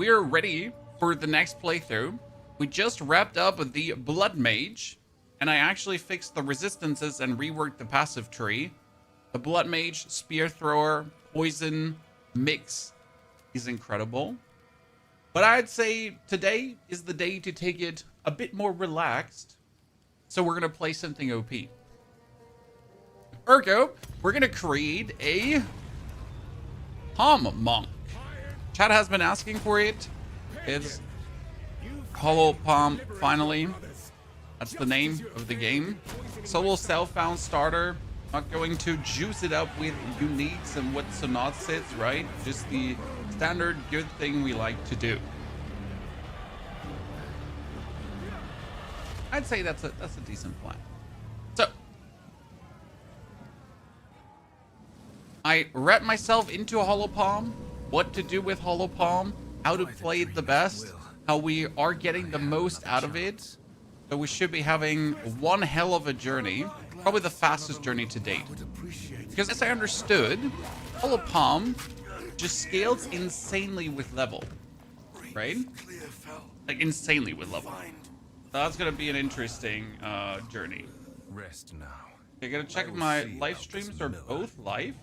we are ready for the next playthrough. We just wrapped up the Blood Mage, and I actually fixed the resistances and reworked the passive tree. The Blood Mage, Spear Thrower, Poison, Mix is incredible. But I'd say today is the day to take it a bit more relaxed. So we're going to play something OP. Ergo, we're going to create a Palm Monk. Chat has been asking for it. It's Hollow Palm, finally. That's the name of the game. Solo self-found starter. Not going to juice it up with uniques and what's so not sits, right? Just the standard good thing we like to do. I'd say that's a decent plan. So I wrapped myself into a Hollow Palm, what to do with Hollow Palm, how to play it the best, how we are getting the most out of it. So we should be having one hell of a journey, probably the fastest journey to date. Because as I understood, Hollow Palm just scales insanely with level, right? Like insanely with level. So that's gonna be an interesting journey. Rest now. I gotta check if my live streams are both live.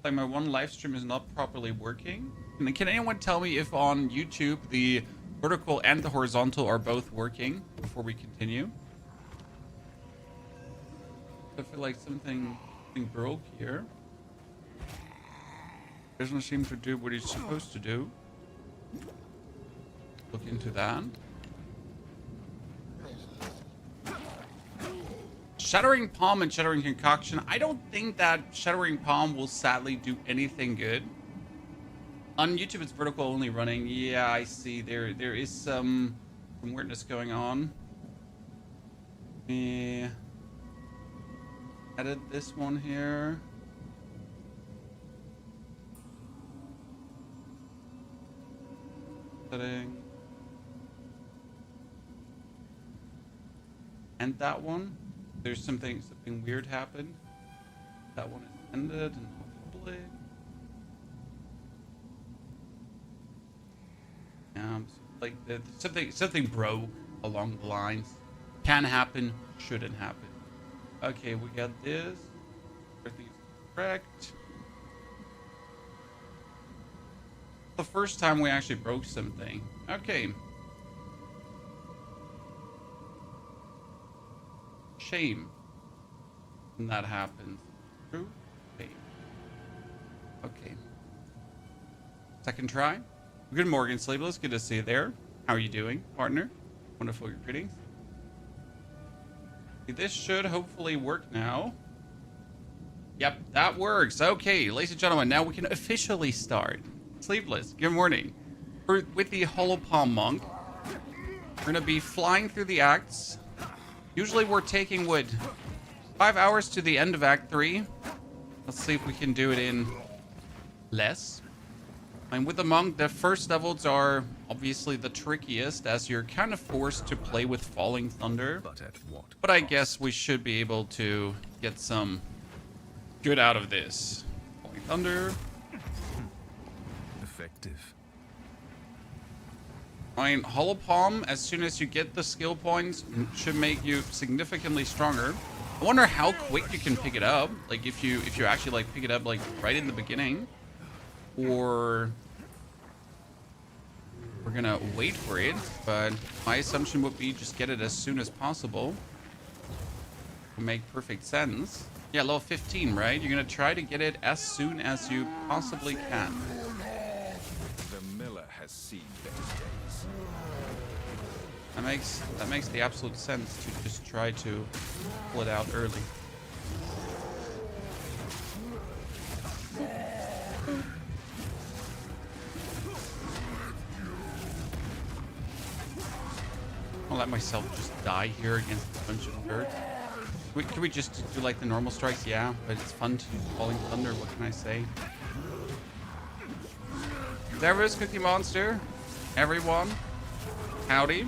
Like my one live stream is not properly working. And can anyone tell me if on YouTube the vertical and the horizontal are both working before we continue? I feel like something broke here. Doesn't seem to do what it's supposed to do. Look into that. Shattering Palm and Shattering Concoction. I don't think that Shattering Palm will sadly do anything good. On YouTube, it's vertical only running. Yeah, I see. There is some weirdness going on. Let me edit this one here. Setting. And that one. There's something weird happened. That one is ended and not public. Like something broke along the lines. Can happen, shouldn't happen. Okay, we got this. Everything's correct. The first time we actually broke something. Okay. Shame when that happens. True? Shame. Okay. Second try. Good morning, Sleepless. Good to see you there. How are you doing, partner? Wonderful, your greetings. This should hopefully work now. Yep, that works. Okay, ladies and gentlemen, now we can officially start. Sleepless, good morning. With the Hollow Palm Monk, we're going to be flying through the acts. Usually we're taking, 5 hours to the end of Act 3. Let's see if we can do it in less. And with the Monk, the first levels are obviously the trickiest, as you're kind of forced to play with Falling Thunder. But I guess we should be able to get some good out of this. Falling Thunder. Effective. I mean, Hollow Palm, as soon as you get the skill points, should make you significantly stronger. I wonder how quick you can pick it up. Like if you actually like pick it up like right in the beginning, or we're gonna wait for it. But my assumption would be just get it as soon as possible. Would make perfect sense. Yeah, level 15, right? You're gonna try to get it as soon as you possibly can. The miller has seen better days. That makes the absolute sense to just try to pull it out early. I'll let myself just die here against a bunch of dirt. Can we just do like the normal strikes? Yeah, but it's fun to use Falling Thunder. What can I say? Servus, Cookie Monster, everyone, howdy.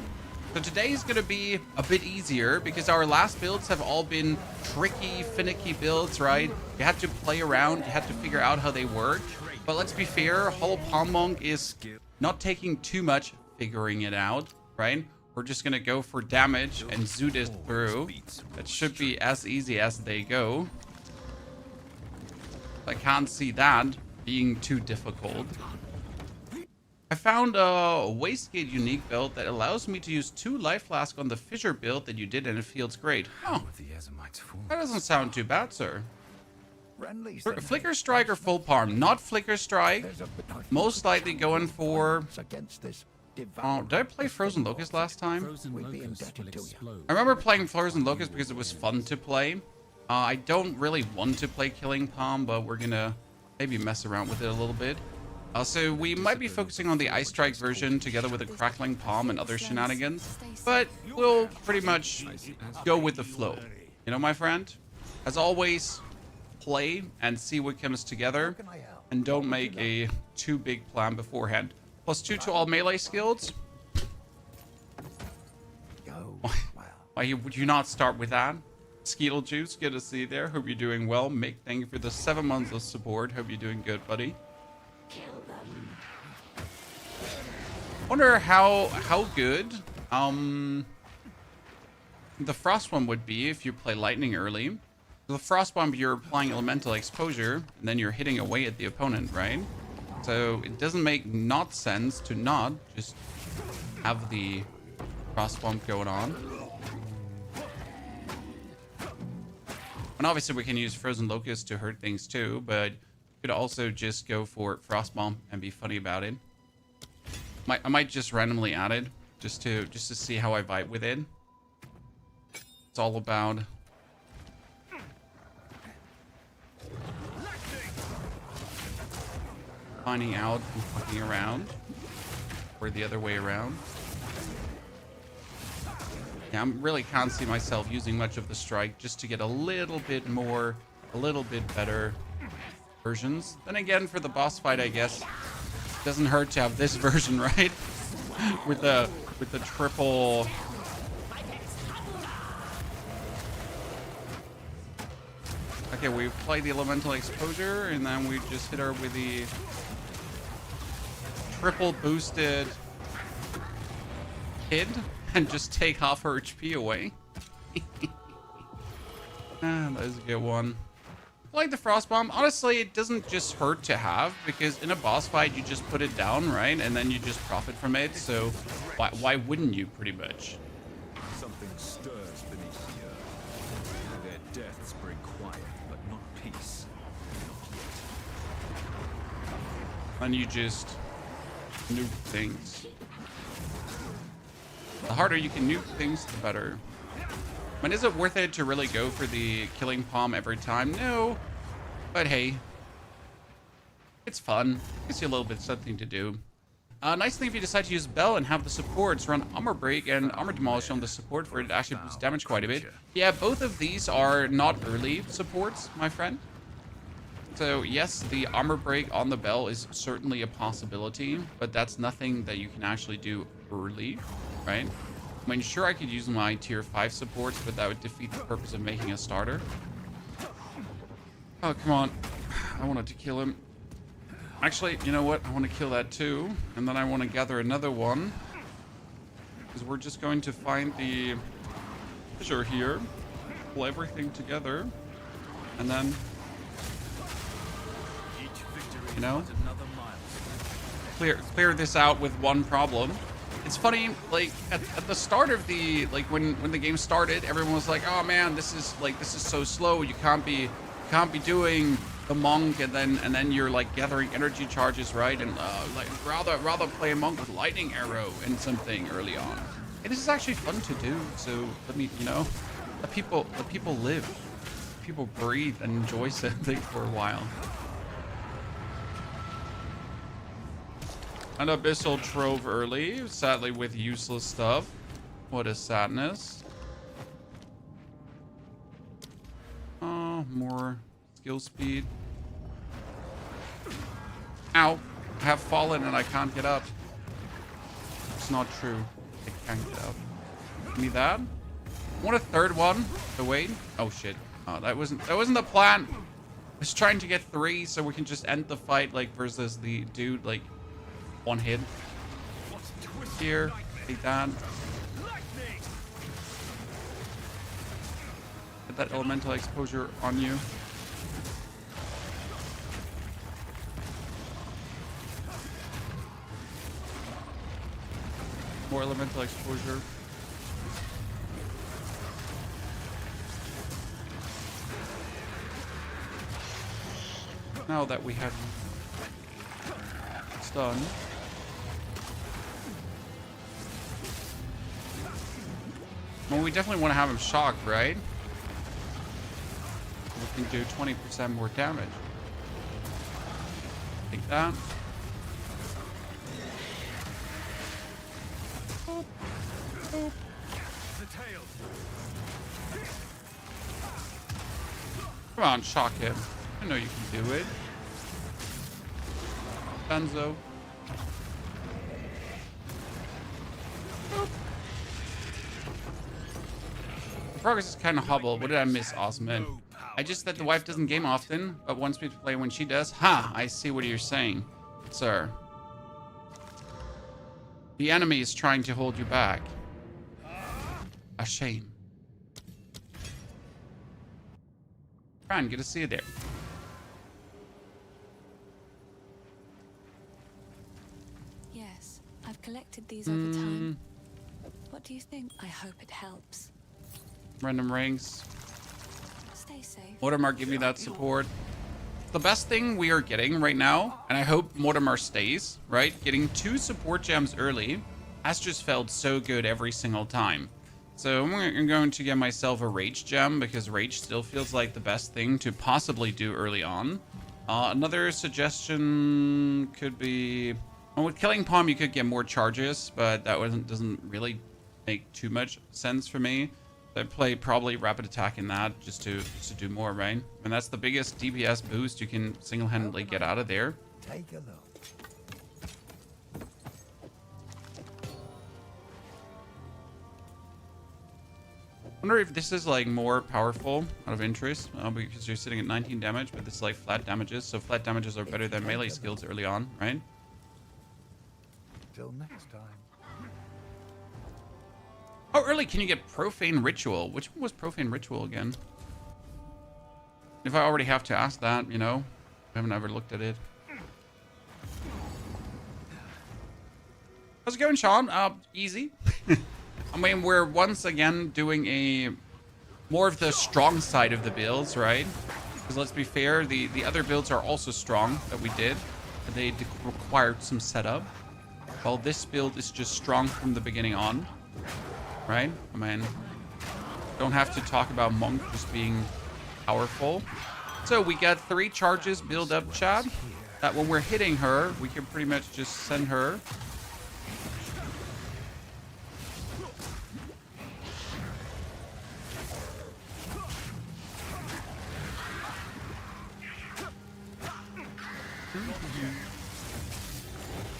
So today is going to be a bit easier because our last builds have all been tricky, finicky builds, right? You had to play around, you had to figure out how they work. But let's be fair, Hollow Palm Monk is not taking too much, figuring it out, right? We're just gonna go for damage and zoot it through. It should be as easy as they go. I can't see that being too difficult. I found a Wastegate unique build that allows me to use 2 life flasks on the fissure build that you did, and it feels great. Oh, that doesn't sound too bad, sir. Flicker Strike or Full Palm? Not Flicker Strike. Most likely going for... Oh, did I play Frozen Locust last time? I remember playing Frozen Locust because it was fun to play. I don't really want to play Killing Palm, but we're gonna maybe mess around with it a little bit. So we might be focusing on the Ice Strike version together with the Crackling Palm and other shenanigans, but we'll pretty much go with the flow. You know, my friend? As always, play and see what comes together, and don't make a too big plan beforehand. +2 to all melee skills. Why would you not start with that? Skeetle Juice, good to see you there. Hope you're doing well. Mick, thank you for the 7 months of support. Hope you're doing good, buddy. Wonder how good the Frost Bomb would be if you play Lightning early. The Frost Bomb, you're applying elemental exposure, and then you're hitting away at the opponent, right? So it doesn't make not sense to not just have the Frost Bomb going on. And obviously we can use Frozen Locust to hurt things too, but you could also just go for Frost Bomb and be funny about it. I might just randomly add it just to see how I vibe with it. It's all about finding out and fucking around, or the other way around. Yeah, I really can't see myself using much of the strike just to get a little bit better versions. Then again, for the boss fight, I guess it doesn't hurt to have this version, right? with the triple. Okay, we play the elemental exposure, and then we just hit her with the triple boosted hit and just take half her HP away. That is a good one. I like the Frost Bomb. Honestly, it doesn't just hurt to have, because in a boss fight you just put it down, right? And then you just profit from it. So why wouldn't you, pretty much? Something stirs beneath the earth. Their deaths bring quiet, but not peace. And you just nuke things. The harder you can nuke things, the better. I mean, is it worth it to really go for the Killing Palm every time? No. But hey, it's fun. Gives you a little bit of something to do. Nice thing if you decide to use Bell and have the supports run Armor Break and Armor Demolish on the support for it to actually boost damage quite a bit. Yeah, both of these are not early supports, my friend. So yes, the Armor Break on the Bell is certainly a possibility, but that's nothing that you can actually do early, right? I mean, sure, I could use my tier 5 supports, but that would defeat the purpose of making a starter. Oh, come on. I wanted to kill him. Actually, you know what? I want to kill that too. And then I want to gather another one. Because we're just going to find the fissure here. Pull everything together. And then, you know, clear this out with one problem. It's funny, like at the start of the, like when the game started, everyone was like, "Oh man, this is so slow. You can't be doing the monk, and then you're like gathering energy charges, right? And like rather play a monk with lightning arrow and something early on. Hey, this is actually fun to do. So let me, you know, let people live, people breathe and enjoy something for a while." An Abyssal Trove early, sadly with useless stuff. What a sadness. Oh, more skill speed. Ow. I have fallen and I can't get up. It's not true. I can't get up. Give me that. I want a third one to wait. Oh shit. Oh, that wasn't the plan. I was trying to get 3 so we can just end the fight like versus the dude like one hit. here. Take that. Get that elemental exposure on you. More elemental exposure. Now that we have stun, well, we definitely want to have him shocked, right? We can do 20% more damage. Take that. Come on, shock him. I know you can do it. Benzo. Progress is kind of hobbled. What did I miss, Osman? I just said the wife doesn't game often, but wants me to play when she does. Ha! I see what you're saying, sir. The enemy is trying to hold you back. A shame. Fran, good to see you there. Yes, I've collected these over time. What do you think? I hope it helps. Random rings. Stay safe. Mortimer, give me that support. The best thing we are getting right now, and I hope Mortimer stays, right? Getting 2 support gems early has just felt so good every single time. So I'm going to get myself a Rage gem because Rage still feels like the best thing to possibly do early on. Another suggestion could be... Well, with Killing Palm, you could get more charges, but that doesn't really make too much sense for me. I'd play probably Rapid Attack in that just to do more, right? And that's the biggest DPS boost you can single-handedly get out of there. Take a look. I wonder if this is like more powerful out of interest because you're sitting at 19 damage, but this is like flat damages. So flat damages are better than melee skills early on, right? Till next time. How early can you get Profane Ritual? Which one was Profane Ritual again? If I already have to ask that, you know, I haven't ever looked at it. How's it going, Sean? Easy. I mean, we're once again doing a more of the strong side of the builds, right? Because let's be fair, the other builds are also strong that we did. But they required some setup. While this build is just strong from the beginning on, right? I mean, don't have to talk about Monk just being powerful. So we got 3 charges build up, Chad. That when we're hitting her, we can pretty much just send her.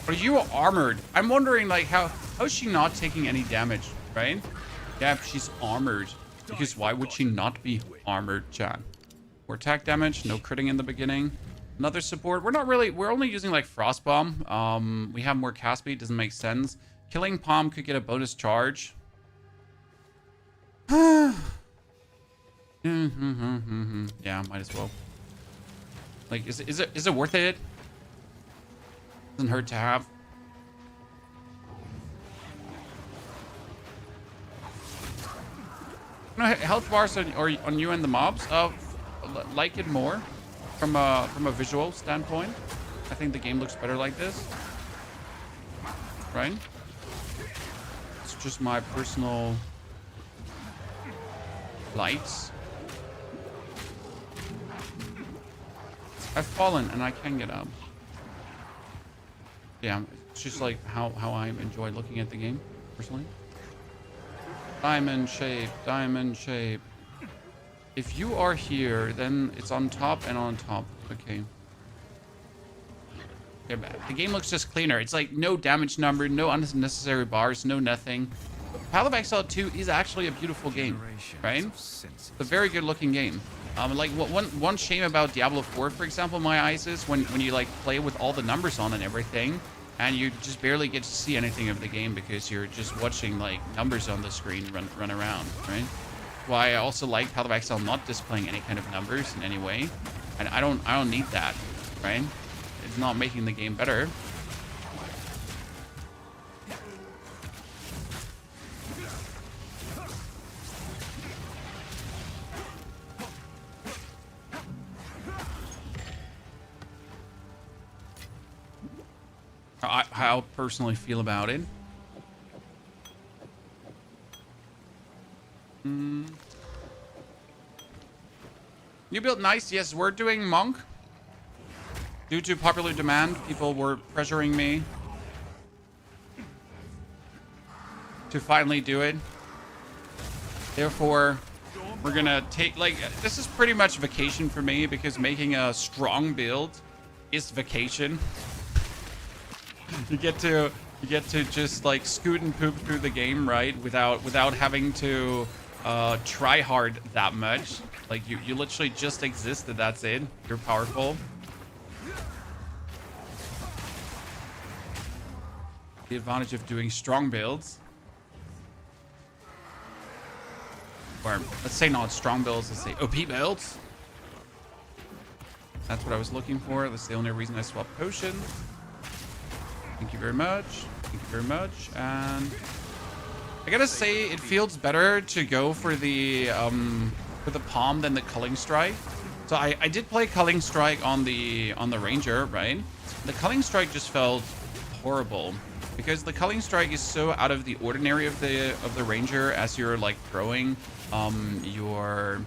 Are you armored? I'm wondering, like, how is she not taking any damage, right? Yeah, she's armored. Because why would she not be armored, Chan? More attack damage, no critting in the beginning. Another support. We're only using, like, Frost Bomb. We have more cast speed, doesn't make sense. Killing Palm could get a bonus charge. Yeah, might as well. Like, is it worth it? Doesn't hurt to have. No, health bars on you and the mobs. Like it more from a visual standpoint. I think the game looks better like this. Right? It's just my personal likes. I've fallen and I can get up. Yeah, it's just like how I enjoy looking at the game, personally. Diamond shape, diamond shape. If you are here, then it's on top and on top. Okay. Okay, the game looks just cleaner. It's like no damage number, no unnecessary bars, no nothing. Path of Exile 2 is actually a beautiful game, right? It's a very good looking game. Like one shame about Diablo 4, for example, my eyes is when you like play with all the numbers on and everything, and you just barely get to see anything of the game because you're just watching like numbers on the screen run around, right? Why I also like Path of Exile not displaying any kind of numbers in any way, and I don't need that, right? It's not making the game better. How I personally feel about it. New build, nice. Yes, we're doing Monk. Due to popular demand, people were pressuring me to finally do it. Therefore, we're gonna take, like, this is pretty much vacation for me because making a strong build is vacation. You get to just like scoot and poop through the game, right? Without having to try hard that much. Like you literally just exist and that's it. You're powerful. The advantage of doing strong builds. Or let's say not strong builds, let's say OP builds. That's what I was looking for. That's the only reason I swapped potion. Thank you very much. Thank you very much. And I gotta say, it feels better to go for the palm than the culling strike. So I did play culling strike on the ranger, right? The culling strike just felt horrible because the culling strike is so out of the ordinary of the ranger as you're like throwing your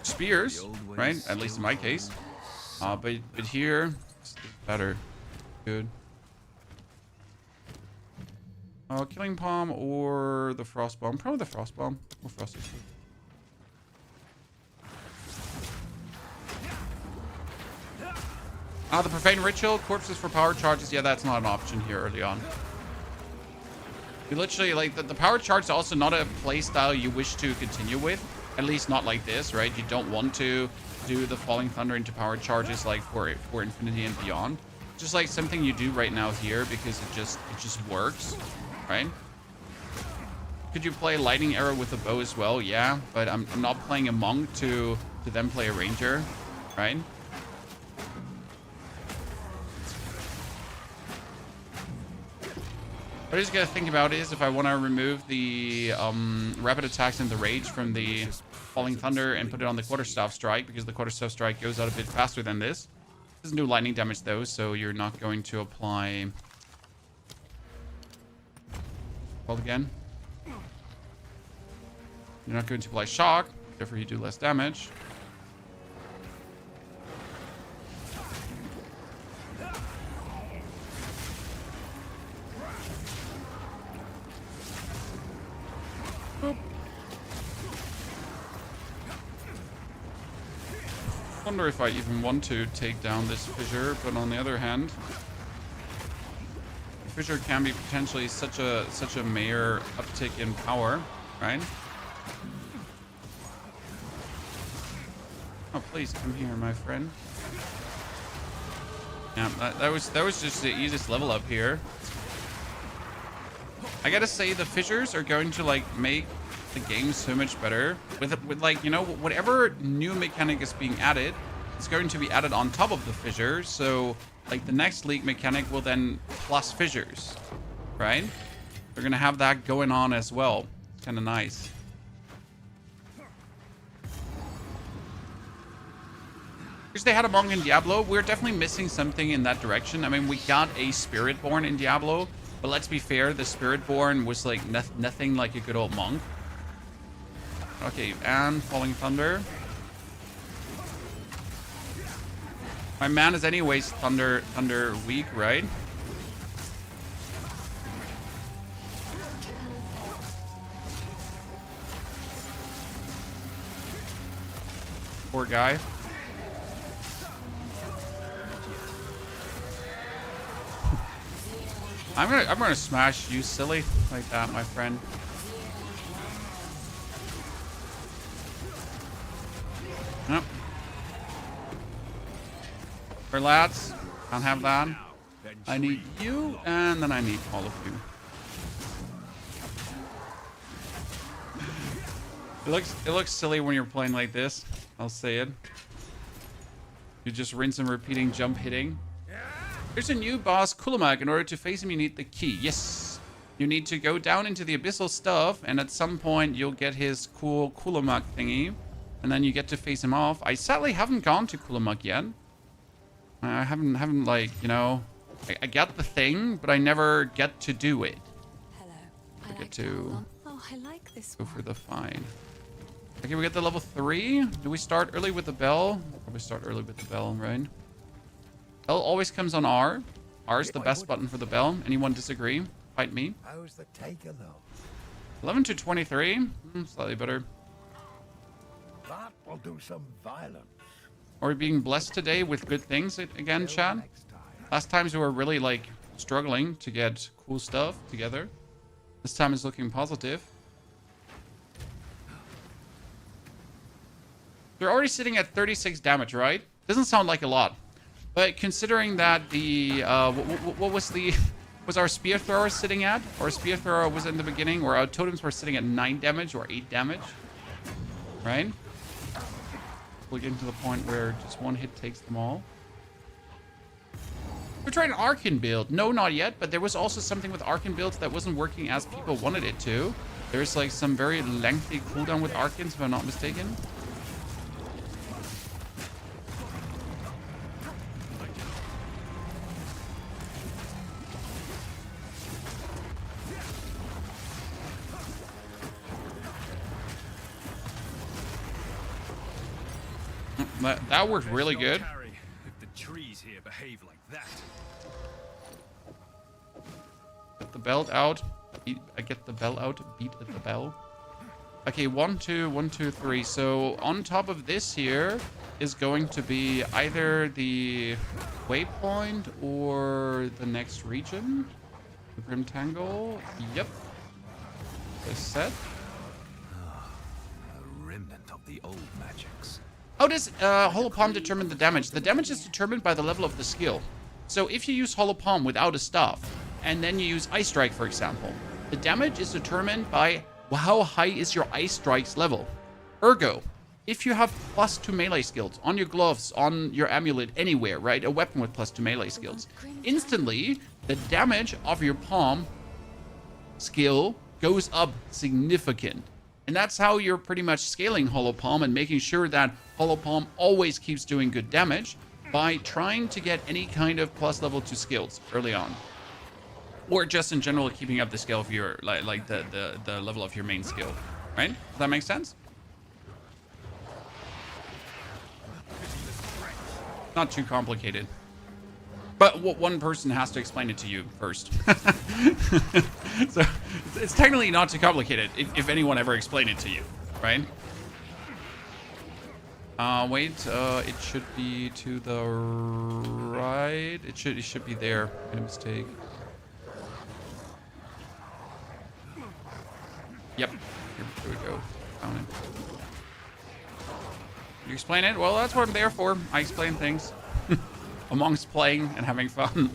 spears, right? At least in my case. But here it's better. Good. Killing palm or the frost bomb? Probably the frost bomb. Or frost is good. The profane ritual, corpses for power charges. Yeah, that's not an option here early on. You literally, like, the power charge is also not a play style you wish to continue with. At least not like this, right? You don't want to do the falling thunder into power charges like for infinity and beyond. Just like something you do right now here because it just works, right? Could you play lightning arrow with a bow as well? Yeah, but I'm not playing a monk to then play a ranger, right? What I just gotta think about is if I want to remove the rapid attacks and the rage from the falling thunder and put it on the quarterstaff strike, because the quarterstaff strike goes out a bit faster than this. Doesn't do lightning damage though, so you're not going to apply. Hold again. You're not going to apply shock, therefore you do less damage. I wonder if I even want to take down this fissure, but on the other hand, the fissure can be potentially such a major uptick in power, right? Oh, please come here, my friend. Yeah, that was just the easiest level up here. I gotta say, the fissures are going to like make the game so much better with like, you know, whatever new mechanic is being added, it's going to be added on top of the fissure. So like the next league mechanic will then plus fissures, right? They're gonna have that going on as well. It's kind of nice. Because they had a monk in Diablo, we're definitely missing something in that direction. I mean, we got a Spiritborn in Diablo, but let's be fair, the Spiritborn was like nothing like a good old monk. Okay, and Falling Thunder. My man is anyways thunder weak, right? Poor guy. I'm gonna smash you, silly, like that, my friend. Yep. Lads, can't have that. I need you, and then I need all of you. It looks silly when you're playing like this. I'll say it. You just rinse and repeating jump hitting. There's a new boss, Kulamak. In order to face him, you need the key. Yes. You need to go down into the abyssal stuff, and at some point you'll get his cool Kulamak thingy, and then you get to face him off. I sadly haven't gone to Kulamak yet. I haven't like, you know, I get the thing, but I never get to do it. Hello. I get to Oh, I like this go one. for the fine. Okay, we get the level 3. Do we start early with the bell? We'll probably start early with the bell, right? Bell always comes on R. R is the best button for the bell. Anyone disagree? Fight me. How's the taker though? 11 to 23. Slightly better. That will do some violence. Are we being blessed today with good things again, Chad? Next time. Last times we were really like struggling to get cool stuff together. This time is looking positive. They're already sitting at 36 damage, right? Doesn't sound like a lot. But considering that the, what was the, was our spear thrower sitting at? Our spear thrower was in the beginning, or our totems were sitting at 9 damage or 8 damage. Right? We're getting to the point where just one hit takes them all. We're trying an Arcane build. No, not yet, but there was also something with Arcane builds that wasn't working as people wanted it to. There's like some very lengthy cooldown with Arcanes, if I'm not mistaken. That worked really good. If the trees here behave like that. Get the belt out. I get the bell out. Beat at the bell. Okay, 1, 2, 1, 2, 3. So on top of this here is going to be either the waypoint or the next region. The Grim Tangle. Yep. This set. A remnant of the old magics. How does Hollow Palm determine the damage? The damage is determined by the level of the skill. So if you use Hollow Palm without a staff, and then you use Ice Strike, for example, the damage is determined by how high is your Ice Strike's level. Ergo, if you have +2 melee skills on your gloves, on your amulet, anywhere, right? A weapon with +2 melee skills, instantly the damage of your palm skill goes up significant. And that's how you're pretty much scaling Hollow Palm and making sure that Hollow Palm always keeps doing good damage by trying to get any kind of plus level 2 skills early on. Or just in general keeping up the skill of your, like the level of your main skill. Right? Does that make sense? Not too complicated. But one person has to explain it to you first. So it's technically not too complicated if anyone ever explained it to you, right? Wait, it should be to the right. It should be there. Made a mistake. Yep. Here we go. Found it. You explain it? Well, that's what I'm there for. I explain things. Amongst playing and having fun.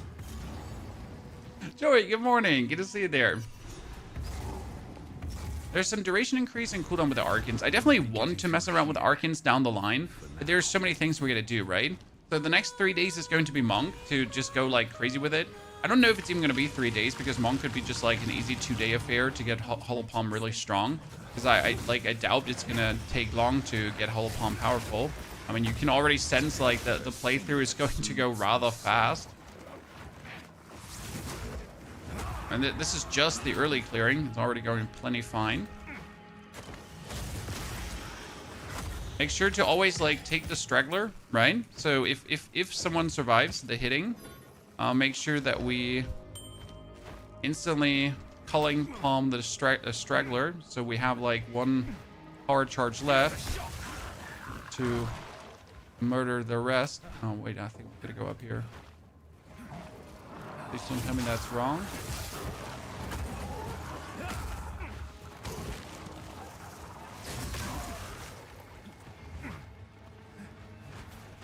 Joey, good morning. Good to see you there. There's some duration increase and cooldown with the Arcans. I definitely want to mess around with Arcans down the line, but there's so many things we're gonna do, right? So the next 3 days is going to be Monk to just go like crazy with it. I don't know if it's even gonna be 3 days because Monk could be just like an easy 2-day affair to get Hollow Palm really strong. Because I doubt it's gonna take long to get Hollow Palm powerful. I mean, you can already sense like the playthrough is going to go rather fast. And this is just the early clearing. It's already going plenty fine. Make sure to always like take the straggler, right? So if someone survives the hitting, make sure that we instantly culling palm the straggler. So we have like 1 power charge left to murder the rest. Oh wait, I think we gotta go up here. Please don't tell me that's wrong.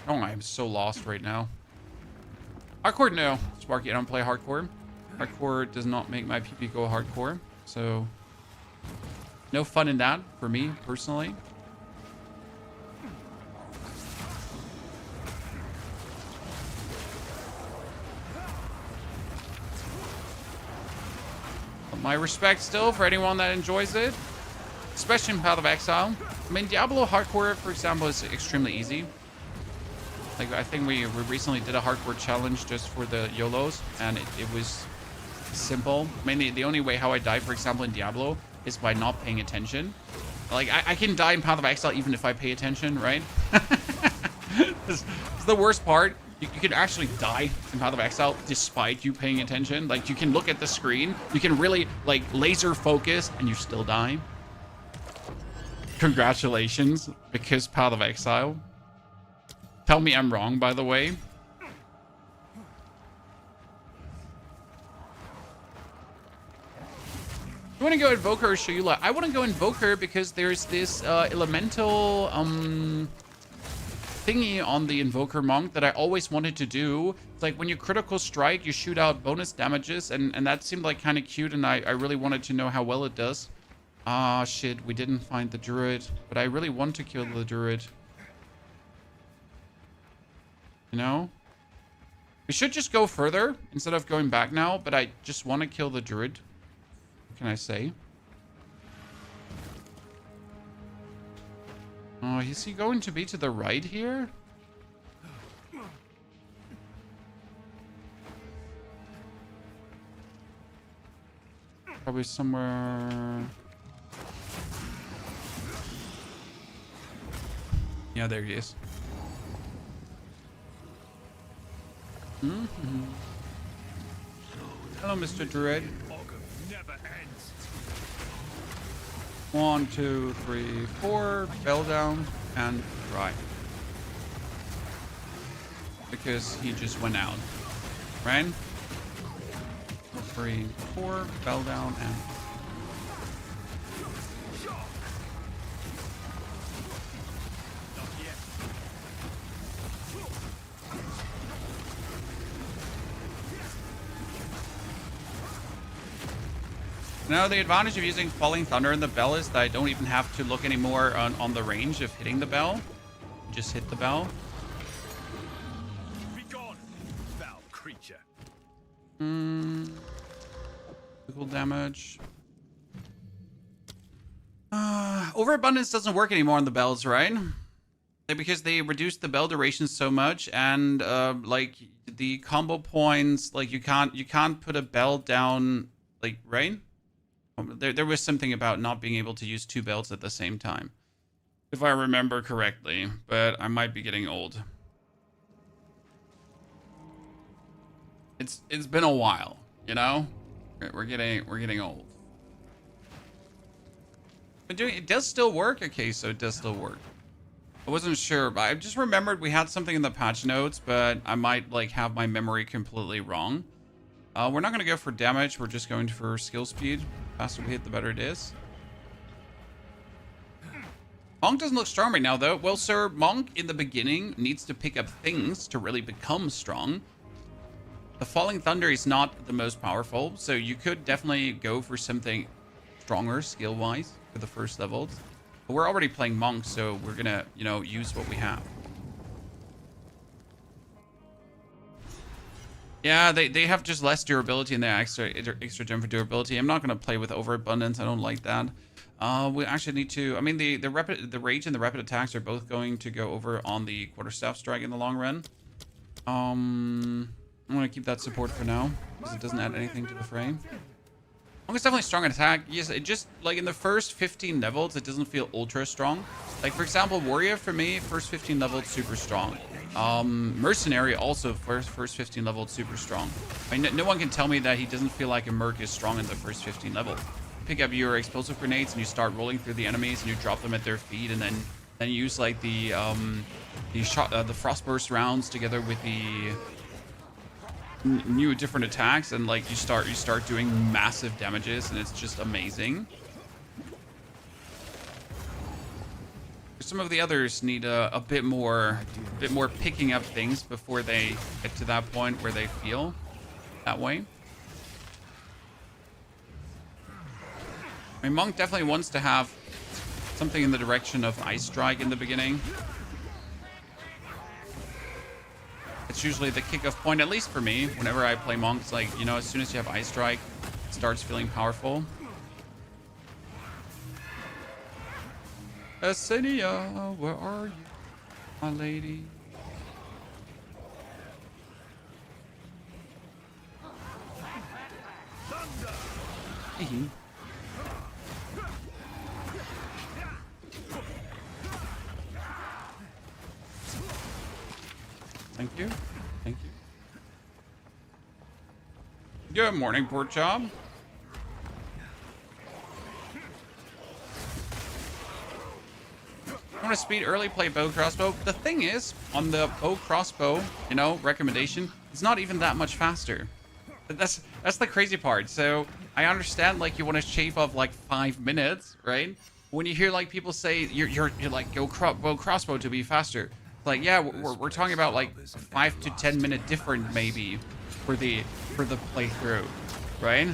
Oh, I am so lost right now. Hardcore, no. Sparky, I don't play hardcore. Hardcore does not make my PP go hardcore. So, no fun in that for me, personally. But my respect still for anyone that enjoys it. Especially in Path of Exile. I mean, Diablo hardcore, for example, is extremely easy. Like, I think we recently did a hardcore challenge just for the YOLOs, and it was simple. I mean, the only way how I die, for example, in Diablo is by not paying attention. Like, I can die in Path of Exile even if I pay attention, right? It's the worst part. You can actually die in Path of Exile despite you paying attention. Like, you can look at the screen, you can really, like, laser focus, and you still die. Congratulations, because Path of Exile. Tell me I'm wrong, by the way. You want to go Invoker or Shayula? I want to go Invoker because there's this elemental thingy on the Invoker Monk that I always wanted to do. It's like when you critical strike, you shoot out bonus damages, and that seemed like kind of cute, and I really wanted to know how well it does. Ah, shit, we didn't find the Druid, but I really want to kill the Druid. You know? We should just go further instead of going back now, but I just want to kill the Druid. What can I say? Oh, is he going to be to the right here? Probably somewhere... Yeah, there he is. Mm-hmm. Hello, Mr. Druid. Never ends. 1, 2, 3, 4. Bell down and right. Because he just went out. Right? 3, 4. Bell down and... Now, the advantage of using Falling Thunder in the bell is that I don't even have to look anymore on the range of hitting the bell. Just hit the bell. Be gone, foul creature. Physical damage. Overabundance doesn't work anymore on the bells, right? Because they reduced the bell duration so much, and like the combo points, like you can't put a bell down, like, right? There was something about not being able to use 2 bells at the same time, if I remember correctly, but I might be getting old. It's been a while, you know. We're getting old. But it does still work. Okay, so it does still work. I wasn't sure, but I just remembered we had something in the patch notes, but I might like have my memory completely wrong. We're not going to go for damage. We're just going for skill speed. The faster we hit, the better it is. Monk doesn't look strong right now, though. Well, sir, Monk in the beginning needs to pick up things to really become strong. The Falling Thunder is not the most powerful, so you could definitely go for something stronger skill-wise for the first levels. But we're already playing Monk, so we're going to, you know, use what we have. Yeah, they have just less durability and they extra gem for durability. I'm not going to play with overabundance. I don't like that. We actually need to... I mean, the rage and the rapid attacks are both going to go over on the quarterstaff strike in the long run. I'm going to keep that support for now because it doesn't add anything to the frame. It's definitely strong in attack. Yes, it just, like, in the first 15 levels, it doesn't feel ultra strong. Like, for example, Warrior, for me, first 15 levels, super strong. Mercenary, also, first 15 levels, super strong. I mean, no one can tell me that he doesn't feel like a Merc is strong in the first 15 levels. Pick up your explosive grenades, and you start rolling through the enemies, and you drop them at their feet, and then use, like, the Frostburst rounds together with the... new different attacks, and like you start doing massive damages, and it's just amazing. Some of the others need a bit more picking up things before they get to that point where they feel that way. I mean, Monk definitely wants to have something in the direction of Ice Strike in the beginning. It's usually the kickoff point, at least for me. Whenever I play Monk, it's like, you know, as soon as you have Ice Strike, it starts feeling powerful. Essenia, where are you, my lady? Hey. Thank you. Thank you. Good morning, pork chop. I want to speed early play bow crossbow. The thing is, on the bow crossbow, you know, recommendation, it's not even that much faster. That's the crazy part. So I understand, like, you want to shave off like 5 minutes, right? When you hear like people say you're like bow crossbow to be faster, it's like, yeah, we're talking about like 5 to 10 minute difference maybe for the playthrough, right?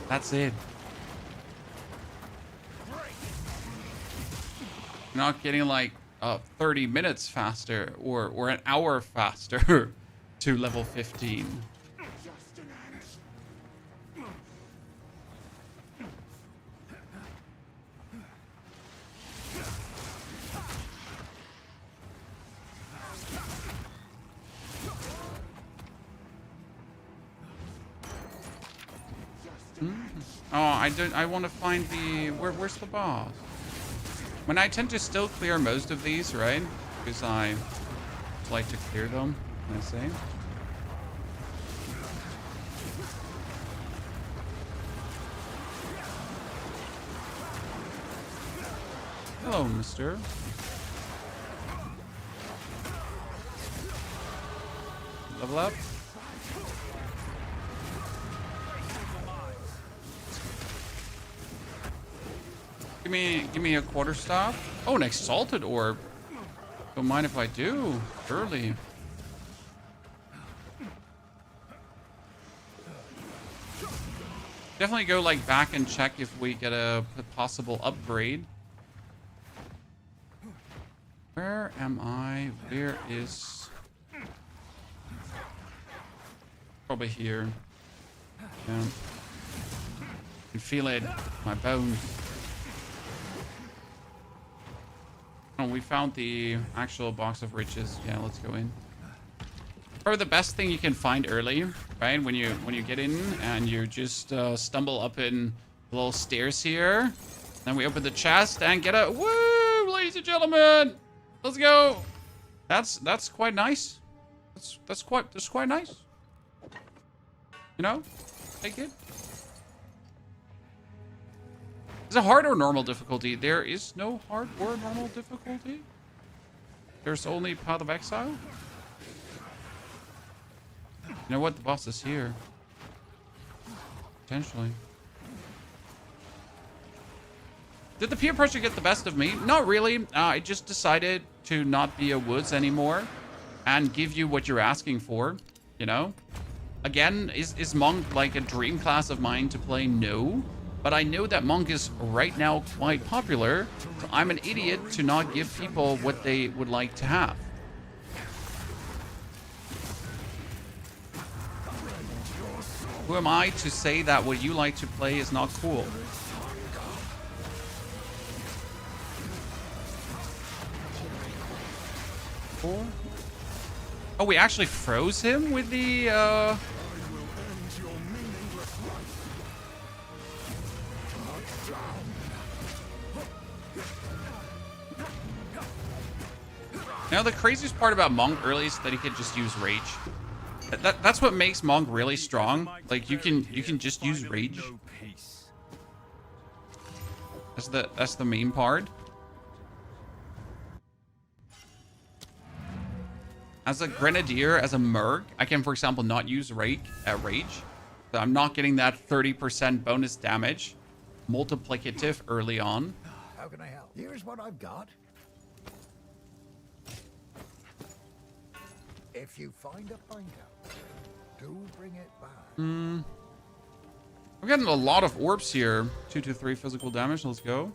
That's it. You're not getting like 30 minutes faster or an hour faster to level 15. Oh, I want to find the... Where's the boss? When I tend to still clear most of these, right? Because I like to clear them, I say. Hello, mister. Level up. Give me a quarter stop. Oh, an exalted orb. Don't mind if I do. Surely. Definitely go like back and check if we get a possible upgrade. Where am I? Where is... Probably here. Yeah. I can feel it. My bones. Oh, we found the actual box of riches. Yeah, let's go in. Probably the best thing you can find early, right? When you get in and you just stumble up in the little stairs here. Then we open the chest and get a woo, ladies and gentlemen. Let's go. That's quite nice. That's quite nice. You know, take it. Is it hard or normal difficulty? There is no hard or normal difficulty. There's only Path of Exile. You know what? The boss is here. Potentially. Did the peer pressure get the best of me? Not really. I just decided to not be a woods anymore and give you what you're asking for, you know? Again, is Monk like a dream class of mine to play? No. But I know that Monk is right now quite popular, so I'm an idiot to not give people what they would like to have. Who am I to say that what you like to play is not cool? Oh, we actually froze him with the, Now, the craziest part about Monk early is that he can just use Rage. That's what makes Monk really strong. Like, you can just use Rage. That's the main part. As a Grenadier, as a Merc, I can, for example, not use Rage. So I'm not getting that 30% bonus damage. Multiplicative early on. How can I help? Here's what I've got. If you find a pint out there, do bring it back. I'm getting a lot of orbs here. 2 to 3 physical damage. Let's go.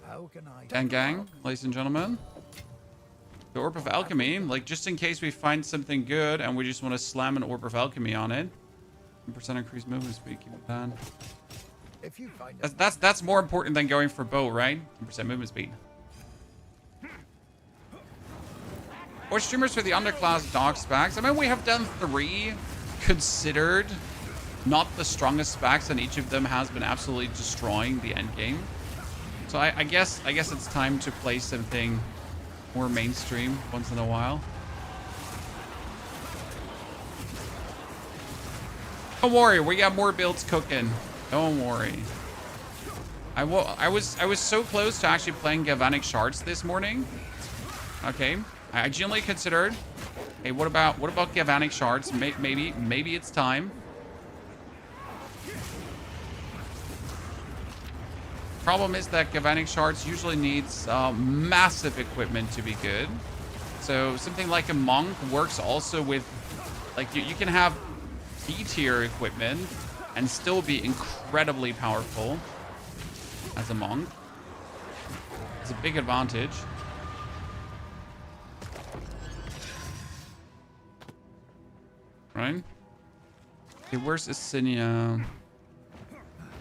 How can I Gang, ladies and gentlemen. The Orb of Alchemy, like just in case we find something good and we just want to slam an Orb of Alchemy on it. 10% increased movement speed, keep it bad. If you find That's more important than going for bow, right? 10% movement speed. Or streamers for the underclass dog specs. I mean, we have done 3 considered not the strongest specs, and each of them has been absolutely destroying the end game. So I guess it's time to play something more mainstream once in a while. Don't worry, we got more builds cooking. Don't worry. I was so close to actually playing Galvanic Shards this morning. Okay, I genuinely considered, hey, what about Galvanic Shards? Maybe it's time. Problem is that Galvanic Shards usually needs massive equipment to be good. So something like a Monk works also with, like, you can have B-tier equipment and still be incredibly powerful as a Monk. It's a big advantage. Right? Okay, where's Isinia?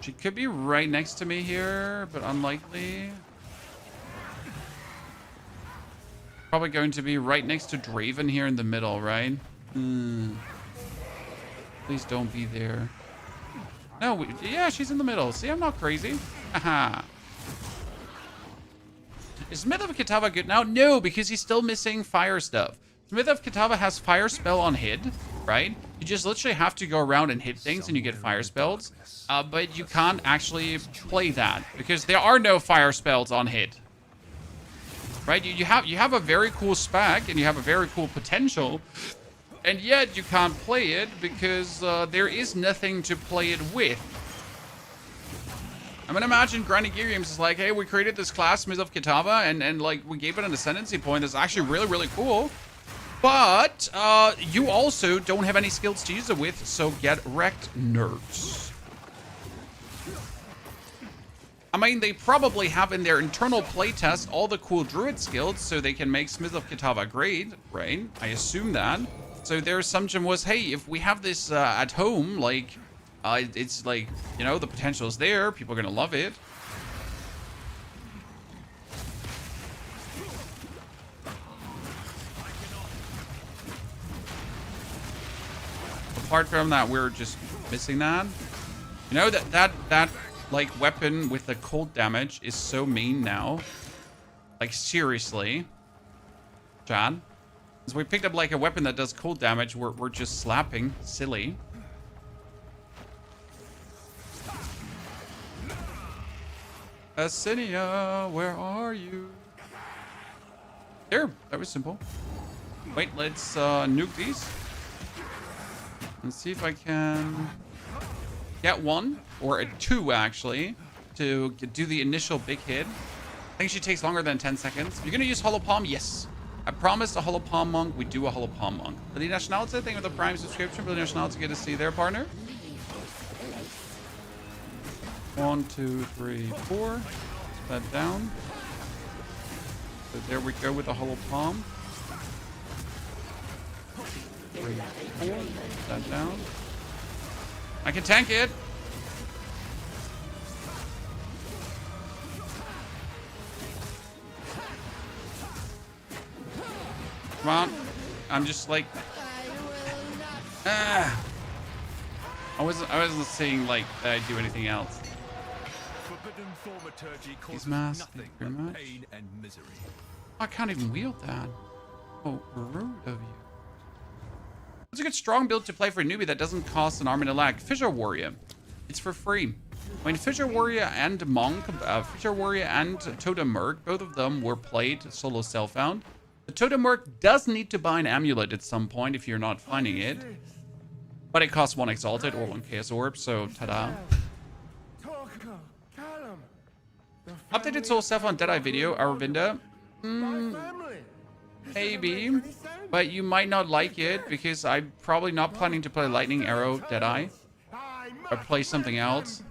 She could be right next to me here, but unlikely. Probably going to be right next to Draven here in the middle, right? Please don't be there. No, yeah, she's in the middle. See, I'm not crazy. Haha. Is Smith of Kitava good now? No, because he's still missing fire stuff. Smith of Kitava has fire spell on hit, right? You just literally have to go around and hit things and you get fire spells. But you can't actually play that because there are no fire spells on hit. Right? You have a very cool spec and you have a very cool potential, and yet you can't play it because there is nothing to play it with. I mean, imagine Grinding Gear Games is like, hey, we created this class, Smith of Kitava, and like we gave it an ascendancy point that's actually really, really cool. But you also don't have any skills to use it with, so get wrecked, nerds. I mean, they probably have in their internal playtest all the cool druid skills so they can make Smith of Kitava great, right? I assume that. So their assumption was, hey, if we have this at home, like, it's like, you know, the potential is there. People are going to love it. Apart from that, we're just missing that. You know, that like weapon with the cold damage is so mean now. Like seriously, Chad. As we picked up like a weapon that does cold damage, we're just slapping. Silly. Asinia, where are you? There, that was simple. Wait, let's nuke these. Let's see if I can get 1 or a 2 actually to do the initial big hit. I think she takes longer than 10 seconds. You're gonna use Hollow Palm? Yes. I promised a Hollow Palm Monk. We do a Hollow Palm Monk. Billy Nationality, thank you for the Prime subscription. Billy Nationality, good to see their partner. 1, 2, 3, 4. Put that down. So there we go with the Hollow Palm. 3, 4. Put that down. I can tank it. Come on. I'm just like... I wasn't saying like that I'd do anything else. Forbidden thaumaturgy causes mass, nothing very but much. pain and misery. I can't even wield that. Oh, rude of you. It's a good strong build to play for a newbie that doesn't cost an arm and a lag. Fissure Warrior. It's for free. I mean, Fissure Warrior and Monk, Fissure Warrior and Totem Merc, both of them were played solo self-found. The totem work does need to buy an amulet at some point if you're not finding it. But it costs 1 exalted or 1 chaos orb, so ta-da. Updated soul self on Deadeye video, Aravinda. Maybe. But you might not like it because I'm probably not planning to play Lightning Arrow Deadeye. Or play something else.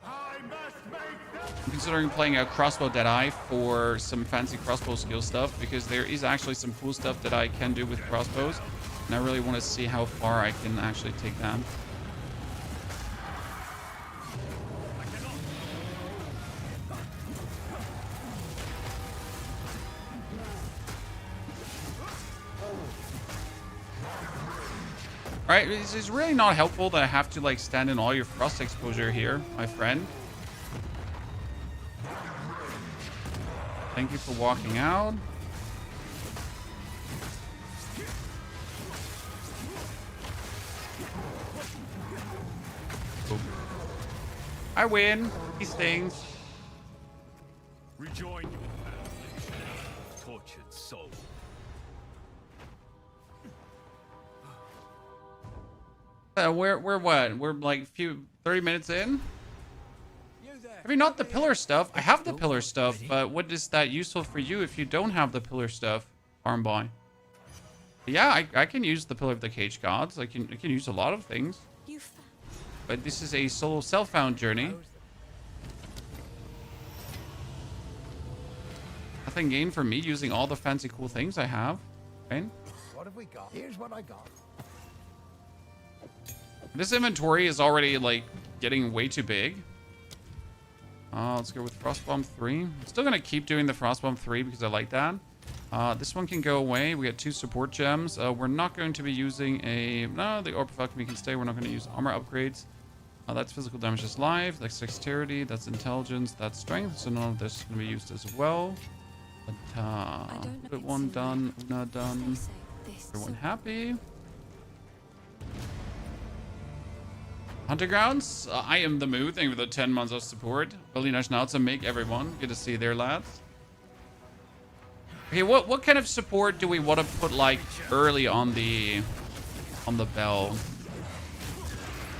I'm considering playing a crossbow Deadeye for some fancy crossbow skill stuff because there is actually some cool stuff that I can do with crossbows. And I really want to see how far I can actually take that. Alright, it's really not helpful that I have to like stand in all your frost exposure here, my friend. Thank you for walking out. Boom. I win. He stings. Rejoin your family, tortured soul. We're what? We're like 30 minutes in? Have you not the pillar stuff? I have the pillar stuff, but what is that useful for you if you don't have the pillar stuff, farm boy? Yeah, I can use the pillar of the cage gods. I can use a lot of things. But this is a solo self-found journey. Nothing gained for me using all the fancy cool things I have. Right? What have we got? Here's what I got. This inventory is already like getting way too big. Let's go with Frostbomb 3. I'm still gonna keep doing the Frostbomb 3 because I like that. This one can go away. We got 2 support gems. We're not going to be using the Orb of Alchemy can stay. We're not going to use armor upgrades. That's physical damage is life. That's dexterity. That's intelligence. That's strength. So none of this is going to be used as well. But put one done. Una done. Everyone happy. Hunter Grounds, I am the mood. Thank you for the 10 months of support. Berliner Schnauzer, make everyone. Good to see you there, lads. Okay, what kind of support do we want to put like early on the bell?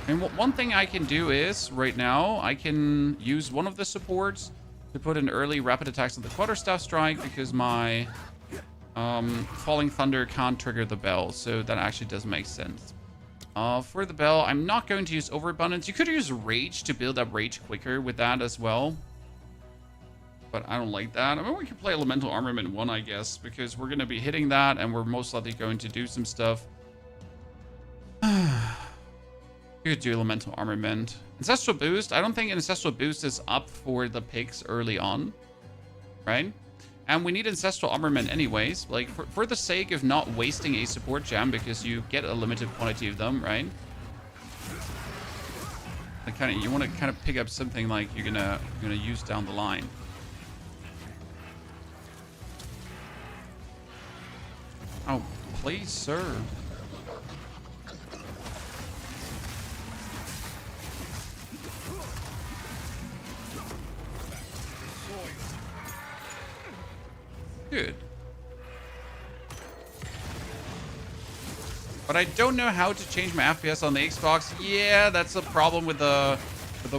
And one thing I can do is right now I can use one of the supports to put an early rapid attacks on the quarterstaff strike because my falling thunder can't trigger the bell, so that actually does make sense. For the bell, I'm not going to use overabundance. You could use rage to build up rage quicker with that as well. But I don't like that. I mean, we can play Elemental Armament 1, I guess, because we're going to be hitting that, and we're most likely going to do some stuff. You could do Elemental Armament. Ancestral Boost, I don't think Ancestral Boost is up for the picks early on, right? And we need Ancestral Armament anyways, like for the sake of not wasting a support gem because you get a limited quantity of them, right? Like you want to kind of pick up something like you're gonna use down the line. Oh, please, sir. Good. But I don't know how to change my FPS on the Xbox. Yeah, that's a problem with the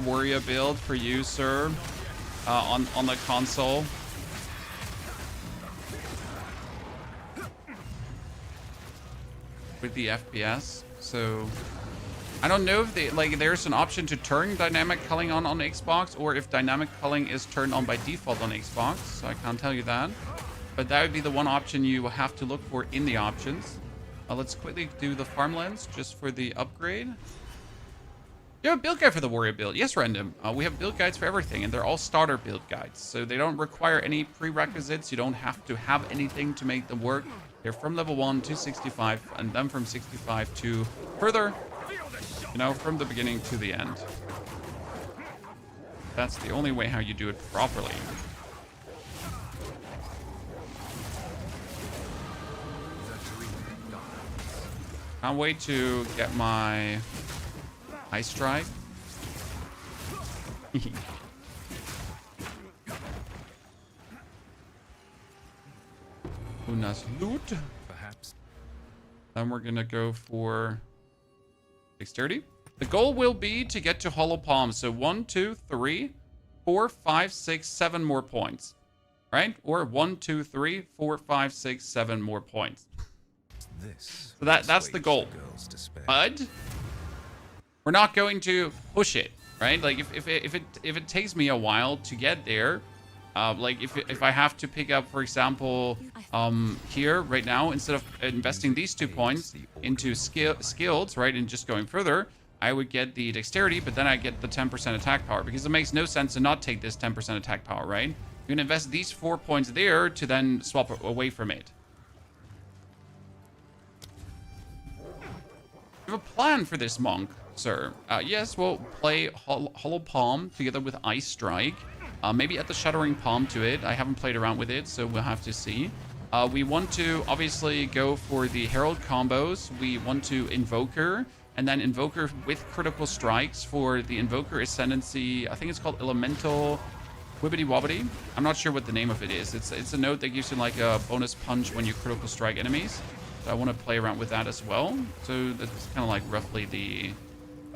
warrior build for you, sir. On the console. With the FPS. So I don't know if there's an option to turn dynamic culling on Xbox or if dynamic culling is turned on by default on Xbox. So I can't tell you that. But that would be the one option you will have to look for in the options. Let's quickly do the farmlands just for the upgrade. You have a build guide for the warrior build. Yes, Random. We have build guides for everything, and they're all starter build guides. So they don't require any prerequisites. You don't have to have anything to make them work. They're from level 1 to 65, and then from 65 to further, from the beginning to the end. That's the only way how you do it properly. Can't wait to get my ice strike. Ooh, nice loot. Perhaps. Then we're gonna go for dexterity. The goal will be to get to hollow palm. So 1, 2, 3, 4, 5, 6, 7 more points. Right? Or 1, 2, 3, 4, 5, 6, 7 more points. This. So that's the goal. But we're not going to push it, right? Like if it takes me a while to get there, like if I have to pick up, for example, here right now, instead of investing these 2 points into skills, right, and just going further, I would get the dexterity, but then I get the 10% attack power, because it makes no sense to not take this 10% attack power, right? You can invest these 4 points there to then swap away from it. You have a plan for this monk, sir. Yes, we'll play Hollow Palm together with Ice Strike. Maybe add the Shattering Palm to it. I haven't played around with it, so we'll have to see. We want to obviously go for the Herald combos. We want to Invoker, and then Invoker with critical strikes for the Invoker Ascendancy. I think it's called Elemental Wibbity Wobbity. I'm not sure what the name of it is. It's a note that gives you like a bonus punch when you critical strike enemies. So I want to play around with that as well. So that's kind of like roughly the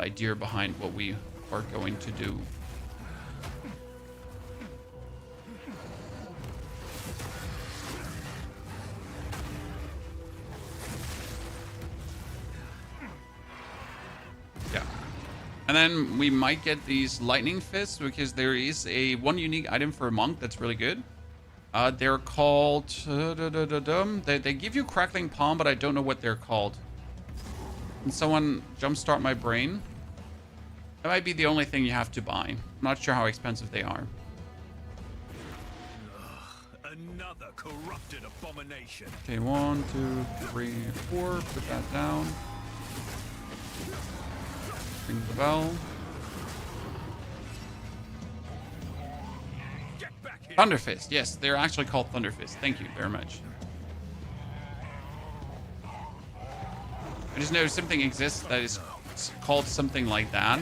idea behind what we are going to do. Yeah. And then we might get these lightning fists, because there is one unique item for a monk that's really good. They're called... They give you crackling palm, but I don't know what they're called. Can someone jumpstart my brain? That might be the only thing you have to buy. I'm not sure how expensive they are. Another corrupted abomination. Okay, 1, 2, 3, 4. Put that down. Ring the bell. Thunderfist. Yes, they're actually called Thunderfist. Thank you very much. I just know something exists that is called something like that.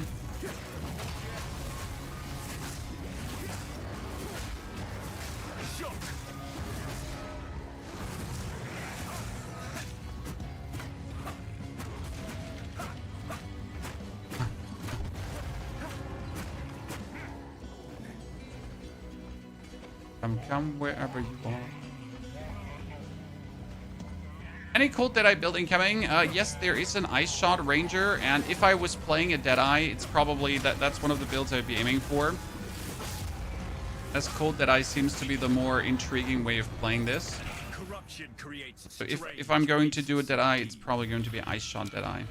Come wherever you are. Any cult Deadeye build incoming? Yes, there is an Ice Shot Ranger, and if I was playing a Deadeye, it's probably that's one of the builds I'd be aiming for. As cult Deadeye seems to be the more intriguing way of playing this. So if I'm going to do a Deadeye, it's probably going to be Ice Shot Deadeye.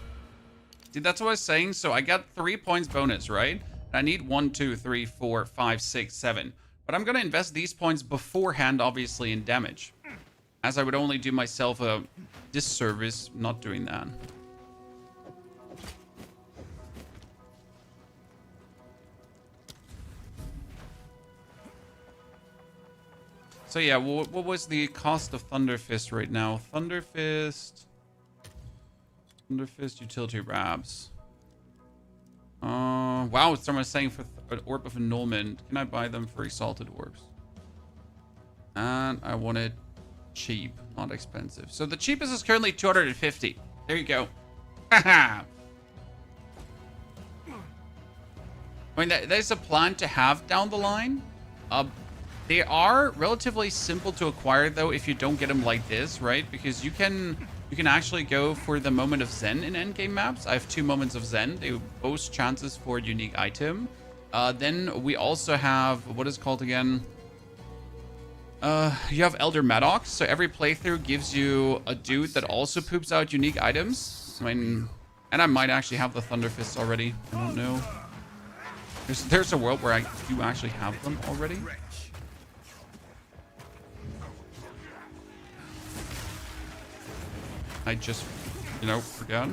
See, that's what I was saying. So I got 3 points bonus, right? I need 1, 2, 3, 4, 5, 6, 7. But I'm going to invest these points beforehand, obviously, in damage. As I would only do myself a disservice not doing that. So yeah, what was the cost of Thunderfist right now? Thunderfist utility wraps. Wow, someone's saying for an Orb of Annulment. Can I buy them for Exalted Orbs? And I want it cheap, not expensive. So the cheapest is currently 250. There you go. Haha. I mean, there's a plan to have down the line. They are relatively simple to acquire, though, if you don't get them like this, right? Because you can actually go for the Moment of Zen in endgame maps. I have 2 Moments of Zen. They boast chances for a unique item. Then we also have, what is it called again? You have Elder Maddox. So every playthrough gives you a dude that also poops out unique items. I mean, and I might actually have the Thunderfists already. I don't know. There's a world where I do actually have them already. I just, forgot.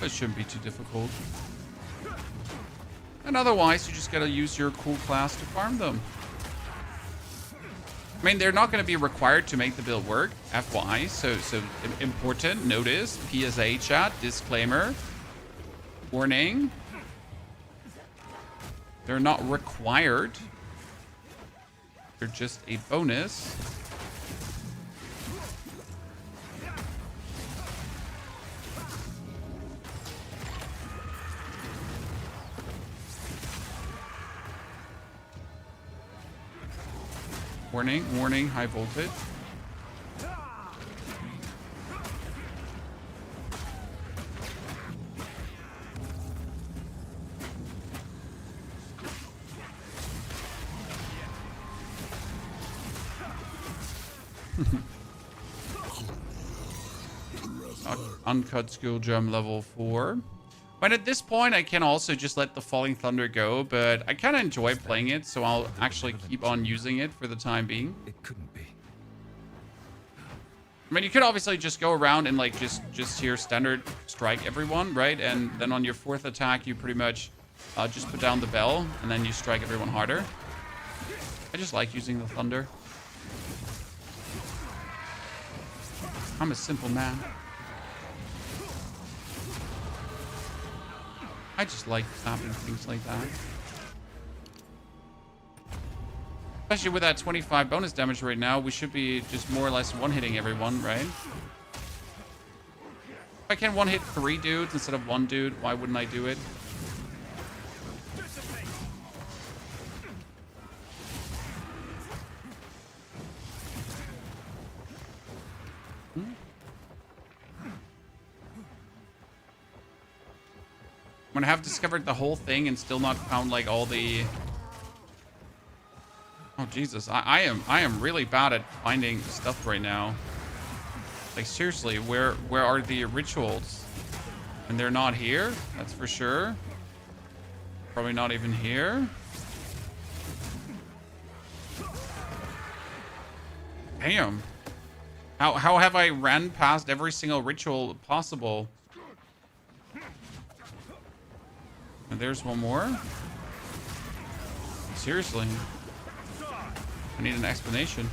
It shouldn't be too difficult. And otherwise, you just gotta use your cool class to farm them. I mean, they're not gonna be required to make the build work, FYI. So important, notice, PSA chat, disclaimer, warning. They're not required. They're just a bonus. Warning, warning, high voltage. Uncut skill gem level 4. But at this point, I can also just let the Falling Thunder go, but I kind of enjoy playing it, so I'll actually keep on using it for the time being. It couldn't be. I mean, you could obviously just go around and like just here standard strike everyone, right? And then on your 4th attack, you pretty much just put down the bell, and then you strike everyone harder. I just like using the thunder. I'm a simple man. I just like stopping things like that. Especially with that 25 bonus damage right now, we should be just more or less one-hitting everyone, right? If I can one-hit 3 dudes instead of 1 dude, why wouldn't I do it? I'm gonna have discovered the whole thing and still not found like all the... Oh Jesus, I am really bad at finding stuff right now. Like seriously, where are the rituals? And they're not here, that's for sure. Probably not even here. Damn. How have I ran past every single ritual possible? And there's one more. Seriously. I need an explanation.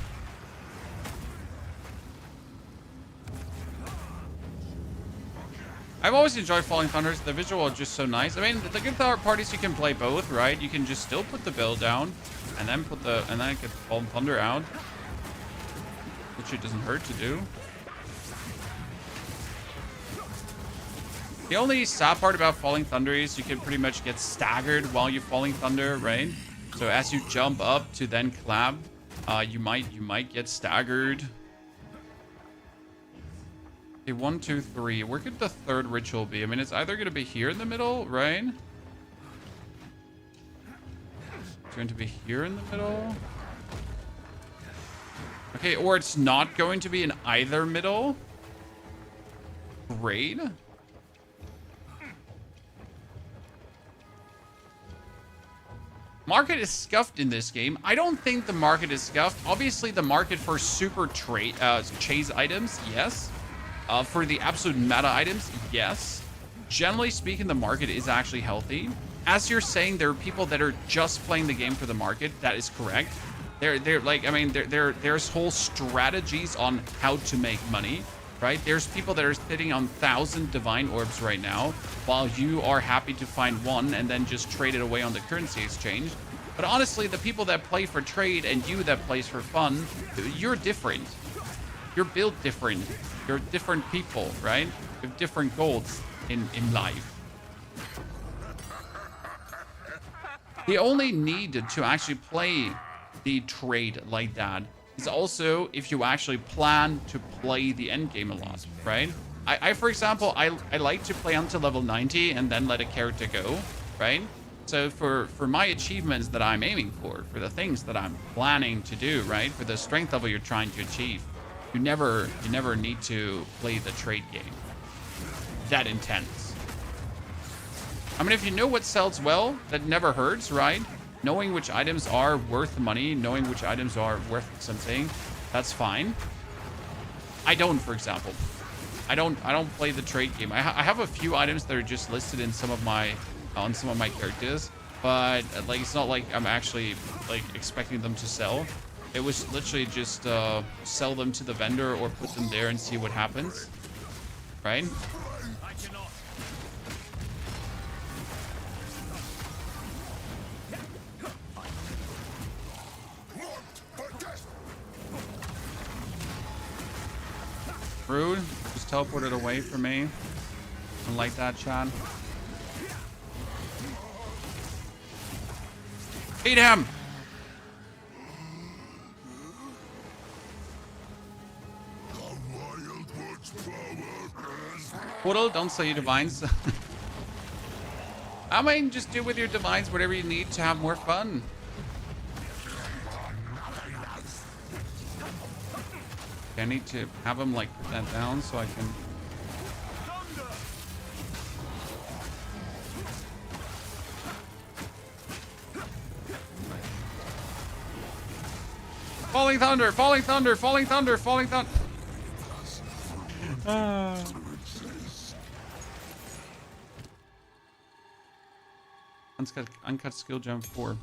I've always enjoyed Falling Thunders. The visual is just so nice. I mean, the good part is you can play both, right? You can just still put the bell down and then get Falling Thunder out. Which it doesn't hurt to do. The only sad part about Falling Thunder is you can pretty much get staggered while you're Falling Thunder, right? So as you jump up to then clap, you might get staggered. Okay, 1, 2, 3. Where could the 3rd ritual be? I mean, it's either going to be here in the middle, right? It's going to be here in the middle. Okay, or it's not going to be in either middle. Great. Market is scuffed in this game. I don't think the market is scuffed. Obviously, the market for super chase items, yes. For the absolute meta items, yes. Generally speaking, the market is actually healthy. As you're saying, there are people that are just playing the game for the market. That is correct. They're like, I mean, there's whole strategies on how to make money, right? There's people that are sitting on 1,000 divine orbs right now, while you are happy to find one and then just trade it away on the currency exchange. But honestly, the people that play for trade and you that plays for fun, you're different. You're built different. You're different people, right? You have different goals in life. The only need to actually play the trade like that is also if you actually plan to play the end game a lot, right? I for example, I like to play until level 90 and then let a character go, right? So for my achievements that I'm aiming for the things that I'm planning to do, right? For the strength level you're trying to achieve, you never need to play the trade game that intense. I mean, if you know what sells well, that never hurts, right? Knowing which items are worth money, knowing which items are worth something, that's fine. I don't, for example. I don't play the trade game. I have a few items that are just listed in some of my characters, but like it's not like I'm actually like expecting them to sell. It was literally just sell them to the vendor or put them there and see what happens, right? Rude. Just teleported away from me. I like that, Chad. Beat him! Portal, don't sell your divines. I mean, just do with your divines whatever you need to have more fun. I need to have him like put that down so I can. Falling thunder, falling thunder, falling thunder, falling thunder. Uncut skill gem 4.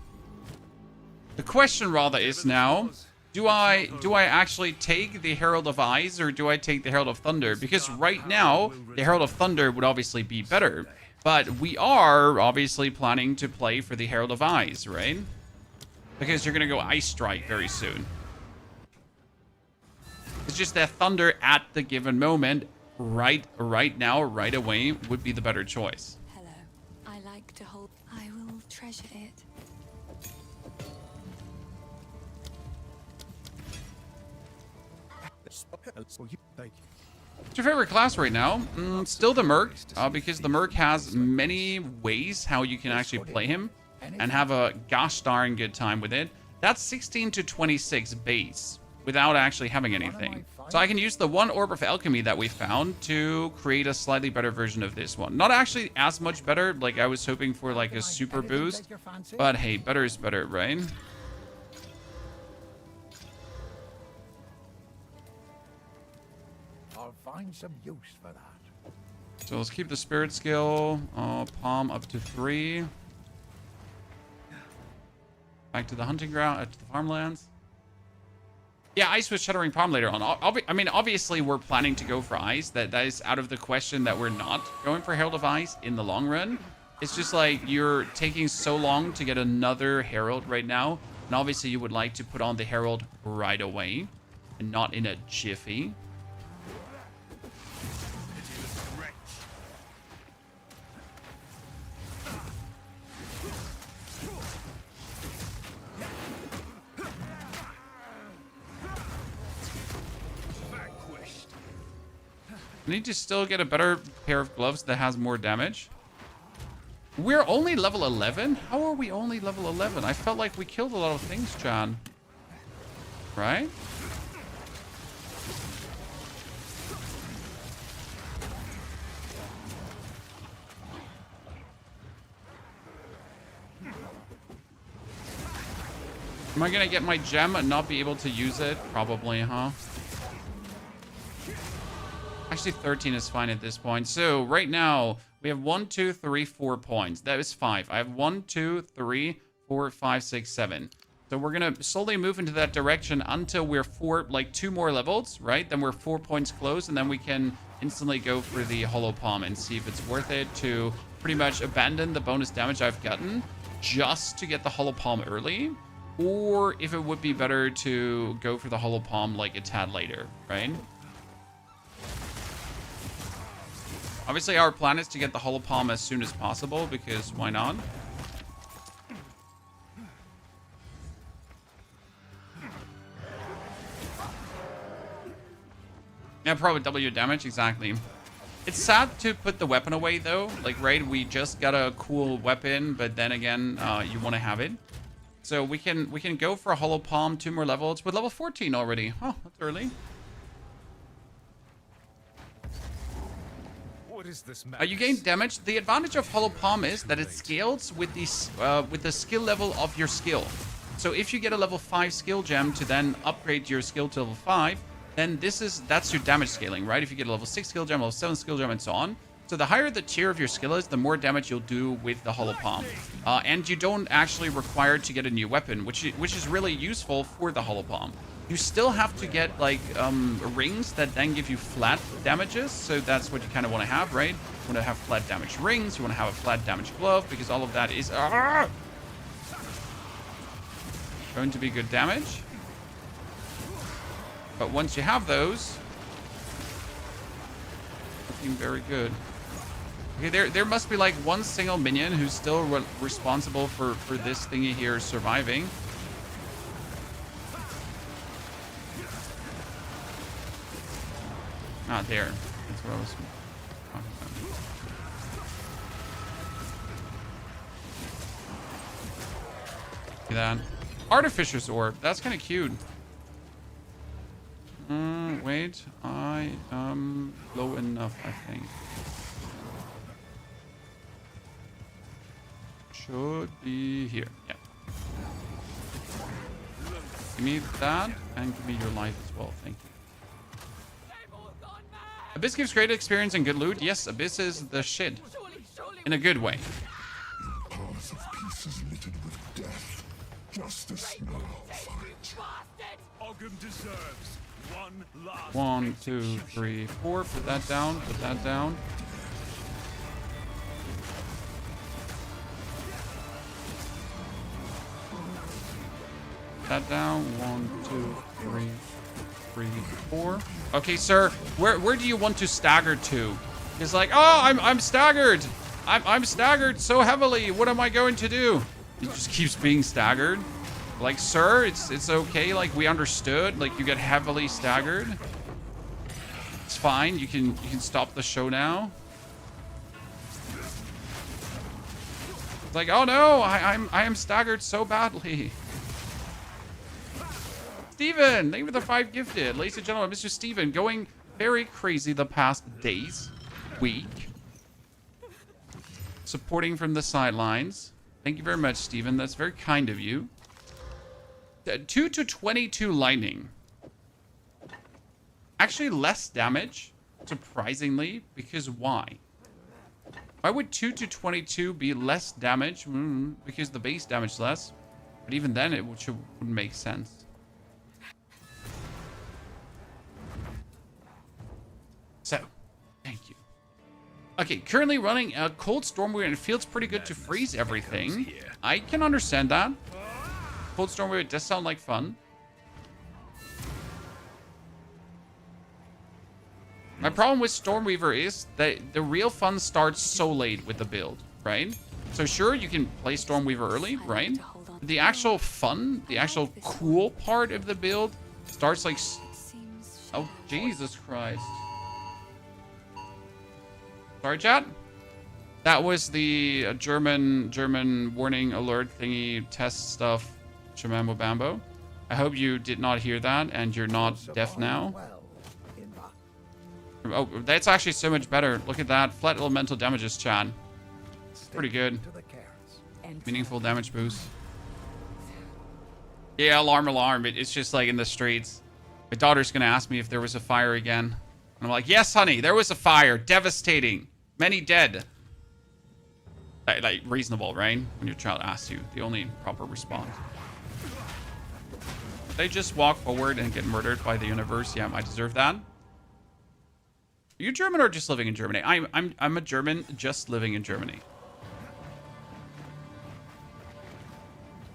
The question rather is now, do I actually take the Herald of Eyes or do I take the Herald of Thunder? Because right now, the Herald of Thunder would obviously be better. But we are obviously planning to play for the Herald of Eyes, right? Because you're going to go Ice Strike very soon. It's just that Thunder at the given moment, right now, right away, would be the better choice. Hello. I like to hold. I will treasure it. What's your favorite class right now? Still the Merc, because the Merc has many ways how you can actually play him and have a gosh darn good time with it. That's 16 to 26 base without actually having anything. So I can use the one Orb of Alchemy that we found to create a slightly better version of this one. Not actually as much better, like I was hoping for like a super boost, but hey, better is better, right? I'll find some use for that. So let's keep the Spirit skill, Palm up to 3. Back to the hunting ground, to the farmlands. Yeah, Ice with Shattering Palm later on. I mean, obviously, we're planning to go for Ice. That is out of the question that we're not going for Herald of Ice in the long run. It's just like you're taking so long to get another Herald right now. And obviously, you would like to put on the Herald right away and not in a jiffy. I need to still get a better pair of gloves that has more damage. We're only level 11? How are we only level 11? I felt like we killed a lot of things, John. Right? Am I gonna get my gem and not be able to use it? Probably, huh? Actually, 13 is fine at this point. So right now, we have 1, 2, 3, 4 points. That is 5. I have 1, 2, 3, 4, 5, 6, 7. So we're going to slowly move into that direction until we're 2 more levels, right? Then we're 4 points close, and then we can instantly go for the Hollow Palm and see if it's worth it to pretty much abandon the bonus damage I've gotten just to get the Hollow Palm early, or if it would be better to go for the Hollow Palm like a tad later, right? Obviously, our plan is to get the Hollow Palm as soon as possible, because why not? Yeah, probably double your damage, exactly. It's sad to put the weapon away, though. Like, right, we just got a cool weapon, but then again, you want to have it. So we can go for a Hollow Palm, 2 more levels. We're level 14 already. Oh, that's early. What is this You gain damage. The advantage of Hollow Palm is that it scales with the skill level of your skill. So if you get a level 5 skill gem to then upgrade your skill to level 5, then that's your damage scaling, right? If you get a level 6 skill gem, level 7 skill gem, and so on. So the higher the tier of your skill is, the more damage you'll do with the Hollow Palm. And you don't actually require to get a new weapon, which is really useful for the Hollow Palm. You still have to get, like, rings that then give you flat damages. So that's what you kind of want to have, right? You want to have flat damage rings. You want to have a flat damage glove, because all of that is going to be good damage. But once you have those, looking very good. Okay, there must be, like, one single minion who's still responsible for this thingy here surviving. Ah, there. That's what I was talking Look at that. Artificer's Orb. That's kind of cute. Wait. I am low enough, I think. Should be here. Yeah. Give me that, and give me your life as well. Thank you. Abyss gives great experience and good loot. Yes, Abyss is the shit. In a good way. Paths of peace is littered with death. Justice now fight. Ogham deserves one last 1, 2, 3, 4. Put that down. Put that down. That down. 1, 2, 3, 4. Okay, sir. Where do you want to stagger to? He's like, oh, I'm staggered. I'm staggered so heavily. What am I going to do? He just keeps being staggered. Like, sir, it's okay. Like, we understood. Like, you get heavily staggered. It's fine. You can stop the show now. It's like, oh no, I am staggered so badly. Steven, thank you for the 5 gifted. Ladies and gentlemen, Mr. Steven going very crazy the past days, week. Supporting from the sidelines. Thank you very much, Steven. That's very kind of you. 2 to 22 lightning. Actually, less damage, surprisingly, because why? Why would 2 to 22 be less damage? Because the base damage is less. But even then, it wouldn't make sense. So, thank you. Okay, currently running a cold storm wheel and it feels pretty good to freeze everything. I can understand that. Cold storm wheel does sound like fun. My problem with Stormweaver is that the real fun starts so late with the build, right? So sure, you can play Stormweaver early, right? The actual fun, the actual cool part of the build starts like... Oh, Jesus Christ. Sorry, chat? That was the German warning alert thingy test stuff, Shamambo Bambo. I hope you did not hear that and you're not deaf now. Oh, that's actually so much better. Look at that. Flat elemental damages, chat. Pretty good. Meaningful damage boost. Yeah, alarm. It's just like in the streets. My daughter's gonna ask me if there was a fire again. And I'm like, yes, honey, there was a fire. Devastating. Many dead. Like reasonable, right? When your child asks you, the only proper response. They just walk forward and get murdered by the universe. Yeah, I deserve that. Are you German or just living in Germany? I'm a German just living in Germany.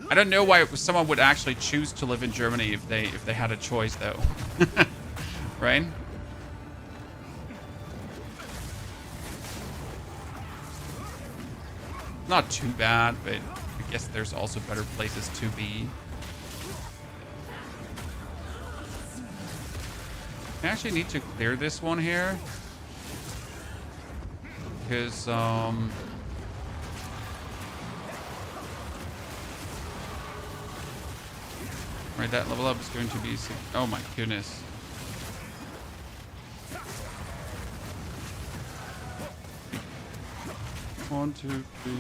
I don't know why someone would actually choose to live in Germany if they had a choice though. Right? Not too bad, but I guess there's also better places to be. I actually need to clear this one here. Because, right, that level up is going to be... Oh my goodness. One, two, three.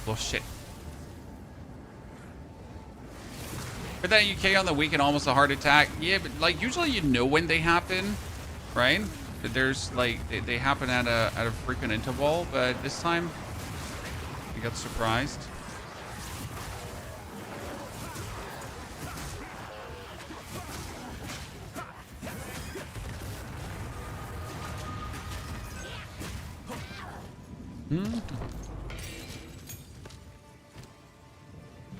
Bullshit. But that UK on the weekend, almost a heart attack. Yeah, but like usually you know when they happen, right? But there's like they happen at a frequent interval. But this time, I got surprised.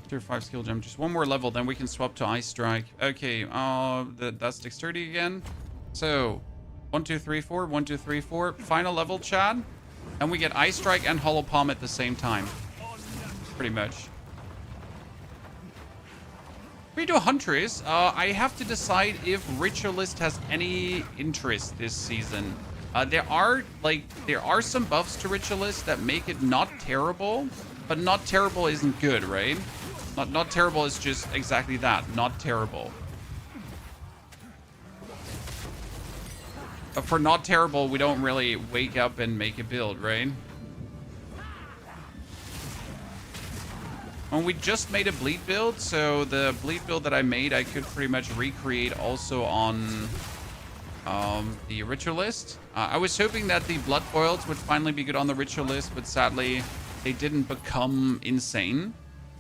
Tier 5 skill gem. Just one more level, then we can swap to Ice Strike. Okay, that's dexterity again. So, 1, 2, 3, 4. 1, 2, 3, 4. Final level, Chad. And we get Ice Strike and Hollow Palm at the same time. Pretty much. We do Huntress. I have to decide if Ritualist has any interest this season. There are some buffs to Ritualist that make it not terrible, but not terrible isn't good, right? Not terrible is just exactly that, not terrible. But for not terrible, we don't really wake up and make a build, right? And we just made a bleed build, so the bleed build that I made, I could pretty much recreate also on the Ritualist. I was hoping that the Blood Boils would finally be good on the Ritualist, but sadly, they didn't become insane.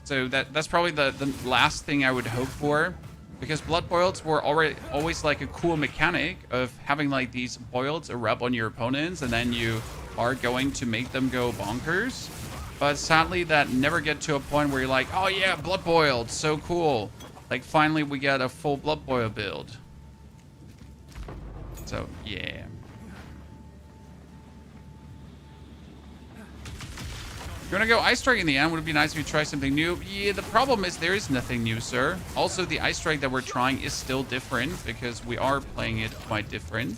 So that's probably the last thing I would hope for, because Blood Boils were always like a cool mechanic of having like these boils erupt on your opponents, and then you are going to make them go bonkers. But sadly, that never get to a point where you're like, oh yeah, Blood Boiled, so cool. Like finally we get a full Blood Boil build. So yeah. You're gonna go Ice Strike in the end. Would it be nice if you try something new? Yeah, the problem is there is nothing new, sir. Also, the Ice Strike that we're trying is still different because we are playing it quite different.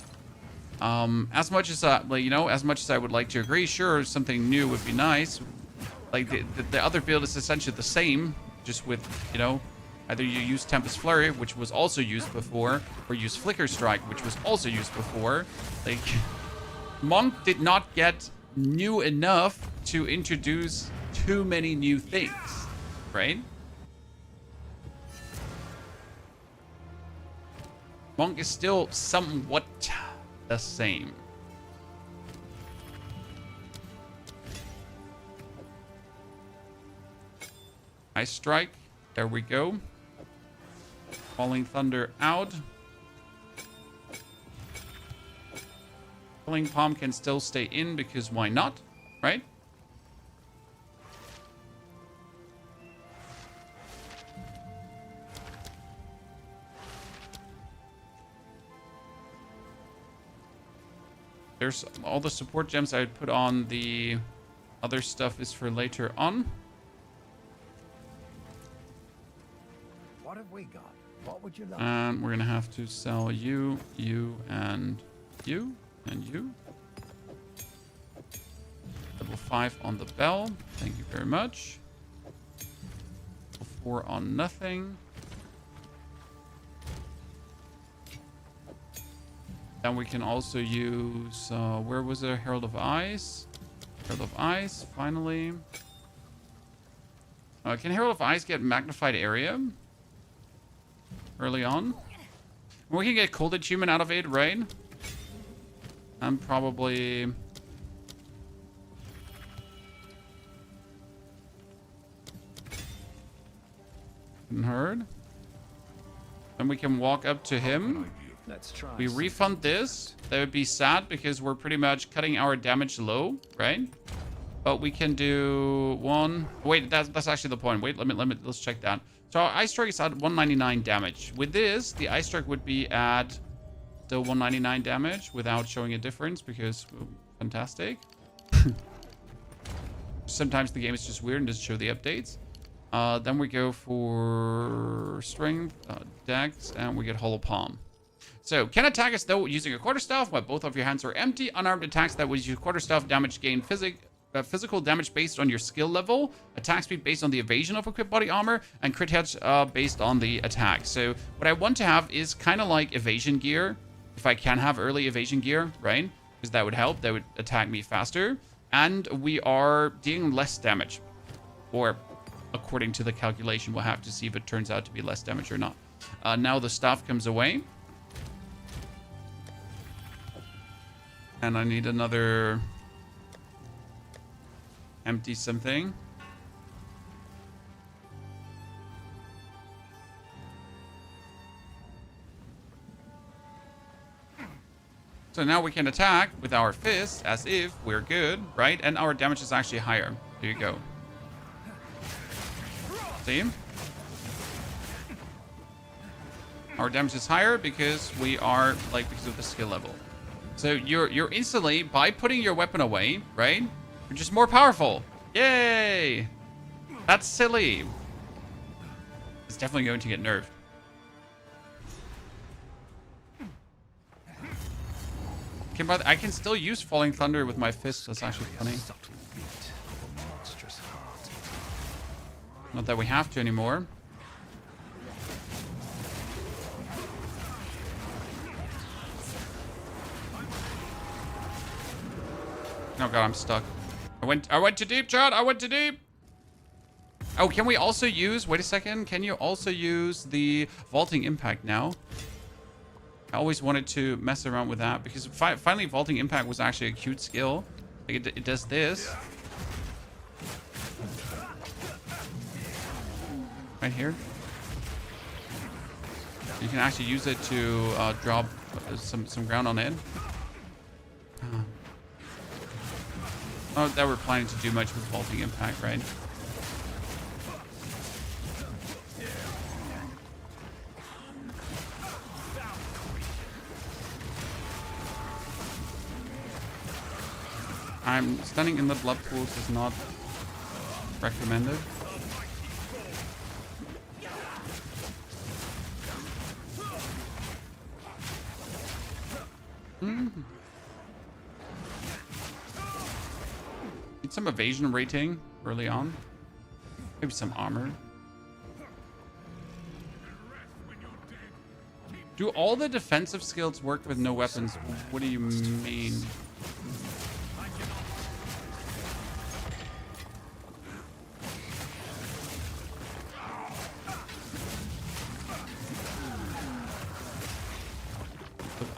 As much as as much as I would like to agree, sure, something new would be nice. Like the other build is essentially the same, just with either you use Tempest Flurry, which was also used before, or use Flicker Strike, which was also used before. Like Monk did not get new enough to introduce too many new things, right? Monk is still somewhat the same. Ice Strike, there we go. Falling Thunder out. Killing Palm can still stay in because why not, right? There's all the support gems I would put on. The other stuff is for later on. What have we got? What would you like? And we're gonna have to sell you, you, and you. And you. Level 5 on the bell. Thank you very much. Level 4 on nothing. Then we can also use... where was there? Herald of Ice. Herald of Ice, finally. Can Herald of Ice get magnified area? Early on? We can get cold achievement out of it, right? I'm probably... Heard. Then we can walk up to him. Let's try. We refund this. That would be sad because we're pretty much cutting our damage low, right? But we can do one... Wait, that's actually the point. Wait, let's check that. So our Ice Strike is at 199 damage. With this, the Ice Strike would be at the 199 damage without showing a difference because fantastic. Sometimes the game is just weird and doesn't show the updates. Then we go for strength, dex, and we get hollow palm. So can attack us though using a quarterstaff while both of your hands are empty. Unarmed attacks that would use quarterstaff damage gain physical damage based on your skill level, attack speed based on the evasion of equipped body armor, and crit hits based on the attack. So what I want to have is kind of like evasion gear. If I can have early evasion gear, right? Because that would help. That would attack me faster. And we are dealing less damage. Or according to the calculation, we'll have to see if it turns out to be less damage or not. Now the staff comes away. And I need another empty something. So now we can attack with our fists as if we're good, right? And our damage is actually higher. There you go. See? Our damage is higher because we are, because of the skill level. So you're instantly, by putting your weapon away, right? You're just more powerful. Yay! That's silly. It's definitely going to get nerfed. I can still use Falling Thunder with my fists. That's actually funny. Subtle beat of a monstrous heart. Not that we have to anymore. Oh god, I'm stuck. I went too deep, Chad. I went too deep. Oh, can we also use... Wait a second. Can you also use the Vaulting Impact now? I always wanted to mess around with that because finally Vaulting Impact was actually a cute skill. Like it does this. Right here. You can actually use it to drop some ground on it. Oh, that we're planning to do much with Vaulting Impact, right? I'm stunning in the blood pools is not recommended. Need some evasion rating early on. Maybe some armor. Do all the defensive skills work with no weapons? What do you mean?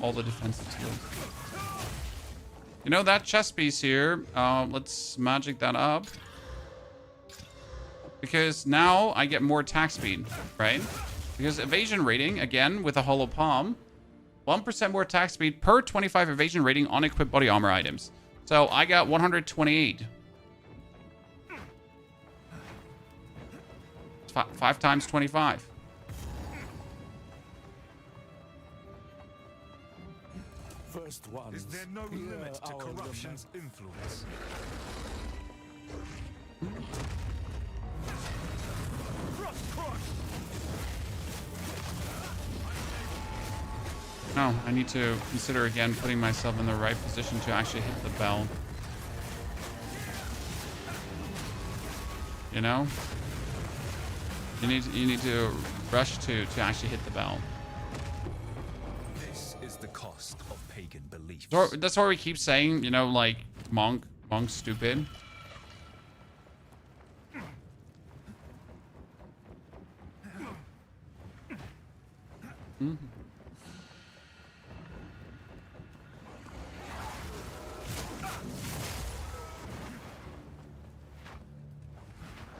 All the defensive skills. You know that chest piece here, let's magic that up. Because now I get more attack speed, right? Because evasion rating, again, with a hollow palm, 1% more attack speed per 25 evasion rating on equipped body armor items. So I got 128. 5 times 25. First one. Is there no limit to corruption's influence? No, I need to consider again putting myself in the right position to actually hit the bell. You know? You need to rush to actually hit the bell. This is the cost of pagan beliefs. So that's why we keep saying, you know, like monk's stupid.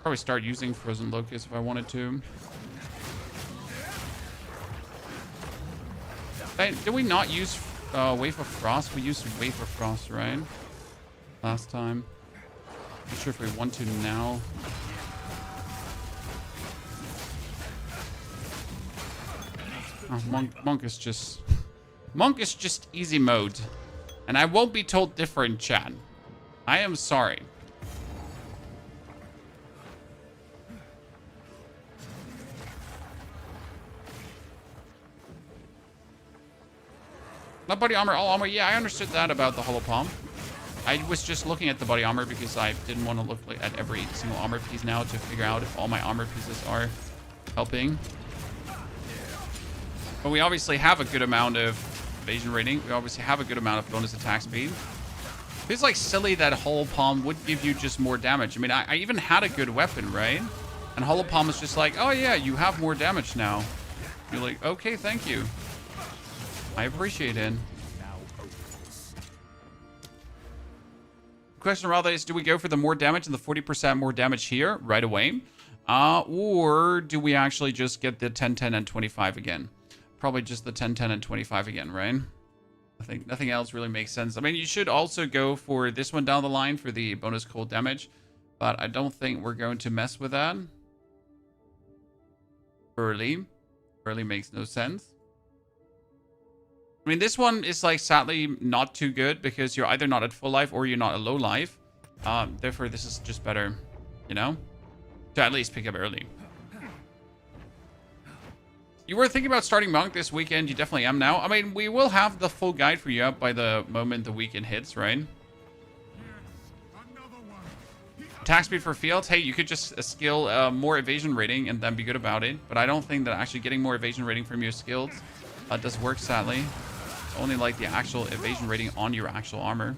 Probably start using Frozen Locust if I wanted to. Hey, did we not use Wave of Frost? We used Wave of Frost, right? Last time. Not sure if we want to now. Oh, Monk is just... Monk is just easy mode. And I won't be told different, chat. I am sorry. Not body armor, all armor. Yeah, I understood that about the hollow palm. I was just looking at the body armor because I didn't want to look at every single armor piece now to figure out if all my armor pieces are helping. But we obviously have a good amount of evasion rating. We obviously have a good amount of bonus attack speed. It feels like silly that hollow palm would give you just more damage. I mean, I even had a good weapon, right? And hollow palm is just like, oh yeah, you have more damage now. You're like, okay, thank you. I appreciate it. Question rather is, do we go for the more damage and the 40% more damage here right away? Or do we actually just get the 10, 10, and 25 again? Probably just the 10, 10, and 25 again, right? I think nothing else really makes sense. I mean, you should also go for this one down the line for the bonus cold damage, but I don't think we're going to mess with that. Early makes no sense. I mean, this one is like sadly not too good because you're either not at full life or you're not at low life. Therefore, this is just better, you know, to at least pick up early. You were thinking about starting Monk this weekend. You definitely am now. I mean, we will have the full guide for you up by the moment the weekend hits, right? Attack speed for fields. Hey, you could just skill more evasion rating and then be good about it. But I don't think that actually getting more evasion rating from your skills does work, sadly. It's only like the actual evasion rating on your actual armor.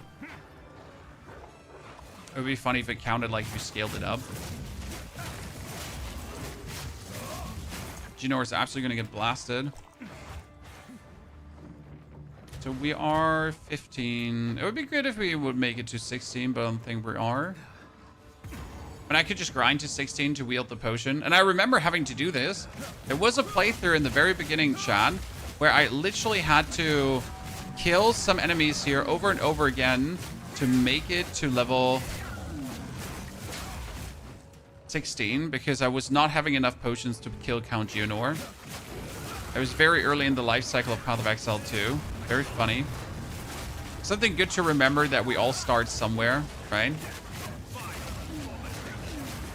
It would be funny if it counted like if you scaled it up. Gino is absolutely going to get blasted. So we are 15. It would be good if we would make it to 16, but I don't think we are. And I could just grind to 16 to wield the potion. And I remember having to do this. There was a playthrough in the very beginning, Chad, where I literally had to kill some enemies here over and over again to make it to level 16 because I was not having enough potions to kill Count Geonor. I was very early in the life cycle of Path of Exile 2. Very funny. Something good to remember that we all start somewhere, right?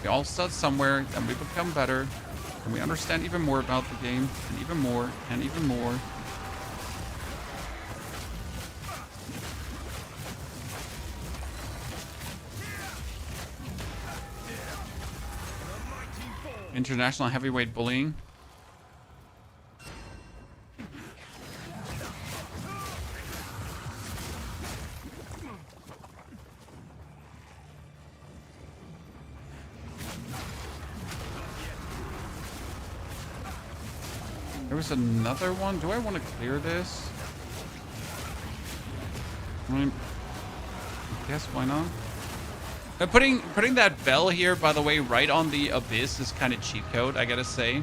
We all start somewhere, and we become better, and we understand even more about the game, and even more, and even more. International heavyweight bullying. There was another one. Do I want to clear this? I mean, I guess why not? Putting that bell here, by the way, right on the abyss is kind of cheat code, I gotta say. I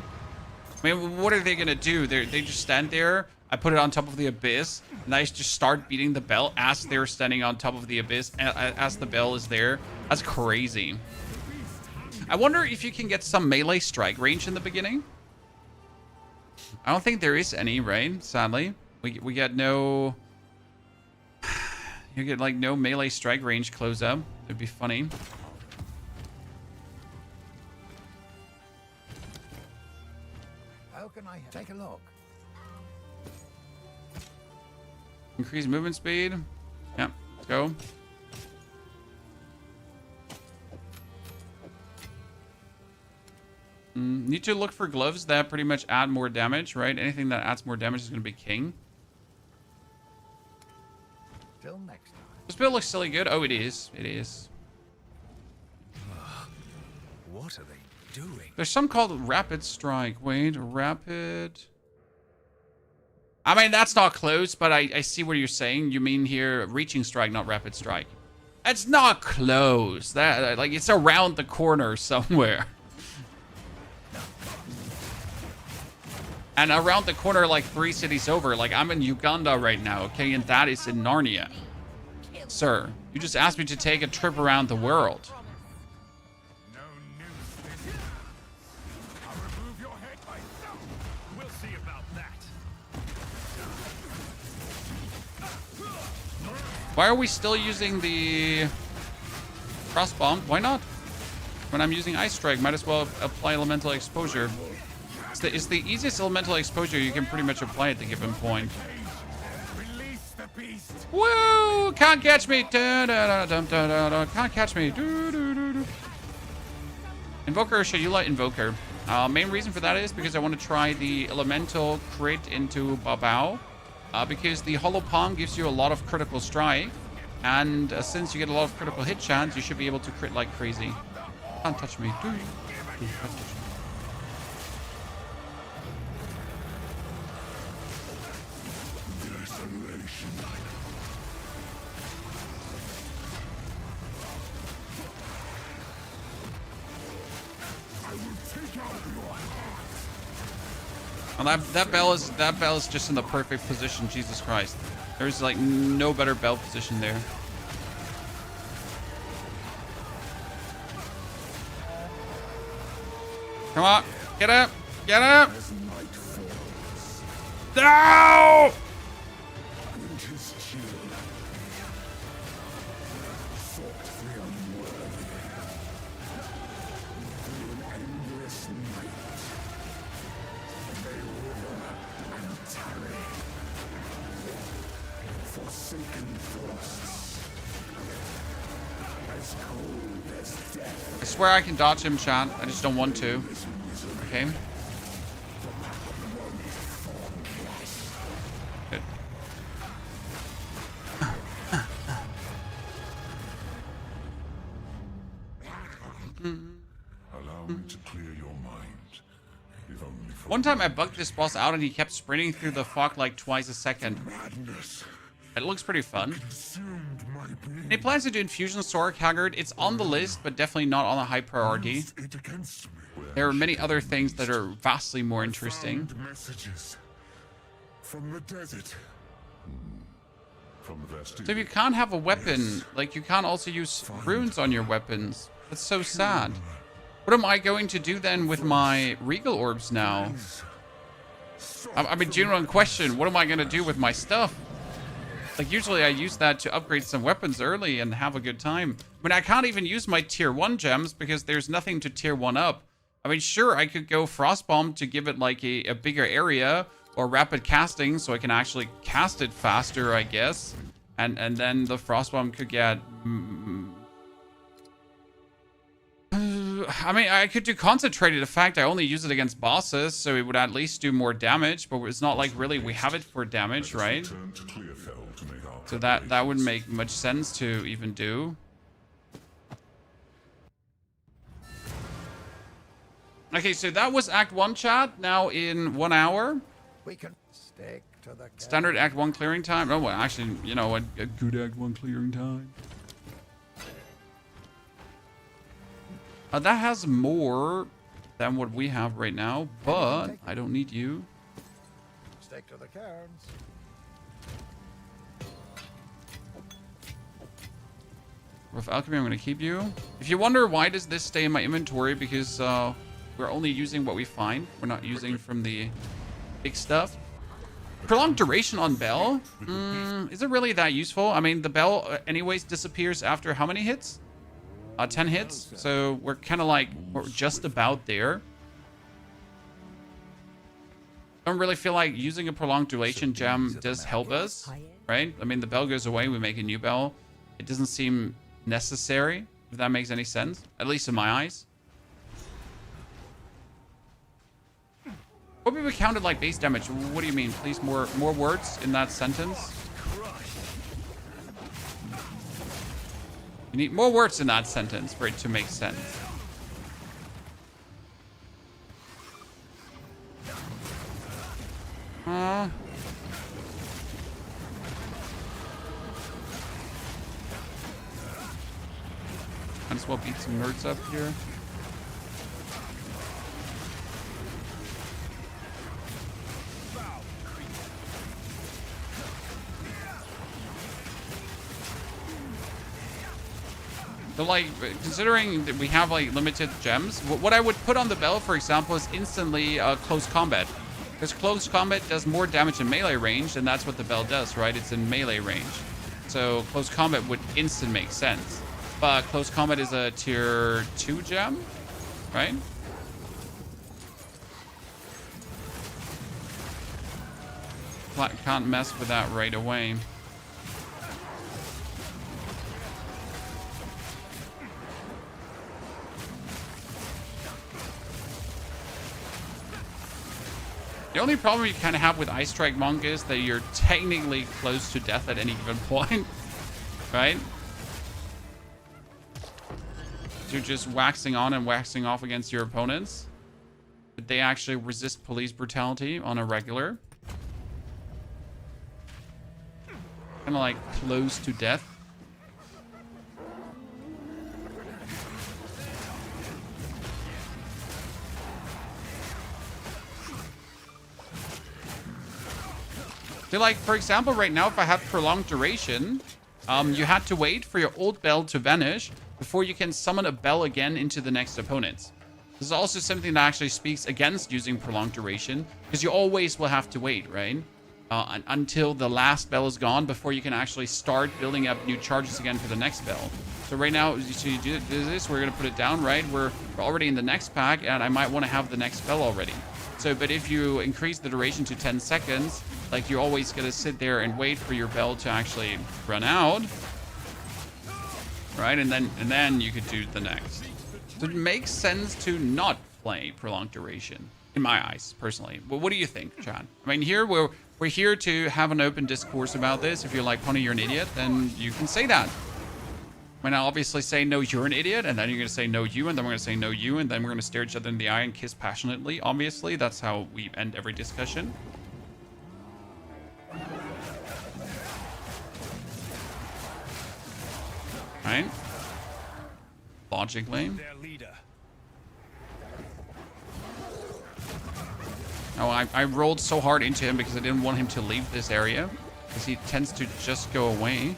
mean, what are they gonna do? They just stand there. I put it on top of the abyss, and I just start beating the bell as they're standing on top of the abyss, as the bell is there. That's crazy. I wonder if you can get some melee strike range in the beginning. I don't think there is any, right? Sadly, we get no. You get like no melee strike range close up. It'd be funny. How can I take a look? Increase movement speed. Yeah, let's go. Need to look for gloves that pretty much add more damage, right? Anything that adds more damage is going to be king. Till next time. This build looks silly good. Oh, it is. It is. What are they doing? There's some called Rapid Strike. Wait, Rapid... I mean, that's not close, but I see what you're saying. You mean here Reaching Strike, not Rapid Strike. It's not close. That like it's around the corner somewhere. And around the corner, like 3 cities over. Like, I'm in Uganda right now, okay? And that is in Narnia. Sir, you just asked me to take a trip around the world. No news. I'll remove your head myself. We'll see about that. Why are we still using the cross bomb? Why not? When I'm using Ice Strike, might as well apply elemental exposure. It's the easiest elemental exposure you can pretty much apply at the given point. Release the beast. Woo! Can't catch me! Can't catch me! Invoker, Shayula Invoker. Main reason for that is because I want to try the elemental crit into Babao. Because the Hollow Palm gives you a lot of critical strike. And since you get a lot of critical hit chance, you should be able to crit like crazy. Can't touch me. Can't touch me. Well, that bell is just in the perfect position. Jesus Christ, there's like no better bell position there. Come on, get up, get up! No! forsaken frosts. As cold as death. I swear I can dodge him, chat. I just don't want to. Okay. Good. Allow me to clear your mind. If only for One time I bugged this boss out and he kept sprinting through the fog like twice a second. madness. It looks pretty fun. Consumed my being. Any plans to do Infusion Sword, Haggard? It's on the list, but definitely not on a high priority. Used it against me. There are many other things that are vastly more interesting. Found messages from the desert. From the So if you can't have a weapon, like you can't also use runes on your weapons. That's so sad. What am I going to do then with my Regal Orbs now? I mean, genuine question. What am I going to do with my stuff? Like, usually I use that to upgrade some weapons early and have a good time. I mean, I can't even use my tier 1 gems because there's nothing to tier 1 up. I mean, sure, I could go Frostbomb to give it, like, a bigger area, or Rapid Casting so I can actually cast it faster, I guess. And then the Frostbomb could get... I mean, I could do Concentrated Effect. I only use it against bosses, so it would at least do more damage, but it's not like really we have it for damage, right? Return to Clearfell to make our So that would make much sense to even do. Okay, so that was Act 1, chat. Now in 1 hour. We can stick to the Standard Act 1 clearing time. Oh, well, actually, you know, a good Act 1 clearing time. That has more than what we have right now, but I don't need you. stick to the cairns. With Alchemy, I'm going to keep you. If you wonder why does this stay in my inventory, because we're only using what we find. We're not using from the big stuff. Prolonged duration on Bell? Is it really that useful? I mean, the Bell anyways disappears after how many hits? 10 hits. So we're kind of like, we're just about there. Don't really feel like using a prolonged duration gem does help us, right? I mean, the bell goes away, we make a new bell. It doesn't seem necessary, if that makes any sense, at least in my eyes. What would be counted like base damage? What do you mean? Please, more words in that sentence. You need more words in that sentence for it to make sense. Might as well beat some nerds up here. So, like, considering that we have, like, limited gems, what I would put on the bell, for example, is instantly close combat. Because close combat does more damage in melee range, and that's what the bell does, right? It's in melee range. So, close combat would instant make sense. But close combat is a tier 2 gem, right? Can't mess with that right away. The only problem you kind of have with Ice Strike Monk is that you're technically close to death at any given point, right? You're just waxing on and waxing off against your opponents. But they actually resist police brutality on a regular. Kind of like close to death. So, like, for example, right now, if I have prolonged duration, you had to wait for your old bell to vanish before you can summon a bell again into the next opponent. This is also something that actually speaks against using prolonged duration, because you always will have to wait, right? Until the last bell is gone before you can actually start building up new charges again for the next bell. So right now, so you do this, we're going to put it down, right? We're already in the next pack, and I might want to have the next bell already. So, but if you increase the duration to 10 seconds, Like, you're always gonna sit there and wait for your bell to actually run out, right? And then you could do the next. So it makes sense to not play prolonged duration, in my eyes, personally. But what do you think, Chad? I mean, here we're here to have an open discourse about this. If you're like, Pony, you're an idiot, then you can say that. I mean, I'll obviously say, no, you're an idiot, and then you're going to say, no, you, and then we're going to say, no, you, and then we're going to stare each other in the eye and kiss passionately, obviously. That's how we end every discussion. Right? Logically. Their leader. Oh, I rolled so hard into him because I didn't want him to leave this area, because he tends to just go away.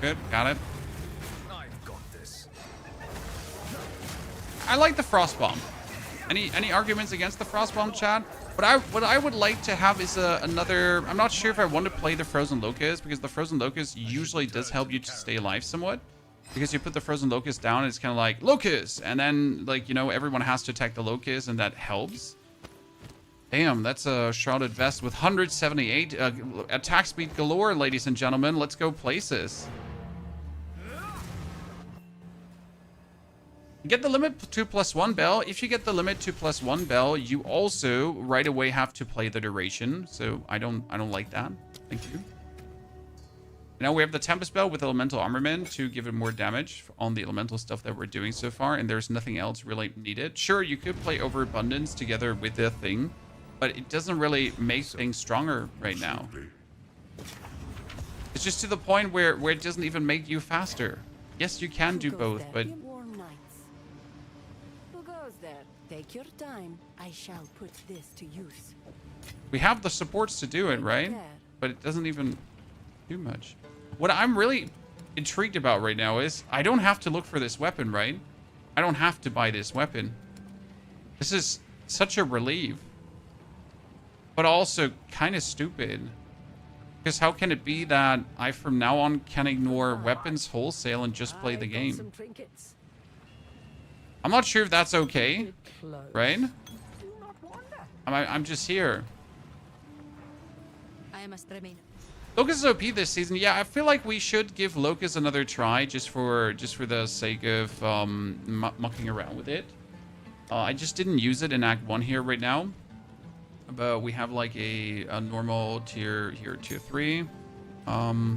Good, got it. I've got this. I like the frost bomb. Any arguments against the frost bomb, Chad? What I would like to have is another. I'm not sure if I want to play the frozen locust, because the frozen locust usually does help you to stay alive somewhat. Because you put the frozen locust down, and it's kind of like locust, and then like, you know, everyone has to attack the locust, and that helps. Damn, that's a shrouded vest with 178 attack speed galore, ladies and gentlemen. Let's go places. Get the limit 2+1 bell. If you get the limit 2+1 bell, you also right away have to play the duration. So I don't like that. Thank you. Now we have the Tempest Bell with Elemental Armament to give it more damage on the elemental stuff that we're doing so far, and there's nothing else really needed. Sure, you could play Overabundance together with the thing, but it doesn't really make things stronger right now. It's just to the point where it doesn't even make you faster. Yes, you can do both, but take your time. I shall put this to use. we have the supports to do it, right? But it doesn't even do much. What I'm really intrigued about right now is I don't have to look for this weapon, right? I don't have to buy this weapon. This is such a relief, but also kind of stupid. Because how can it be that I from now on can ignore weapons wholesale and just play the game? I'm not sure if that's okay, right? I'm just here. I must remain. Locust is OP this season. Yeah, I feel like we should give Locust another try just for the sake of mucking around with it. I just didn't use it in Act 1 here right now. But we have like a normal tier here, tier 3.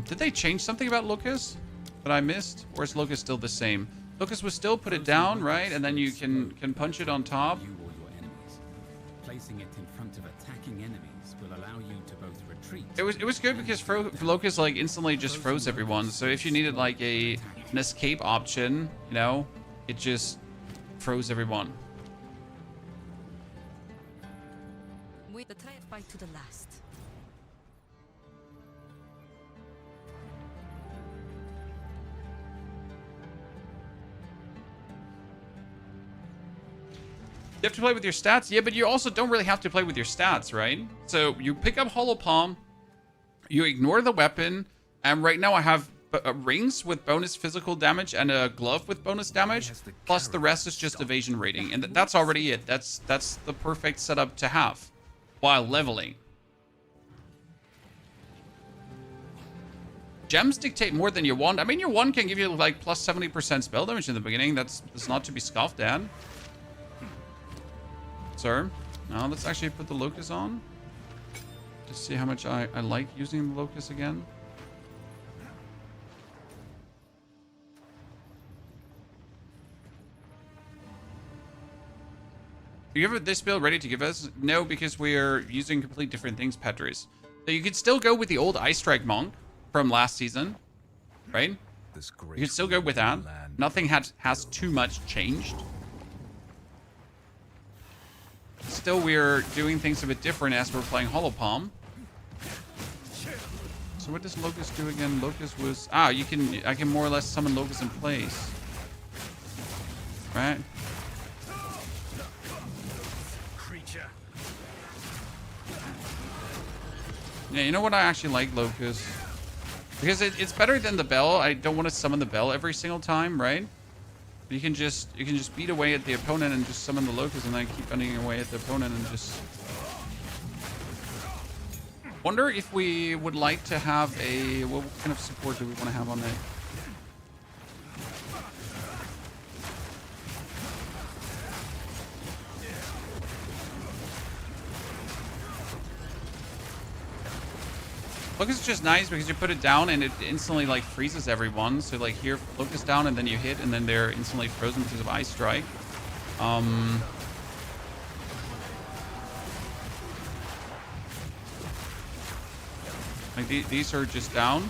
Did they change something about Locust that I missed? Or is Locust still the same? Locust was still put it down, right? And then you can punch it on top. You or your enemies. Placing it in front of attacking enemies will allow you to both retreat. It was good because Locust like instantly just froze everyone. So if you needed like an escape option, you know, it just froze everyone. The try fight to the last. You have to play with your stats? Yeah, but you also don't really have to play with your stats, right? So you pick up Hollow Palm, you ignore the weapon, and right now I have rings with bonus physical damage and a glove with bonus damage, plus the rest is just evasion rating, and that's already it. That's the perfect setup to have while leveling. Gems dictate more than your wand. I mean, your wand can give you like plus 70% spell damage in the beginning. That's not to be scoffed at. Sir, now let's actually put the Locust on. Just see how much I like using the Locust again. Do you have this build ready to give us? No, because we are using complete different things, Petrus. So you could still go with the old Ice Strike Monk from last season, right? You could still go with that. Nothing has too much changed. Still, we're doing things a bit different as we're playing Hollow Palm. So what does Locust do again? Locust was... I can more or less summon Locust in place. Right? Yeah, you know what? I actually like Locust. Because it's better than the Bell. I don't want to summon the Bell every single time, right? You can just beat away at the opponent and just summon the Locust and then keep beating away at the opponent and just... Wonder if we would like to have a... What kind of support do we want to have on it? Locust is just nice because you put it down and it instantly like freezes everyone. So like here, Locust down and then you hit and then they're instantly frozen because of Ice Strike. Like these are just down.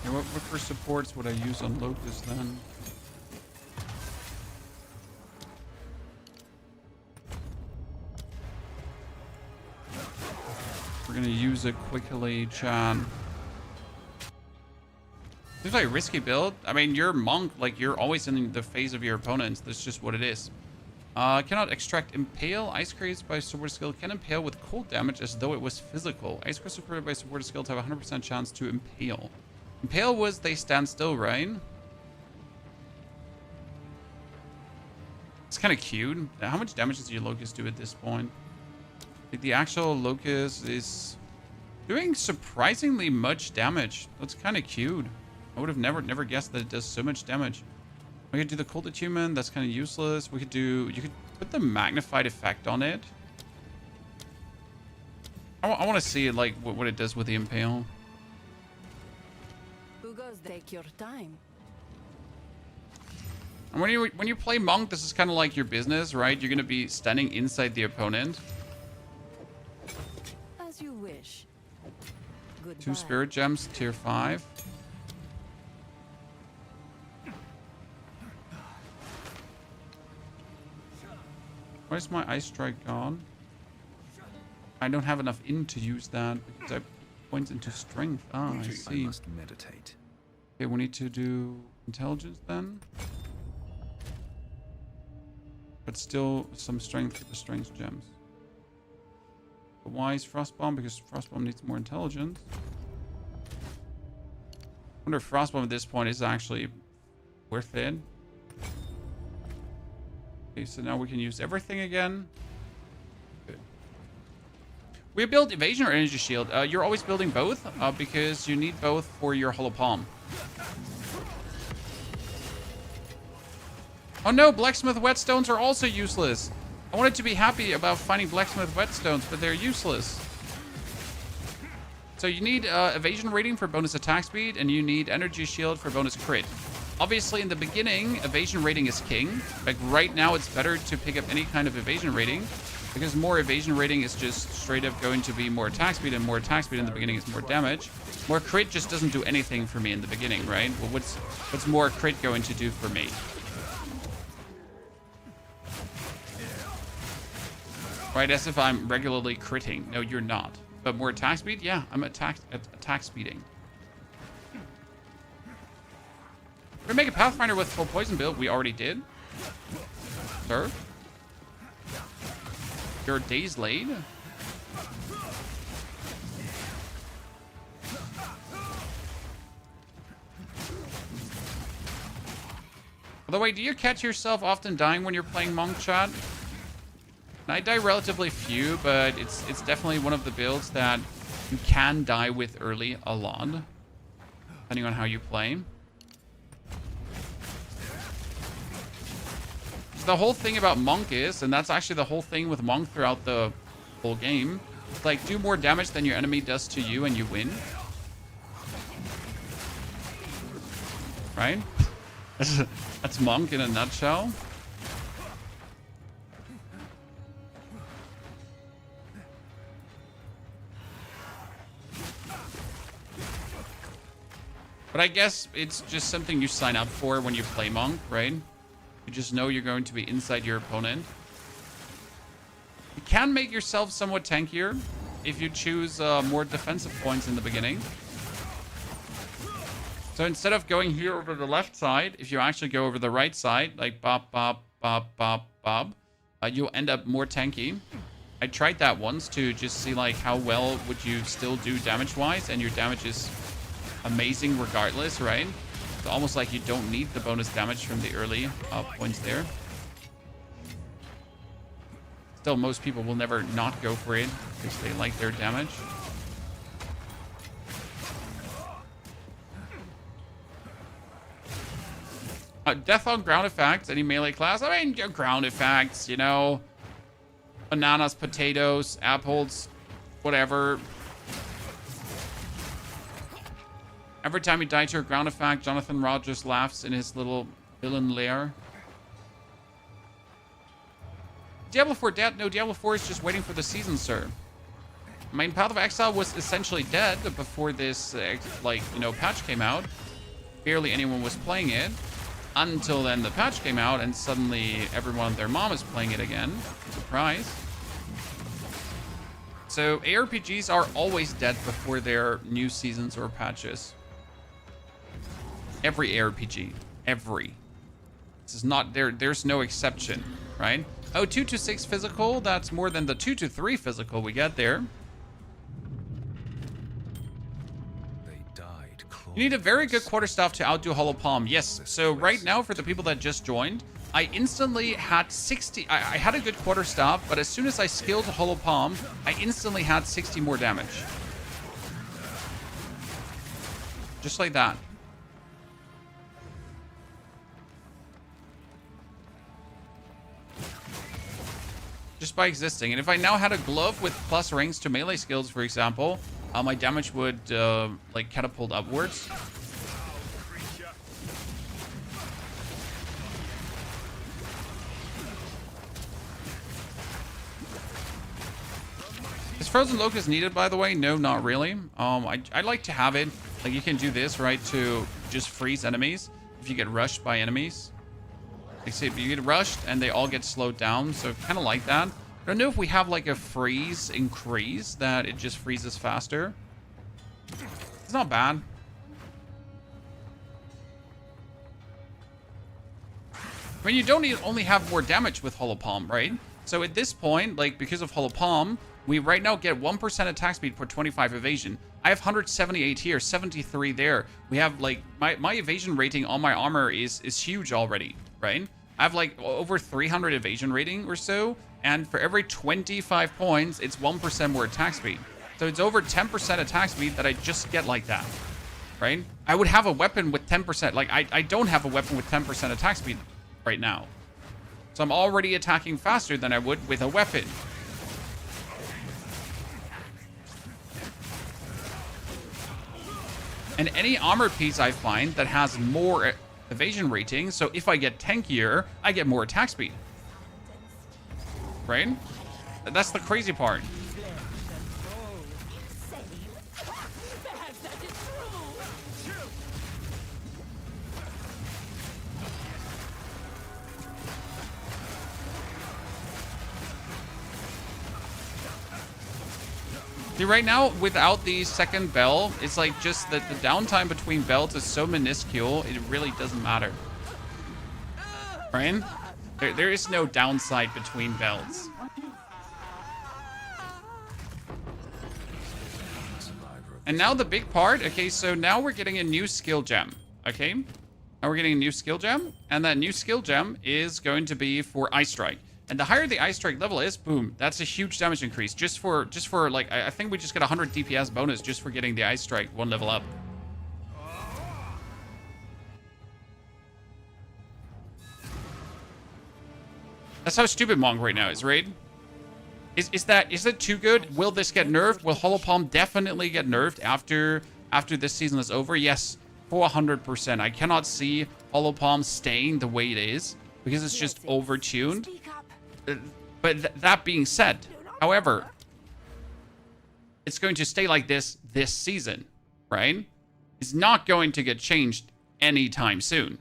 Okay, what for supports would I use on Locust then? We're gonna use it quickly, Chan. Seems like a risky build. I mean, you're Monk, like you're always in the phase of your opponents. That's just what it is. Cannot extract Impale. Ice creates by support skill can impale with cold damage as though it was physical. Ice creates supported by support skill to have a 100% chance to impale. Impale was they stand still, right? It's kind of cute. How much damage does your Locust do at this point? Like the actual Locust is doing surprisingly much damage. That's kind of cute. I would have never guessed that it does so much damage. We could do the cold attunement. That's kind of useless. We could do... You could put the magnified effect on it. I want to see like what it does with the impale. Who goes? Take your time. And when you play Monk, this is kind of like your business, right? You're gonna be standing inside the opponent. As you wish. Goodbye. 2 Spirit Gems, tier 5. Why is my Ice Strike gone? I don't have enough in to use that because I points into strength. Ah, I see. I must meditate. Okay, we need to do intelligence then. But still some strength with the strength gems. But why is Frostbomb? Because Frostbomb needs more intelligence. I wonder if Frostbomb at this point is actually worth it. Okay, so now we can use everything again. Good. We build evasion or energy shield. You're always building both because you need both for your hollow palm. Oh no, blacksmith whetstones are also useless. I wanted to be happy about finding blacksmith whetstones, but they're useless. So you need evasion rating for bonus attack speed, and you need energy shield for bonus crit. Obviously, in the beginning, evasion rating is king. Like right now, it's better to pick up any kind of evasion rating because more evasion rating is just straight up going to be more attack speed, and more attack speed in the beginning is more damage. More crit just doesn't do anything for me in the beginning, right? Well, what's more crit going to do for me? Right, as if I'm regularly critting. No, you're not. But more attack speed? Yeah, I'm attack speeding. We make a Pathfinder with full poison build. We already did. Sir? Your day's late? By the way, do you catch yourself often dying when you're playing Monk, chat? I die relatively few, but it's definitely one of the builds that you can die with early a lot, depending on how you play. The whole thing about Monk is, and that's actually the whole thing with Monk throughout the whole game, it's like do more damage than your enemy does to you and you win. Right? That's Monk in a nutshell. But I guess it's just something you sign up for when you play Monk, right? You just know you're going to be inside your opponent. You can make yourself somewhat tankier if you choose more defensive points in the beginning. So instead of going here over the left side, if you actually go over the right side, like bop, bop, bop, bop, bop, you'll end up more tanky. I tried that once to just see like how well would you still do damage-wise, and your damage is amazing regardless, right? It's almost like you don't need the bonus damage from the early points there. Still, most people will never not go for it because they like their damage. Death on ground effects, any melee class. I mean, ground effects, you know. Bananas, potatoes, apples, whatever. Every time you die to a ground effect, Jonathan Rogers laughs in his little villain lair. Diablo 4 dead? No, Diablo 4 is just waiting for the season, sir. I mean, Path of Exile was essentially dead before this, like, you know, patch came out. Barely anyone was playing it. Until then, the patch came out, and suddenly everyone and their mom is playing it again. Surprise. So, ARPGs are always dead before their new seasons or patches. Every ARPG. Every. This is not there. There's no exception, right? Oh, 2 to 6 physical. That's more than the 2 to 3 physical we get there. You need a very good quarterstaff to outdo Hollow Palm. Yes. So right now, for the people that just joined, I instantly had 60. I had a good quarterstaff, but as soon as I skilled Hollow Palm, I instantly had 60 more damage. Just like that. Just by existing. And if I now had a glove with plus ranks to melee skills, for example, my damage would like catapult upwards. Is Frozen Locust needed, by the way? No, not really. I like to have it. Like, you can do this, right, to just freeze enemies if you get rushed by enemies. Like, see, if you get rushed and they all get slowed down, so kind of like that. I don't know if we have like a freeze increase that it just freezes faster. It's not bad. I mean, you don't only have more damage with Hollow Palm, right? So at this point, like, because of Hollow Palm, we right now get 1% attack speed for 25 evasion. I have 178 here, 73 there. We have like my evasion rating on my armor is huge already, right? I have like over 300 evasion rating or so, and for every 25 points, it's 1% more attack speed. So it's over 10% attack speed that I just get like that, right? I would have a weapon with 10%. Like, I don't have a weapon with 10% attack speed right now. So I'm already attacking faster than I would with a weapon. And any armor piece I find that has more evasion rating, so if I get tankier, I get more attack speed. Right? That's the crazy part. See, right now, without the second bell, it's like just that the downtime between bells is so minuscule, it really doesn't matter. Right? There is no downside between bells. And now the big part. Okay, so now we're getting a new skill gem. Okay? Now we're getting a new skill gem. And that new skill gem is going to be for Ice Strike. And the higher the Ice Strike level is, boom, that's a huge damage increase. Just for like, I think we just get 100 DPS bonus just for getting the Ice Strike one level up. That's how stupid Monk right now is, right? Is it too good? Will this get nerfed? Will Hollow Palm definitely get nerfed after this season is over? Yes, 400%. I cannot see Hollow Palm staying the way it is because it's just overtuned. But that being said, however, it's going to stay like this season, right? It's not going to get changed anytime soon.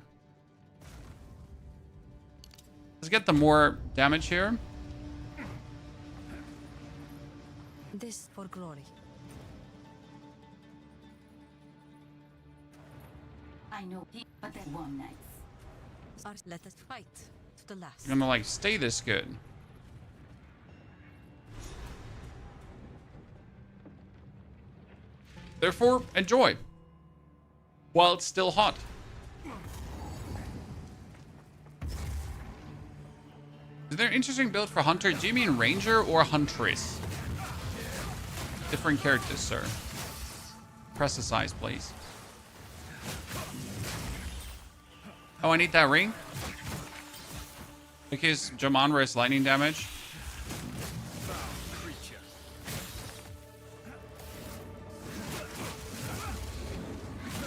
Let's get the more damage here. This for glory. I know, but that one night. Let us fight to the last. You're gonna like stay this good. Therefore, enjoy. While it's still hot. Is there an interesting build for Hunter? Do you mean Ranger or Huntress? Different characters, sir. Press the size, please. Oh, I need that ring? Because Jamanra is lightning damage.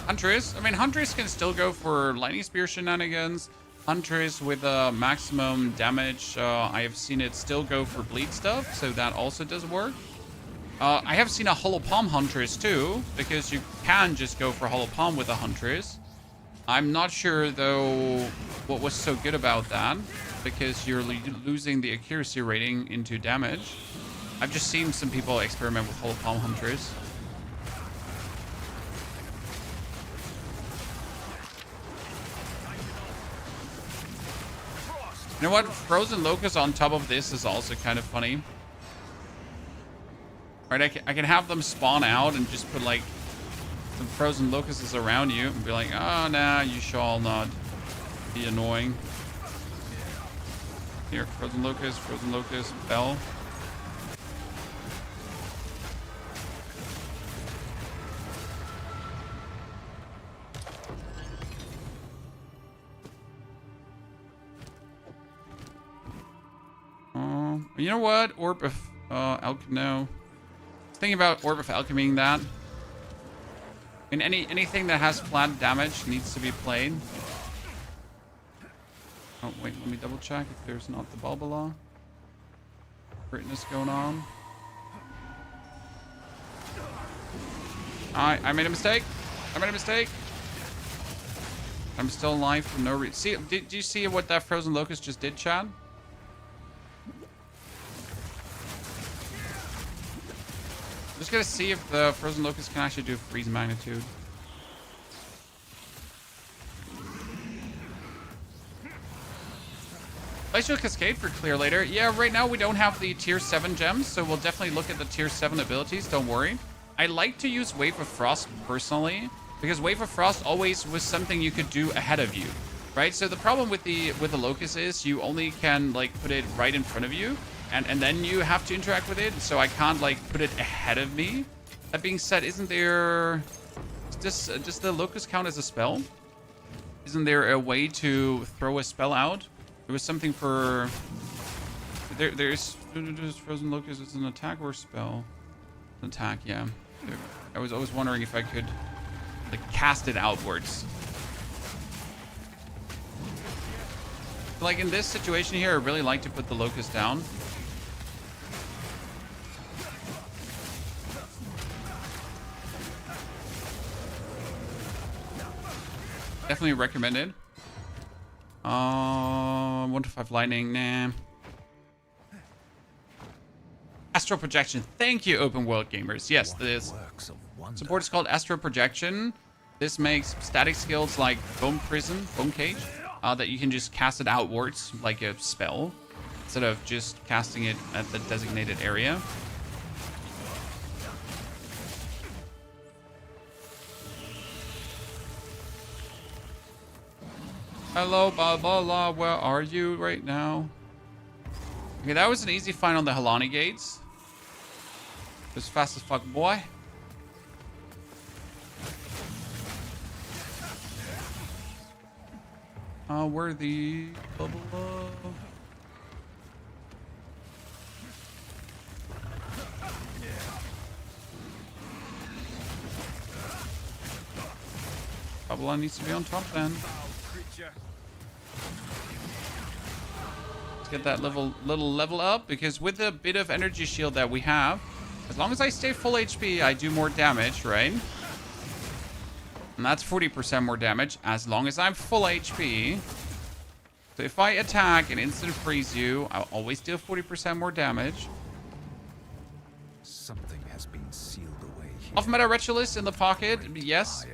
Huntress. I mean, Huntress can still go for lightning spear shenanigans. Huntress with maximum damage. I have seen it still go for bleed stuff, so that also does work. I have seen a Hollow Palm Huntress too, because you can just go for Hollow Palm with a Huntress. I'm not sure though what was so good about that, because you're losing the accuracy rating into damage. I've just seen some people experiment with Hollow Palm Huntress. You know what? Frozen Locust on top of this is also kind of funny. Right, I can have them spawn out and just put like some Frozen Locusts around you and be like, oh, nah, you shall not be annoying. Here, Frozen Locust, Bell. You know what? Orb of Alchemy. No. Thinking about Orb of Alchemying that. I mean, anything that has flat damage needs to be played. Oh wait, let me double check if there's not the Bulbala. Greatness going on. I made a mistake. I'm still alive for no reason. See, did you see what that Frozen Locust just did, Chad? Just gotta see if the Frozen Locust can actually do freeze magnitude. Glacial Cascade for clear later. Yeah, right now we don't have the tier 7 gems, so we'll definitely look at the tier 7 abilities, don't worry. I like to use Wave of Frost personally, because Wave of Frost always was something you could do ahead of you, right? So the problem with the Locust is you only can like put it right in front of you, and then you have to interact with it, so I can't like put it ahead of me. That being said, isn't there... Does the Locust count as a spell? Isn't there a way to throw a spell out? There was something for... There's Frozen Locust. It's an attack or spell? An attack, yeah. I was always wondering if I could like cast it outwards. Like in this situation here, I really like to put the Locust down. Definitely recommended. 1 to 5 lightning, nah. Astral Projection. Thank you, Open World Gamers. Yes, this support is called Astral Projection. This makes static skills like Bone Prison, Bone Cage, that you can just cast it outwards like a spell, instead of just casting it at the designated area. Hello, Balbala, where are you right now? Okay, that was an easy find on the Halani gates. Just fast as fuck, boy. Where are the Balbala? Balbala needs to be on top then. Let's get that little level up, because with the bit of energy shield that we have, as long as I stay full HP, I do more damage, right? And that's 40% more damage as long as I'm full HP. So if I attack and instant freeze you, I'll always deal 40% more damage. Something has been sealed away here. Off meta Ritualist in the pocket, yes.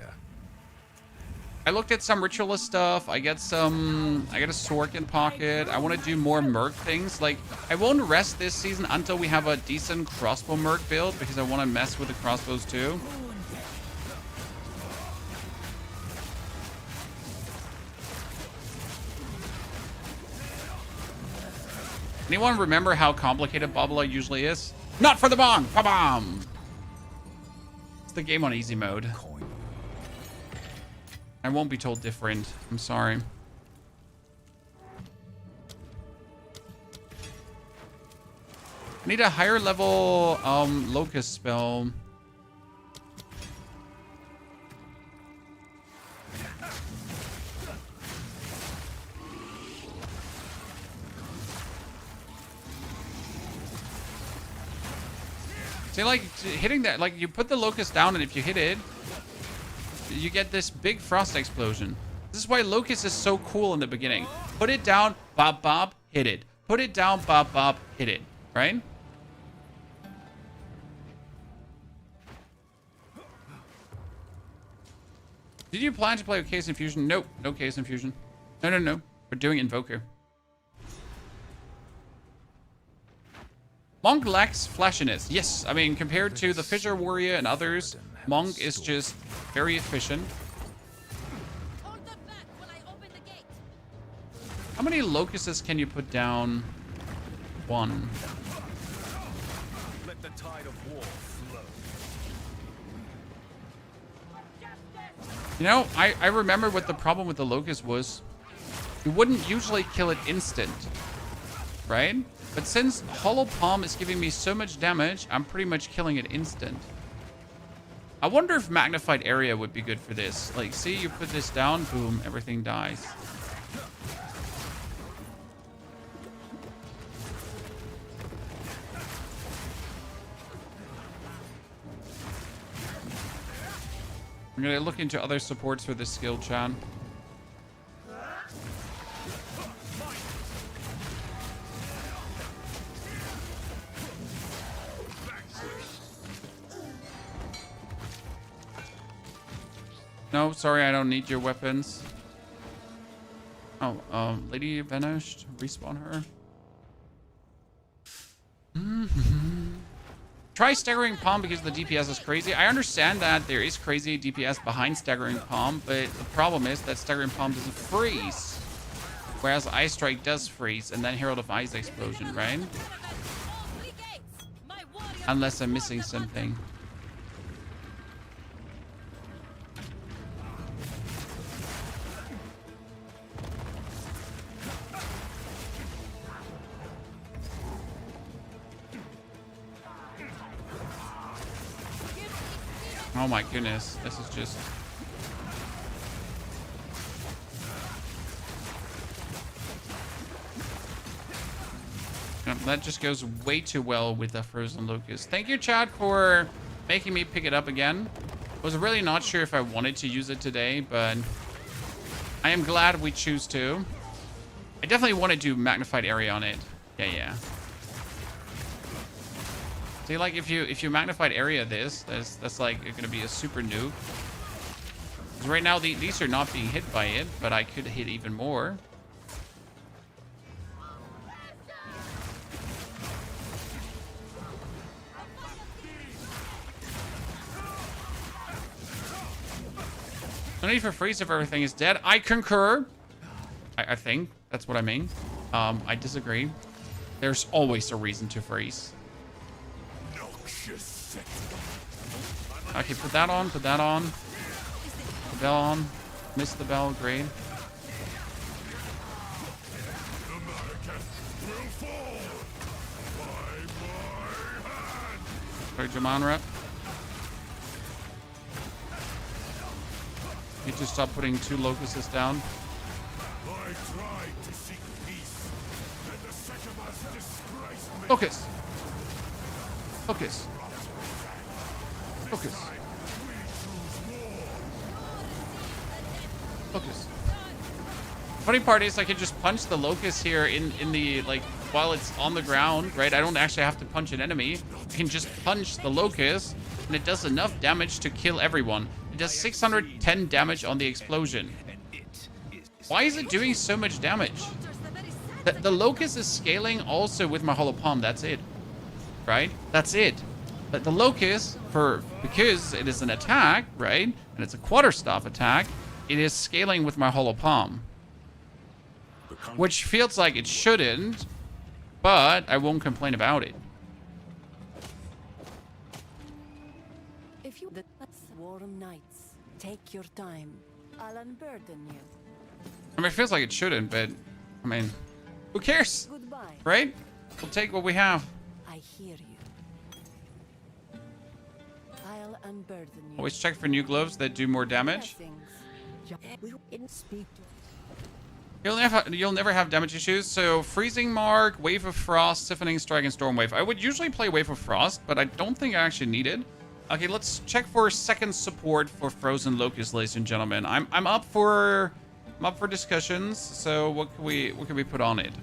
I looked at some ritualist stuff. I got a Sorkin pocket. I want to do more merc things. Like, I won't rest this season until we have a decent crossbow merc build because I want to mess with the crossbows too. Anyone remember how complicated Babala usually is? Not for the bong! Ba-bam! It's the game on easy mode. I won't be told different. I'm sorry. I need a higher level locust spell. See, like, hitting that, like, you put the locust down, and if you hit it, you get this big frost explosion. This is why locust is so cool in the beginning. Put it down, bop, bop, hit it. Put it down, bop, bop, hit it. Right? Did you plan to play with Case Infusion? Nope, no Case Infusion. No. We're doing Invoker. Monk lacks flashiness. Yes, I mean, compared to the Fissure Warrior and others, Monk is just very efficient. How many locusts can you put down? 1. Let the tide of war flow. You know, I remember what the problem with the locust was. You wouldn't usually kill it instant, right? But since Hollow Palm is giving me so much damage, I'm pretty much killing it instant. I wonder if Magnified Area would be good for this. Like, see, you put this down, boom, everything dies. I'm gonna look into other supports for this skill, Chan. No, sorry, I don't need your weapons. Oh, Lady vanished. Respawn her. Try Staggering Palm because the DPS is crazy. I understand that there is crazy DPS behind Staggering Palm, but the problem is that Staggering Palm doesn't freeze. Whereas Ice Strike does freeze, and then Herald of Ice Explosion, right? Unless I'm missing something. Oh my goodness, this is just... That just goes way too well with the Frozen Locust. Thank you, Chad, for making me pick it up again. I was really not sure if I wanted to use it today, but I am glad we choose to. I definitely want to do Magnified Area on it. Yeah. See, like, if you Magnified Area this, that's like gonna be a super nuke. 'Cause right now these are not being hit by it, but I could hit even more. No need for freeze if everything is dead. I concur. I think that's what I mean. I disagree. There's always a reason to freeze. Okay, put that on, put that on. The bell on. Missed the bell, great. Sorry, Jamon rep. Need to stop putting 2 locusts down. Locust! Locust! Focus. Focus. The funny part is I can just punch the locust here in the, like, while it's on the ground, right? I don't actually have to punch an enemy. I can just punch the locust, and it does enough damage to kill everyone. It It does 610 damage on the explosion. Why is it doing so much damage? The Locust is scaling also with my Hollow Palm. That's it. Right? That's it. But the Locust, because it is an attack, right? And it's a quarterstaff attack, it is scaling with my Hollow Palm. Which feels like it shouldn't, but I won't complain about it. If you the warm nights, take your time. I'll unburden you. I mean, it feels like it shouldn't, but I mean, who cares? Goodbye. Right? We'll take what we have. I hear you. I'll unburden you. Always check for new gloves that do more damage. We didn't speak to You'll never have damage issues. So Freezing Mark, Wave of Frost, Siphoning Strike, and Storm Wave. I would usually play Wave of Frost, but I don't think I actually need it. Okay, let's check for second support for Frozen Locust, ladies and gentlemen. I'm up for discussions. So what can we put on it?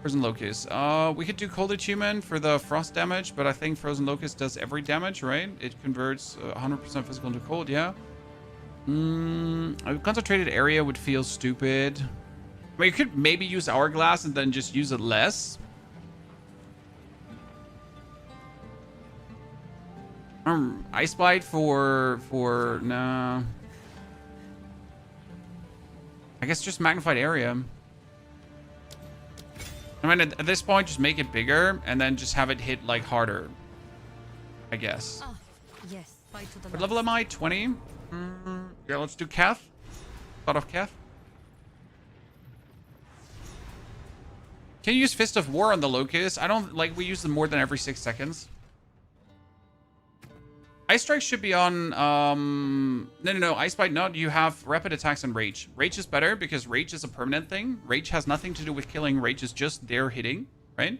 Frozen Locust. We could do Cold Achievement for the frost damage, but I think Frozen Locust does every damage, right? It converts 100% physical into cold, yeah. A concentrated area would feel stupid. I mean, you could maybe use Hourglass and then just use it less. Ice Bite for no. I guess just Magnified Area. I mean, at this point, just make it bigger and then just have it hit like harder. I guess. Oh, yes. Fight to the What level am I? 20? Yeah, let's do Keth. Thought of Keth. Can you use Fist of War on the Locust? I don't like we use them more than every 6 seconds. Ice Strike should be on no, Ice Bite not. You have rapid attacks and Rage. Rage is better because Rage is a permanent thing. Rage has nothing to do with killing. Rage is just there hitting, right?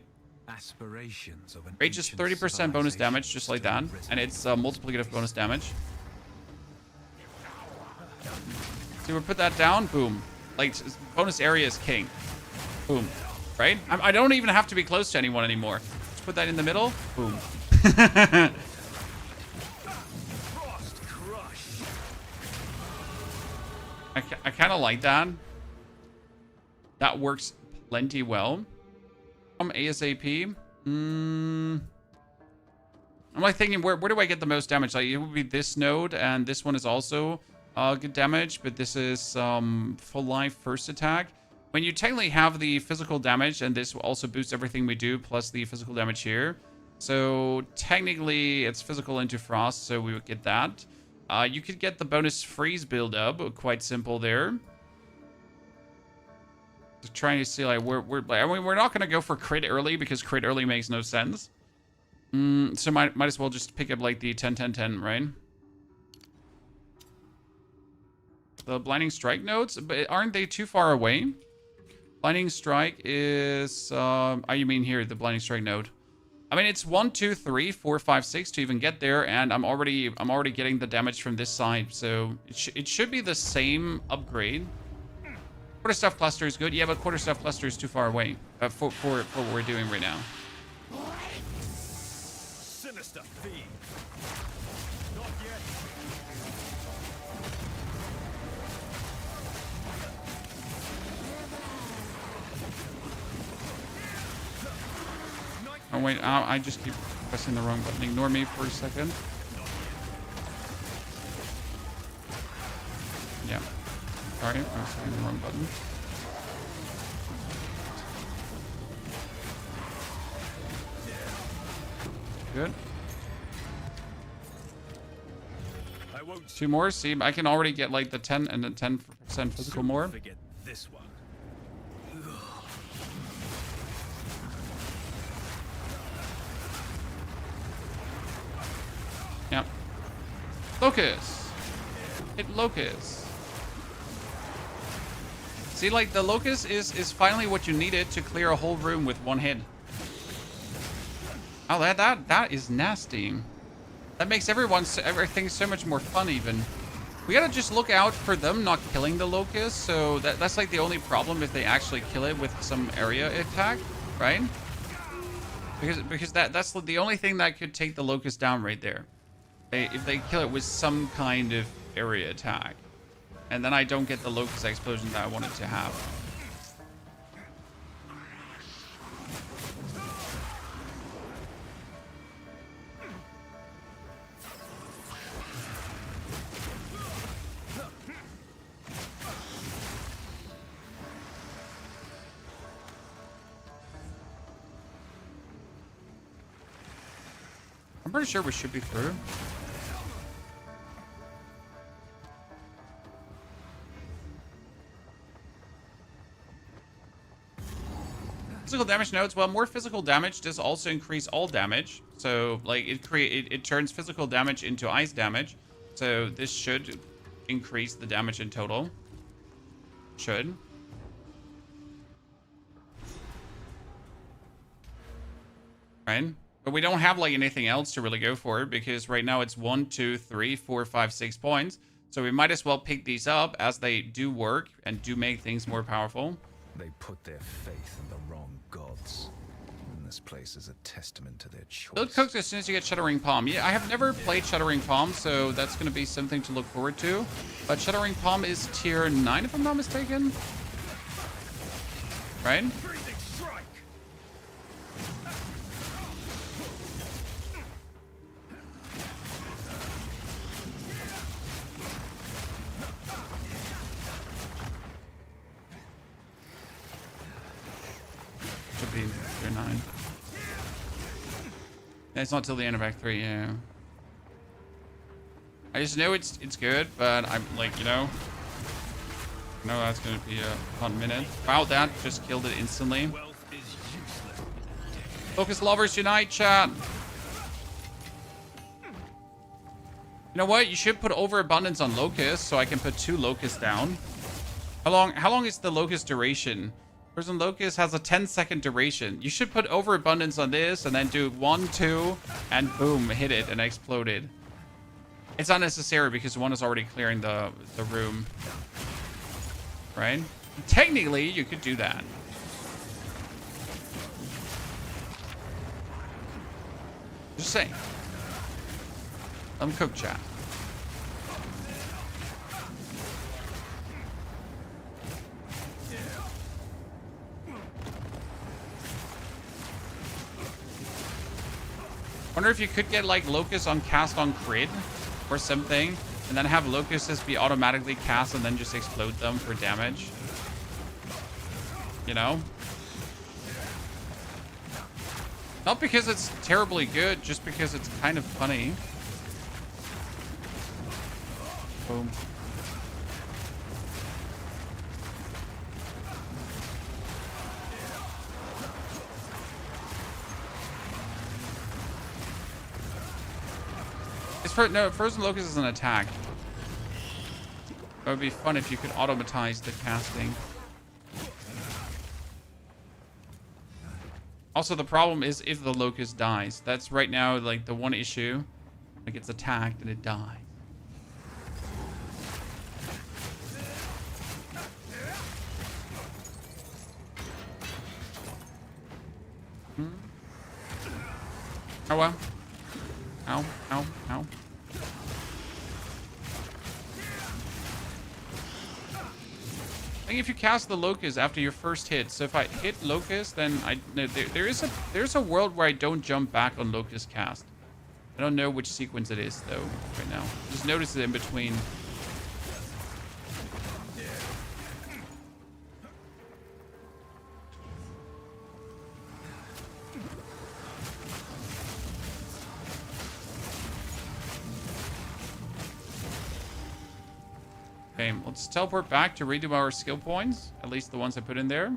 Aspirations of an Rage is 30% bonus damage, just like that. And it's multiplicative bonus damage. So we put that down, boom. Like, bonus area is king. Boom. Right? I don't even have to be close to anyone anymore. Just put that in the middle, boom. I kind of like that. That works plenty well. ASAP. I'm like thinking, where do I get the most damage? Like, it would be this node, and this one is also good damage, but this is full life first attack. When you technically have the physical damage, and this will also boost everything we do, plus the physical damage here. So technically, it's physical into frost, so we would get that. You could get the bonus freeze build up, quite simple there. Just trying to see like we're not gonna go for crit early because crit early makes no sense. So might as well just pick up like the 10-10-10, right? The Blinding Strike nodes, but aren't they too far away? Blinding Strike is you mean here the Blinding Strike node? I mean, it's 1, 2, 3, 4, 5, 6 to even get there, and I'm already getting the damage from this side, so it should be the same upgrade. Quarterstaff Cluster is good, yeah, but Quarterstaff Cluster is too far away for what we're doing right now. Sinister fiend. Not yet. Oh wait, I just keep pressing the wrong button. Ignore me for a second. Yeah. Sorry, I was hitting the wrong button. Good. I won't 2 more. See, I can already get like the 10 and the 10% physical more. forget this one. Yep. Locust. Hit Locust. See, like, the Locust is finally what you needed to clear a whole room with one hit. Oh, that is nasty. That makes everything so much more fun, even. We gotta just look out for them not killing the Locust, so that's like the only problem if they actually kill it with some area attack, right? Because that's the only thing that could take the Locust down right there. If they kill it with some kind of area attack. And then I don't get the locust explosion that I wanted to have. I'm pretty sure we should be through. Physical damage nodes. Well, more physical damage does also increase all damage. So, like, it turns physical damage into ice damage. So this should increase the damage in total. Should. Right? But we don't have, like, anything else to really go for because right now it's 1, 2, 3, 4, 5, 6 points. So we might as well pick these up as they do work and do make things more powerful. They put their faith in the wrong gods. And this place is a testament to their choice. Build cooked as soon as you get Shattering Palm. Yeah, I have never played Shattering Palm, so that's going to be something to look forward to. But Shattering Palm is tier 9, if I'm not mistaken. Right? Freezing strike! Should be tier 9. It's not till the end of Act 3, yeah. I just know it's good, but I'm like, you know that's gonna be a hot minute. Wow, that just killed it instantly. Wealth is useless. Locust lovers unite, chat. You know what? You should put overabundance on Locust so I can put 2 Locusts down. How long is the Locust duration? Person Locust has a 10-second duration. You should put overabundance on this and then do 1, 2, and boom, hit it and explode it. It's unnecessary because one is already clearing the room. Right? Technically, you could do that. Just saying. I'm cook chat. Wonder if you could get like Locust on cast on crit or something, and then have Locusts be automatically cast and then just explode them for damage. You know? Not because it's terribly good, just because it's kind of funny. Boom. No, Frozen Locust is an attack. It would be fun if you could automatize the casting. Also, the problem is if the Locust dies. That's right now, like, the one issue. Like, it's attacked and it dies. Oh, well. Ow, ow, ow. I think if you cast the Locust after your first hit, so if I hit Locust, then there's a world where I don't jump back on Locust cast. I don't know which sequence it is though right now. Just notice it in between. Okay, let's teleport back to redo our skill points. At least the ones I put in there.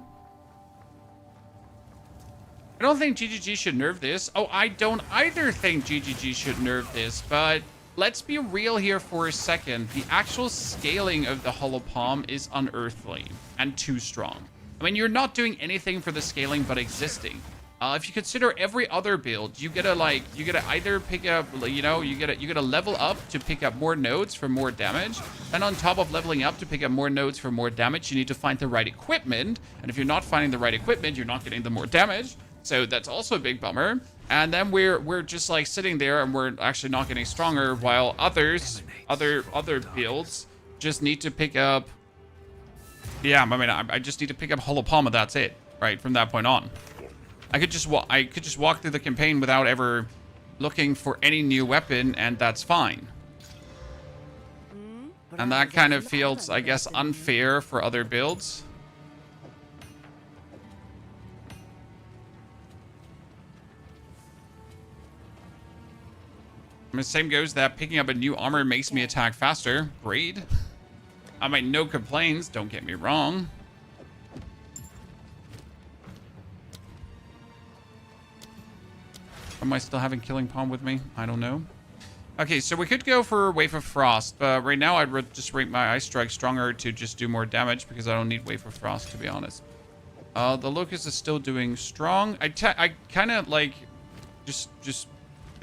I don't think GGG should nerf this. Oh, I don't either think GGG should nerf this, but let's be real here for a second. The actual scaling of the Hollow Palm is unearthly and too strong. I mean, you're not doing anything for the scaling but existing. If you consider every other build, you gotta either pick up, you gotta level up to pick up more nodes for more damage. And on top of leveling up to pick up more nodes for more damage, you need to find the right equipment. And if you're not finding the right equipment, you're not getting the more damage. So that's also a big bummer. And then we're just like sitting there and we're actually not getting stronger, while other builds just need to pick up. Yeah, I mean, I just need to pick up Hollow Palm, and that's it, right? From that point on, I could just walk through the campaign without ever looking for any new weapon, and that's fine. And that kind of feels, I guess, unfair for other builds. I mean, same goes that picking up a new armor makes me attack faster. Great. I mean, no complaints, don't get me wrong. Am I still having Killing Palm with me? I don't know. Okay, so we could go for Wave of Frost, but right now I'd just rate my Ice Strike stronger to just do more damage because I don't need Wave of Frost, to be honest. The Locust is still doing strong. I kind of like just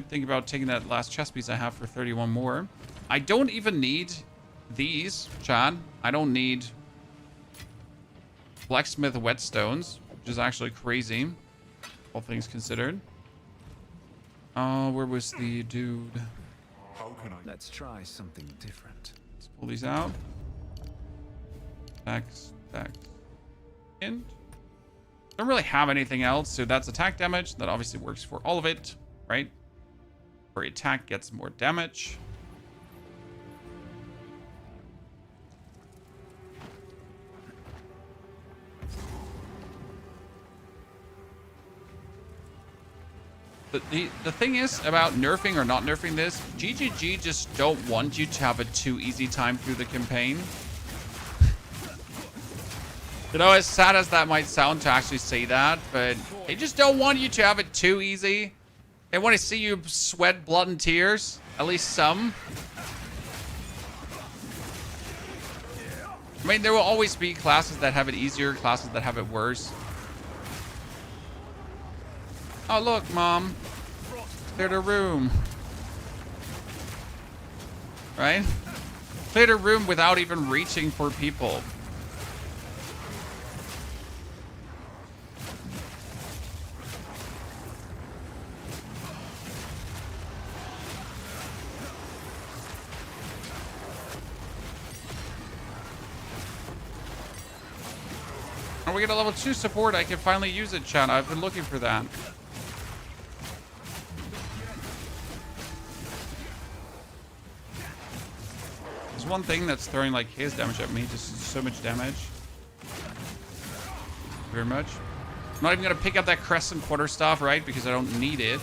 think about taking that last chest piece I have for 31 more. I don't even need these, Chad. I don't need Blacksmith Whetstones, which is actually crazy, all things considered. Where was the dude? How can I? Let's try something different. Let's pull these out. Stacks. And don't really have anything else, so that's attack damage. That obviously works for all of it, right? Every attack gets more damage. The thing is about nerfing or not nerfing this, GGG just don't want you to have a too easy time through the campaign. You know, as sad as that might sound to actually say that, but they just don't want you to have it too easy. They want to see you sweat blood and tears, at least some. I mean, there will always be classes that have it easier, classes that have it worse. Oh, look, Mom. Cleared a room. Right? Cleared a room without even reaching for people. And we get a level 2 support. I can finally use it, chat. I've been looking for that. There's one thing that's throwing like his damage at me, just so much damage. Very much. I'm not even gonna pick up that Crescent Quarterstaff, right? Because I don't need it.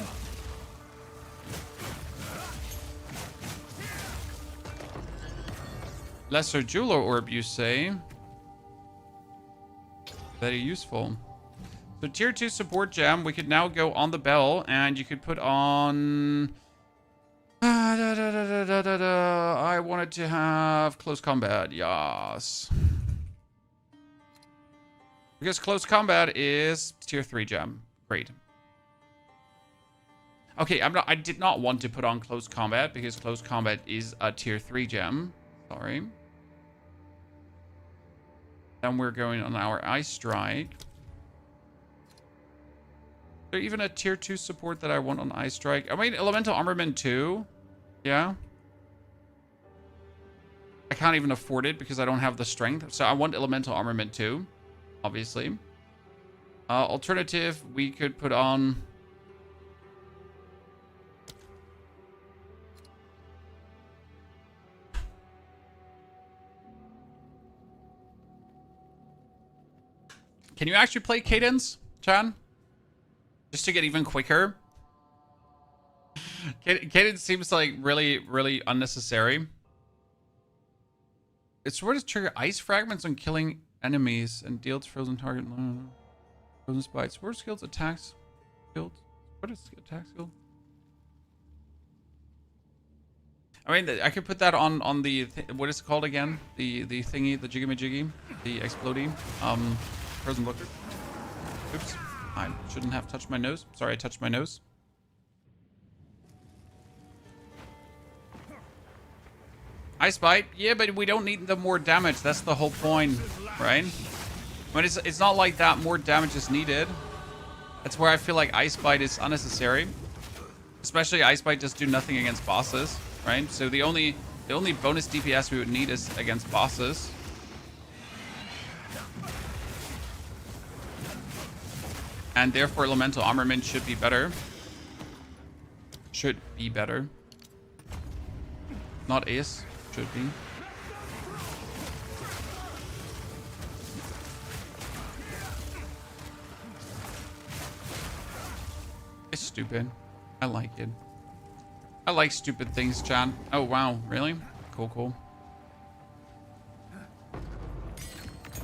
Lesser Jeweler Orb, you say? Very useful. So tier 2 support gem, we could now go on the bell, and you could put on. I wanted to have close combat, yes. Because close combat is tier 3 gem. Great. Okay, I did not want to put on close combat because close combat is a tier 3 gem. Sorry. Then we're going on our Ice Strike. Is there even a tier 2 support that I want on Ice Strike? I mean, Elemental Armament 2. Yeah. I can't even afford it because I don't have the strength. So I want Elemental Armament 2, obviously. Alternative, we could put on. Can you actually play Cadence, Chan? Just to get even quicker. Cadence seems like really, really unnecessary. It's where to trigger ice fragments on killing enemies and deals frozen target. Frozen spites. Where skills attacks skilled? What is attack skill? I mean, I could put that on the what is it called again? The thingy, the jiggy-majiggy, the explodey. Frozen looker. Oops. I shouldn't have touched my nose. Sorry, I touched my nose. Ice Bite. Yeah, but we don't need the more damage. That's the whole point, right? But it's not like that more damage is needed. That's where I feel like Ice Bite is unnecessary. Especially Ice Bite does do nothing against bosses, right? So the only bonus DPS we would need is against bosses. And therefore elemental armament should be better. Should be better. Not is, should be. It's stupid. I like it. I like stupid things, Chad. Oh, wow. Really? Cool, cool.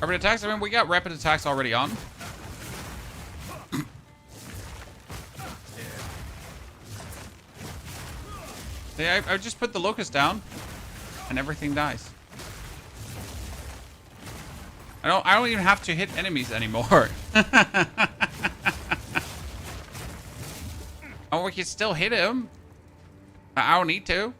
Rapid attacks? I mean, we got rapid attacks already on. Yeah, I just put the locust down and everything dies. I don't even have to hit enemies anymore. Oh, we can still hit him. I don't need to.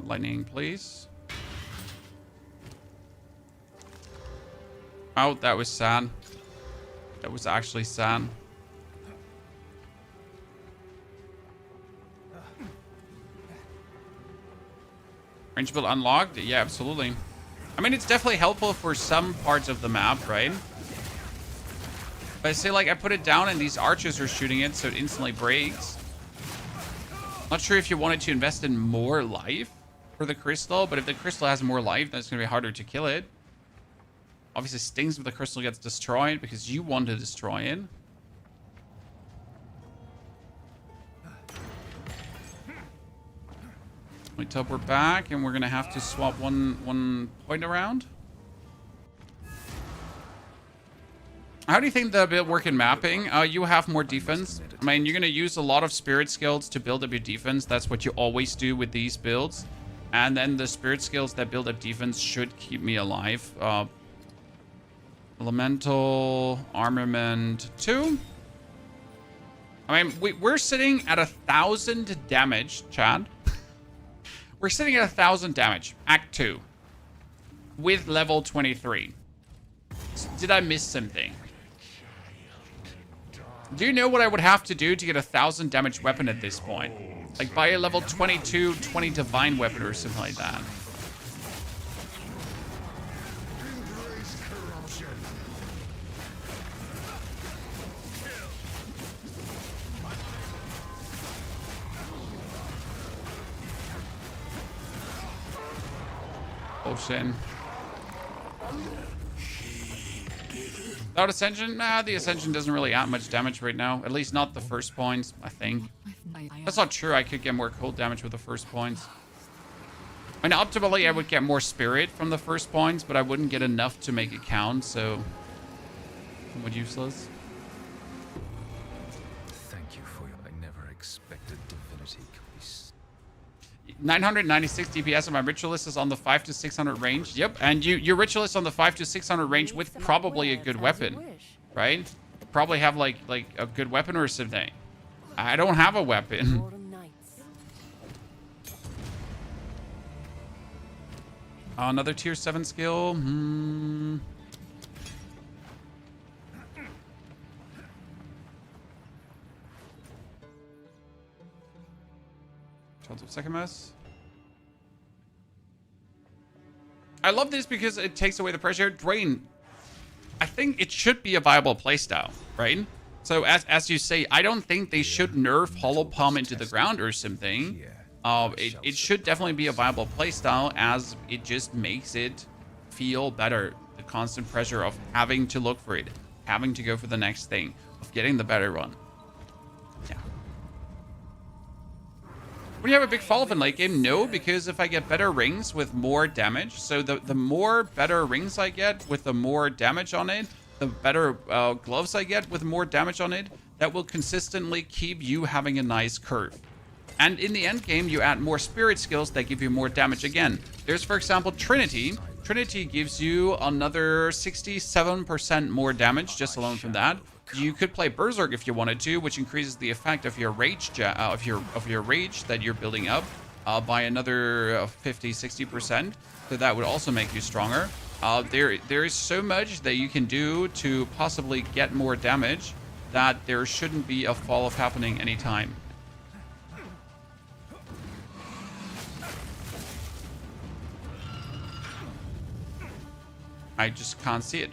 Lightning, please. Oh, that was sad. That was actually sad. Range build unlocked? Yeah, absolutely. I mean, it's definitely helpful for some parts of the map, right? But I say, like, I put it down and these archers are shooting it, so it instantly breaks. Not sure if you wanted to invest in more life for the crystal, but if the crystal has more life, then it's going to be harder to kill it. Obviously, stings if the crystal gets destroyed because you want to destroy it. We teleport back, and we're going to have to swap one point around. How do you think the build work in mapping? You have more defense. I mean, you're going to use a lot of spirit skills to build up your defense. That's what you always do with these builds. And then the spirit skills that build up defense should keep me alive. Elemental Armament 2. I mean, we're sitting at 1,000 damage, Chad. We're sitting at 1,000 damage, Act 2, with level 23. Did I miss something? Do you know what I would have to do to get 1,000 damage weapon at this point? Like buy a level 22, 20 divine weapon or something like that. Ocean. Without Ascension? Nah, the Ascension doesn't really add much damage right now. At least not the first points, I think. That's not true. I could get more cold damage with the first points. I mean, optimally, I would get more spirit from the first points, but I wouldn't get enough to make it count, so... somewhat useless. Thank you for your... I never expected divinity could be... 996 DPS and my Ritualist is on the 5 to 600 range. Yep, and your Ritualist on the 5 to 600 range with probably a good weapon, right? Probably have like a good weapon or something. I don't have a weapon. Another tier 7 skill. Tons of second mess. I love this because it takes away the pressure. Drain. I think it should be a viable playstyle, right? So as you say, I don't think they should nerf Hollow Palm into the ground or something. It should definitely be a viable playstyle as it just makes it feel better. The constant pressure of having to look for it, having to go for the next thing, of getting the better one. Yeah. When you have a big fall off in late game, no, because if I get better rings with more damage, so the more better rings I get with the more damage on it, the better gloves I get with more damage on it, that will consistently keep you having a nice curve. And in the end game, you add more spirit skills that give you more damage again. There's, for example, Trinity. Trinity gives you another 67% more damage just alone from that. You could play Berserk if you wanted to, which increases the effect of your rage of your rage that you're building up by another 50-60%. So that would also make you stronger. There is so much that you can do to possibly get more damage that there shouldn't be a fall off happening anytime. I just can't see it.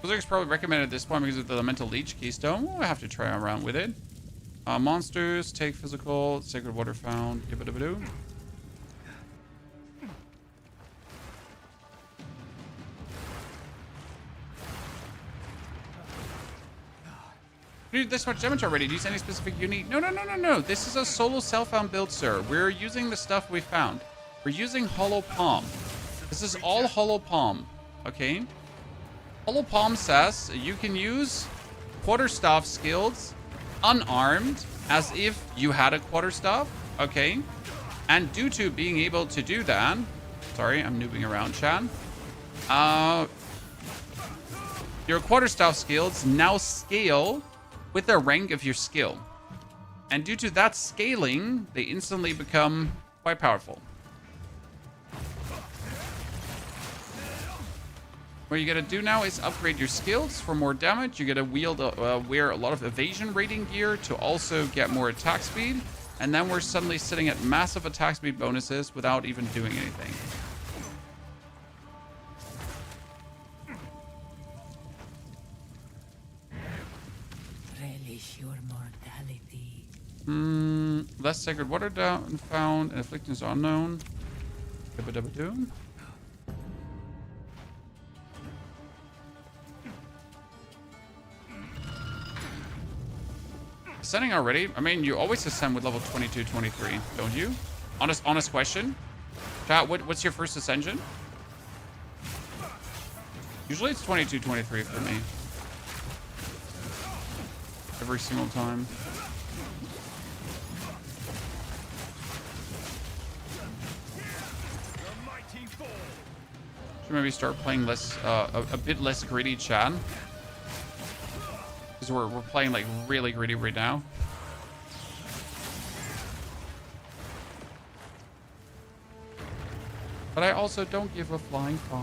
Blizzard's probably recommended at this point because of the Elemental Leech Keystone. We'll have to try around with it. Monsters, take physical, sacred water found. Yabba-dabba-doo. You did this much damage already. Do you use any specific unit? No. This is a solo self-found build, sir. We're using the stuff we found. We're using Hollow Palm. This is all Hollow Palm. Okay? Hollow Palm says you can use quarterstaff skills unarmed as if you had a quarterstaff. Okay? And due to being able to do that... Sorry, I'm noobing around, chat. Your quarterstaff skills now scale with the rank of your skill. And due to that scaling, they instantly become quite powerful. What you gotta do now is upgrade your skills for more damage. You gotta wear a lot of evasion rating gear to also get more attack speed. And then we're suddenly sitting at massive attack speed bonuses without even doing anything. Less sacred water down found and afflictions are unknown. Yabba-dabba-doo. Ascending already? I mean, you always ascend with level 22, 23, don't you? Honest question. Chat, what's your first ascension? Usually it's 22, 23 for me. Every single time. Should maybe start playing less, a bit less greedy, chat. Because we're playing like really greedy right now. But I also don't give a flying fuck.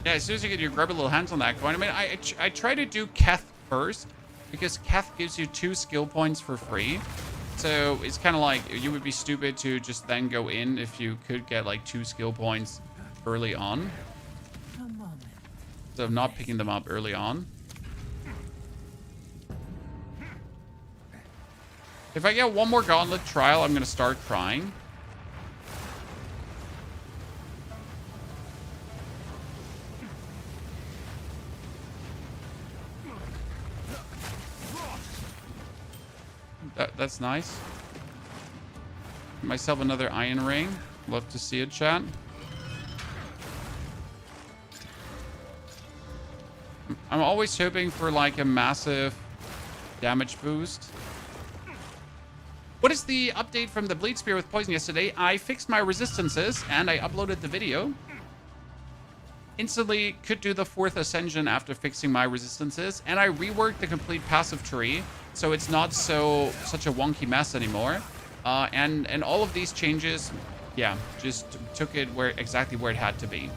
Yeah, as soon as you get your grubby little hands on that coin. I mean, I try to do Keth first because Keth gives you 2 skill points for free. So it's kind of like you would be stupid to just then go in if you could get like 2 skill points early on. So not picking them up early on. If I get one more gauntlet trial, I'm going to start crying. That's nice. Get myself another iron ring. Love to see it, chat. I'm always hoping for like a massive damage boost. What is the update from the Bleed Spear with Poison yesterday? I fixed my resistances and I uploaded the video. Instantly could do the 4th ascension after fixing my resistances, and I reworked the complete passive tree, so it's not such a wonky mess anymore. And all of these changes, yeah, just took it exactly where it had to be.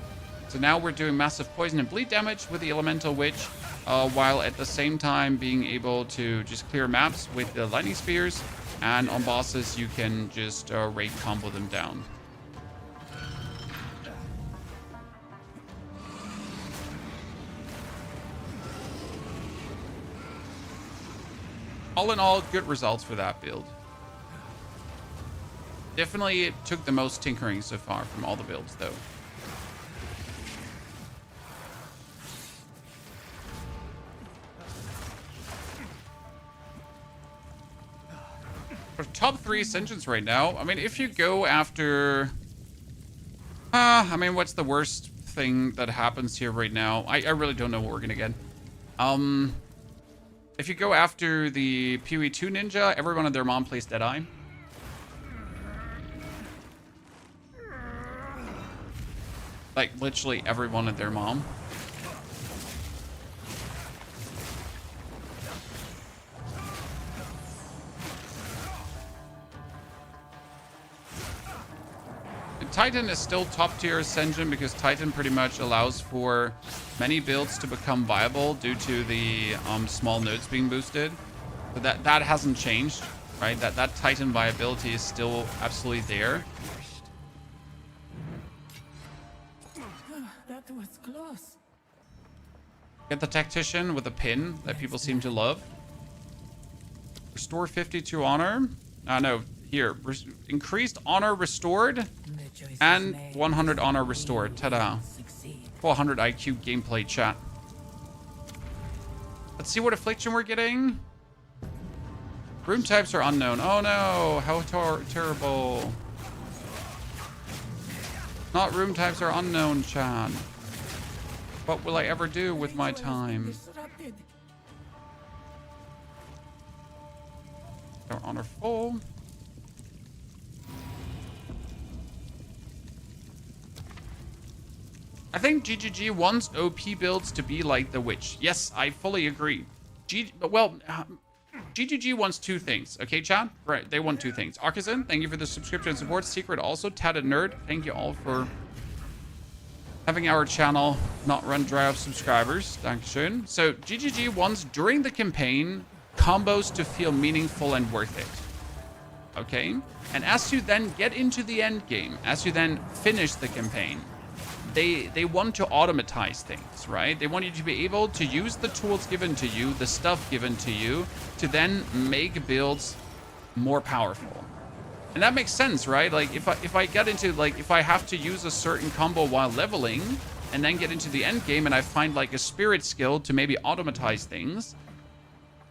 So now we're doing massive poison and bleed damage with the Elemental Witch, while at the same time being able to just clear maps with the lightning spears, and on bosses you can just raid combo them down. All in all, good results for that build. Definitely it took the most tinkering so far from all the builds, though. For top 3 ascensions right now, I mean, if you go after... I mean, what's the worst thing that happens here right now? I really don't know what we're gonna get. If you go after the POE 2 ninja, everyone and their mom plays Deadeye. Like, literally everyone and their mom. Titan is still top tier Ascension because Titan pretty much allows for many builds to become viable due to the small nodes being boosted. But that hasn't changed, right? That Titan viability is still absolutely there. That was close. Get the Tactician with a pin that people seem to love. Restore 52 honor. No, here. Increased honor restored and 100 honor restored. Ta-da. 400 IQ gameplay chat. Let's see what affliction we're getting. Room types are unknown. Oh no, how terrible. Not room types are unknown, chat. What will I ever do with my time? Our honor full. I think GGG wants OP builds to be like the Witch. Yes, I fully agree. GGG wants two things. Okay, chat? Right, they want two things. Artisan, thank you for the subscription and support. Secret also. Tatted Nerd, thank you all for having our channel not run dry of subscribers. Dankeschön. So, GGG wants, during the campaign, combos to feel meaningful and worth it. Okay? And as you then get into the end game, as you then finish the campaign, they want to automatize things, right? They want you to be able to use the tools given to you, the stuff given to you, to then make builds more powerful. And that makes sense, right? Like if I get into, like, if I have to use a certain combo while leveling and then get into the end game and I find like a spirit skill to maybe automatize things,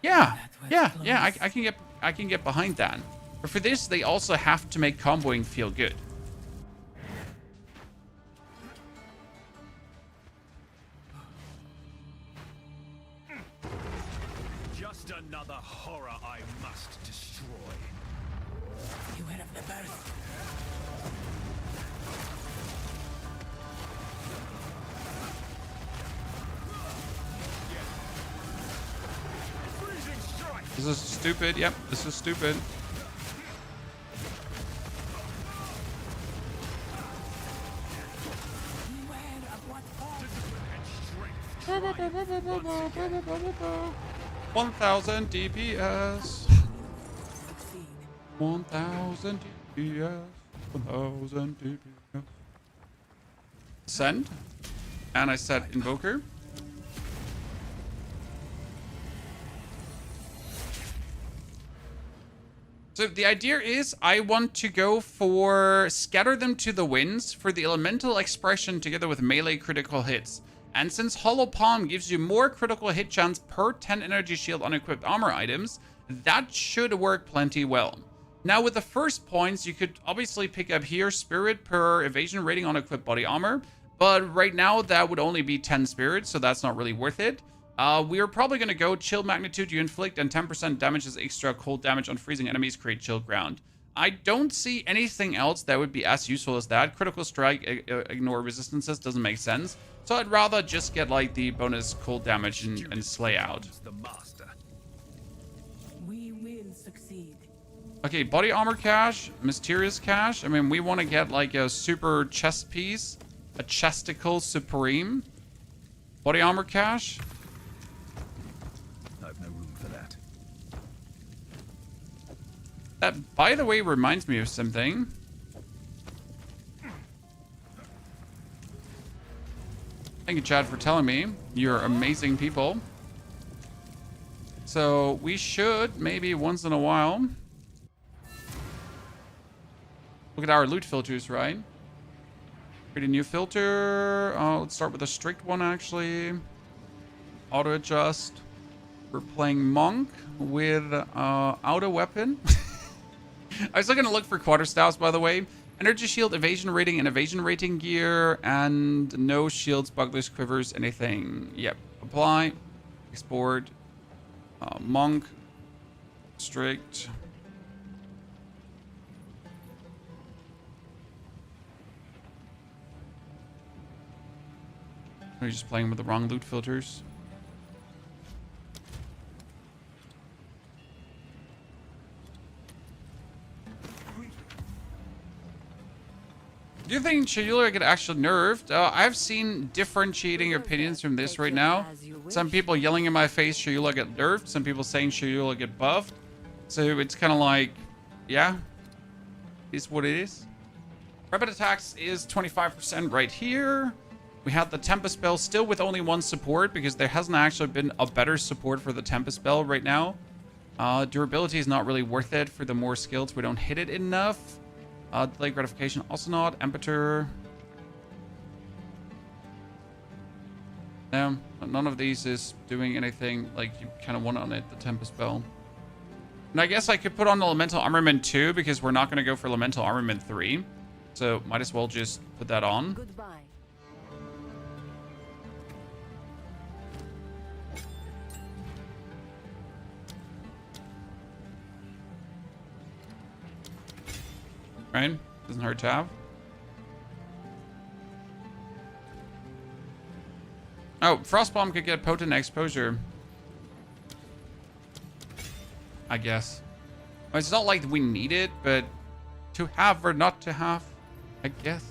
yeah, I can get behind that. But for this, they also have to make comboing feel good. Just another horror I must destroy. Beware of the birth. Freezing strike. This is stupid. Yep, this is stupid. Beware of what falls. Discipline and strength. Triumph once again. 1000 DPS. Succeed. 1000 DPS. 1000 DPS. Send. And I set invoker. So the idea is I want to go for scatter them to the winds for the elemental expression together with melee critical hits. And since Hollow Palm gives you more critical hit chance per 10 energy shield on equipped armor items, that should work plenty well. Now with the first points, you could obviously pick up here spirit per evasion rating on equipped body armor, but right now that would only be 10 spirit, so that's not really worth it. We are probably going to go chill magnitude you inflict and 10% damage as extra cold damage on freezing enemies create chill ground. I don't see anything else that would be as useful as that. Critical strike, ignore resistances, doesn't make sense. So I'd rather just get like the bonus cold damage and slay out. The master. We will succeed. Okay, body armor cache, mysterious cache. I mean, we want to get like a super chest piece, a chesticle supreme. Body armor cache. I've no room for that. That, by the way, reminds me of something. Thank you, Chad, for telling me. You're amazing people. So we should, maybe once in a while, look at our loot filters, right? Create a new filter. Let's start with a strict one, actually. Auto adjust. We're playing Monk with auto weapon. I was looking to look for quarterstaffs, by the way. Energy shield, evasion rating, and evasion rating gear, and no shields, buglers, quivers, anything. Yep. Apply. Export. Monk. Strict. Are you just playing with the wrong loot filters? Do you think Shayula get actually nerfed? I've seen differentiating opinions from this right now. Some people yelling in my face Shayula get nerfed. Some people saying Shayula get buffed. So it's kind of like, yeah, it's what it is. Rapid attacks is 25% right here. We have the Tempest spell still with only one support because there hasn't actually been a better support for the Tempest spell right now. Durability is not really worth it for the more skills. We don't hit it enough. Delay gratification also not. Emperor. No, none of these is doing anything like you kind of want on it, the Tempest spell. And I guess I could put on the Elemental Armament 2 because we're not going to go for Elemental Armament 3. So might as well just put that on. Goodbye. Right? Doesn't hurt to have. Oh, Frostbomb could get potent exposure. I guess. Well, it's not like we need it, but to have or not to have, I guess.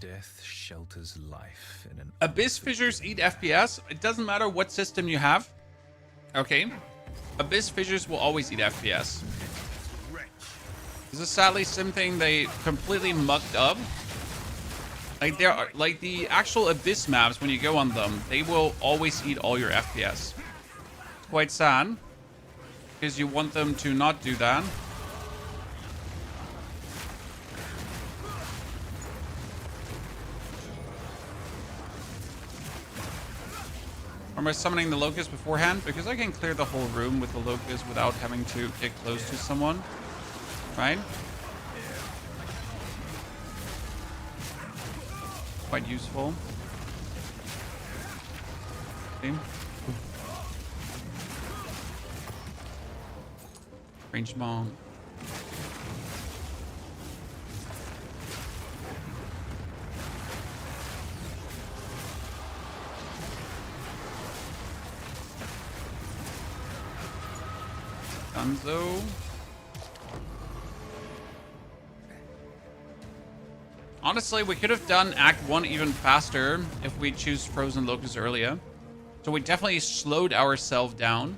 Death shelters life in an Abyss fissures eat FPS. It doesn't matter what system you have. Okay. Abyss fissures will always eat FPS. This is sadly something they completely mucked up. Like there are like the actual Abyss maps, when you go on them, they will always eat all your FPS. It's quite sad. Because you want them to not do that. Or am I summoning the Locust beforehand? Because I can clear the whole room with the Locust without having to get close to someone. Right? Quite useful. Okay. Ranged Monk. Dunzo. Honestly, we could have done Act 1 even faster if we choose Frozen Locust earlier. So we definitely slowed ourselves down.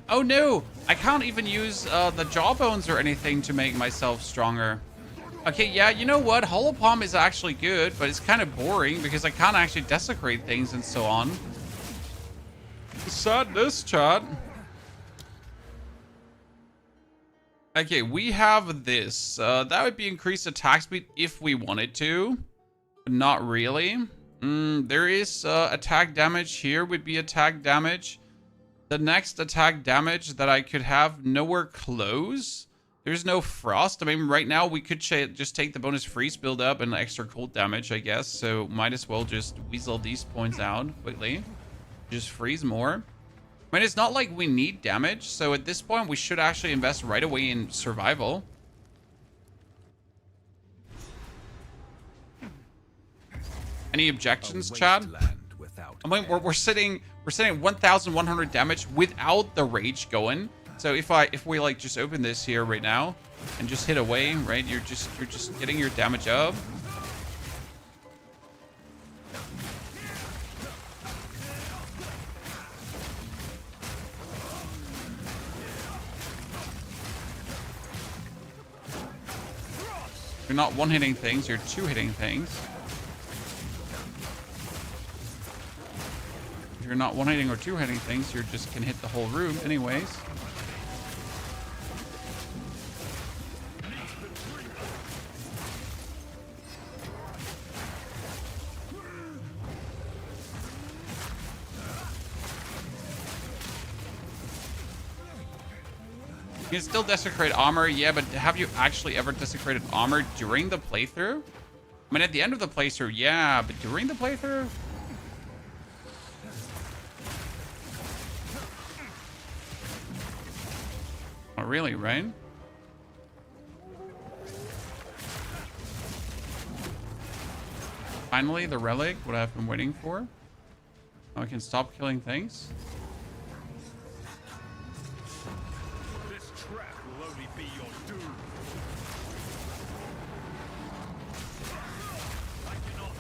Oh no! I can't even use the Jawbones or anything to make myself stronger. Okay, yeah, you know what? Hollow Palm is actually good, but it's kind of boring because I can't actually desecrate things and so on. Sadness, chat. Okay, we have this. That would be increased attack speed if we wanted to. But not really. There is attack damage here would be attack damage. The next attack damage that I could have nowhere close. There's no frost. I mean, right now we could just take the bonus freeze build up and extra cold damage, I guess. So might as well just weasel these points out quickly. Just freeze more. I mean, it's not like we need damage, so at this point, we should actually invest right away in survival. Any objections, Chad? I mean, we're sitting at 1,100 damage without the rage going. So if we like just open this here right now and just hit away, right? You're just getting your damage up. You're not one-hitting things, you're two-hitting things. If you're not one-hitting or two-hitting things, you just can hit the whole room anyways. You can still desecrate armor, yeah, but have you actually ever desecrated armor during the playthrough? I mean, at the end of the playthrough, yeah, but during the playthrough? Not really, right? Finally, the relic, what I've been waiting for. Now I can stop killing things. This trap will only be your doom. I cannot.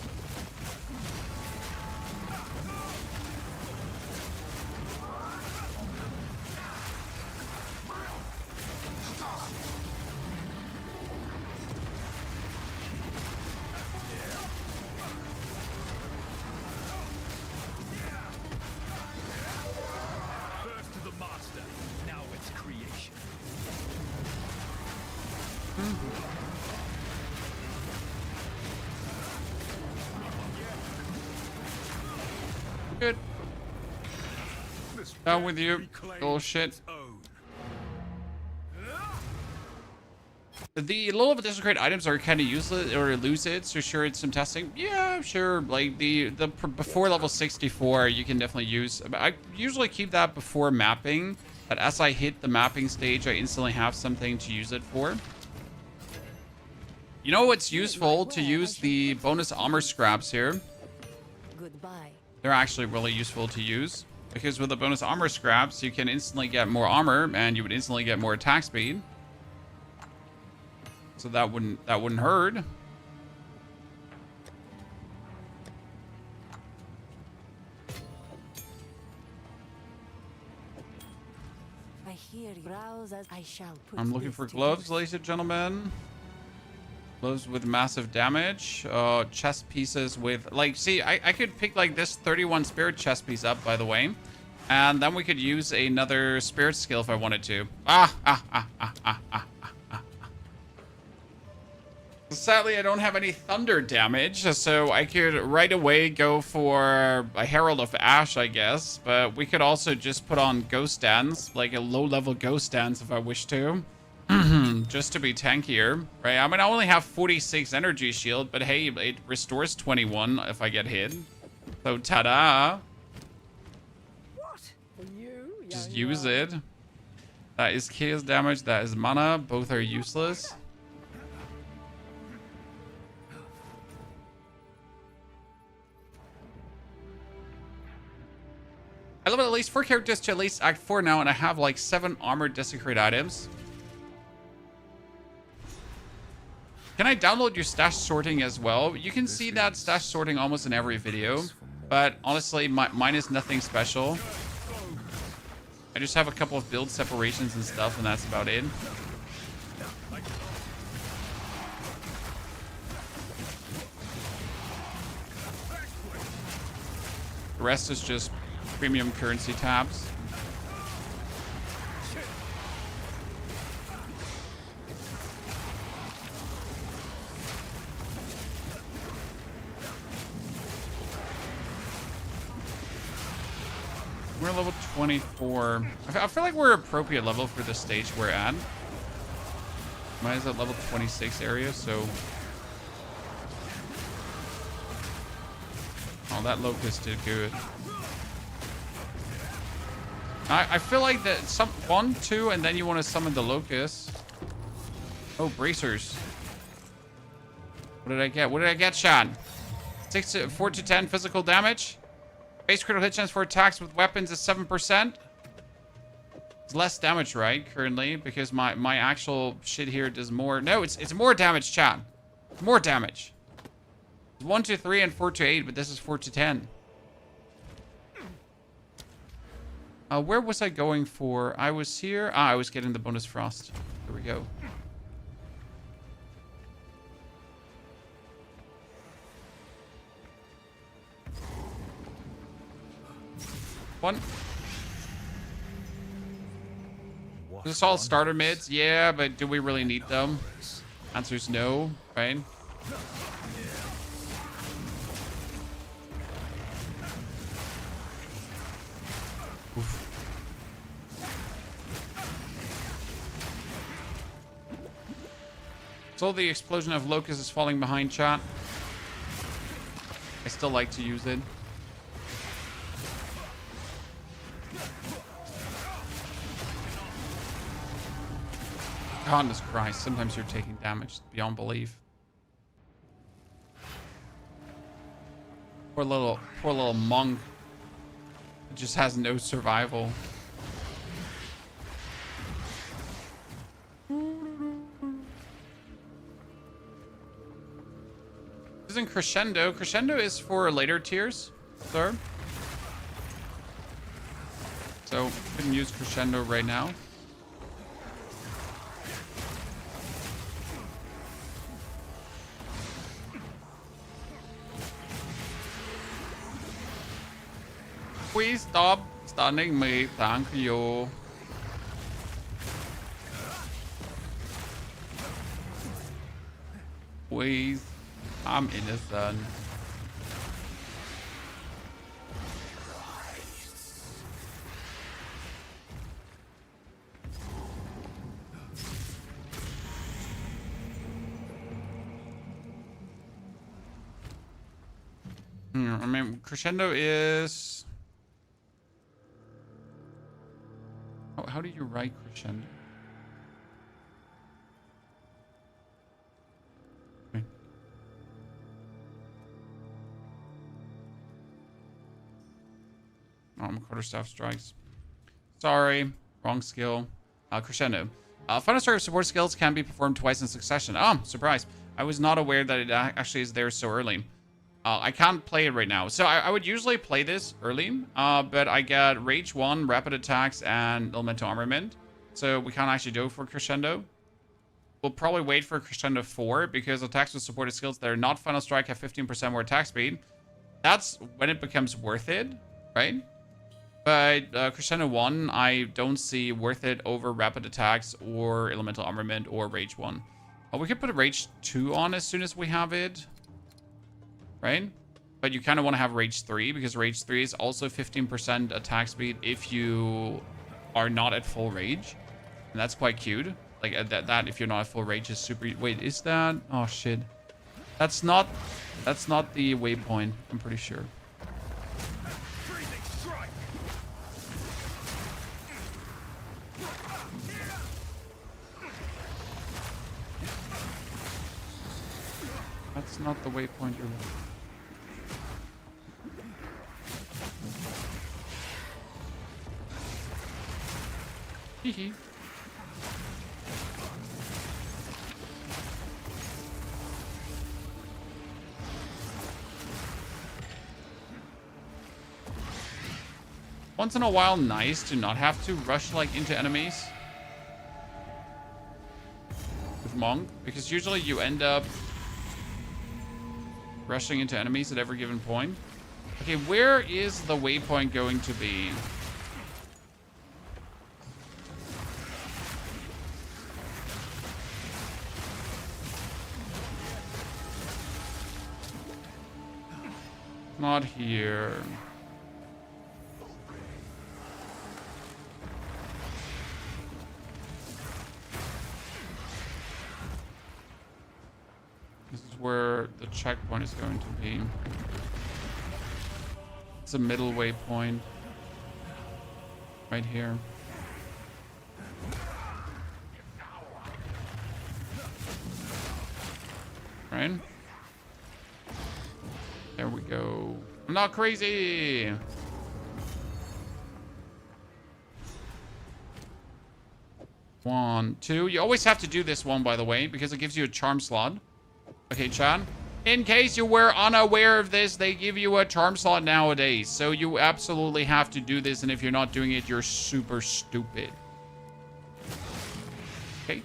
First to the master, now it's creation. Good. This Down with you. reclaims Bullshit. its own. The low-level desecrate items are kind of useless or lose it, so sure, it's some testing. Yeah, sure. Like before level 64, you can definitely use. I usually keep that before mapping, but as I hit the mapping stage, I instantly have something to use it for. You know what's useful to use the bonus armor scraps here? Goodbye. They're actually really useful to use because with the bonus armor scraps, you can instantly get more armor and you would instantly get more attack speed. So that wouldn't hurt. I hear you. Browse as I shall put I'm looking this for to gloves, use. ladies and gentlemen. Gloves with massive damage. Chest pieces with like, see, I could pick like this 31 spirit chest piece up, by the way. And then we could use another spirit skill if I wanted to. Sadly, I don't have any thunder damage, so I could right away go for a Herald of Ash, I guess. But we could also just put on Ghost Dance, like a low-level Ghost Dance if I wish to. Just to be tankier, right? I mean, I only have 46 energy shield, but hey, it restores 21 if I get hit. So, ta-da! What? For you, Just young use one. it. That is chaos damage, that is mana. Both are useless. I love it. At least 4 characters to at least Act 4 now, and I have like 7 armored desecrate items. Can I download your stash sorting as well? You can see that stash sorting almost in every video, but honestly, mine is nothing special. I just have a couple of build separations and stuff, and that's about it. The rest is just premium currency tabs. We're level 24. I feel like we're appropriate level for the stage we're at. Mine is at level 26 area, so... Oh, that Locust did good. I feel like that some 1, 2, and then you want to summon the Locust. Oh, bracers. What did I get? What did I get, Sean? 4 to 10 physical damage. Base critical hit chance for attacks with weapons is 7%. It's less damage, right? Currently, because my actual shit here does more. No, it's more damage, chat. More damage. It's 1 to 3 and 4 to 8, but this is 4 to 10. Where was I going for? I was here. I was getting the bonus frost. Here we go. One. Is this all starter mids? Yeah, but do we really need them? Answer's no, right? So the explosion of locusts is falling behind, chat. I still like to use it. Goodness Christ, sometimes you're taking damage beyond belief. Poor little monk. It just has no survival. Isn't Crescendo? Crescendo is for later tiers, sir. So, couldn't use Crescendo right now. Please stop stunning me, thank you. Please, I'm innocent. I mean, Crescendo is... How do you write Crescendo? Okay. Quarterstaff strikes. Sorry, wrong skill. Crescendo. Final stroke of support skills can be performed twice in succession. Oh, surprise. I was not aware that it actually is there so early. I can't play it right now. So I would usually play this early, but I get Rage 1, Rapid Attacks, and Elemental Armament. So we can't actually go for Crescendo. We'll probably wait for Crescendo 4, because attacks with supported skills that are not Final Strike have 15% more attack speed. That's when it becomes worth it, right? But Crescendo 1, I don't see worth it over Rapid Attacks or Elemental Armament or Rage 1. We could put a Rage 2 on as soon as we have it. Right? But you kind of want to have Rage 3, because Rage 3 is also 15% attack speed if you are not at full rage. And that's quite cute. Like, that if you're not at full rage is super... Wait, is that... Oh, shit. That's not the waypoint, I'm pretty sure. That's not the waypoint you're looking. Hee. Once in a while, nice to not have to rush like into enemies with Monk, because usually you end up rushing into enemies at every given point. Okay, where is the waypoint going to be? Not here. This is where the checkpoint is going to be. It's a middle waypoint. Right here. Right? There we go. I'm not crazy. One, two. You always have to do this one, by the way, because it gives you a charm slot. Okay, Chad. In case you were unaware of this, they give you a charm slot nowadays. So you absolutely have to do this, and if you're not doing it, you're super stupid. Okay.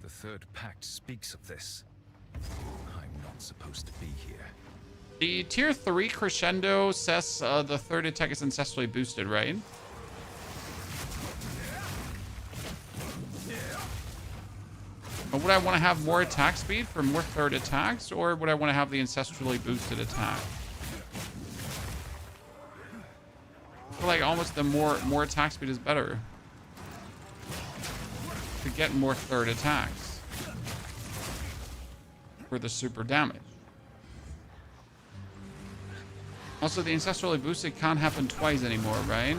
The third pact speaks of this. I'm not supposed to be here. The tier 3 Crescendo says the third attack is ancestrally boosted, right? But would I want to have more attack speed for more third attacks, or would I want to have the ancestrally boosted attack? I feel like almost the more attack speed is better. To get more third attacks. For the super damage. Also, the ancestrally boosted can't happen twice anymore, right?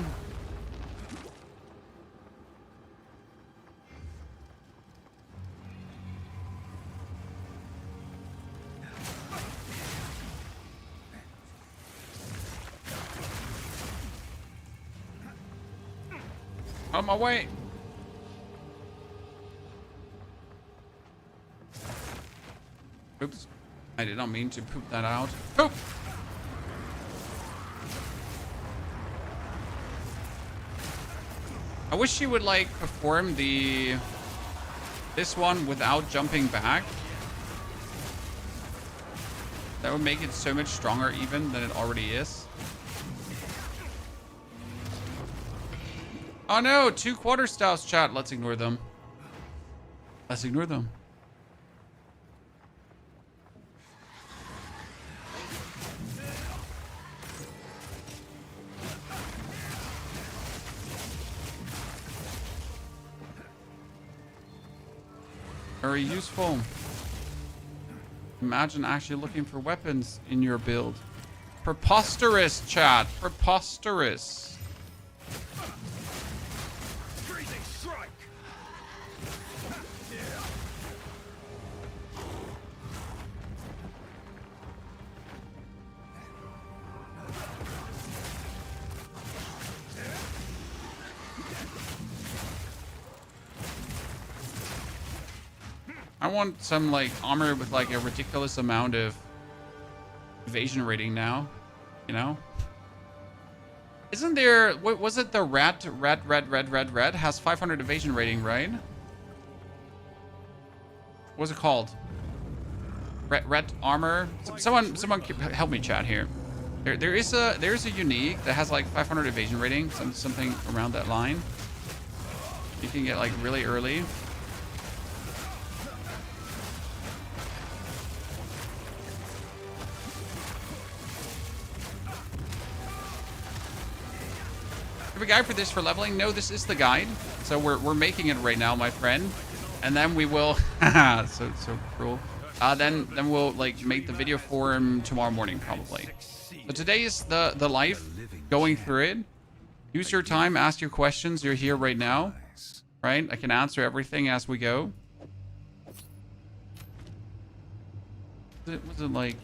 Out of my way. Oops. I did not mean to poop that out. Poop! I wish she would like perform this one without jumping back. That would make it so much stronger even than it already is. Oh no, 2 quarterstaffs, chat. Let's ignore them. Let's ignore them. Very useful. Imagine actually looking for weapons in your build. Preposterous, chat. Preposterous. I want some like armor with like a ridiculous amount of evasion rating now, you know? Isn't there, what was it, the red has 500 evasion rating, right? What's it called? Red armor? Someone help me, chat here. There is a unique that has like 500 evasion rating, something around that line. You can get like really early. A guide for this for leveling? No, this is the guide. So we're making it right now, my friend. And then we will so cruel. Then we'll like make the video for him tomorrow morning probably. So today is the life going through it. Use your time, ask your questions. You're here right now. Right? I can answer everything as we go. Was it like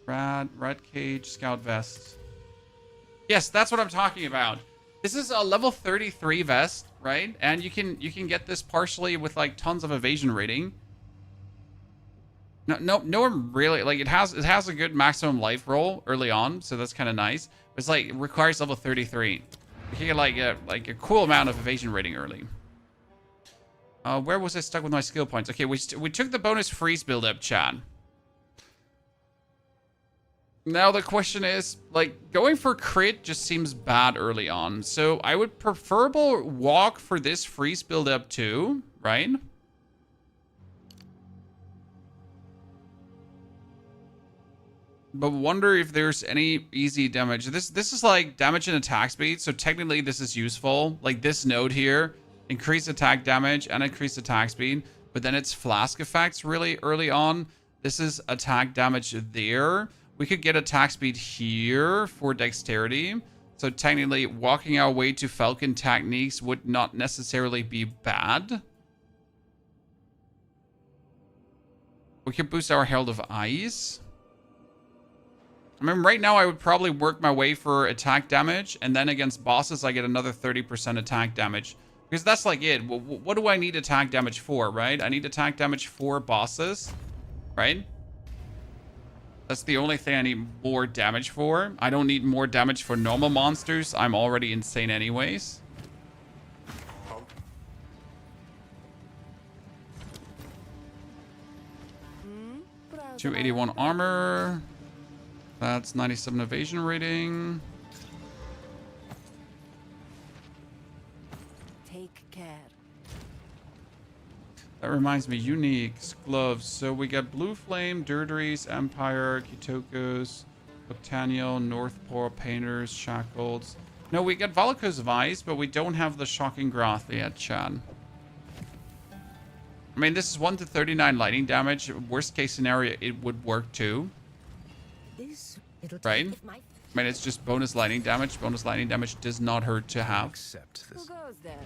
rat cage, scout vest? Yes, that's what I'm talking about. This is a level 33 vest, right? And you can get this partially with like tons of evasion rating. No one really like it has a good maximum life roll early on, so that's kind of nice. It's like it requires level 33. You can get like a cool amount of evasion rating early. Where was I stuck with my skill points? Okay, we took the bonus freeze build up, chat. Now the question is, like, going for crit just seems bad early on. So I would preferably walk for this freeze build up too, right? But wonder if there's any easy damage. This is like damage and attack speed. So technically this is useful. Like this node here, increase attack damage and increase attack speed. But then it's flask effects really early on. This is attack damage there. We could get attack speed here for dexterity. So technically, walking our way to Falcon techniques would not necessarily be bad. We could boost our Herald of Ice. I mean, right now I would probably work my way for attack damage. And then against bosses, I get another 30% attack damage. Because that's like it. What do I need attack damage for, right? I need attack damage for bosses, right? That's the only thing I need more damage for. I don't need more damage for normal monsters. I'm already insane anyways. 281 armor. That's 97 evasion rating. Take care. That reminds me, uniques, gloves. So we get Blue Flame, Dirtries, Empire, Kitokos, Botaniel, Northpaw, Painters, Shackled. No, we get Valakos Vice, but we don't have the Shocking Groth yet, Chad. I mean, this is 1 to 39 lightning damage. Worst case scenario, it would work too. Right? I mean, it's just bonus lightning damage. Bonus lightning damage does not hurt to have. Accept Who this. goes there?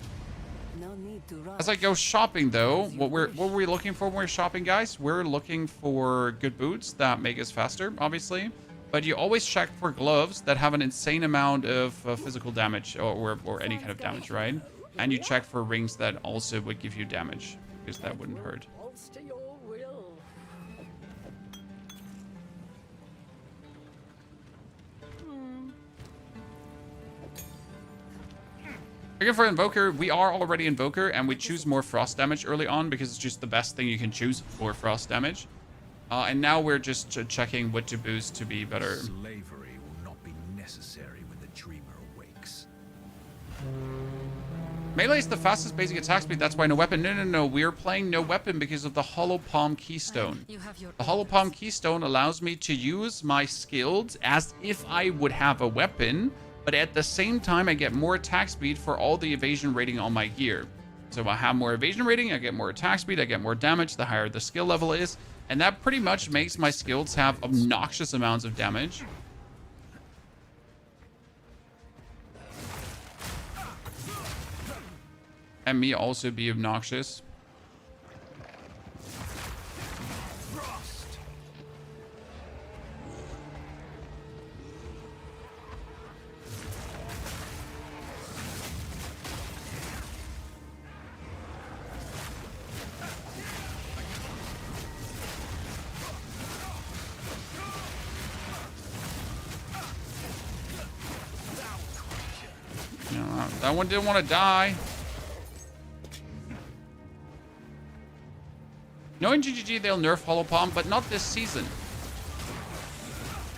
No need to rush. As I go shopping, though, what were we looking for when we're shopping, guys? We're looking for good boots that make us faster, obviously. But you always check for gloves that have an insane amount of physical damage or any kind of damage, right? And you check for rings that also would give you damage, because that wouldn't hurt. Waltz to your will. Looking for Invoker, we are already Invoker, and we choose more Frost damage early on because it's just the best thing you can choose for Frost damage. And now we're just checking what to boost to be better. Slavery will not be necessary when the dreamer awakes. Melee is the fastest basic attack speed, that's why no weapon. No. We're playing no weapon because of the Hollow Palm Keystone. The Hollow Palm Keystone allows me to use my skills as if I would have a weapon, but at the same time, I get more attack speed for all the evasion rating on my gear. So if I have more evasion rating, I get more attack speed, I get more damage the higher the skill level is. And that pretty much makes my skills have obnoxious amounts of damage. And me also be obnoxious. That one didn't want to die. Knowing GGG, they'll nerf Hollow Palm, but not this season.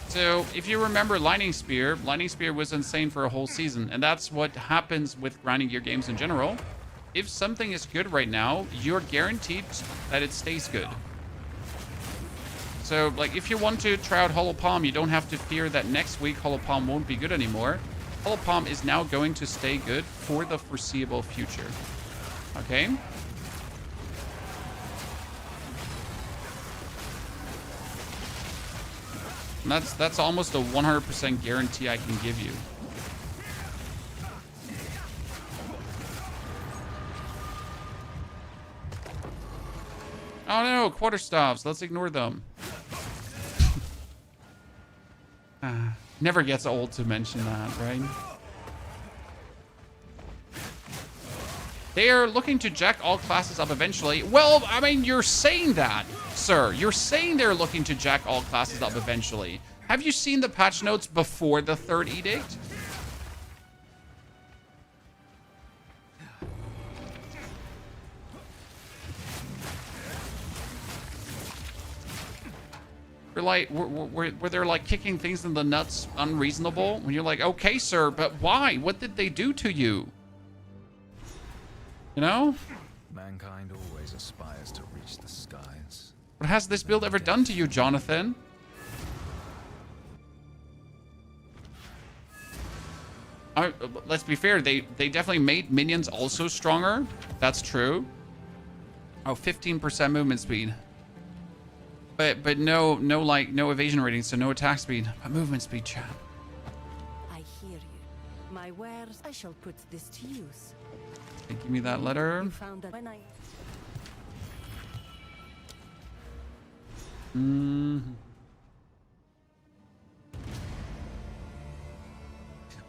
So, if you remember Lightning Spear was insane for a whole season, and that's what happens with grinding gear games in general. If something is good right now, you're guaranteed that it stays good. So, like, if you want to try out Hollow Palm, you don't have to fear that next week Hollow Palm won't be good anymore. Hollow Palm is now going to stay good for the foreseeable future. Okay? And that's almost a 100% guarantee I can give you. Oh no, quarterstaffs. Let's ignore them. Never gets old to mention that, right? They are looking to jack all classes up eventually. Well, I mean, you're saying that, sir. You're saying they're looking to jack all classes up eventually. Have you seen the patch notes before the 3rd edict? Where they're like kicking things in the nuts unreasonable when you're like, okay, sir, but why? What did they do to you? You know? Mankind always aspires to reach the skies. What has this build ever done to you, Jonathan? Let's be fair, they definitely made minions also stronger. That's true. Oh, 15% movement speed. But no evasion rating, so no attack speed. But movement speed, chat. I hear you. My wares, I shall put this to use. Hey, give me that letter. You found that when I...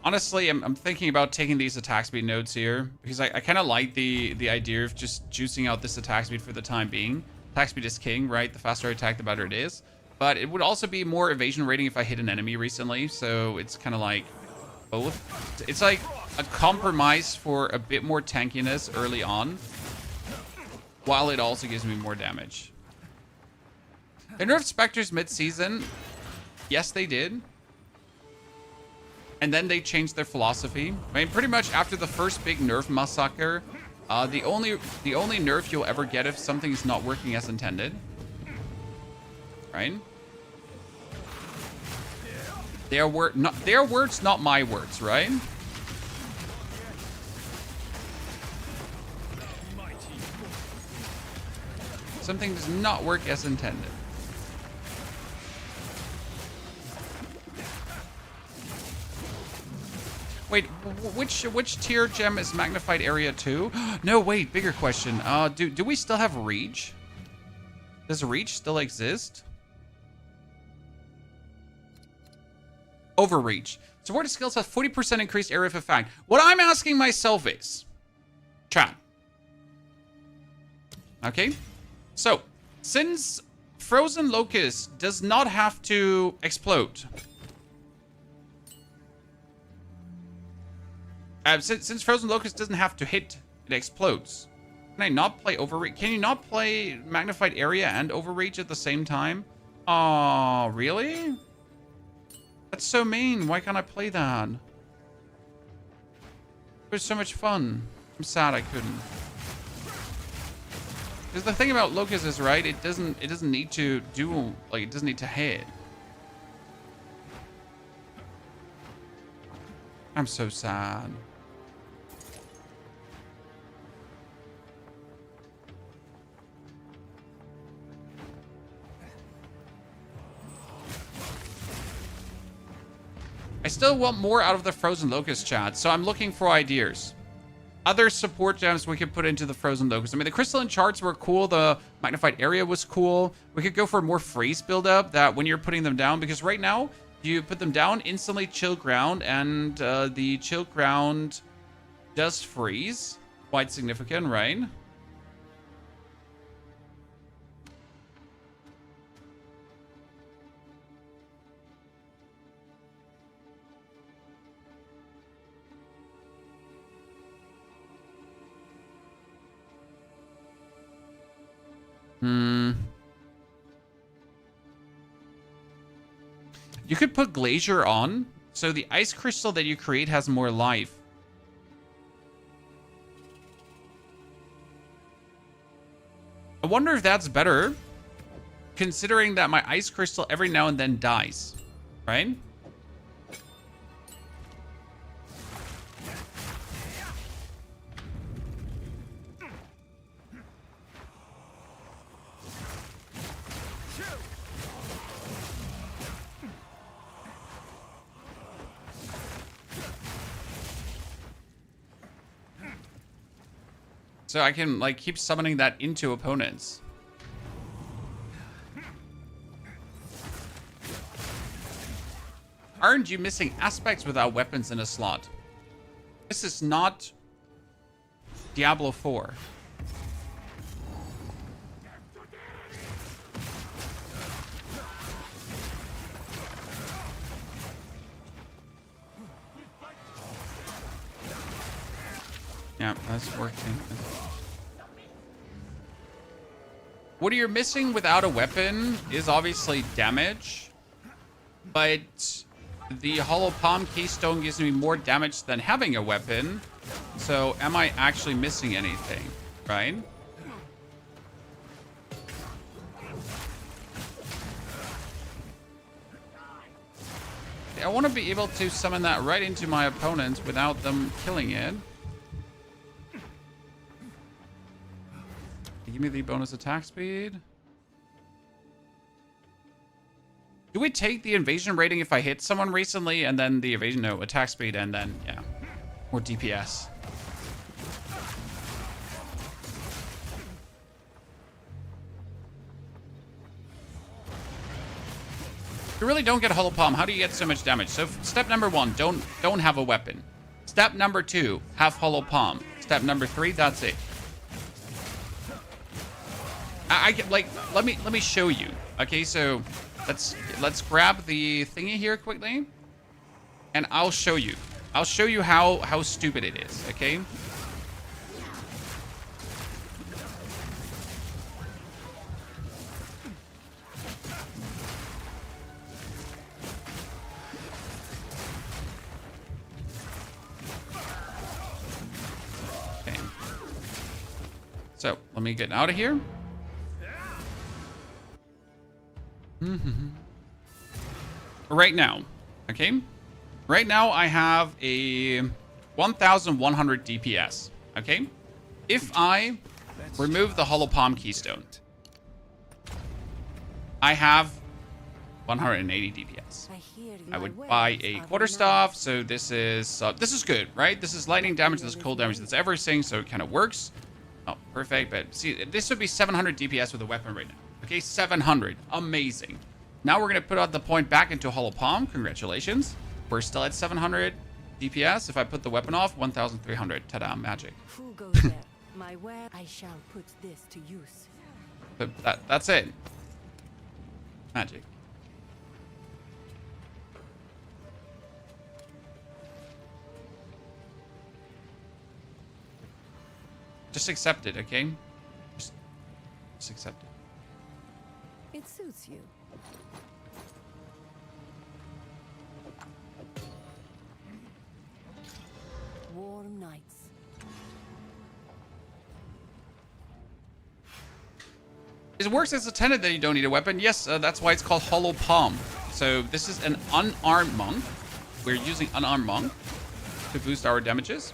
Honestly, I'm thinking about taking these attack speed notes here because I kind of like the idea of just juicing out this attack speed for the time being. Attack speed is king, right? The faster I attack, the better it is. But it would also be more evasion rating if I hit an enemy recently. So it's kind of like both. It's like a compromise for a bit more tankiness early on, while it also gives me more damage. They nerfed Spectres mid-season. Yes, they did. And then they changed their philosophy. I mean, pretty much after the first big nerf massacre, the only nerf you'll ever get if something is not working as intended, right? Their words, not my words, right? Something does not work as intended. Wait, which tier gem is magnified area 2? No, wait, bigger question. Do we still have reach? Does reach still exist? Overreach. Supported skills have 40% increased area of effect. What I'm asking myself is, chat. Okay, so since Frozen Locust does not have to explode, since Frozen Locust doesn't have to hit, it explodes. Can I not play Overreach? Can you not play Magnified Area and Overreach at the same time? Oh, really? That's so mean. Why can't I play that? It was so much fun. I'm sad I couldn't. Because the thing about Locust is, right, it doesn't need to do, like, it doesn't need to hit. I'm so sad. I still want more out of the Frozen Locust, chat, so I'm looking for ideas. Other support gems we could put into the Frozen Locust. I mean, the crystalline charts were cool. The magnified area was cool. We could go for more freeze buildup that when you're putting them down, because right now you put them down, instantly chill ground, and the chill ground does freeze. Quite significant, right? You could put Glacier on, so the ice crystal that you create has more life. I wonder if that's better, considering that my ice crystal every now and then dies, right? So I can, like, keep summoning that into opponents. Aren't you missing aspects without weapons in a slot? This is not Diablo 4. Yeah, that's working. What you're missing without a weapon is obviously damage, but the Hollow Palm Keystone gives me more damage than having a weapon. So am I actually missing anything, right? I want to be able to summon that right into my opponents without them killing it. Give me the bonus attack speed. Do we take the invasion rating if I hit someone recently and then the evasion? No, attack speed and then, yeah, more DPS. You really don't get Hollow Palm. How do you get so much damage? So step number 1, don't have a weapon. Step number 2, have Hollow Palm. Step number 3, that's it. I like, let me show you. Okay, so let's grab the thingy here quickly, and I'll show you. I'll show you how stupid it is. Okay. Okay. So let me get out of here. Right now, Okay. Right now I have a 1,100 DPS. Okay. If I remove the Hollow Palm Keystone, I have 180 DPS. I would buy a quarterstaff, so this is good, right? This is lightning damage, this is cold damage, that's everything, so it kind of works. Oh, perfect. But see, this would be 700 DPS with a weapon right now. Okay, 700. Amazing. Now we're going to put out the point back into Hollow Palm. Congratulations. We're still at 700 DPS. If I put the weapon off, 1,300. Ta-da, magic. Who goes there? My where I shall put this to use. But that's it. Magic. Just accept it, okay? Just accept it. It suits you. Warm nights. It works as a tenet that you don't need a weapon. Yes, that's why it's called Hollow Palm. So this is an unarmed monk. We're using unarmed monk to boost our damages.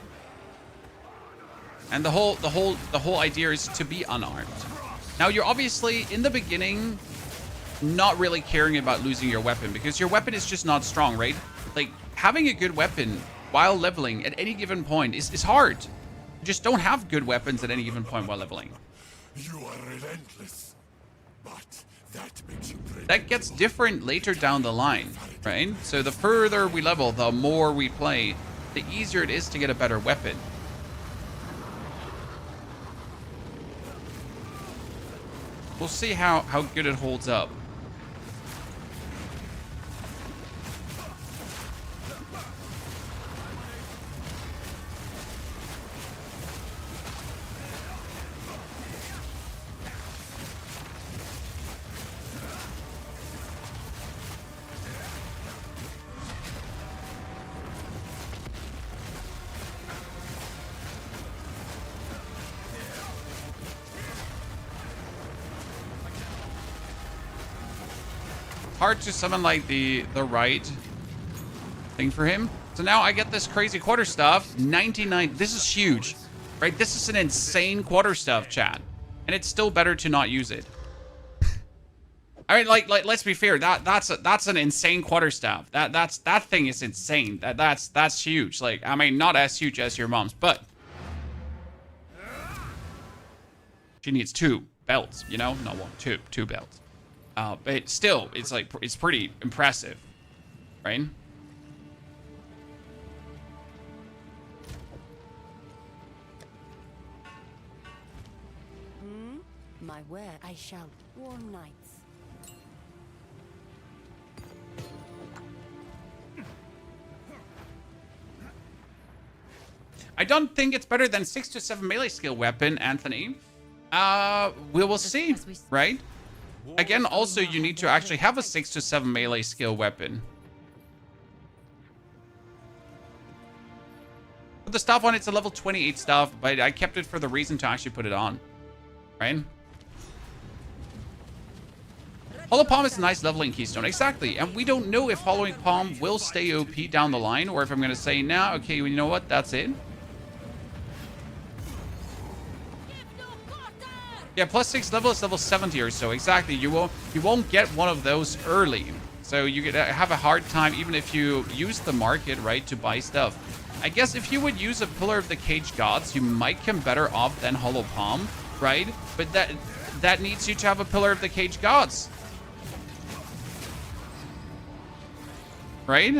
And the whole idea is to be unarmed. Now you're obviously in the beginning not really caring about losing your weapon because your weapon is just not strong, right? Like having a good weapon while leveling at any given point is hard. You just don't have good weapons at any given point while leveling. You are relentless, but that makes you brave. That gets different later down the line, right? So the further we level, the more we play, the easier it is to get a better weapon. We'll see how good it holds up. Hard to summon like the right thing for him. So now I get this crazy quarterstaff. 99. This is huge, right? This is an insane quarterstaff, chat, and it's still better to not use it. I mean, like let's be fair. That's an insane quarterstaff. That thing is insane. That's huge. Like I mean, not as huge as your mom's, but she needs 2 belts. You know, not 1, 2 belts. But still, it's like, it's pretty impressive, right? My where I shall. Warm nights. I don't think it's better than 6 to 7 melee skill weapon, Anthony. We will see, right? Again, also, you need to actually have a 6 to 7 melee skill weapon. But the staff one, it's a level 28 staff, but I kept it for the reason to actually put it on, right? Hollow Palm is a nice leveling keystone, exactly. And we don't know if Hollowing Palm will stay OP down the line, or if I'm going to say, nah, okay, you know what, that's it. Yeah, +6 level is level 70 or so. Exactly. You won't get one of those early. So you have a hard time even if you use the market, right, to buy stuff. I guess if you would use a Pillar of the Cage Gods, you might come better off than Hollow Palm, right? But that needs you to have a Pillar of the Cage Gods. Right?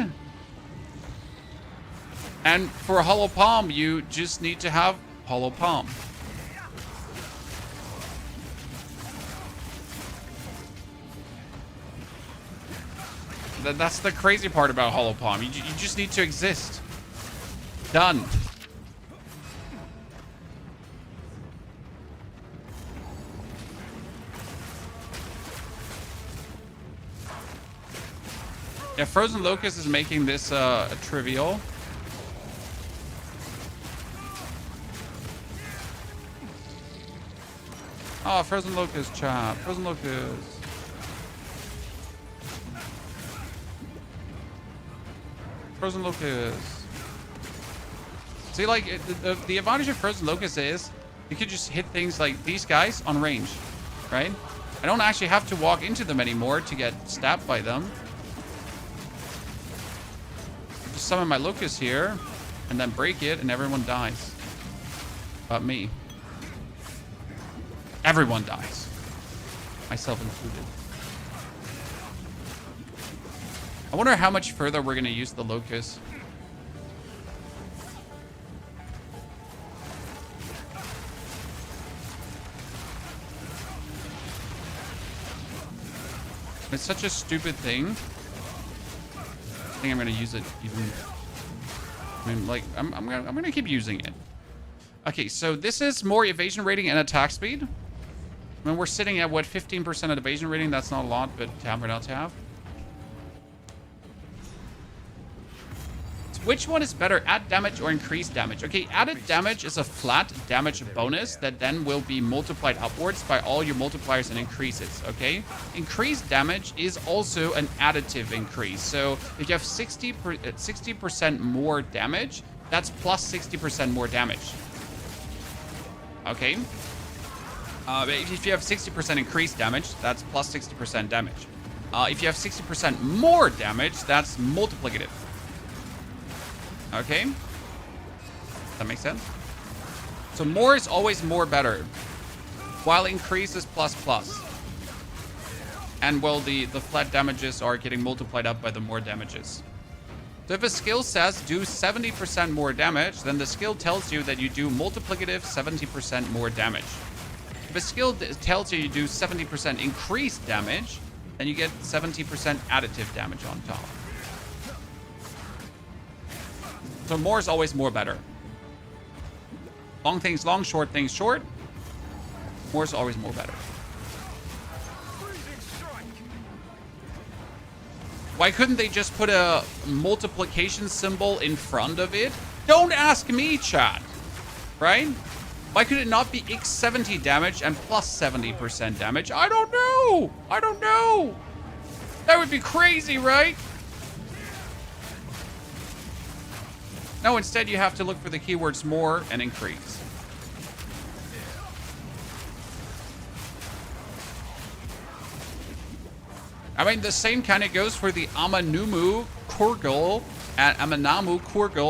And for Hollow Palm, you just need to have Hollow Palm. That's the crazy part about Hollow Palm. You just need to exist. Done. Yeah, Frozen Locust is making this a trivial. Oh, Frozen Locust, chat. Frozen Locust. Frozen Locust. See, like, the advantage of Frozen Locust is you could just hit things like these guys on range, right? I don't actually have to walk into them anymore to get stabbed by them. Just summon my Locust here and then break it and everyone dies. But me. Everyone dies. Myself included. I wonder how much further we're going to use the Locust. It's such a stupid thing. I think I'm going to use it even... I mean, like, I'm gonna keep using it. Okay, so this is more evasion rating and attack speed. I mean, we're sitting at, what, 15% of evasion rating? That's not a lot, but to have or not to have. So which one is better, add damage or increase damage? Okay, added damage is a flat damage bonus that then will be multiplied upwards by all your multipliers and increases, okay? Increased damage is also an additive increase. So if you have 60% more damage, that's plus 60% more damage. Okay? If you have 60% increased damage, that's plus 60% damage. If you have 60% more damage, that's multiplicative. Okay? That makes sense? So more is always more better, while increase is plus plus. And well, the flat damages are getting multiplied up by the more damages. So if a skill says do 70% more damage, then the skill tells you that you do multiplicative 70% more damage. If a skill tells you do 70% increased damage, then you get 70% additive damage on top. So more is always more better. Long things long, short things short. More is always more better. Why couldn't they just put a multiplication symbol in front of it? Don't ask me, chat. Right? Why could it not be x70 damage and plus 70% damage? I don't know. I don't know. That would be crazy, right? No, instead you have to look for the keywords more and increase. I mean, the same kind of goes for the Amanamu, Kurgul,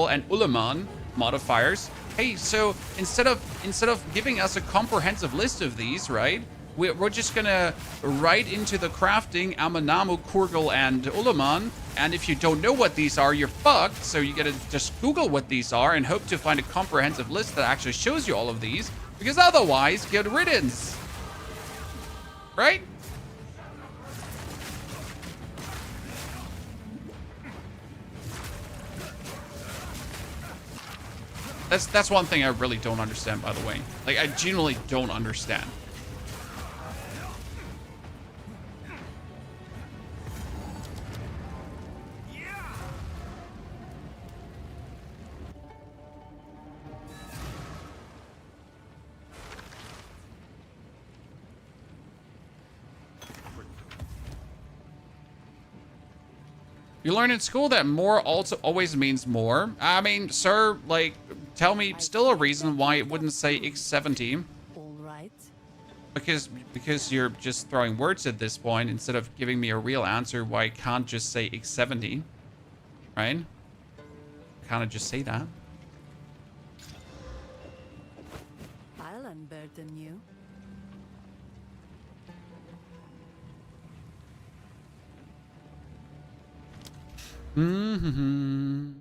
and Ulaman modifiers. Hey, so instead of giving us a comprehensive list of these, right? We're just gonna write into the crafting Amanamu, Kurgul, and Ulaman. And if you don't know what these are, you're fucked. So you gotta just Google what these are and hope to find a comprehensive list that actually shows you all of these. Because otherwise, good riddance. Right? That's one thing I really don't understand, by the way. Like, I genuinely don't understand. You learn in school that more also always means more. I mean, sir, like, tell me still a reason why it wouldn't say x70. All right. Because you're just throwing words at this point instead of giving me a real answer why I can't just say x70. Right? Can't I just say that? I'll unburden you. I'm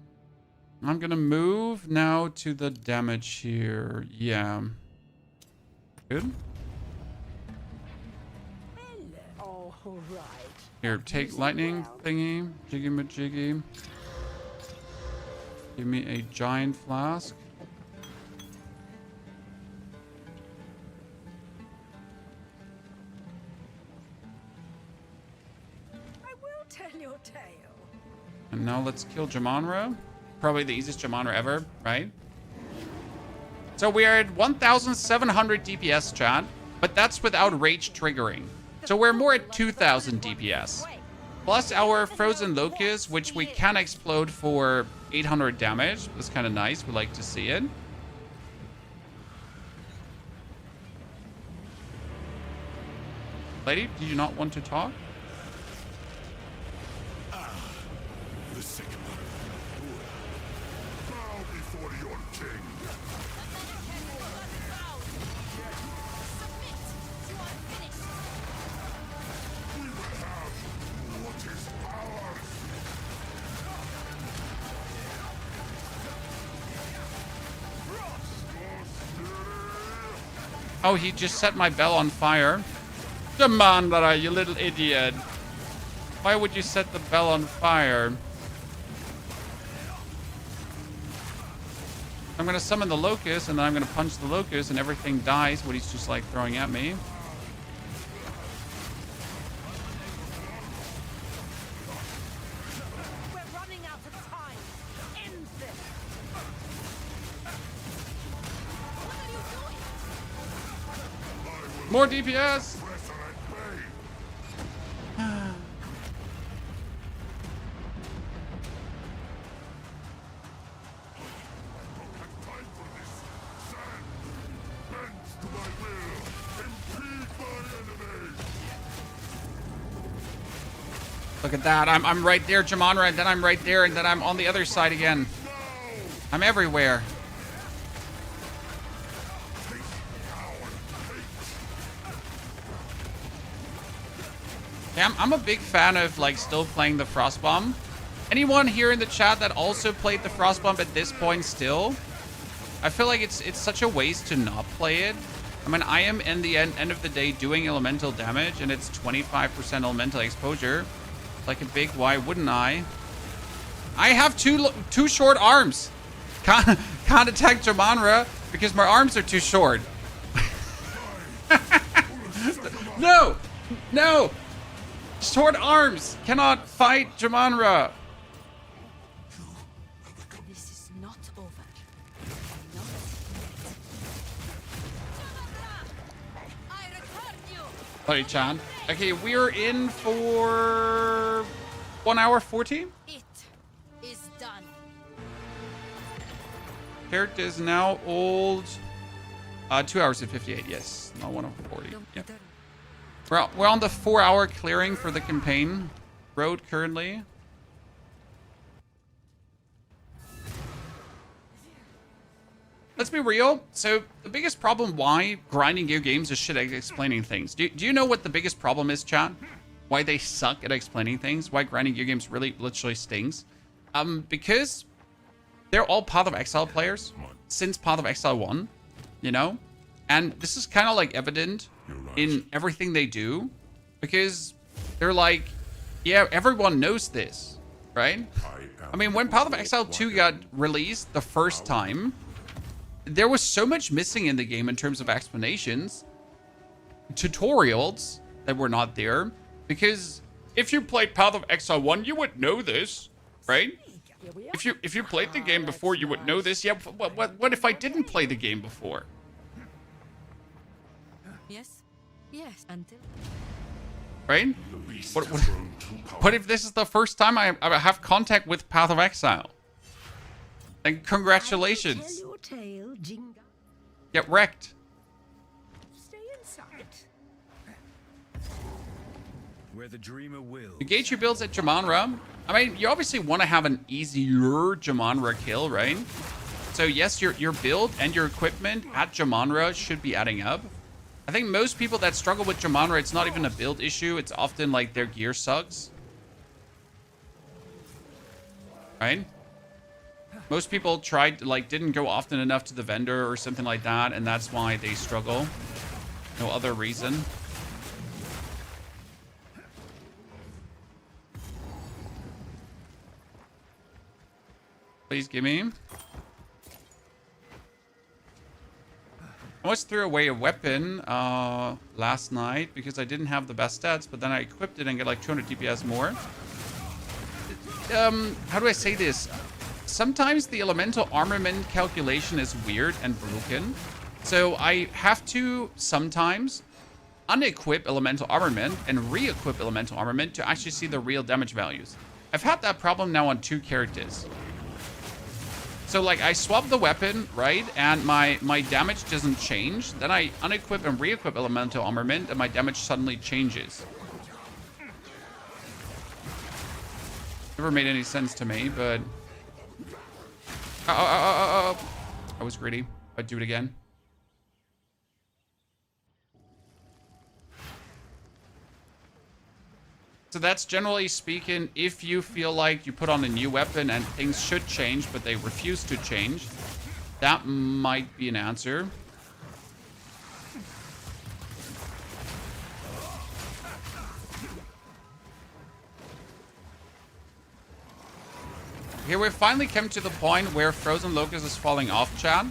gonna move now to the damage here. Yeah. Good. All right. Here, take lightning thingy. Jiggy majiggy. Give me a giant flask. I will tell your tale. And now let's kill Jamanra. Probably the easiest Jamanra ever, right? So we are at 1,700 DPS, chat. But that's without rage triggering. So we're more at 2,000 DPS. Plus our frozen locust, which we can explode for 800 damage. That's kind of nice. We like to see it. Lady, do you not want to talk? The second one. Bow before your king. We will have what is ours. Oh, he just set my bell on fire. Jamandra, you little idiot. Why would you set the bell on fire? I'm gonna summon the locust, and then I'm gonna punch the locust, and everything dies what he's just like throwing at me. We're running out of time. End this. What are you doing? More DPS! Look at that. I'm right there, Jamandra, and then I'm right there, and then I'm on the other side again. I'm everywhere. Yeah, I'm a big fan of like still playing the Frostbomb. Anyone here in the chat that also played the Frostbomb at this point still? I feel like it's such a waste to not play it. I mean, I am in the end of the day doing elemental damage, and it's 25% elemental exposure. Like a big, why wouldn't I? I have two short arms. Can't attack Jamandra because my arms are too short. No! No! Short arms cannot fight Jamandra. This is not over. I return you. Sorry, Chan. Okay, we're in for 1 hour 40. It is done. Character is now old. 2 hours and 58. Yes, not 1 hour 40. Yep. We're on the 4-hour clearing for the campaign road currently. Let's be real. So the biggest problem why grinding your games is shit at explaining things. Do you know what the biggest problem is, chat? Why they suck at explaining things? Why grinding your games really literally stings? Because they're all Path of Exile players since Path of Exile 1, you know? And this is kind of like evident in everything they do, because they're like, yeah, everyone knows this, right? I mean, when Path of Exile 2 got released the first time, there was so much missing in the game in terms of explanations, tutorials that were not there, because if you played Path of Exile 1, you would know this, right? If you played the game before, you would know this. Yeah, what if I didn't play the game before? Yes. Yes. Until. Right? What if this is the first time I have contact with Path of Exile? And congratulations. Get wrecked. Stay inside. Where the dreamer will. You gauge your builds at Jamandra. I mean, you obviously want to have an easier Jamandra kill, right? So yes, your build and your equipment at Jamandra should be adding up. I think most people that struggle with Jamandra, it's not even a build issue. It's often like their gear sucks. Right? Most people tried, like, didn't go often enough to the vendor or something like that, and that's why they struggle. No other reason. Please give me. I almost threw away a weapon last night because I didn't have the best stats, but then I equipped it and get like 200 DPS more. How do I say this? Sometimes the elemental armament calculation is weird and broken. So I have to sometimes unequip elemental armament and re-equip elemental armament to actually see the real damage values. I've had that problem now on 2 characters. So like I swap the weapon, right? And my damage doesn't change. Then I unequip and re-equip elemental armament and my damage suddenly changes. Never made any sense to me, but... I was greedy. I'd do it again. So that's generally speaking, if you feel like you put on a new weapon and things should change, but they refuse to change, that might be an answer. Here we finally come to the point where Frozen Locust is falling off, chat.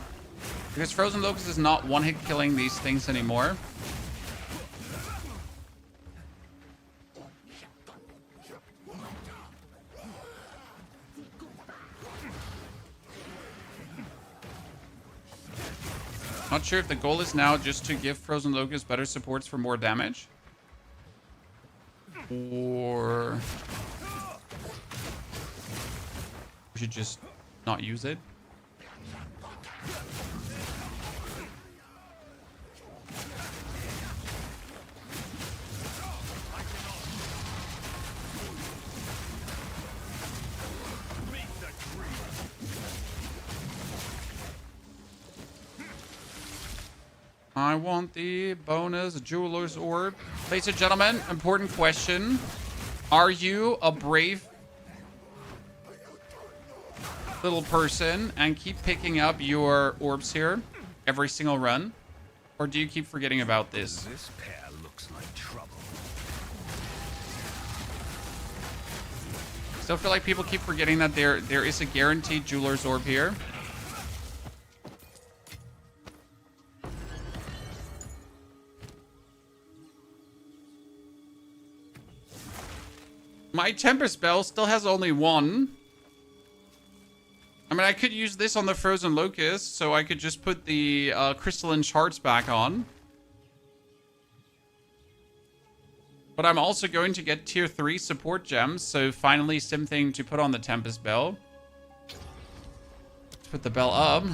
Because Frozen Locust is not one-hit killing these things anymore. Not sure if the goal is now just to give Frozen Locust better supports for more damage. Or... we should just not use it. I want the bonus jeweler's orb. Ladies and gentlemen, important question. Are you a brave little person and keep picking up your orbs here every single run? Or do you keep forgetting about this? This pair looks like trouble. Still feel like people keep forgetting that there is a guaranteed jeweler's orb here. My temper spell still has only 1. I mean, I could use this on the Frozen Locust, so I could just put the crystalline shards back on. But I'm also going to get tier 3 support gems, so finally something to put on the Tempest Bell. Let's put the bell up.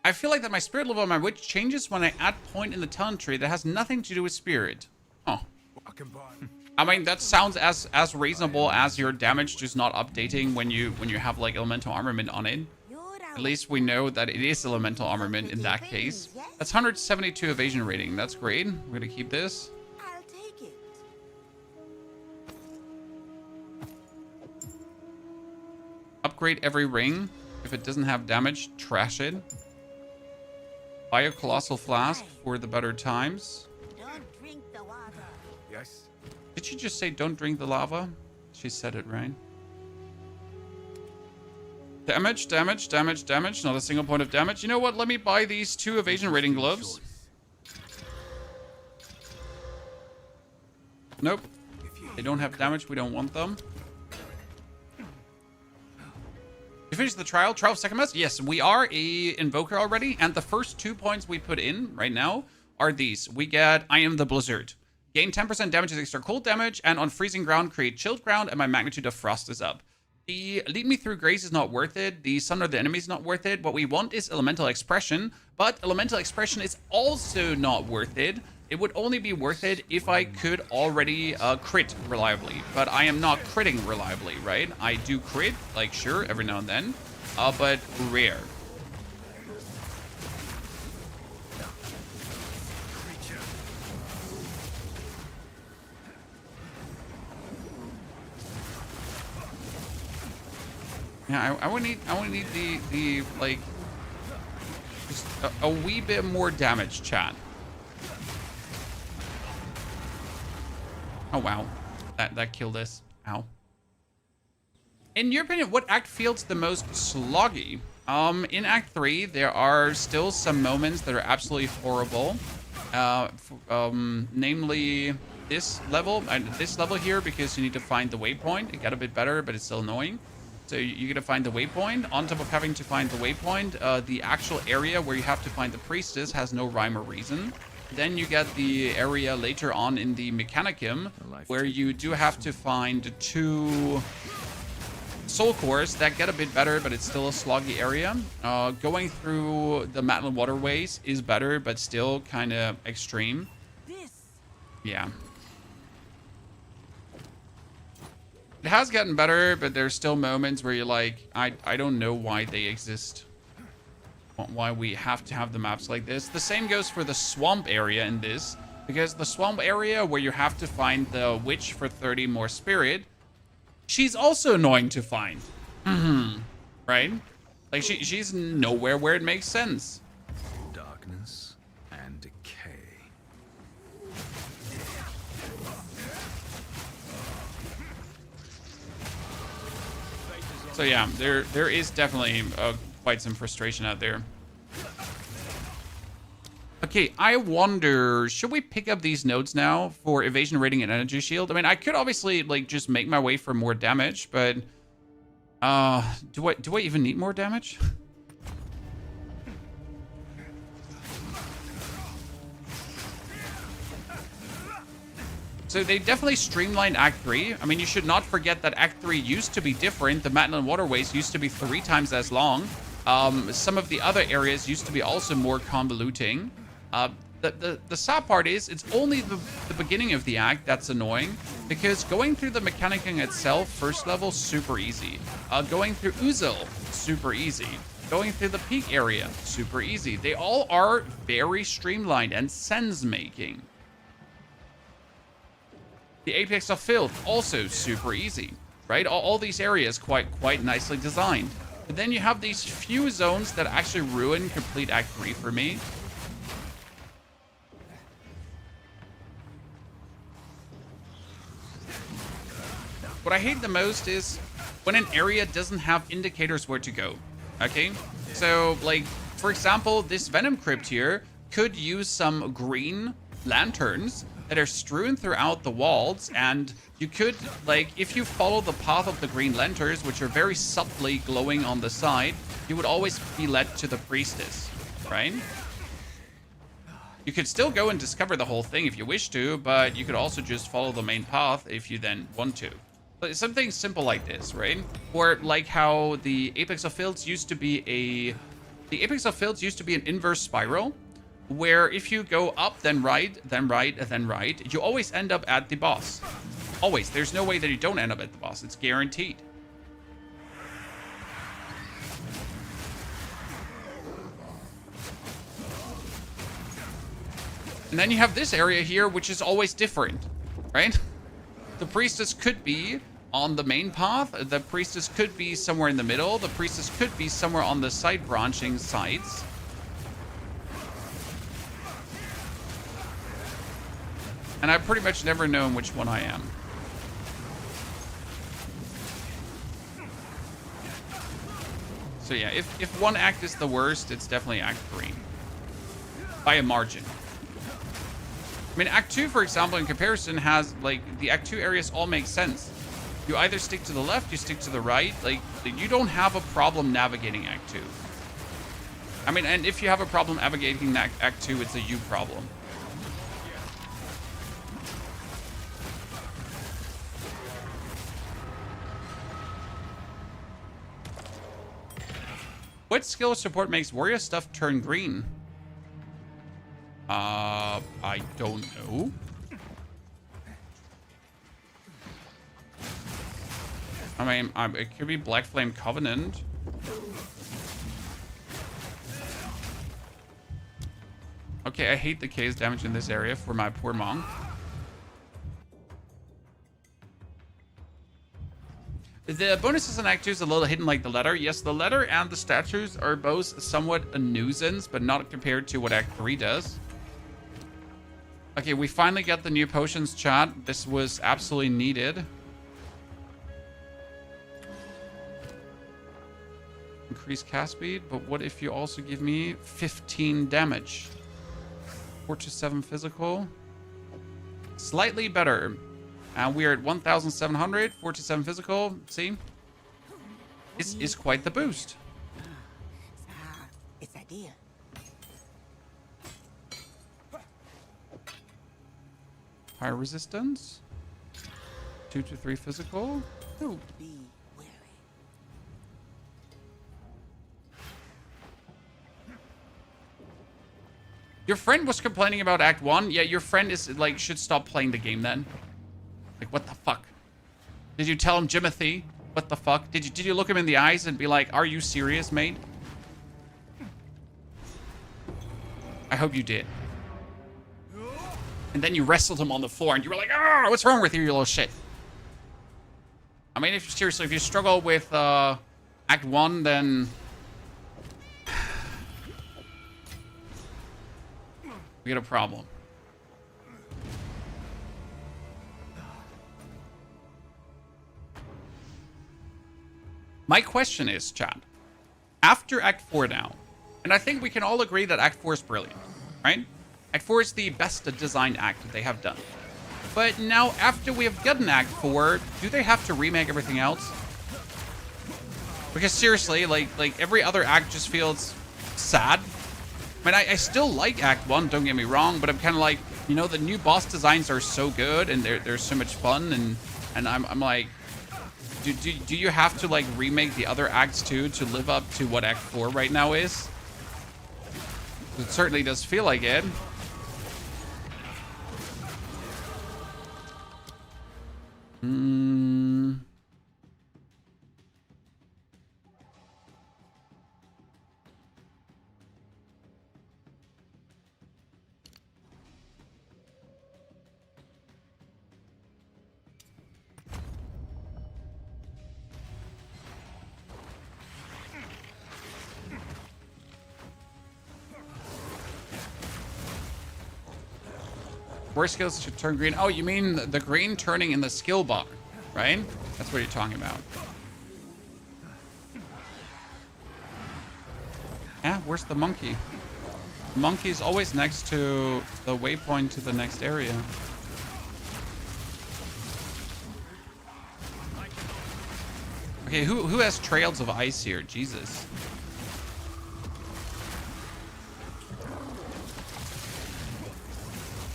I feel like that my spirit level on my witch changes when I add point in the talent tree that has nothing to do with spirit. Oh. I mean, that sounds as reasonable as your damage just not updating when you have like elemental armament on it. At least we know that it is elemental armament in that case. That's 172 evasion rating. That's great. We're gonna keep this. I'll take it. Upgrade every ring. If it doesn't have damage, trash it. Buy a colossal flask for the better times. Don't drink the water. Yes. Did she just say don't drink the lava? She said it, right? Damage, damage, damage, damage. Not a single point of damage. You know what? Let me buy these 2 evasion rating gloves. Nope. They don't have damage. We don't want them. You finished the trial? Trial of second best? Yes, we are a invoker already. And the first 2 points we put in right now are these. We get I am the Blizzard. Gain 10% damage as extra cold damage. And on freezing ground, create chilled ground. And my magnitude of frost is up. The Lead Me Through Grace is not worth it. The Sunder the Enemy is not worth it. What we want is Elemental Expression. But Elemental Expression is also not worth it. It would only be worth it if I could already crit reliably. But I am not critting reliably, right? I do crit, like, sure, every now and then. But rare. Yeah, I would need the like just a wee bit more damage, chat. Oh wow, that killed us. Ow. In your opinion, what act feels the most sloggy? In Act 3, there are still some moments that are absolutely horrible. Namely this level here, because you need to find the waypoint. It got a bit better, but it's still annoying. So you're gonna find the waypoint. On top of having to find the waypoint, the actual area where you have to find the priestess has no rhyme or reason. Then you get the area later on in the Mechanicum, where you do have to find 2 soul cores that get a bit better, but it's still a sloggy area. Going through the Matlin waterways is better, but still kind of extreme. Yeah. It has gotten better, but there's still moments where you're like, I don't know why they exist. Why we have to have the maps like this. The same goes for the swamp area in this, because the swamp area where you have to find the witch for 30 more spirit, she's also annoying to find. Right? Like she's nowhere where it makes sense. Darkness and decay. So yeah, there is definitely quite some frustration out there. Okay, I wonder, should we pick up these nodes now for evasion rating and energy shield? I mean, I could obviously like just make my way for more damage, but do I even need more damage? So they definitely streamlined Act 3. I mean, you should not forget that Act 3 used to be different. The Matlin waterways used to be 3 times as long. Some of the other areas used to be also more convoluting. The sad part is it's only the beginning of the act that's annoying, because going through the Mechanicum itself, first level, super easy. Going through Uzel, super easy. Going through the peak area, super easy. They all are very streamlined and sense-making. The Apex of Filth, also super easy, right? All these areas quite nicely designed. But then you have these few zones that actually ruin complete Act 3 for me. What I hate the most is when an area doesn't have indicators where to go, okay? So, like, for example, this Venom Crypt here could use some green lanterns that are strewn throughout the walls, and you could, like, if you follow the path of the green lanterns, which are very subtly glowing on the side, you would always be led to the priestess, right? You could still go and discover the whole thing if you wish to, but you could also just follow the main path if you then want to. But something simple like this, right? Or like how the Apex of Fields used to be an inverse spiral, where if you go up, then right, then right, then right, you always end up at the boss. Always. There's no way that you don't end up at the boss. It's guaranteed. And then you have this area here, which is always different, right? The priestess could be on the main path. The priestess could be somewhere in the middle. The priestess could be somewhere on the side branching sides. And I've pretty much never known which one I am. So yeah, if one act is the worst, it's definitely Act 3. By a margin. I mean, Act 2, for example, in comparison, has, like, the Act 2 areas all make sense. You either stick to the left, you stick to the right. Like, you don't have a problem navigating Act 2. I mean, and if you have a problem navigating Act 2, it's a you problem. What skill support makes warrior stuff turn green? I don't know. I mean, it could be Black Flame Covenant. Okay, I hate the case damage in this area for my poor monk. The bonuses in Act 2 is a little hidden like the letter. Yes, the letter and the statues are both somewhat a nuisance, but not compared to what Act 3 does. Okay, we finally got the new potions, chat. This was absolutely needed. Increase cast speed, but what if you also give me 15 damage? 4 to 7 physical. Slightly better. And we are at 1,700, 4 to 7 physical. See? is quite the boost. It's idea. Fire resistance. 2 to 3 physical. Oh. Be wary. Your friend was complaining about Act 1? Yeah, your friend is like should stop playing the game then. Like, what the fuck? Did you tell him, Jimothy? What the fuck? Did you look him in the eyes and be like, are you serious, mate? I hope you did. And then you wrestled him on the floor and you were like, ah, what's wrong with you, you little shit? I mean, if you seriously, if you struggle with Act 1, then we got a problem. My question is, chat, after Act 4 now, and I think we can all agree that Act 4 is brilliant, right? Act 4 is the best designed act that they have done. But now, after we have gotten Act 4, do they have to remake everything else? Because seriously, like every other act just feels sad. I mean, I still like Act 1, don't get me wrong, but I'm kind of like, you know, the new boss designs are so good and they're so much fun, and I'm like, do you have to like remake the other acts too to live up to what Act 4 right now is? It certainly does feel like it. War skills should turn green. Oh, you mean the green turning in the skill bar, right? That's what you're talking about. Yeah, where's the monkey? The monkey is always next to the waypoint to the next area. Okay, who has trails of ice here? Jesus.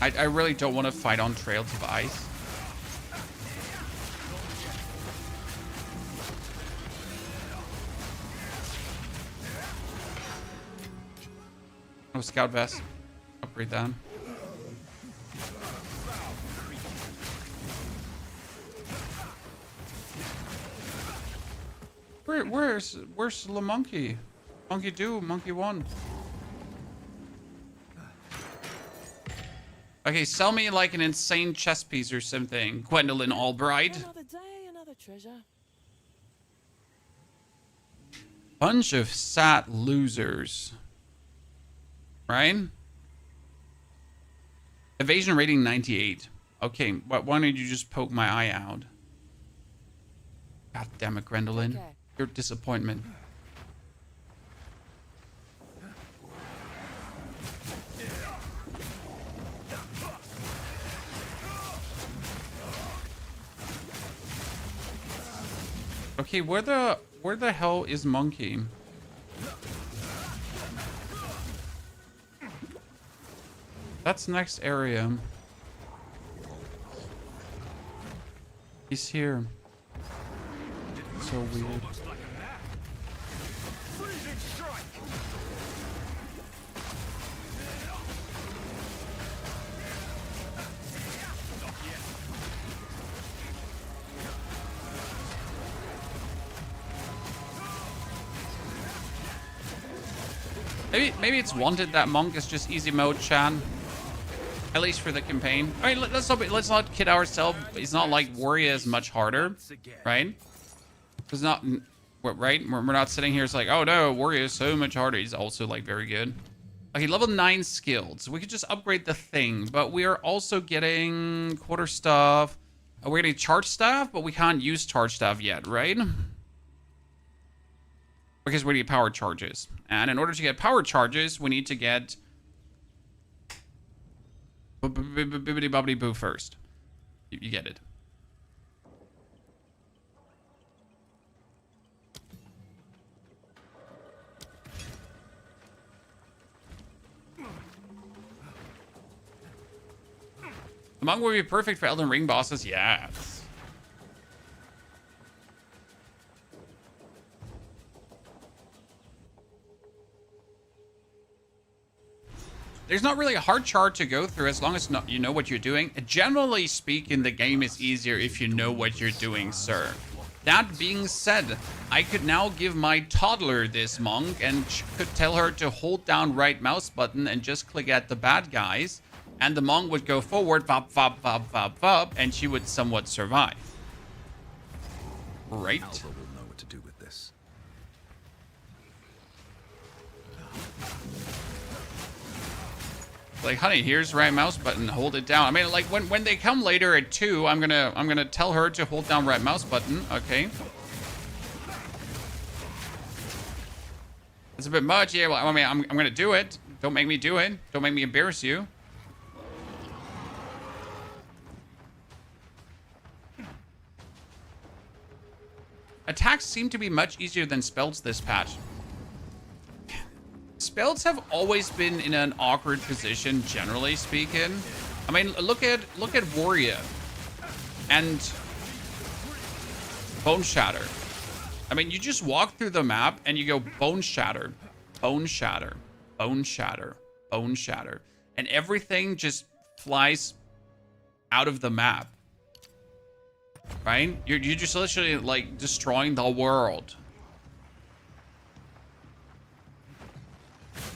I really don't want to fight on trails of ice. Oh, scout vest. Upgrade that. Where's the monkey? Monkey 2, monkey 1. Okay, sell me like an insane chess piece or something, Gwendolyn Albright. Another day, another treasure. Bunch of sad losers. Right? Evasion rating 98. Okay, why don't you just poke my eye out? God damn it, Gwendolyn. Okay. Your disappointment. Okay, where the hell is Monkey? That's next area. He's here. So weird. Maybe it's wanted that Monk is just easy mode, Chan. At least for the campaign. I mean, let's not kid ourselves. It's not like Warrior is much harder, right? It's not, right? We're not sitting here. It's like, oh no, Warrior is so much harder. He's also like very good. Okay, level 9 skilled. So we could just upgrade the thing, but we are also getting quarter staff. We're getting charge staff, but we can't use charge staff yet, right? Because we need power charges. And in order to get power charges, we need to get bibbidi bobbidi boo first. You get it. The monk would be perfect for Elden Ring bosses. Yes. There's not really a hard chart to go through as long as you know what you're doing. Generally speaking, the game is easier if you know what you're doing, sir. That being said, I could now give my toddler this monk and could tell her to hold down right mouse button and just click at the bad guys. And the monk would go forward, vop, vop, vop, vop, vop, and she would somewhat survive. Right? Alva will know what to do with this. Like, honey, here's right mouse button, hold it down. I mean, like, when they come later at 2, I'm gonna tell her to hold down right mouse button, okay? It's a bit much, yeah, well, I mean, I'm gonna do it. Don't make me do it. Don't make me embarrass you. Attacks seem to be much easier than spells this patch. Spells have always been in an awkward position, generally speaking. I mean, look at Warrior and Bone Shatter. I mean, you just walk through the map and you go Bone Shatter, Bone Shatter, Bone Shatter, Bone Shatter, and everything just flies out of the map. Right? You're just literally like destroying the world.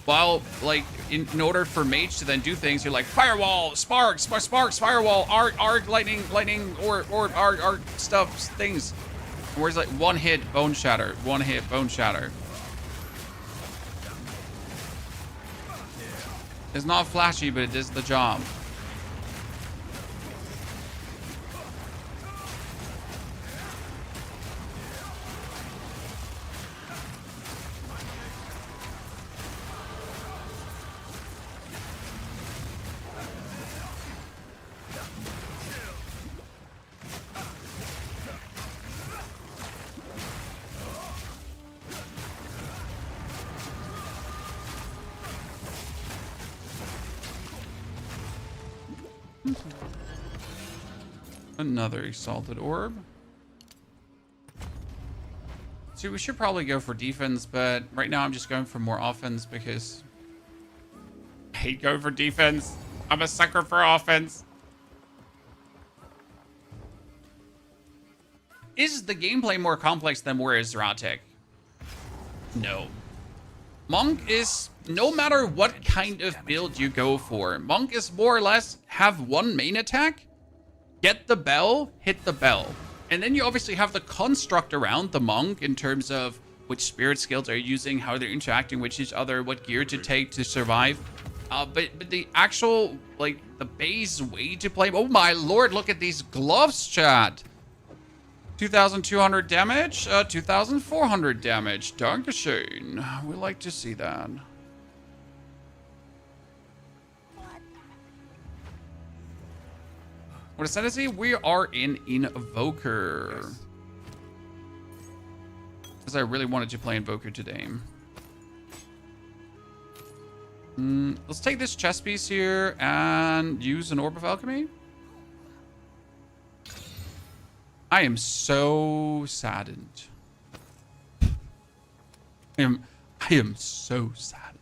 While, like, in order for mage to then do things, you're like, firewall, sparks, firewall, arc, lightning, or arc, stuff, things. Whereas, like, one hit, bone shatter, one hit, bone shatter. It's not flashy, but it does the job. Another exalted orb. See, we should probably go for defense, but right now I'm just going for more offense because I hate going for defense. I'm a sucker for offense. Is the gameplay more complex than Warrior Zeratic? No. Monk is, no matter what kind of build you go for, Monk is more or less have one main attack, get the bell, hit the bell. And then you obviously have the construct around the monk in terms of which spirit skills are you using, how they're interacting with each other, what gear to take to survive. But the actual, like, the base way to play, oh my lord, look at these gloves, chat. 2,200 damage, 2,400 damage. Dankeschön. We like to see that. What does that say? We are in Invoker. Because I really wanted to play Invoker today. Let's take this chest piece here and use an Orb of Alchemy. I am so saddened. I am so saddened.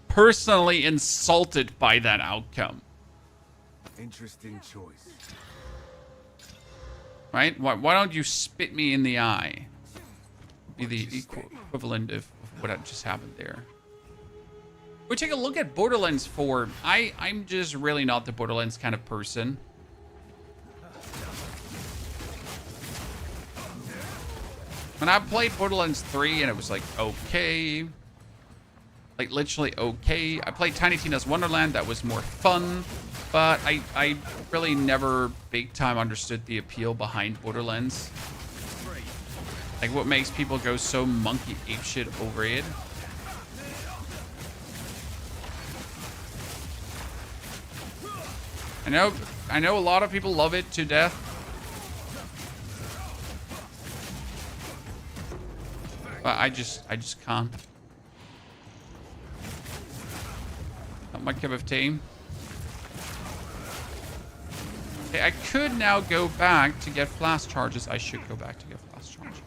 Personally insulted by that outcome. Interesting choice. Right? Why don't you spit me in the eye? Be the equivalent of what just happened there. We take a look at Borderlands 4. I'm just really not the Borderlands kind of person. When I played Borderlands 3 and it was like, okay. Like literally okay. I played Tiny Tina's Wonderland, that was more fun. But I really never big time understood the appeal behind Borderlands. Like what makes people go so monkey apeshit over it. I know a lot of people love it to death. But I just can't. Not my cup of tea. Okay, I could now go back to get flash charges. I should go back to get flash charges.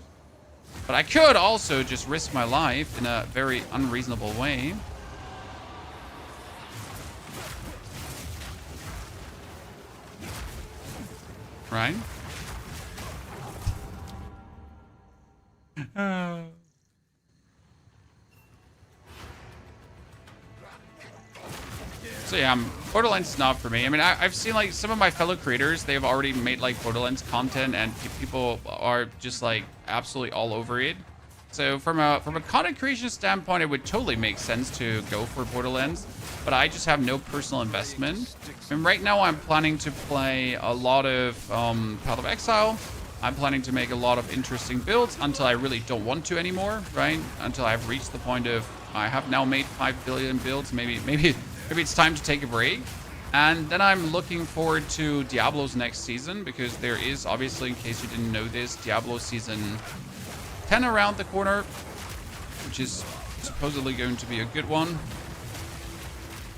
But I could also just risk my life in a very unreasonable way. Right? So yeah, Borderlands is not for me. I mean, I've seen like some of my fellow creators, they've already made like Borderlands content and people are just like absolutely all over it. So from a content creation standpoint, it would totally make sense to go for Borderlands, but I just have no personal investment. And right now I'm planning to play a lot of Path of Exile. I'm planning to make a lot of interesting builds until I really don't want to anymore, right? Until I've reached the point of I have now made 5 billion builds, maybe it's time to take a break. And then I'm looking forward to Diablo's next season, because there is, obviously, in case you didn't know this, Diablo season 10 around the corner, which is supposedly going to be a good one.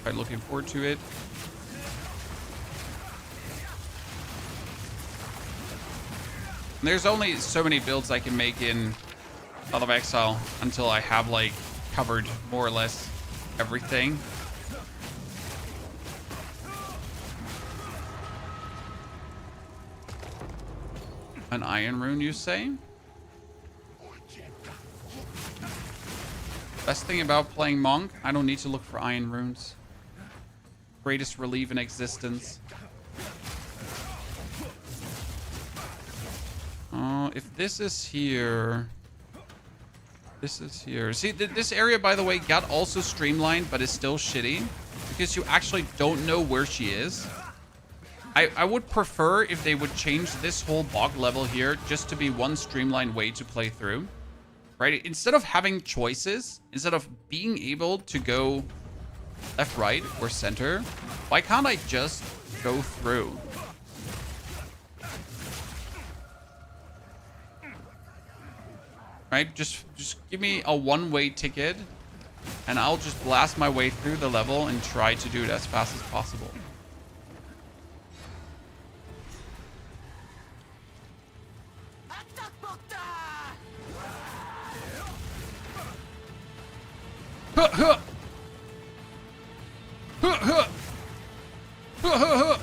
Quite looking forward to it. And there's only so many builds I can make in Path of Exile until I have like covered more or less everything. An iron rune, you say? Best thing about playing Monk, I don't need to look for iron runes. Greatest relief in existence. If this is here... This is here. See, this area, by the way, got also streamlined, but is still shitty. Because you actually don't know where she is. I would prefer if they would change this whole bog level here just to be one streamlined way to play through. Right? Instead of having choices, instead of being able to go left, right, or center, why can't I just go through? Right? Just give me a one-way ticket and I'll just blast my way through the level and try to do it as fast as possible. Huh, huh. Huh, huh. Huh, huh, huh.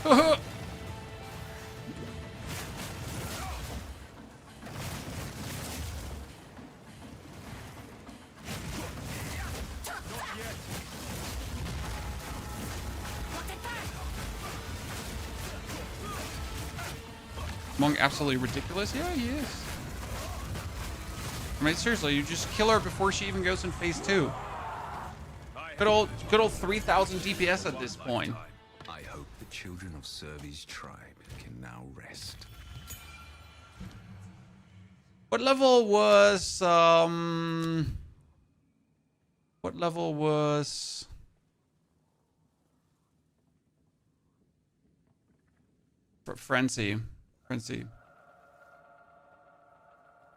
Huh, huh. Monk absolutely ridiculous? Yeah, he is. I mean, seriously, you just kill her before she even goes in phase 2. Good old 3,000 DPS at this point. I hope the children of Servi's tribe can now rest. What level was what level was Frenzy?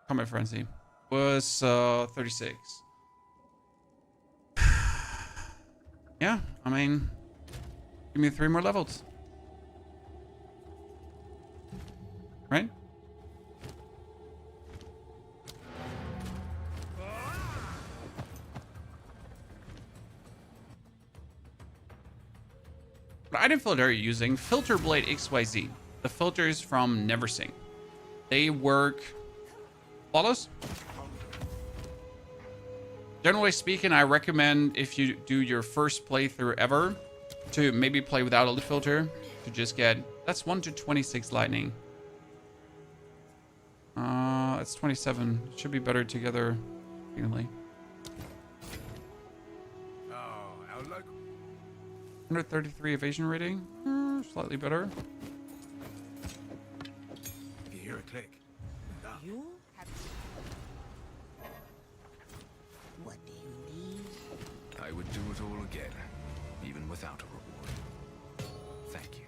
Combat Frenzy was 36. Yeah, I mean, give me 3 more levels. Right? What item filter are you using? Filter Blade XYZ. The filters from Neversing. They work flawless. Generally speaking, I recommend if you do your first playthrough ever to maybe play without a loot filter to just get, that's 1 to 26 lightning. It's 27. Should be better together. Really. 133 evasion rating. Slightly better. You hear a click. You have... What do you need? I would do it all again, even without a reward. Thank you.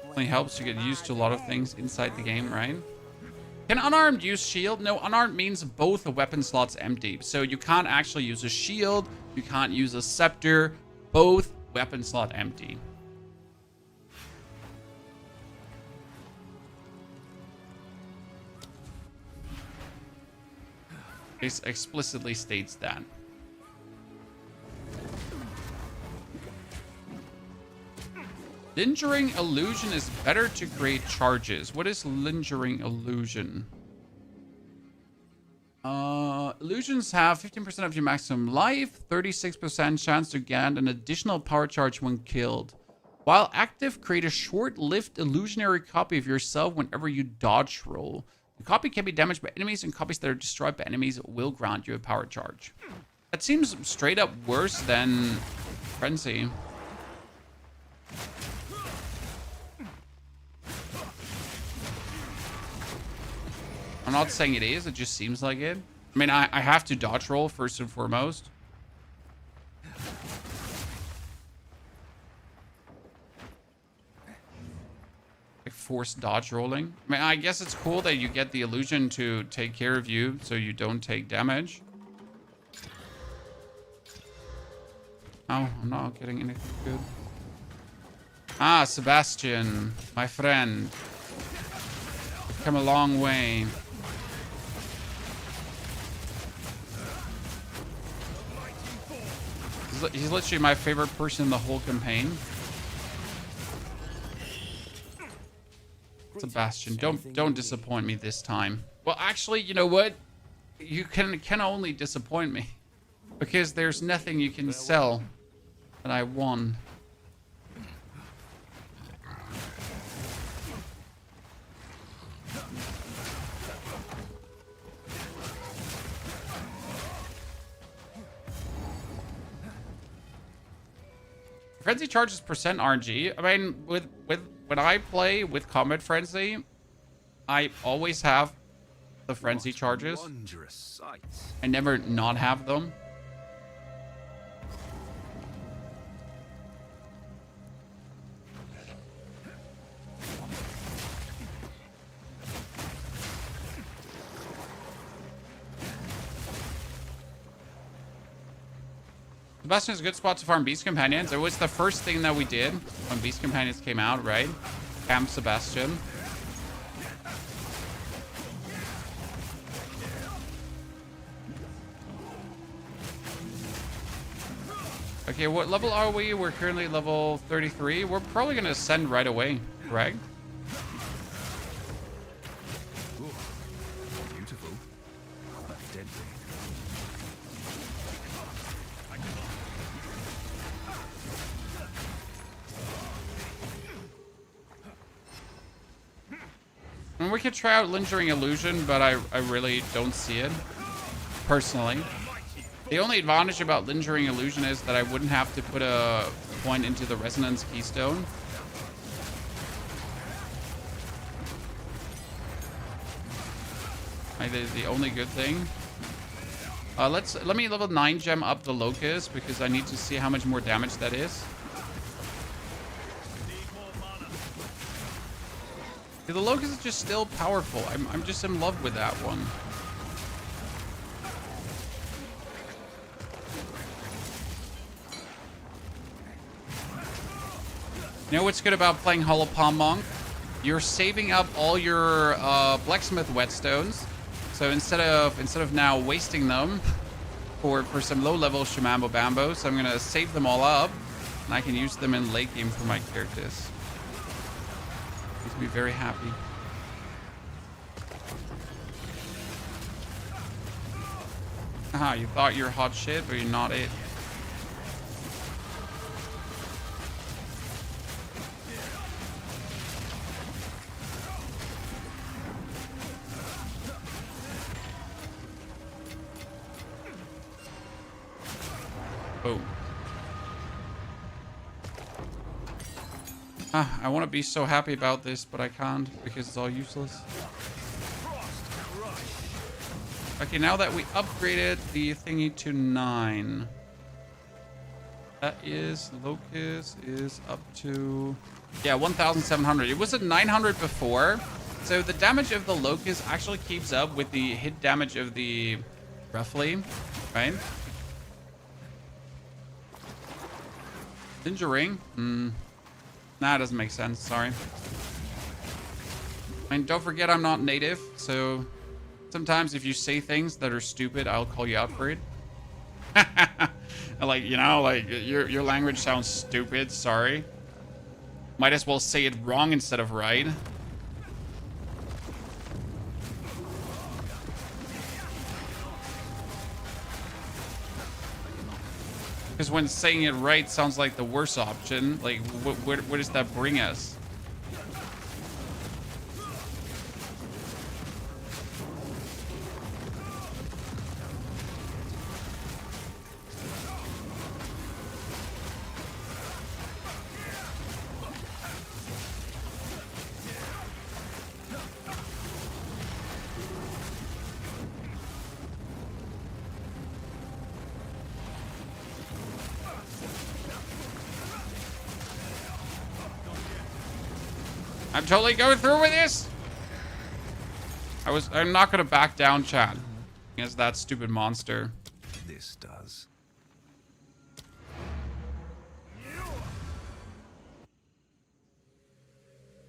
Only helps you get used to a lot of things inside the game, right? Can unarmed use shield? No, unarmed means both weapon slots empty. So you can't actually use a shield. You can't use a scepter. Both weapon slot empty. It explicitly states that. Lingering illusion is better to create charges. What is lingering illusion? Illusions have 15% of your maximum life, 36% chance to gain an additional power charge when killed. While active, create a short-lived illusionary copy of yourself whenever you dodge roll. The copy can be damaged by enemies, and copies that are destroyed by enemies will grant you a power charge. That seems straight up worse than Frenzy. I'm not saying it is, it just seems like it. I mean, I have to dodge roll first and foremost. Like forced dodge rolling. I mean, I guess it's cool that you get the illusion to take care of you so you don't take damage. Oh, I'm not getting anything good. Ah, Sebastian, my friend. You've come a long way. He's literally my favorite person in the whole campaign. Sebastian, don't disappoint me this time. Well, actually, you know what? You can only disappoint me because there's nothing you can sell that I won. Frenzy charges percent RNG. I mean, when I play with Combat Frenzy, I always have the Frenzy charges. I never not have them. Sebastian is a good spot to farm Beast Companions. It was the first thing that we did when Beast Companions came out, right? Camp Sebastian. Okay, what level are we? We're currently level 33. We're probably going to ascend right away, correct? Beautiful, but deadly. And we could try out Lingering Illusion, but I really don't see it, personally. The only advantage about Lingering Illusion is that I wouldn't have to put a point into the Resonance Keystone. The only good thing. Let me level 9 gem up the Locust because I need to see how much more damage that is. The Locust is just still powerful. I'm just in love with that one. You know what's good about playing Hollow Palm Monk? You're saving up all your blacksmith whetstones. So instead of now wasting them for some low-level Shamambo Bambos, I'm gonna save them all up, and I can use them in late game for my characters. He's gonna be very happy. Aha, you thought you're hot shit, but you're not it. Boom. I want to be so happy about this, but I can't because it's all useless. Okay, now that we upgraded the thingy to 9, that is, Locust is up to, yeah, 1,700. It was at 900 before, So the damage of the locust actually keeps up with the hit damage of the roughly, right? Ninja ring? Nah, it doesn't make sense. Sorry. I mean, don't forget I'm not native, so sometimes if you say things that are stupid, I'll call you out for it. Like, you know, like your language sounds stupid. Sorry. Might as well say it wrong instead of right. Because when saying it right sounds like the worst option, like, where does that bring us? I'm totally going through with this. I'm not gonna back down, chat. Against that stupid monster. This does.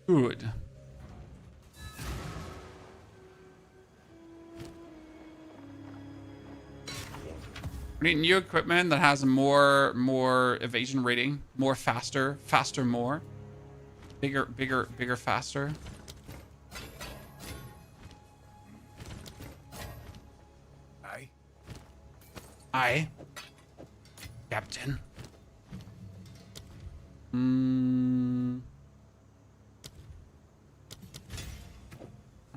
Good. We need new equipment that has more evasion rating, more faster, more. Bigger, faster. Aye. Captain.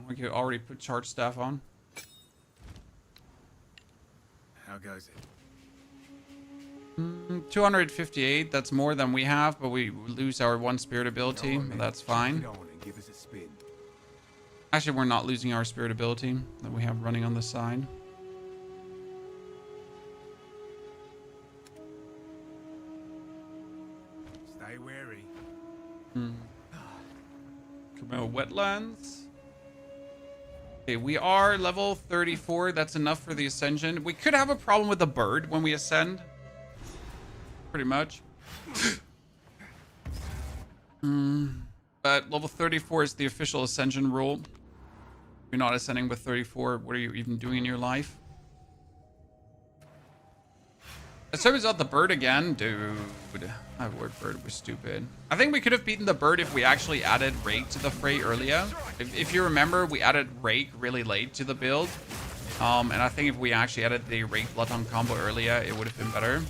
We could already put charge staff on. How goes it? 258, that's more than we have, but we lose our one spirit ability. That's fine. Actually, we're not losing our spirit ability that we have running on the side. Stay wary. Come wetlands. Okay, we are level 34. That's enough for the ascension. We could have a problem with the bird when we ascend. Pretty much. But level 34 is the official ascension rule. If you're not ascending with 34, what are you even doing in your life? So is that the bird again? Dude. That word bird was stupid. I think we could have beaten the bird if we actually added Rake to the fray earlier. If you remember, we added Rake really late to the build. And I think if we actually added the Rake Bloodhound combo earlier, it would have been better.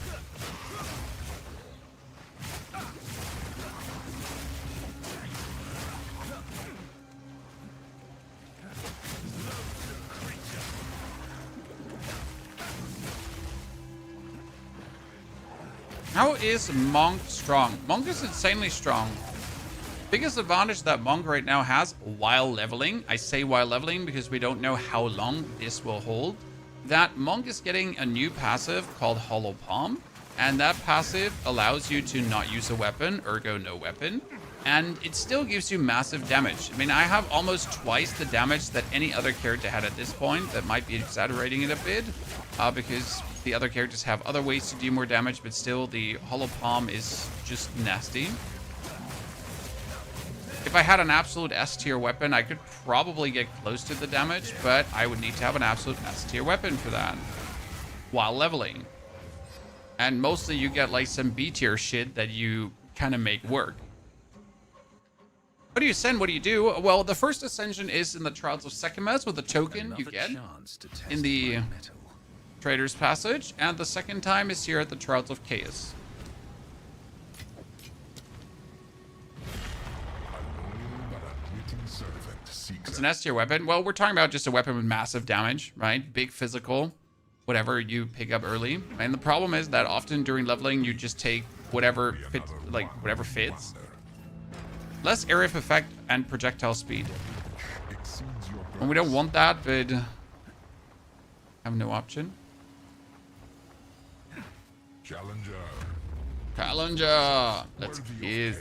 How is Monk strong? Monk is insanely strong. Biggest advantage that Monk right now has while leveling, I say while leveling because we don't know how long this will hold, that Monk is getting a new passive called Hollow Palm, and that passive allows you to not use a weapon, ergo no weapon, and it still gives you massive damage. I mean, I have almost twice the damage that any other character had at this point. That might be exaggerating it a bit, because the other characters have other ways to do more damage, but still the Hollow Palm is just nasty. If I had an absolute S tier weapon, I could probably get close to the damage, but I would need to have an absolute S tier weapon for that while leveling. And mostly you get like some B tier shit that you kind of make work. What do you ascend? What do you do? Well, the first ascension is in the Trials of Sekimas with the token you get in the Trader's Passage, and the second time is here at the Trials of Chaos. It's an S tier weapon. Well, we're talking about just a weapon with massive damage, right? Big physical, whatever you pick up early. And the problem is that often during leveling, you just take whatever fits, like whatever fits. Less area of effect and projectile speed. And we don't want that, but have no option. Challenger. Let's kiss.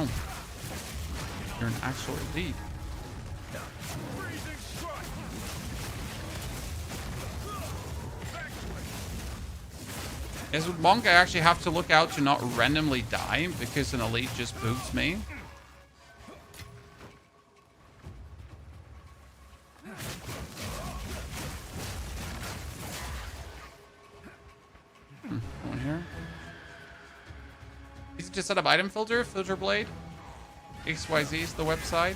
Oh. You're an actual elite. Freezing strike. As with Monk, I actually have to look out to not randomly die because an elite just boots me. One here. Easy to set up item filter, filter blade. XYZ is the website.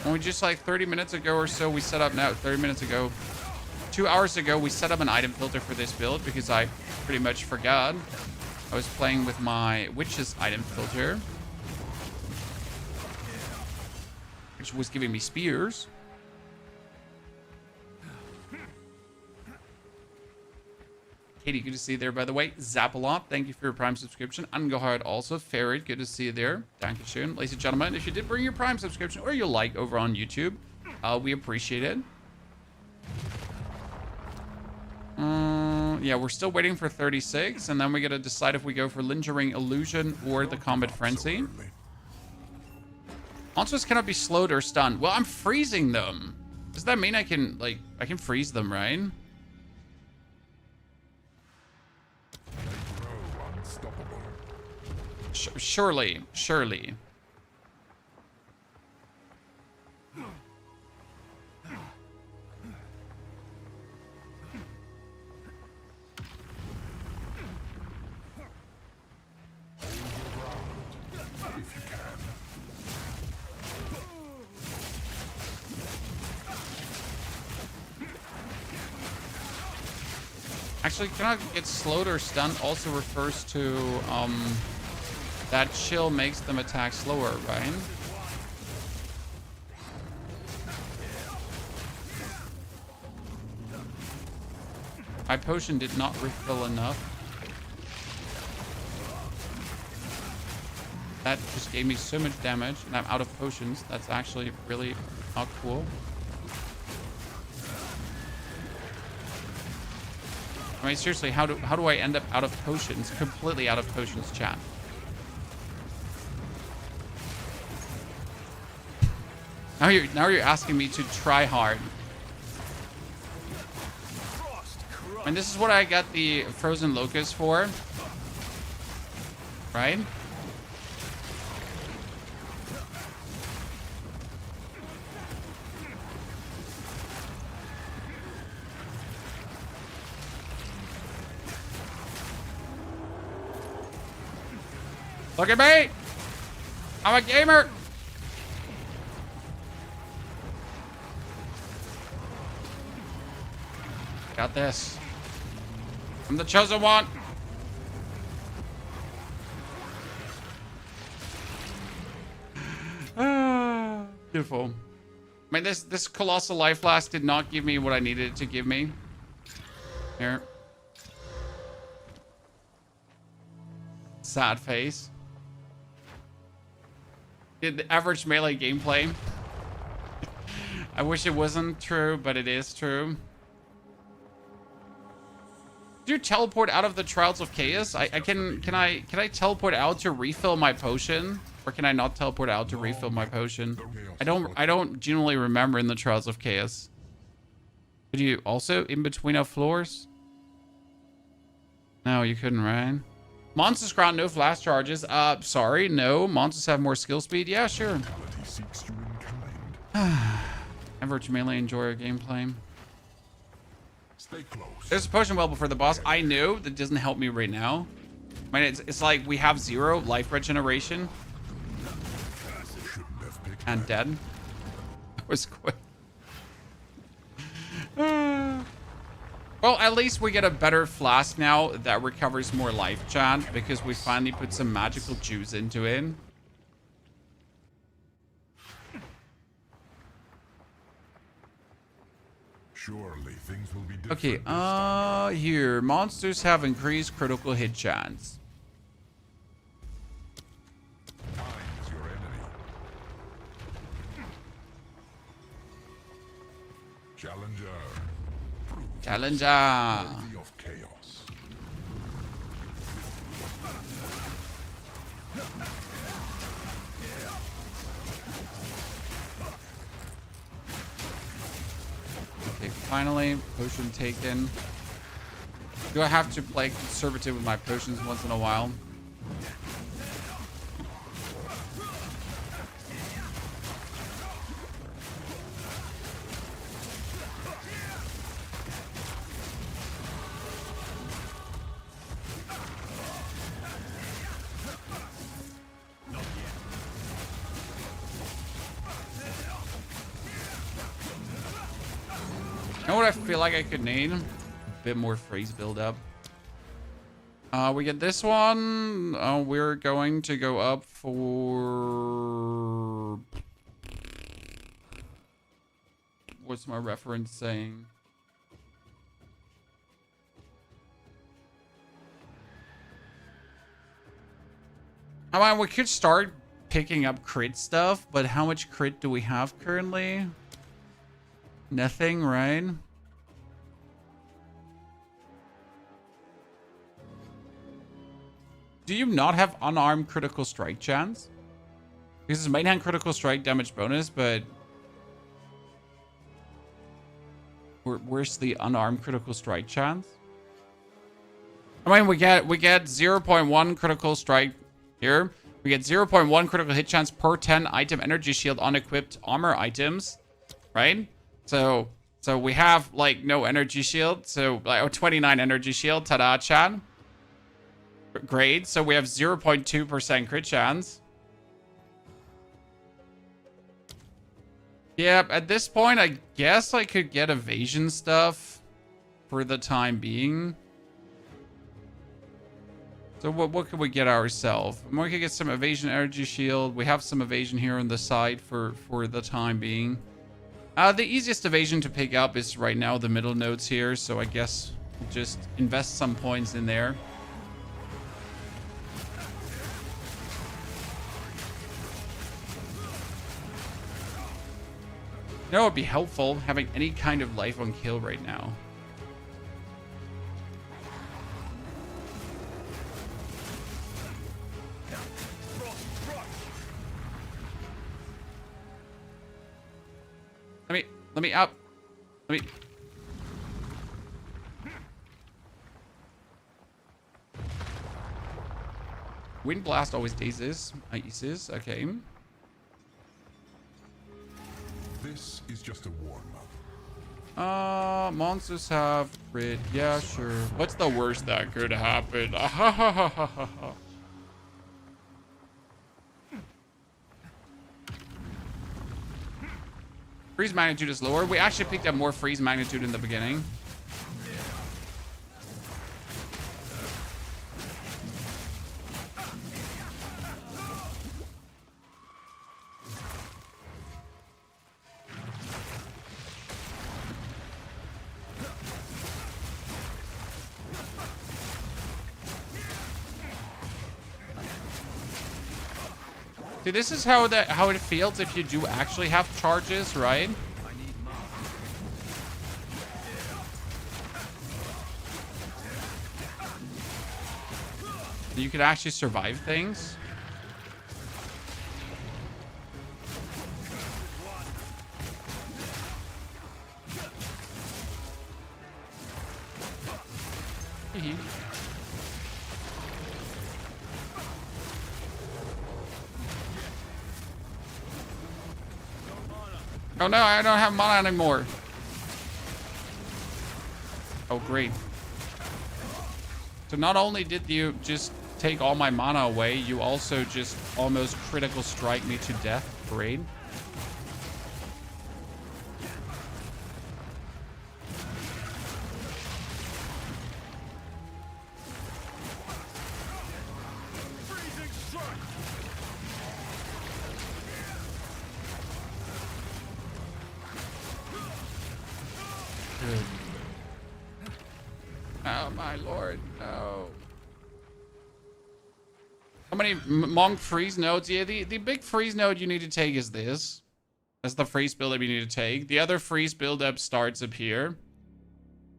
Only just like 30 minutes ago or so, we set up now, 30 minutes ago, 2 hours ago, we set up an item filter for this build because I pretty much forgot. I was playing with my witch's item filter, which was giving me spears. Katie, good to see you there, by the way. Zapalot, thank you for your Prime subscription. Ungohard also. Ferret, good to see you there. Dankeschön. Ladies and gentlemen, if you did bring your Prime subscription or you like over on YouTube, we appreciate it. Yeah, we're still waiting for 36, and then we gotta decide if we go for Lingering Illusion or the Combat Frenzy. Monsters cannot be slowed or stunned. Well, I'm freezing them. Does that mean I can freeze them, right? Surely. If you can. Actually, cannot get slowed or stunned also refers to that chill makes them attack slower, right? My potion did not refill enough. That just gave me so much damage, and I'm out of potions. That's actually really not cool. I mean, seriously, how do I end up out of potions? Completely out of potions, chat. Now you're asking me to try hard. And this is what I got the Frozen Locust for. Right? Look at me! I'm a gamer! Got this. I'm the chosen one. Beautiful. I mean, this colossal life flask did not give me what I needed it to give me. Here. Sad face. The average melee gameplay. I wish it wasn't true, but it is true. Do you teleport out of the Trials of Chaos? Can I teleport out to refill my potion? Or can I not teleport out to refill my potion? I don't genuinely remember in the Trials of Chaos. Could you also in between our floors? No, you couldn't, right? Monsters grant no flash charges. Sorry, no. Monsters have more skill speed. Yeah, sure. Average melee enjoyer gameplay. Stay close. There's a potion well before the boss. I know that doesn't help me right now. I mean, it's like we have 0 life regeneration. And dead. That was quick. Well, at least we get a better flask now that recovers more life, chat, because we finally put some magical juice into it. Surely things will be different. Okay, here. Monsters have increased critical hit chance. Time is your enemy. Challenger. Challenger. Worthy of chaos. finally. Potion taken. Do I have to play conservative with my potions once in a while? You know what I feel like I could need? A bit more freeze build-up. We get this one. We're going to go up for... What's my reference saying? I mean, we could start picking up crit stuff, but how much crit do we have currently? Nothing, right? Do you not have unarmed critical strike chance? Because it's main hand critical strike damage bonus, but where's the unarmed critical strike chance? I mean, we get 0.1 critical strike here. We get 0.1 critical hit chance per 10 item energy shield unequipped armor items, right? So we have like no energy shield. So like 29 energy shield. Ta-da, chat. Great. So we have 0.2% crit chance. Yep. At this point, I guess I could get evasion stuff for the time being. So what could we get ourselves? We could get some evasion energy shield. We have some evasion here on the side for the time being. The easiest evasion to pick up is right now the middle nodes here. So I guess we'll just invest some points in there. You know, it would be helpful having any kind of life on kill right now. Let me up. Let me. Wind blast always dazes. Ices. Okay. This is just a warm-up. Monsters have crit. Yeah, sure. What's the worst that could happen? Freeze magnitude is lower. We actually picked up more freeze magnitude in the beginning. See, this is how it feels if you do actually have charges, right? You could actually survive things. Oh no, I don't have mana anymore. Oh, great. So not only did you just take all my mana away, you also just almost critical strike me to death. Great. Oh my lord, no. How many monk freeze nodes? Yeah, the big freeze node you need to take is this. That's the freeze buildup you need to take. The other freeze buildup starts up here.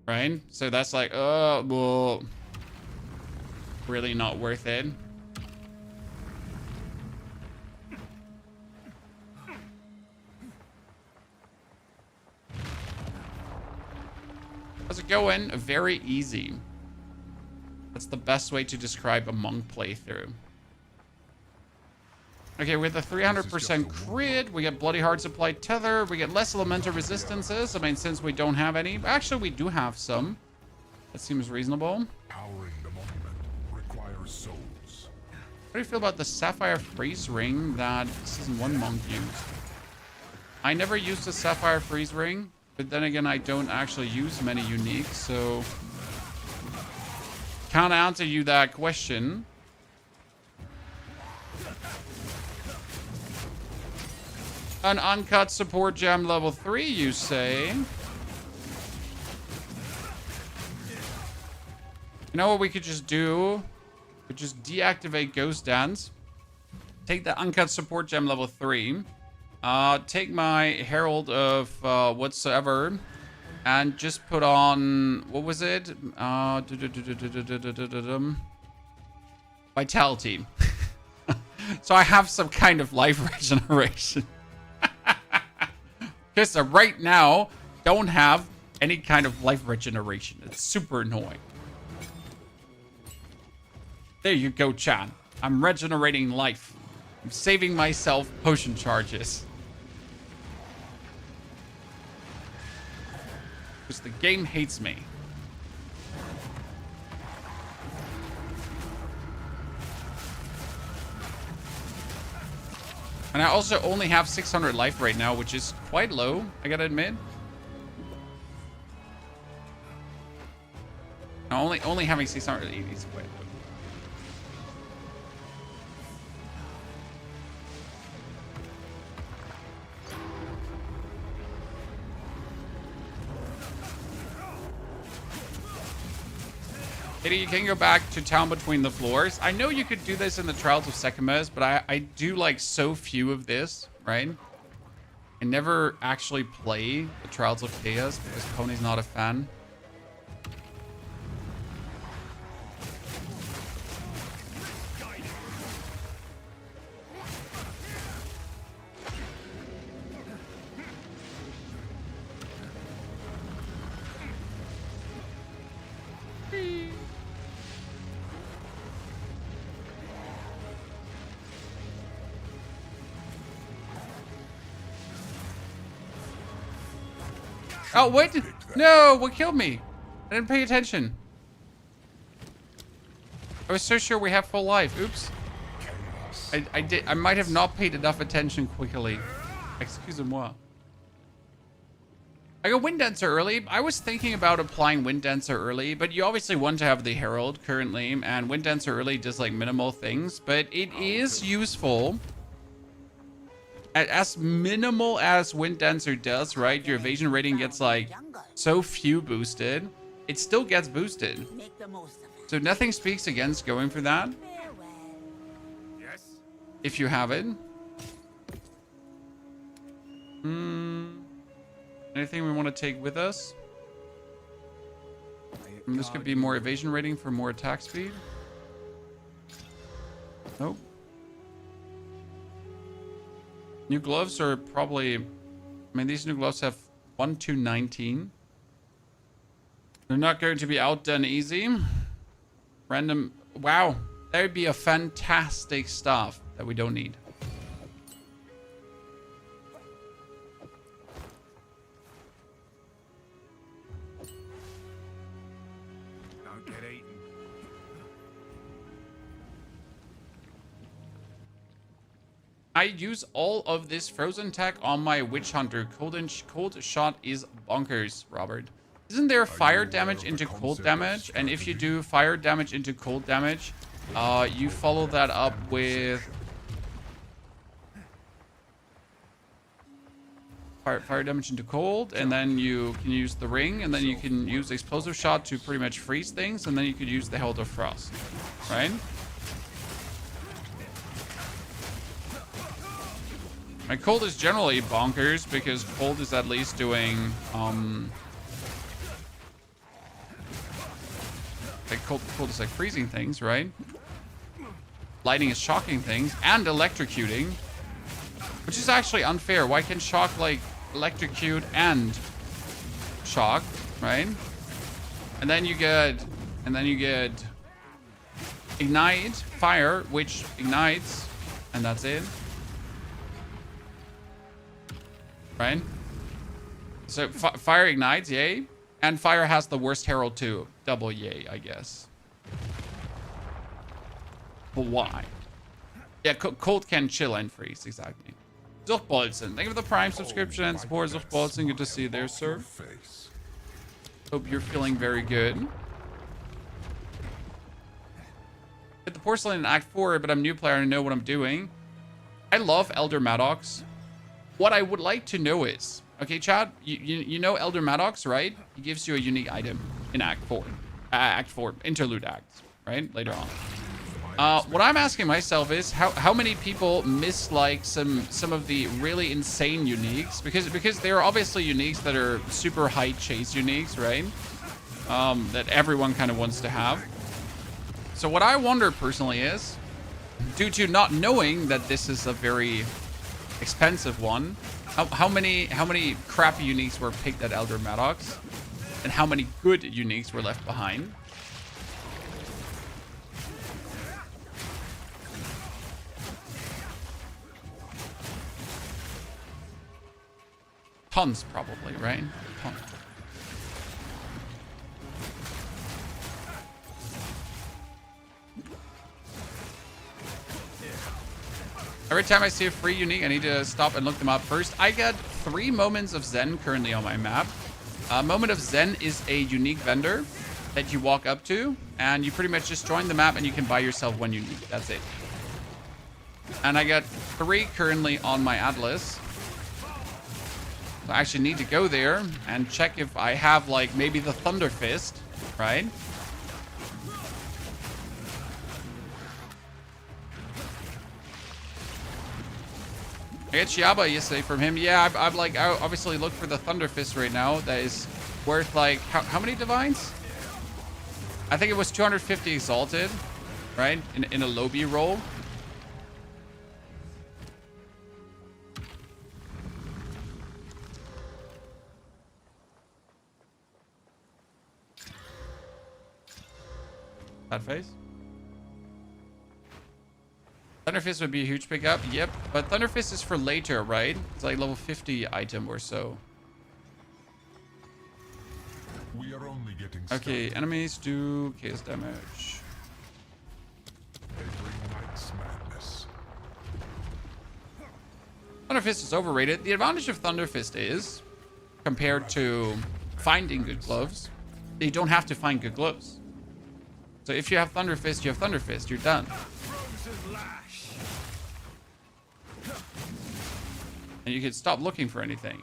Right? So that's like, well, really not worth it. How's it going? Very easy. That's the best way to describe a monk playthrough. Okay, with a 300% crit, we get Bloody Hard Supply Tether, we get less elemental resistances. I mean, since we don't have any. Actually, we do have some. That seems reasonable. Powering the monument requires souls. How do you feel about the Sapphire Freeze Ring that Season 1 monk used? I never used the Sapphire Freeze Ring, but then again, I don't actually use many uniques, so can't answer you that question. An uncut support gem level 3, you say? You know what we could just do? We could just deactivate Ghost Dance. Take the uncut support gem level 3. Take my Herald of whatsoever. And just put on... What was it? Vitality. So I have some kind of life regeneration. Because right now, don't have any kind of life regeneration. It's super annoying. There you go, Chan. I'm regenerating life. I'm saving myself potion charges. Because the game hates me. And I also only have 600 life right now, which is quite low, I gotta admit. Only having 600 is quite low. Kitty, you can go back to town between the floors. I know you could do this in the Trials of Sekhmet, but I do like so few of this, right? I never actually play the Trials of Chaos because Pony's not a fan. Oh, what? No, what killed me? I didn't pay attention. I was so sure we have full life. Oops. I might have not paid enough attention quickly. Excusez-moi. I got Wind Dancer early. I was thinking about applying Wind Dancer early, but you obviously want to have the Herald currently, and Wind Dancer early does like minimal things, but it is useful. As minimal as Wind Dancer does, right? Your evasion rating gets like so few boosted. It still gets boosted. So nothing speaks against going for that. Yes. If you have it. Anything we want to take with us? This could be more evasion rating for more attack speed. Nope. New gloves are probably... I mean, these new gloves have 1 to 19. They're not going to be outdone easy. Random... Wow. That would be a fantastic stuff that we don't need. Don't get eaten. I use all of this frozen tech on my Witch Hunter. Cold shot is bonkers, Robert. Isn't there fire damage into cold damage? And if you do fire damage into cold damage, you follow that up with fire damage into cold, and then you can use the ring, and then you can use explosive shot to pretty much freeze things, and then you could use the Herald of Frost, right? And cold is generally bonkers because cold is at least doing like cold is like freezing things, right? Lightning is shocking things and electrocuting, which is actually unfair. Why can shock like electrocute and shock, right? And then you get ignite, fire, which ignites, and that's it. Right? So fire ignites, yay. And fire has the worst herald too. Double yay, I guess. But why? Yeah, cold can chill and freeze, exactly. Zuchtbolzen, thank you for the Prime subscription and support. Zuchtbolzen, good to see you there, sir. Hope you're feeling very good. Hit the porcelain in Act 4, but I'm a new player and I know what I'm doing. I love Elder Maddox. What I would like to know is, okay, Chad, you know Elder Maddox, right? He gives you a unique item in Act 4. Act 4, interlude act, right? Later on. What I'm asking myself is how many people miss like some of the really insane uniques because there are obviously uniques that are super high chase uniques, right? That everyone kind of wants to have. So what I wonder personally is, due to not knowing that this is a very expensive one, how many crappy uniques were picked at Elder Maddox, and how many good uniques were left behind? Tons, probably, right? Tons. Every time I see a free unique, I need to stop and look them up first. I get 3 moments of Zen currently on my map. Moment of Zen is a unique vendor that you walk up to, and you pretty much just join the map and you can buy yourself 1 unique. That's it. And I got 3 currently on my Atlas. So I actually need to go there and check if I have like maybe the Thunder Fist, right? I get Chiaba yesterday from him. Yeah, I obviously look for the Thunder Fist right now. That is worth like how many divines? I think it was 250 exalted, right? In a lobby roll. That face. Thunderfist would be a huge pickup. Yep, but Thunderfist is for later, right? It's like level 50 item or so. We are only getting Okay, enemies do chaos damage. They bring night's madness. Thunderfist is overrated. The advantage of Thunderfist is, compared to finding good gloves, you don't have to find good gloves. So if you have Thunderfist, you have Thunderfist. You're done. And you can stop looking for anything.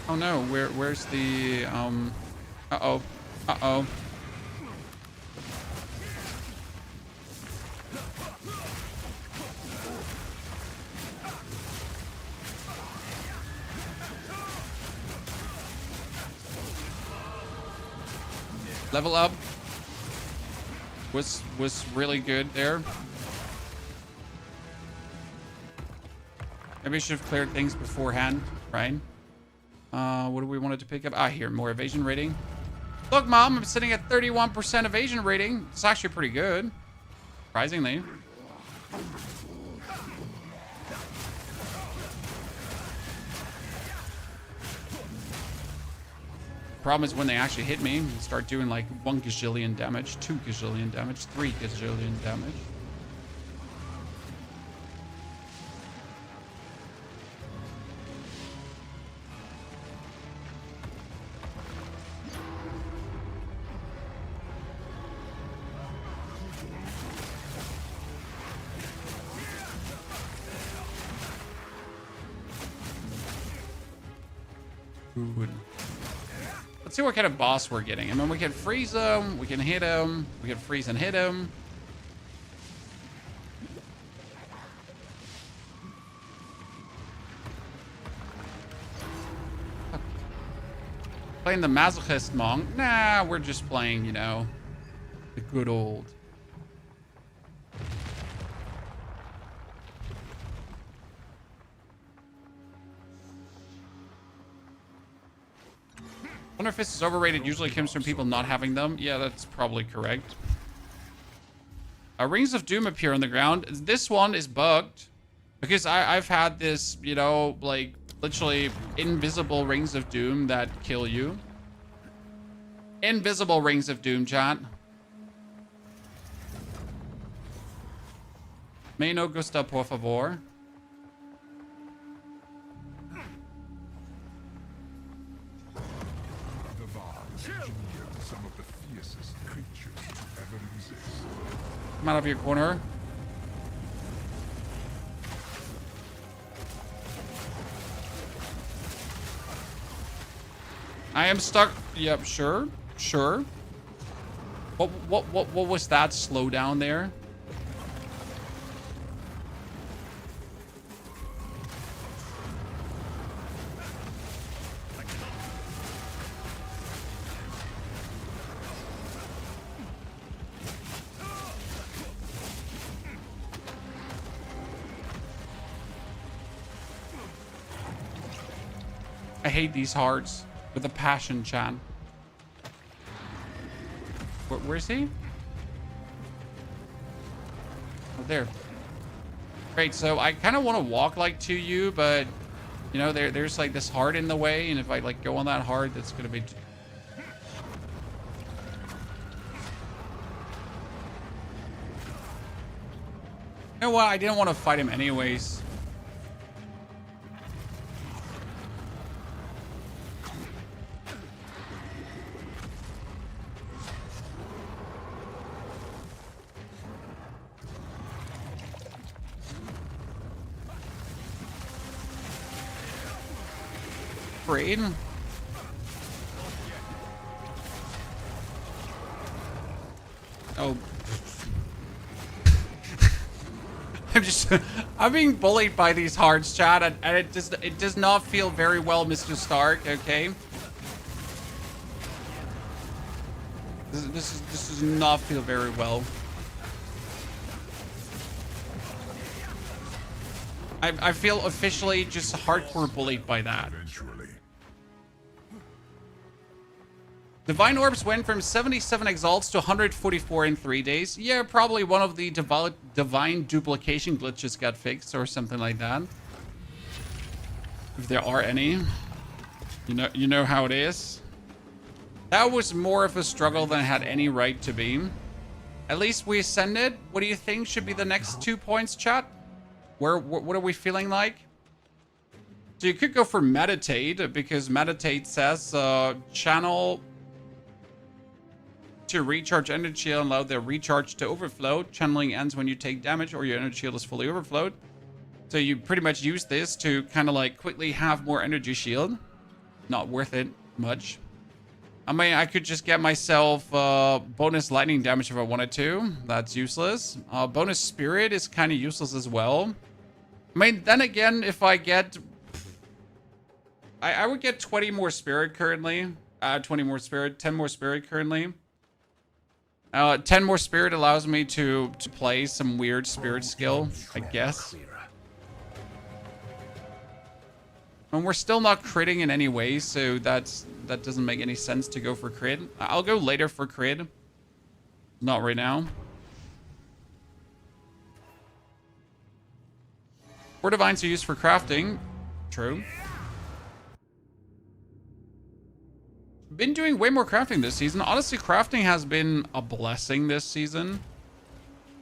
Oh no, where's the uh-oh. Uh-oh. Level up was really good there. Maybe I should have cleared things beforehand, right? What do we wanted to pick up? Ah, here, more evasion rating. Look, Mom, I'm sitting at 31% evasion rating. It's actually pretty good, surprisingly. Problem is when they actually hit me, they start doing like 1 gazillion damage, 2 gazillion damage, 3 gazillion damage. Good. Let's see what kind of boss we're getting. I mean, we can freeze him, we can hit him, we can freeze and hit him. Playing the Masochist Monk? Nah, we're just playing, you know, The good old. Wonder if this is overrated. Usually comes from people not having them. Yeah, that's probably correct. Rings of Doom appear on the ground. This one is bugged. Because I've had this, you know, like, literally invisible Rings of Doom that kill you. Invisible Rings of Doom, chat. Me no gusta, por favor. The Vars engineered some of the fiercest creatures to ever exist. Come out of your corner. I am stuck. Yep, sure. Sure. What was that slowdown there? I hate these hearts with a passion, Chan. Where's he? Oh, there. Great, so I kind of want to walk like to you, but you know, there's like this heart in the way, and if I like go on that heart, that's gonna be... You know what? I didn't want to fight him anyways. Raid. Oh. I'm being bullied by these hearts, chat, and it does not feel very well, Mr. Stark, okay? This does not feel very well. I feel officially just hardcore bullied by that. Eventually. Divine Orbs went from 77 exalts to 144 in 3 days. Yeah, probably one of the divine duplication glitches got fixed or something like that. If there are any. You know how it is. That was more of a struggle than it had any right to be. At least we ascended. What do you think should be the next 2 points, chat? What are we feeling like? So you could go for meditate, because meditate says channel to recharge energy shield and allow the recharge to overflow. Channeling ends when you take damage or your energy shield is fully overflowed. So you pretty much use this to kind of like quickly have more energy shield. Not worth it much. I mean, I could just get myself bonus lightning damage if I wanted to. That's useless. Bonus spirit is kind of useless as well. I mean, then again, if I get... I would get 20 more spirit currently. 20 more spirit, 10 more spirit currently. 10 more spirit allows me to play some weird spirit skill, I guess. And we're still not critting in any way, so that doesn't make any sense to go for crit. I'll go later for crit. Not right now. Four divines are used for crafting. True. Been doing way more crafting this season. Honestly, crafting has been a blessing this season.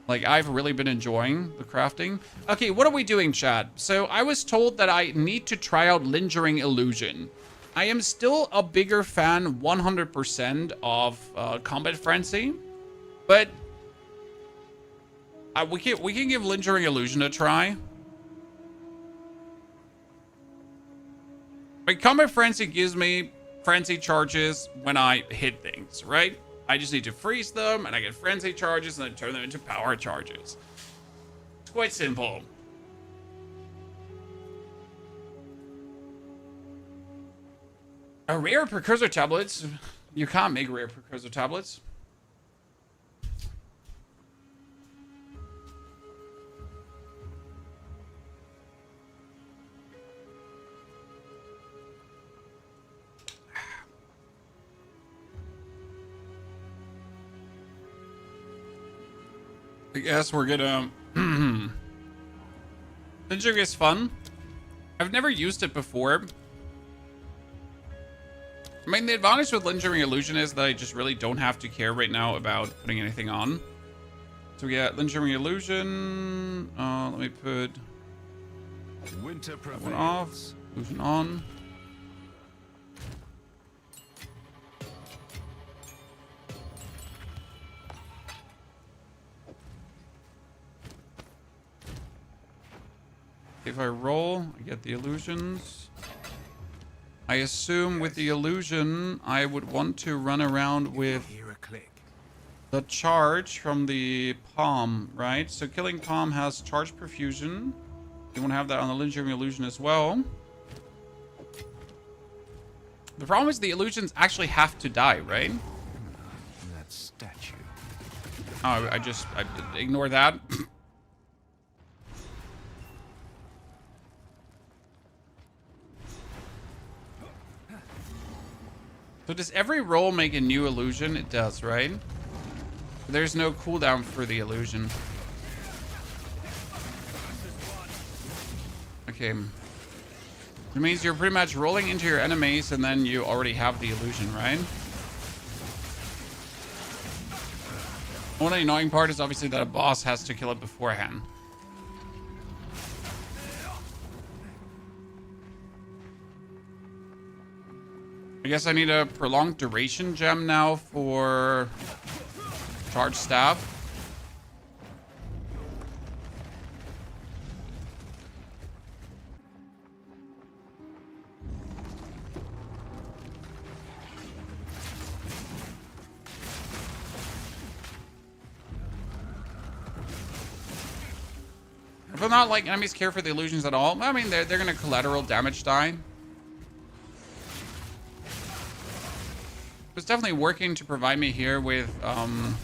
Like, I've really been enjoying the crafting. Okay, what are we doing, chat? So, I was told that I need to try out Lingering Illusion. I am still a bigger fan, 100%, of Combat Frenzy. But... we can give Lingering Illusion a try. But Combat Frenzy gives me frenzy charges when I hit things, right? I just need to freeze them, and I get frenzy charges, and then turn them into power charges. It's quite simple. Rare precursor tablets? You can't make rare precursor tablets. I guess we're gonna... Lingering is fun. I've never used it before. I mean, the advantage with Lingering Illusion is that I just really don't have to care right now about putting anything on. So we got Lingering Illusion. Let me put Winter that one off. Illusion on. If I roll, I get the illusions. I assume with the illusion, I would want to run around with Hear a click. the charge from the palm, right? So killing palm has charge perfusion. You want to have that on the lingering illusion as well. The problem is the illusions actually have to die, right? That statue. Oh, I ignore that. So does every roll make a new illusion? It does, right? There's no cooldown for the illusion. Okay. It means you're pretty much rolling into your enemies and then you already have the illusion, right? One annoying part is obviously that a boss has to kill it beforehand. I guess I need a prolonged duration gem now for charge staff. If I'm not like enemies care for the illusions at all, I mean they're gonna collateral damage die. It's definitely working to provide me here with Kung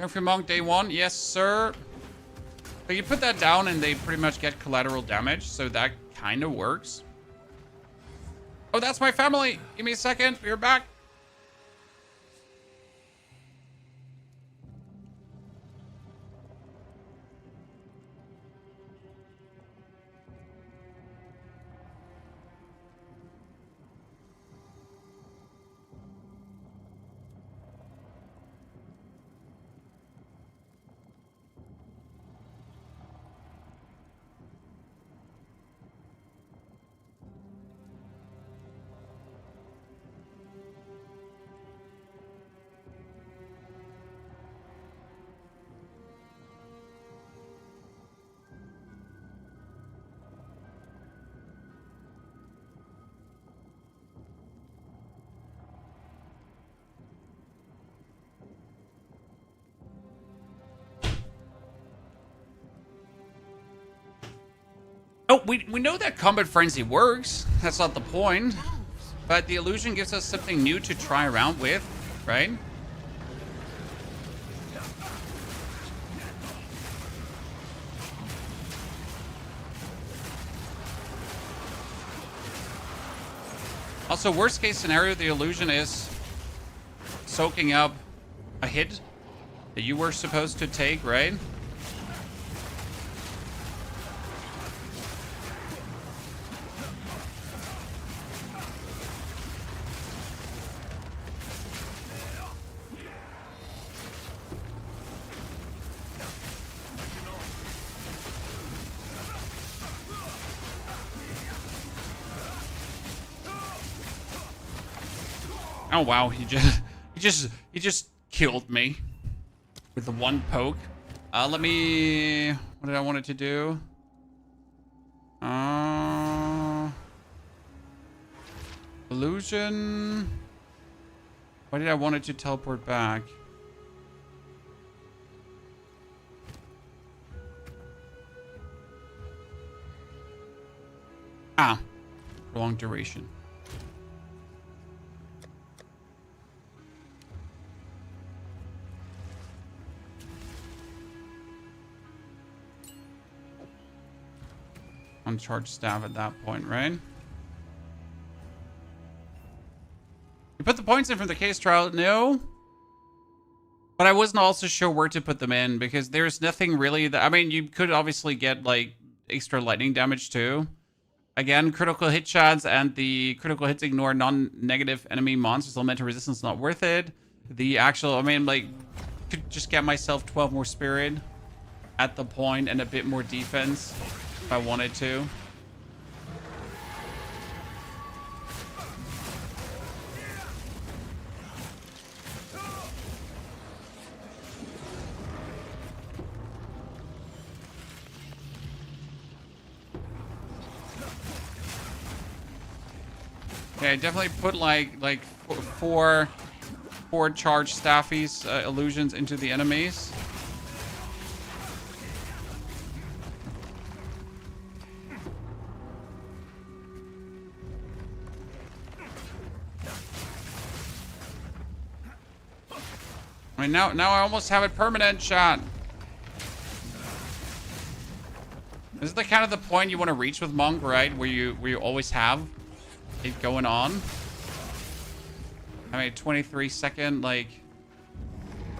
Fu Monk day 1, yes sir. But you put that down and they pretty much get collateral damage, so that kind of works. Oh, that's my family. Give me a second. We're back. Oh, we know that Combat Frenzy works. That's not the point. But the illusion gives us something new to try around with, right? Also, worst case scenario, the illusion is soaking up a hit that you were supposed to take, right? Oh wow, he just killed me with the one poke. Let me, what did I want it to do? Illusion. Why did I want it to teleport back? Ah, prolonged duration. Uncharged staff at that point, right? You put the points in from the case trial? No. But I wasn't also sure where to put them in because there's nothing really that... I mean, you could obviously get, like, extra lightning damage too. Again, critical hit shots and the critical hits ignore non-negative enemy monsters. Elemental resistance not worth it. The actual... I mean, like, could just get myself 12 more spirit at the point and a bit more defense if I wanted to. Yeah, I definitely put like four charged staffies illusions into the enemies. I mean, now I almost have it permanent shot. This is the kind of the point you want to reach with Monk, right? Where you always have it going on. I mean, 23-second, like...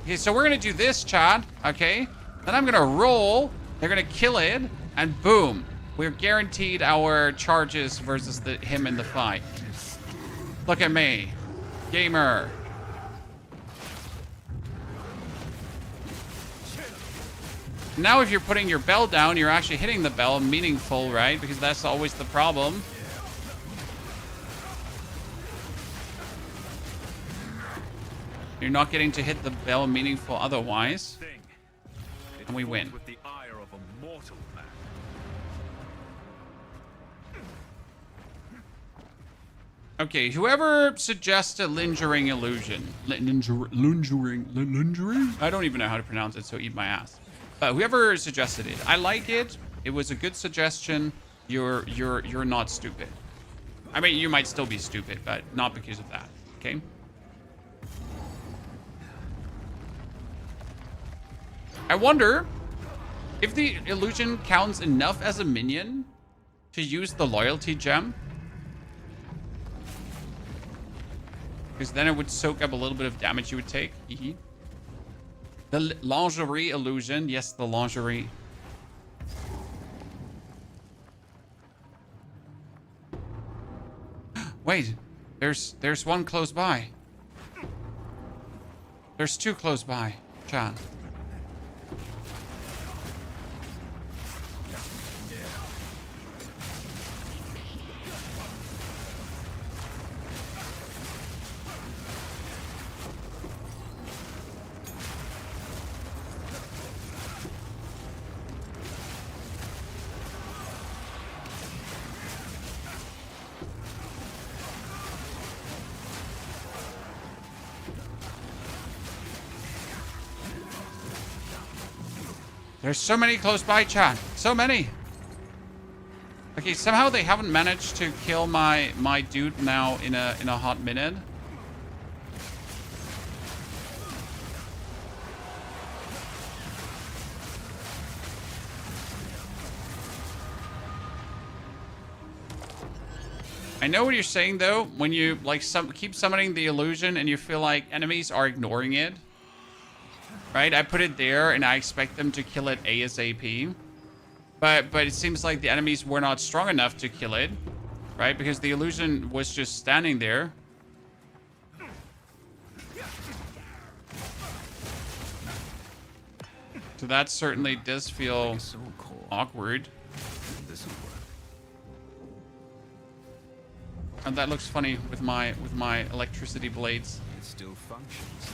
Okay, so we're gonna do this, chat, okay? Then I'm gonna roll, they're gonna kill it, and boom. We're guaranteed our charges versus him in the fight. Look at me. Gamer. Now if you're putting your bell down, you're actually hitting the bell meaningful, right? Because that's always the problem. You're not getting to hit the bell meaningful otherwise. And we win. With the ire of a mortal man. Okay, whoever suggested lingering illusion. Lingering? I don't even know how to pronounce it, so eat my ass. But whoever suggested it, I like it. It was a good suggestion. You're not stupid. I mean, you might still be stupid, but not because of that. Okay? I wonder if the illusion counts enough as a minion to use the loyalty gem. Because then it would soak up a little bit of damage you would take. The lingerie illusion. Yes, the lingerie. Wait, there's one close by. There's two close by, John. There's so many close by, chat. So many. Okay, somehow they haven't managed to kill my dude now in a hot minute. I know what you're saying though, when you like keep summoning the illusion and you feel like enemies are ignoring it. Right, I put it there and I expect them to kill it ASAP. But it seems like the enemies were not strong enough to kill it. Right, because the illusion was just standing there. So that certainly does feel awkward. And that looks funny with my electricity blades. It still functions.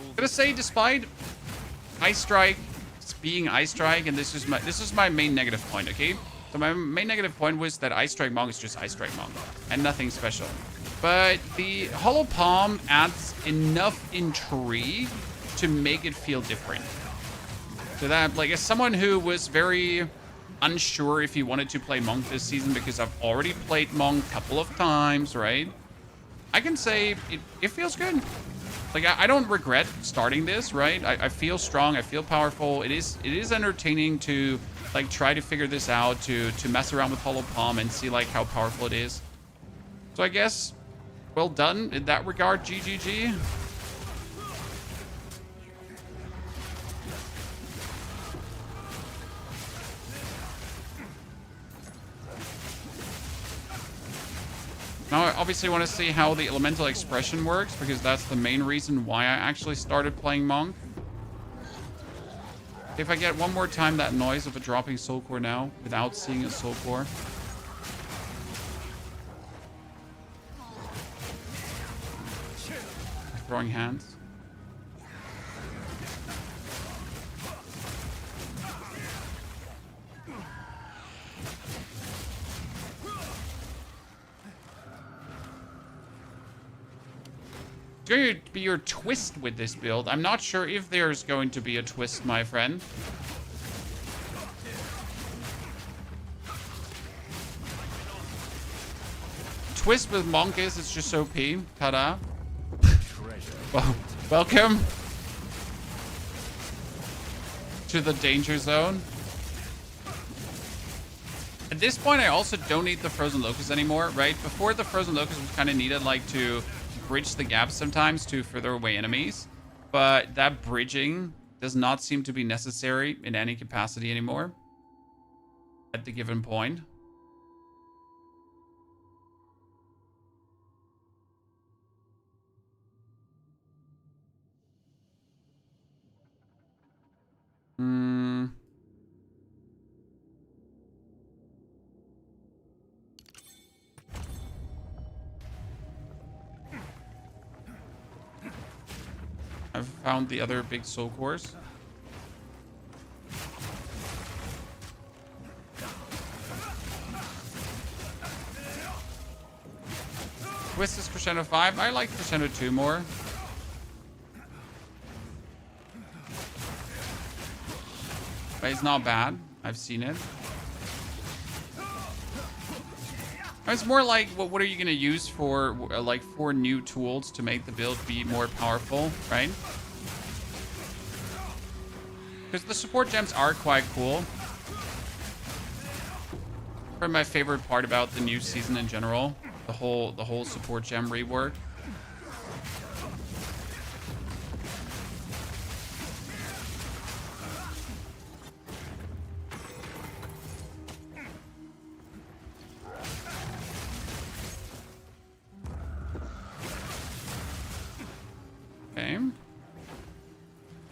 I'm gonna say, despite Ice Strike being Ice Strike, and this is my main negative point, okay? So my main negative point was that Ice Strike Monk is just Ice Strike Monk, and nothing special. But the Hollow Palm adds enough intrigue to make it feel different. So that, like, as someone who was very unsure if he wanted to play Monk this season, because I've already played Monk a couple of times, right? I can say it feels good. Like, I don't regret starting this, right? I feel strong, I feel powerful. It is entertaining to, like, try to figure this out, to mess around with Hollow Palm and see, like, how powerful it is. So I guess Well done in that regard, GGG. Now, I obviously want to see how the elemental expression works, because that's the main reason why I actually started playing Monk. If I get one more time that noise of a dropping soul core now, without seeing a soul core. Throwing hands. It's going to be your twist with this build. I'm not sure if there's going to be a twist, my friend. Twist with Monk is it's just OP. Ta-da. Well, welcome to the danger zone. At this point, I also don't need the Frozen Locust anymore, right? Before, the Frozen Locust was kind of needed, like, to bridge the gap sometimes to further away enemies. But that bridging does not seem to be necessary in any capacity anymore at the given point. I've found the other big soul cores. Twist is Crescendo 5. I like Crescendo 2 more. But it's not bad. I've seen it. It's more like, what are you going to use for, like, 4 new tools to make the build be more powerful, right? Because the support gems are quite cool. Probably my favorite part about the new season in general. The whole support gem rework. Okay.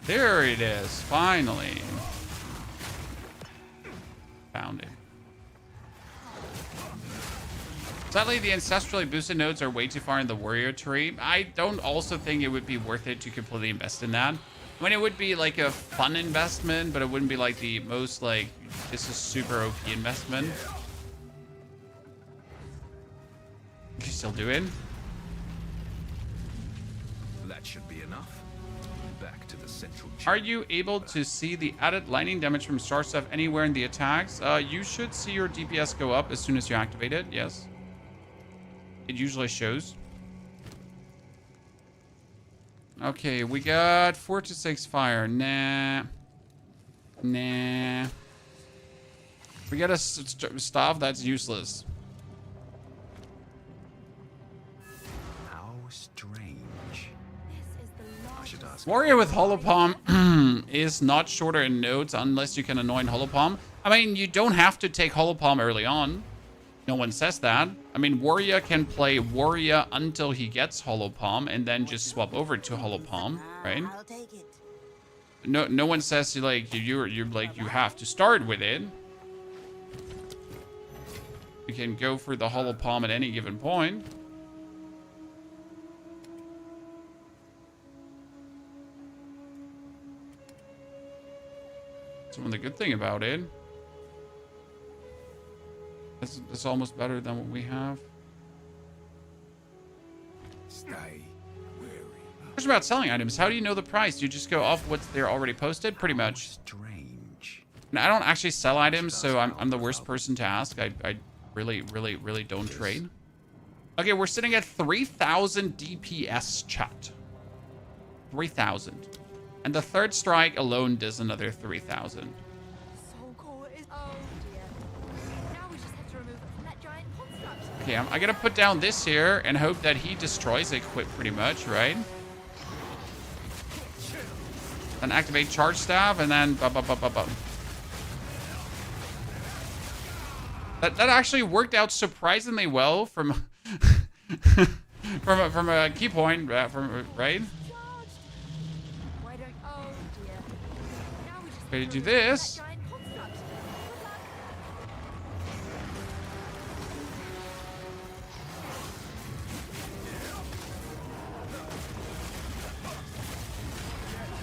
There it is, finally. Found it. Sadly, the ancestrally boosted nodes are way too far in the warrior tree. I don't also think it would be worth it to completely invest in that. I mean, it would be like a fun investment, but it wouldn't be like the most, like, this is super OP investment. You still do it? That should be enough. Back to the central chamber. Are you able to see the added lightning damage from star stuff anywhere in the attacks? You should see your DPS go up as soon as you activate it, yes. It usually shows. Okay, we got 4 to 6 fire. Nah. Nah. We got a staff that's useless. How strange. I should ask. Warrior with Holopalm is not shorter in nodes unless you can anoint Holopalm. I mean, you don't have to take Holopalm early on. No one says that. I mean, Warrior can play Warrior until he gets Holopalm and then just swap over to Holopalm, right? I'll take it. No one says like you have to start with it. You can go for the Holopalm at any given point. That's one of the good thing about it. It's almost better than what we have. Stay wary. Question about selling items. How do you know the price? Do you just go off what's there already posted? Pretty much. Strange. Now, I don't actually sell items, so I'm the worst person to ask. I really don't trade. Okay, we're sitting at 3,000 DPS, chat. 3,000. And the third strike alone does another 3,000. Soul core is... Oh dear. Now we just have to remove it from that giant construct. Okay, I'm gonna put down this here and hope that he destroys it quick, pretty much, right? Then activate charge staff and then That actually worked out surprisingly well from from a key point, right? Okay, to do this.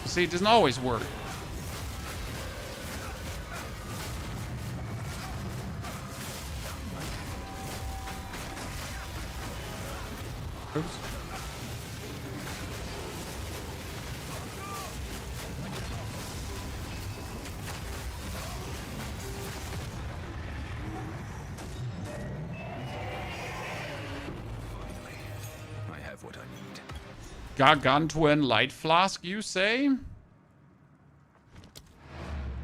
See, it doesn't always work. Oops. I have what I need. Gargantuan light flask, you say?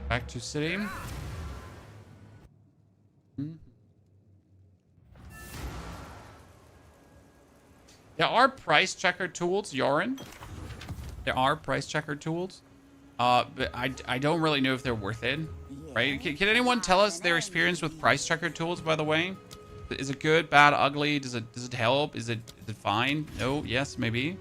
Back to city. There are price checker tools, Yorin. There are price checker tools. But I don't really know if they're worth it. Right? Can anyone tell us their experience with price checker tools, by the way? Is it good, bad, ugly? Does it help? Is it fine? No, yes, maybe.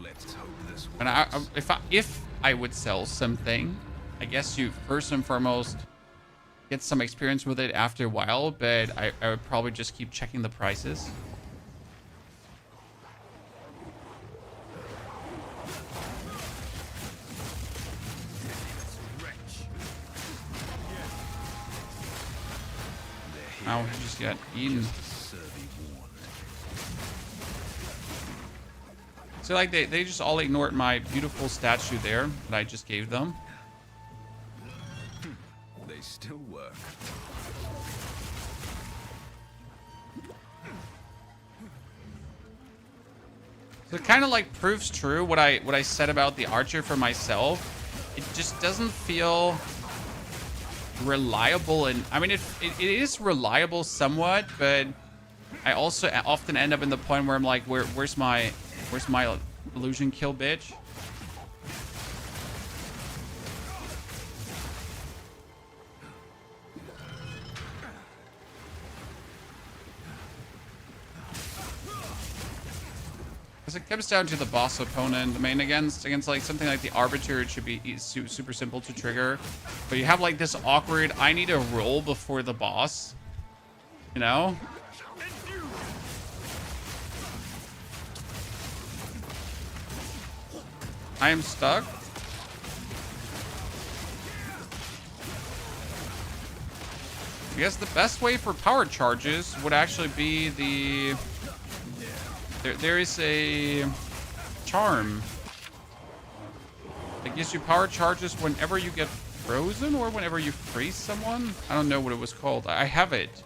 Let's hope this And if I would sell something, I guess you first and foremost get some experience with it after a while, but I would probably just keep checking the prices. Now we just got eaten. So like they just all ignored my beautiful statue there that I just gave them. They still work. So it kind of like proves true what I said about the archer for myself. It just doesn't feel reliable, and I mean it is reliable somewhat, but I also often end up in the point where I'm like, where's my illusion kill, bitch? Because it comes down to the boss opponent. I mean, against like something like the Arbiter, it should be super simple to trigger. But you have like this awkward, I need a roll before the boss. You know? I am stuck. I guess the best way for power charges would actually be the... There is a charm that gives you power charges whenever you get frozen or whenever you freeze someone. I don't know what it was called. I have it.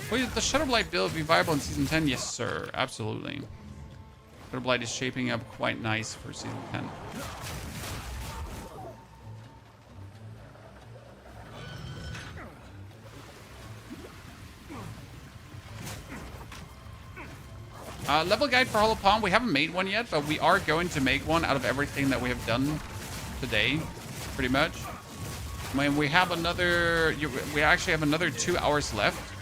Will the Shadowblight build be viable in Season 10? Yes, sir. Absolutely. Shadowblight is shaping up quite nice for Season 10. Level guide for Holopalm. We haven't made one yet, but we are going to make one out of everything that we have done today, pretty much. I mean, we have another... We actually have another 2 hours left.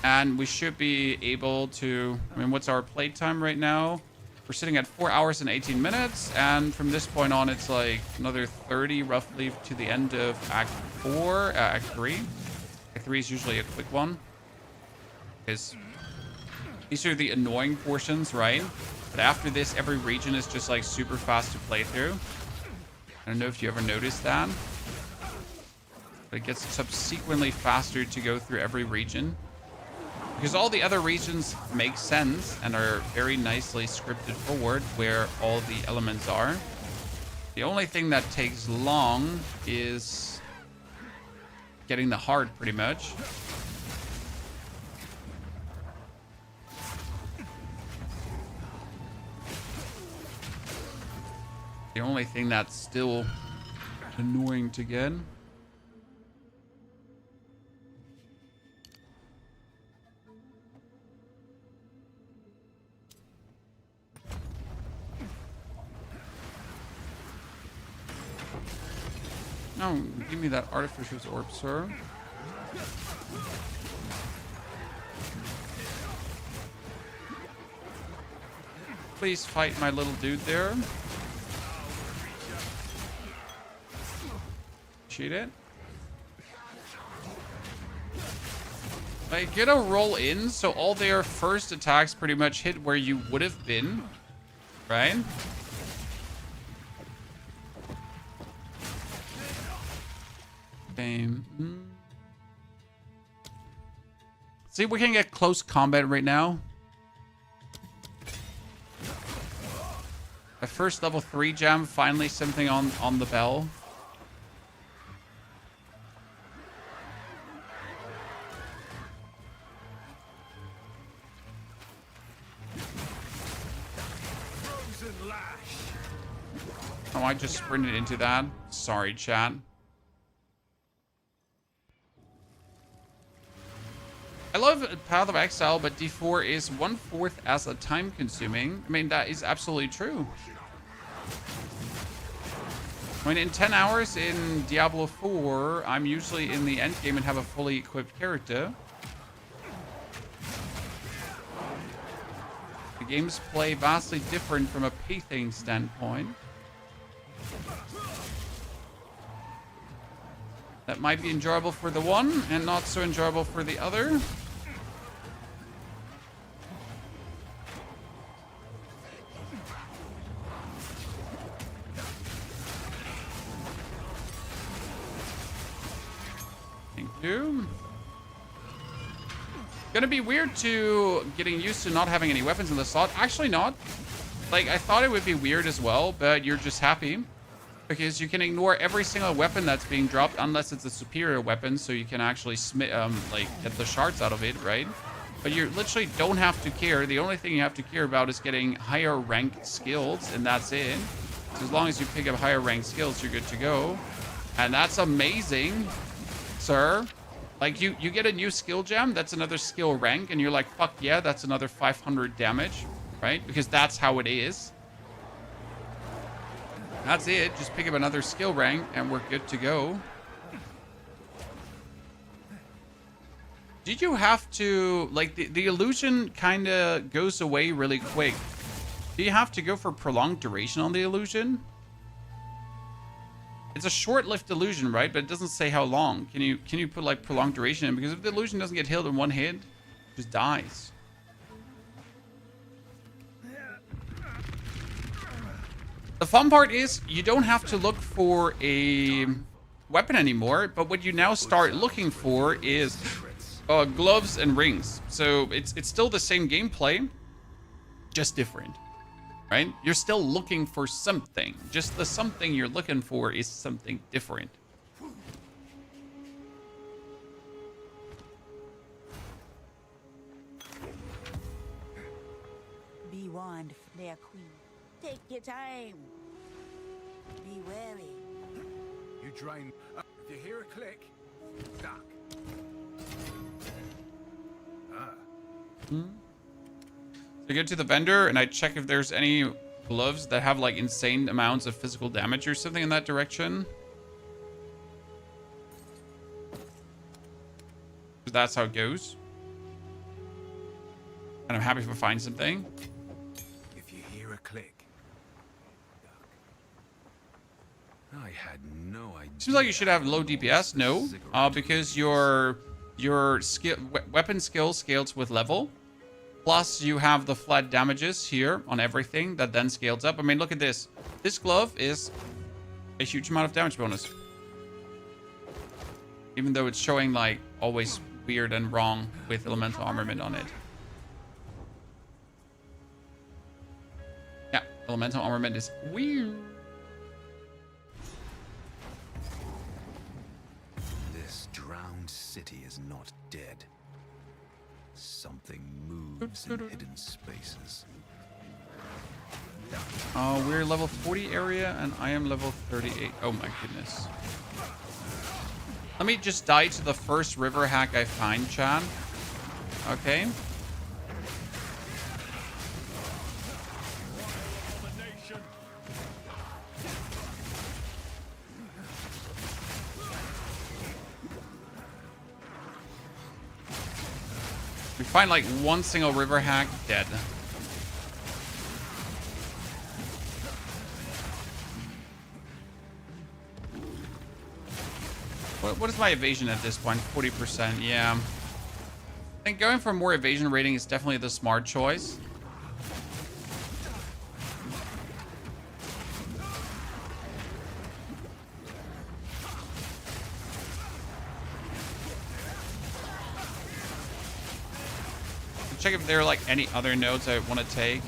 And we should be able to... I mean, what's our playtime right now? We're sitting at 4 hours and 18 minutes. And from this point on, it's like another 30 roughly to the end of Act 4. Act 3. Act 3 is usually a quick one. These are the annoying portions, right? But after this, every region is just like super fast to play through. I don't know if you ever noticed that. But it gets subsequently faster to go through every region. Because all the other regions make sense and are very nicely scripted forward where all the elements are. The only thing that takes long is getting the heart, pretty much. The only thing that's still annoying to get. Oh, give me that artificial orb, sir. Please fight my little dude there. Cheat it. Like, get a roll in, so all their first attacks pretty much hit where you would have been, right? See, we can get close combat right now. A first level 3 gem, finally something on the bell. Oh, I just sprinted into that. Sorry, chat. I love Path of Exile, but D4 is 1/4 as a time consuming. I mean, that is absolutely true. I mean, in 10 hours in Diablo 4, I'm usually in the end game and have a fully equipped character. The games play vastly different from a pacing standpoint. That might be enjoyable for the one and not so enjoyable for the other. Thank you. Gonna be weird to getting used to not having any weapons in the slot. Actually not. Like, I thought it would be weird as well, but you're just happy. Because you can ignore every single weapon that's being dropped unless it's a superior weapon, so you can actually like get the shards out of it, right? But you literally don't have to care. The only thing you have to care about is getting higher ranked skills, and that's it. So as long as you pick up higher ranked skills, you're good to go. And that's amazing, sir. Like, you get a new skill gem, that's another skill rank, and you're like, fuck yeah, that's another 500 damage, right? Because that's how it is. That's it. Just pick up another skill rank and we're good to go. Did you have to, like, the illusion kind of goes away really quick. Do you have to go for prolonged duration on the illusion? It's a short-lived illusion, right? But it doesn't say how long. Can you put like prolonged duration in? Because if the illusion doesn't get healed in one hit, it just dies. The fun part is you don't have to look for a weapon anymore, but what you now start looking for is gloves and rings. So it's still the same gameplay, just different, right? You're still looking for something. Just the something you're looking for is something different. Be warned, their queen. Take your time. Be wary. You drain. If you hear a click, duck. I go to the vendor and I check if there's any gloves that have like insane amounts of physical damage or something in that direction. Because that's how it goes. And I'm happy if I find something. If you hear a click, duck. I had no idea. Seems like you should have low DPS. No, because your weapon skill scales with level. Plus, you have the flat damages here on everything that then scales up. I mean, look at this. This glove is a huge amount of damage bonus. Even though it's showing like always weird and wrong with elemental armament on it. Yeah, elemental armament is weird. This drowned city is not dead. Something moves in hidden spaces. We're level 40 area and I am level 38. Oh my goodness. Let me just die to the first river hack I find, Chan. Okay. We find like one single river hack, dead. What is my evasion at this point? 40%, yeah. I think going for more evasion rating is definitely the smart choice. Check if there are like any other nodes I want to take.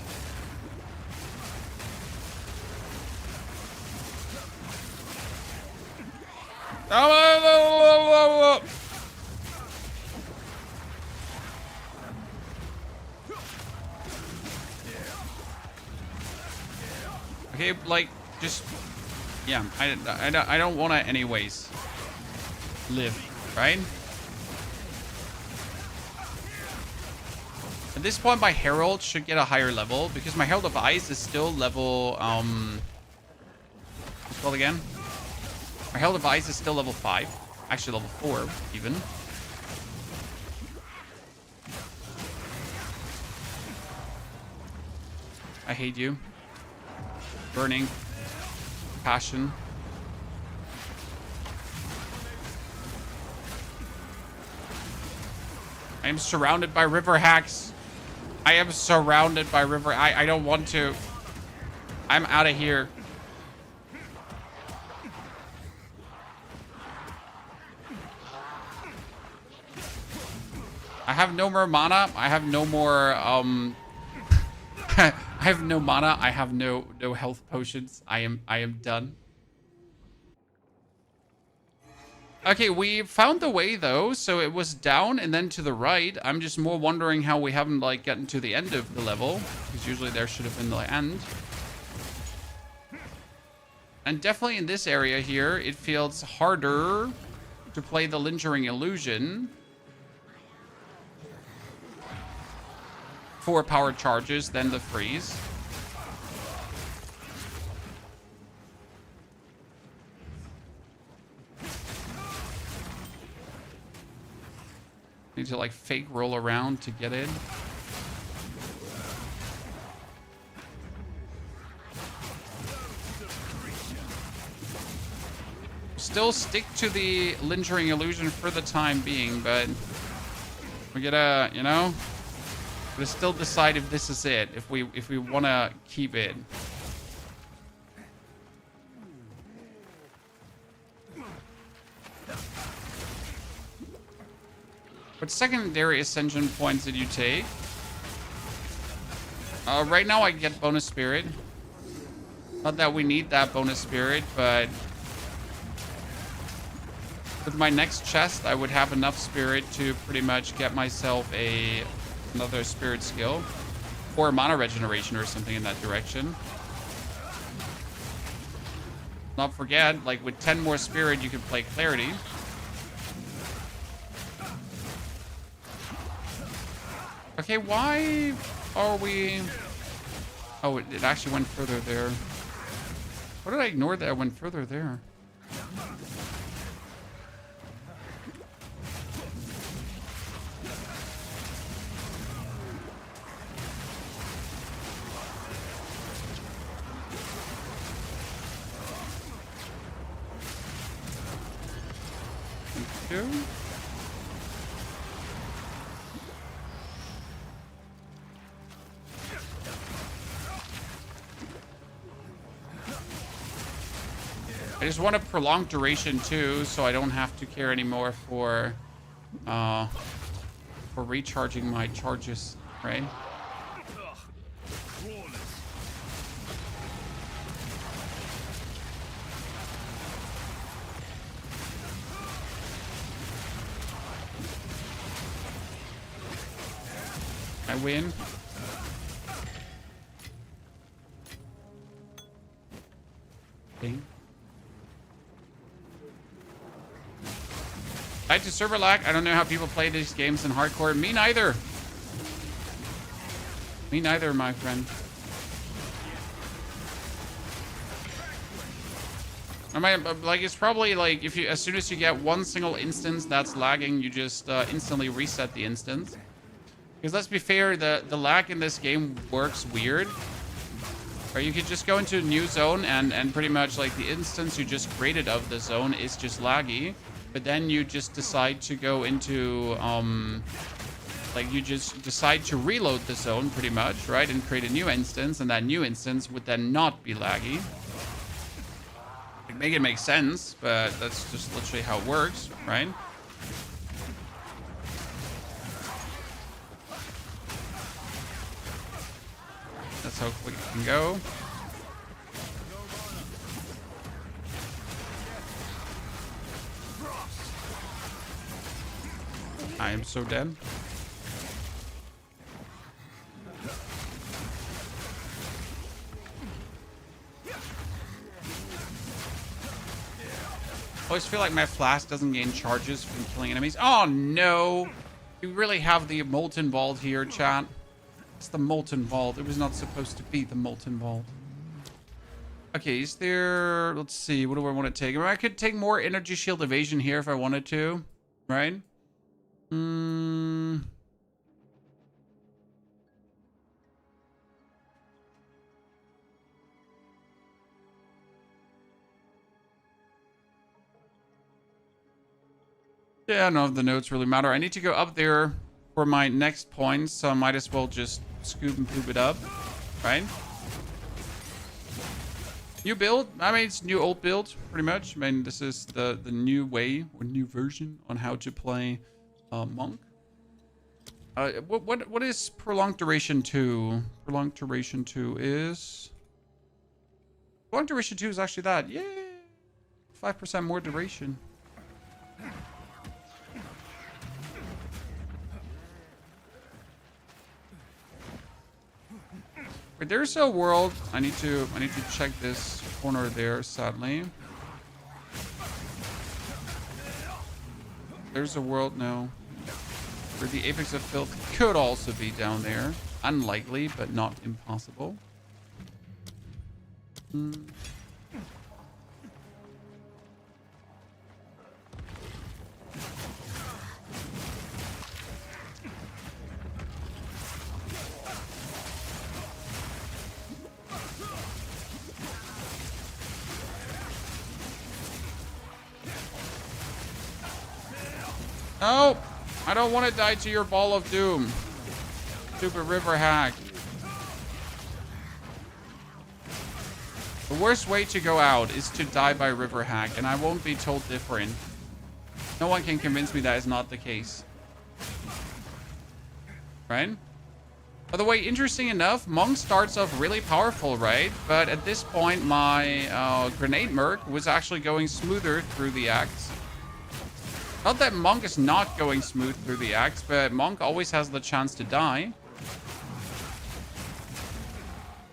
Okay, like, just, yeah, I don't want to anyways live, right? At this point, my Herald should get a higher level because my Herald of Ice is still level, what's it called again? My Herald of Ice is still level 5. Actually, level 4, even. I hate you. Burning. Passion. I am surrounded by river hacks. I am surrounded by river. I don't want to. I'm out of here. I have no more mana. I have no more, I have no mana. I have no health potions. I am done. Okay, we found the way though. So it was down and then to the right. I'm just more wondering how we haven't like gotten to the end of the level, because usually there should have been the end. And definitely in this area here, it feels harder to play the Lingering Illusion. 4 power charges than the freeze. Need to like fake roll around to get in. Still stick to the Lingering Illusion for the time being, but we gotta, you know, but still decide if this is it, if we want to keep it. What secondary ascension points did you take? Right now I get bonus spirit. Not that we need that bonus spirit, but with my next chest I would have enough spirit to pretty much get myself another spirit skill or mana regeneration or something in that direction. Not forget, like with 10 more spirit you can play Clarity. Okay, why are we... Oh, it actually went further there. What did I ignore that I went further there? Thank you. I just want a prolonged duration too, so I don't have to care anymore for recharging my charges, right? I win. Ding. Back to server lag. I don't know how people play these games in hardcore. Me neither. Me neither, my friend. I mean, like, it's probably like if you, as soon as you get one single instance that's lagging, you just instantly reset the instance. Because let's be fair, the lag in this game works weird. Or you could just go into a new zone and pretty much like the instance you just created of the zone is just laggy. But then you just decide to go into, like you just decide to reload the zone pretty much, right? And create a new instance, and that new instance would then not be laggy. It'd make it make sense, but that's just literally how it works, right? That's how quick it can go. I am so dead. I always feel like my flask doesn't gain charges from killing enemies. Oh no! We really have the molten vault here, chat. It's the molten vault. It was not supposed to be the molten vault. Okay, is there... Let's see. What do I want to take? I mean, I could take more energy shield evasion here if I wanted to. Right? Yeah, none of the notes really matter. I need to go up there for my next point, so I might as well just scoop and poop it up, right? New build. I mean, it's new old build, pretty much. I mean, this is the new way or new version on how to play Monk. What is prolonged duration 2? Prolonged duration 2 is... Prolonged duration 2 is actually that. Yay! 5% more duration. Wait, there's a world. I need to check this corner there, sadly. There's a world now where the apex of filth could also be down there. Unlikely, but not impossible. No, I don't want to die to your ball of doom. Stupid river hack. The worst way to go out is to die by river hack, and I won't be told different. No one can convince me that is not the case. Right? By the way, interesting enough, Monk starts off really powerful, right? But at this point, my grenade merc was actually going smoother through the acts. Not that Monk is not going smooth through the acts, but Monk always has the chance to die.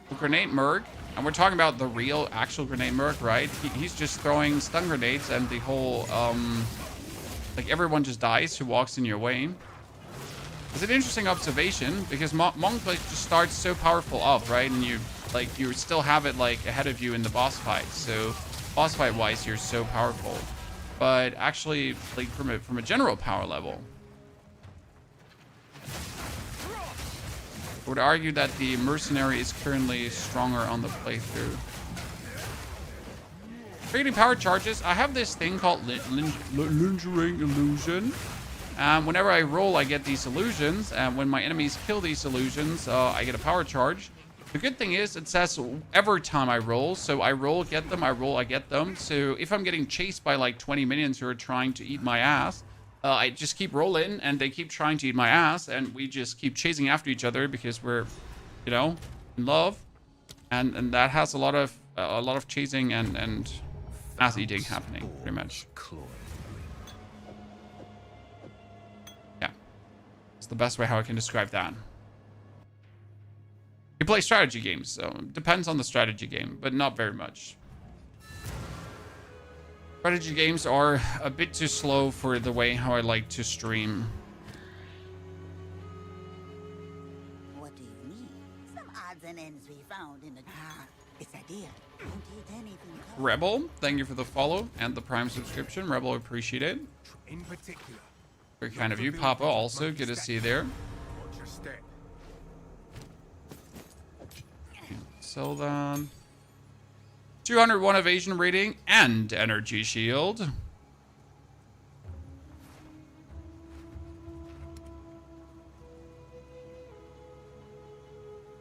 The grenade merc, and we're talking about the real, actual grenade merc, right? He's just throwing stun grenades and the whole, like everyone just dies who walks in your way. It's an interesting observation because Monk like just starts so powerful up, right? And you still have it like ahead of you in the boss fight. So boss fight wise, you're so powerful. But actually, like from a general power level, I would argue that the mercenary is currently stronger on the playthrough. Creating power charges. I have this thing called lingering illusion. Whenever I roll, I get these illusions, and when my enemies kill these illusions, I get a power charge. The good thing is it says every time I roll. So I roll, get them, I roll, I get them. So if I'm getting chased by like 20 minions who are trying to eat my ass, I just keep rolling and they keep trying to eat my ass. And we just keep chasing after each other because we're, you know, in love. And that has a lot of chasing and ass eating happening pretty much. Yeah. It's the best way how I can describe that. You play strategy games, so it depends on the strategy game, but not very much. Strategy games are a bit too slow for the way how I like to stream. What do you mean? Some odds and ends we found in the it's a deal. Don't eat anything. Rebel, thank you for the follow and the Prime subscription. Rebel, appreciate it. In particular. Very kind of you. Papa, also good to see you there. Watch your step. Sell that. 201 evasion rating and energy shield.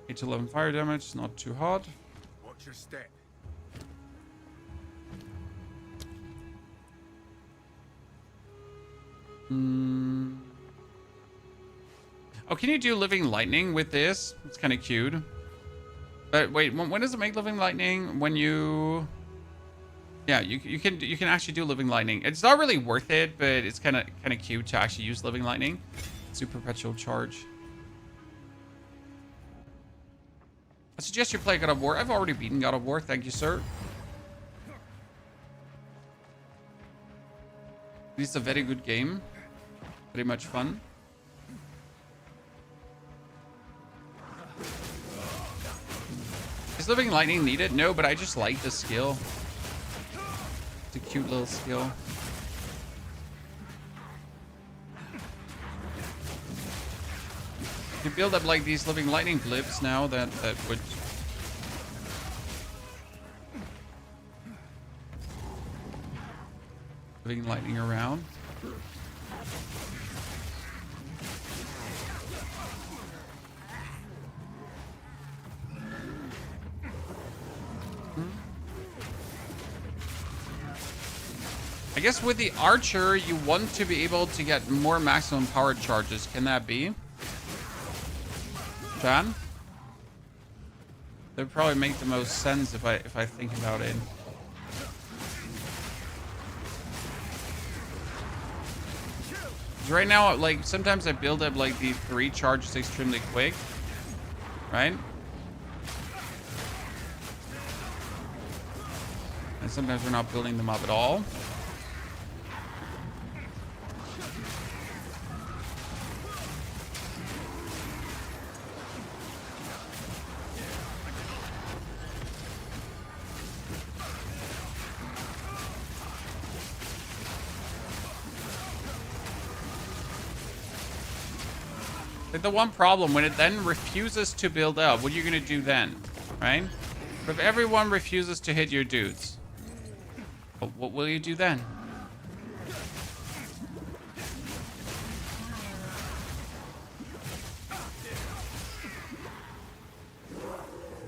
Eight to 11 fire damage, not too hot. Watch your step. Oh, can you do living lightning with this? It's kind of cute. But wait, when does it make living lightning? When you... Yeah, you can actually do living lightning. It's not really worth it, but it's kind of cute to actually use living lightning. Super perpetual charge. I suggest you play God of War. I've already beaten God of War. Thank you, sir. It's a very good game. Very much fun. Is living lightning needed? No, but I just like the skill. It's a cute little skill. You build up like these living lightning blips now that would living lightning around. I guess with the archer, you want to be able to get more maximum power charges. Can that be? John? That would probably make the most sense if I think about it. 'Cause right now, like, sometimes I build up like the 3 charges extremely quick, right? And sometimes we're not building them up at all. Like the one problem, when it then refuses to build up, what are you going to do then, right? But if everyone refuses to hit your dudes, what will you do then?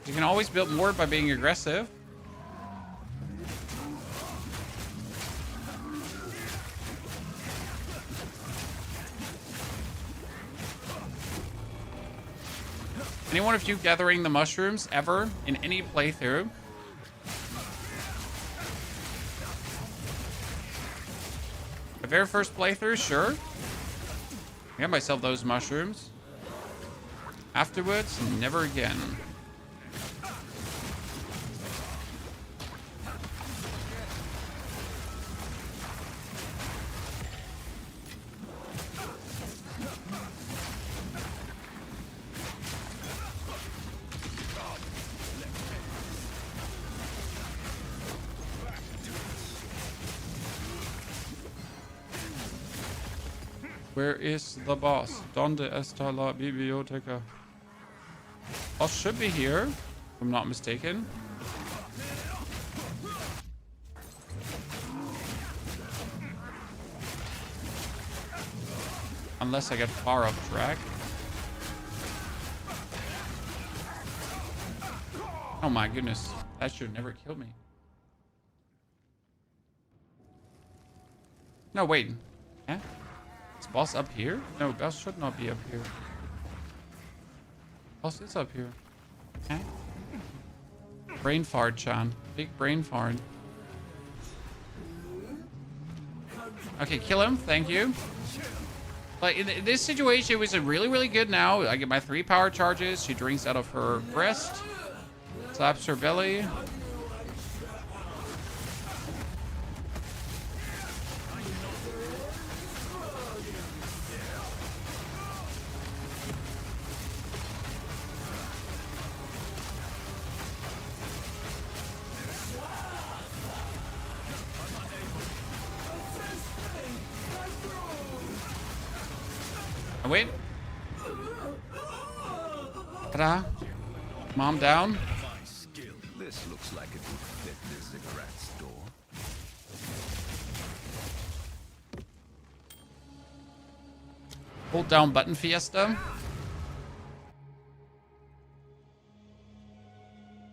You can always build more by being aggressive. Any one of you gathering the mushrooms ever in any playthrough? The very first playthrough, sure. I got myself those mushrooms. Afterwards, never again. Where is the boss? Donde está la biblioteca? Boss should be here, if I'm not mistaken. Unless I get far off track. Oh my goodness. That should never kill me. No, wait. Yeah? Is boss up here? No, boss should not be up here. Boss is up here. Okay. Brain fart, Chan. Big brain fart. Okay, kill him. Thank you. Like, in this situation, it was really good now. I get my 3 power charges. She drinks out of her breast. Slaps her belly. Wait. Ta-da. Mom down. My skill. This looks like it would fit this cigarette store. Hold down button, Fiesta.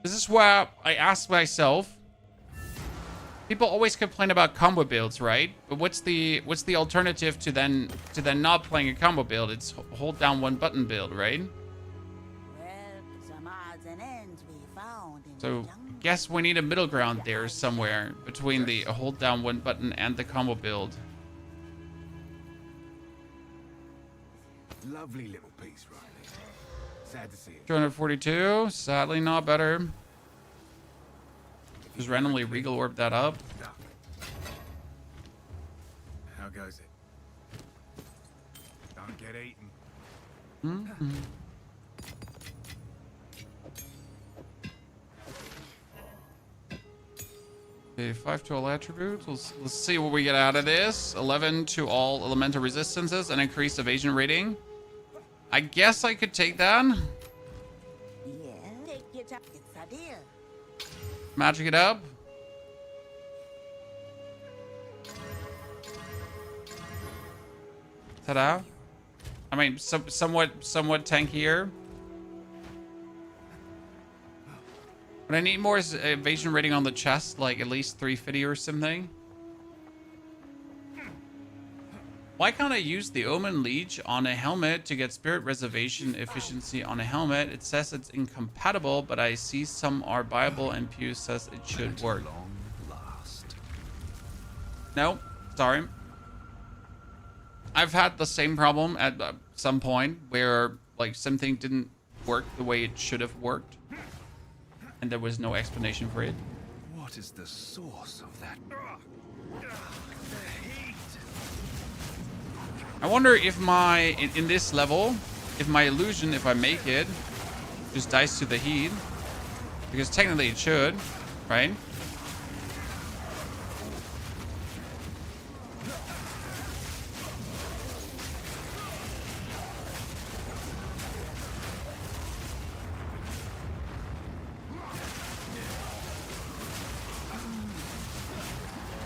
This is where I ask myself. People always complain about combo builds, right? But what's the alternative to then not playing a combo build? It's hold down one button build, right? Well, some odds and ends we found in So the I jungle. guess we need a middle ground there somewhere between the hold down one button and the combo build. Lovely little piece, Riley. Sad to see it. 242, sadly not better. Just randomly Regal Orb that up. How goes it? Don't get eaten. Okay, 5 to all attributes. Let's see what we get out of this. 11 to all elemental resistances and increased evasion rating. I guess I could take that. Yeah, take your time. It's a deal. Magic it up. Ta-da. I mean, somewhat tankier. But I need more evasion rating on the chest, like at least 350 or something. Why can't I use the Omen Leech on a helmet to get spirit reservation efficiency on a helmet? It says it's incompatible, but I see some are viable and Pew says it should work. Long last. No, sorry. I've had the same problem at some point where like something didn't work the way it should have worked. And there was no explanation for it. What is the source of that? I wonder if my, in this level, if my illusion, if I make it, just dies to the heat. Because technically it should, right?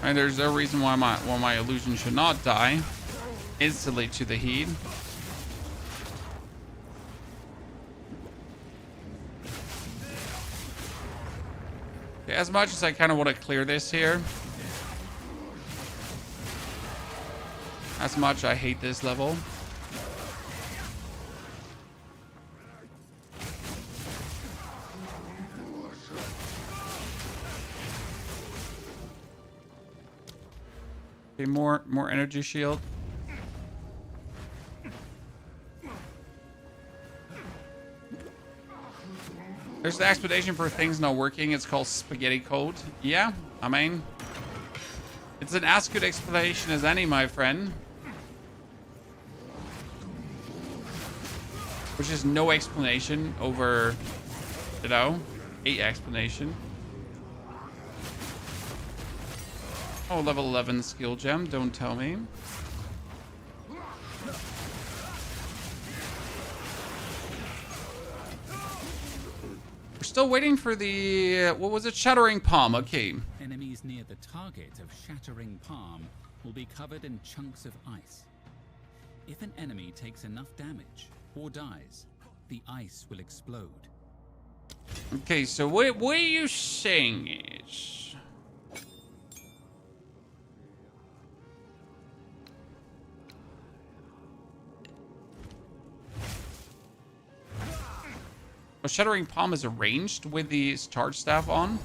And there's no reason why my illusion should not die instantly to the heat. Okay, as much as I kind of want to clear this here, as much I hate this level. Okay, more energy shield. There's the explanation for things not working. It's called spaghetti code. Yeah, I mean, it's an as good explanation as any, my friend. Which is no explanation over, you know, a explanation. Oh, level 11 skill gem. Don't tell me. We're still waiting for the, what was it? Shattering Palm. Okay. Enemies near the target of Shattering Palm will be covered in chunks of ice. If an enemy takes enough damage or dies, the ice will explode. Okay, so what are you saying is... Oh, Shattering Palm is arranged with the charge staff on.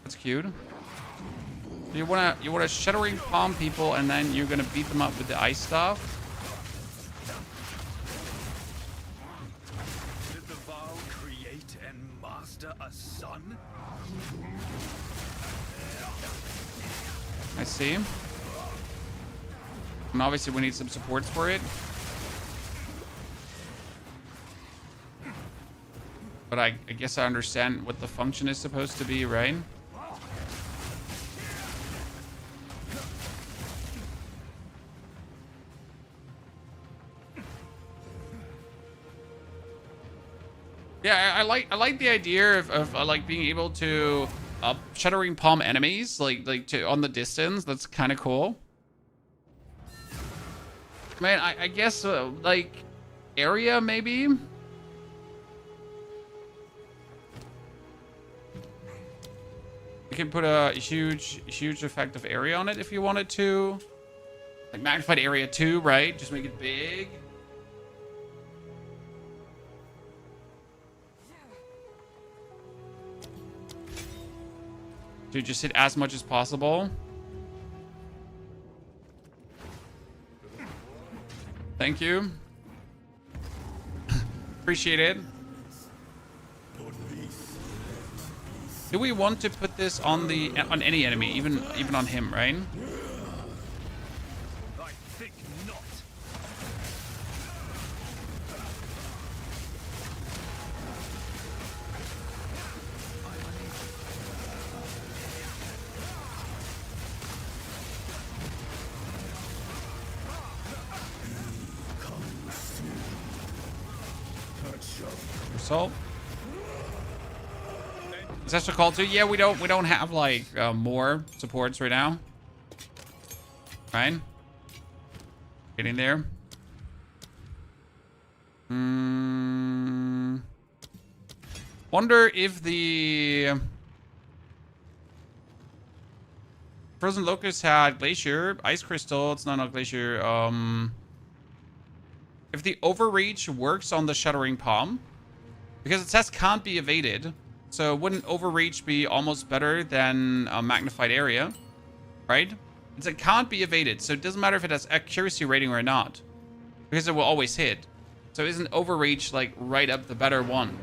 That's cute. You wanna Shattering Palm people, and then you're gonna beat them up with the ice staff. Did the Val create and master a son? I see. And obviously we need some supports for it. But I guess I understand what the function is supposed to be, right? Yeah, I like the idea of like being able to Shattering Palm enemies like to on the distance. That's kind of cool. Man, I guess like area maybe. You can put a huge effect of area on it if you wanted to. Like magnified area 2, right? Just make it big. Dude, just hit as much as possible. Thank you. Appreciate it. Do we want to put this on any enemy, even on him, right? I think not. Assault. Is that call too? Yeah, we don't have like more supports right now. Right? Getting there. Wonder if the Frozen Locust had Glacier, Ice Crystal. It's not Glacier. If the Overreach works on the Shattering Palm, because it says can't be evaded. So wouldn't Overreach be almost better than a magnified area, right? It can't be evaded, so it doesn't matter if it has accuracy rating or not, because it will always hit. So isn't Overreach like right up the better one?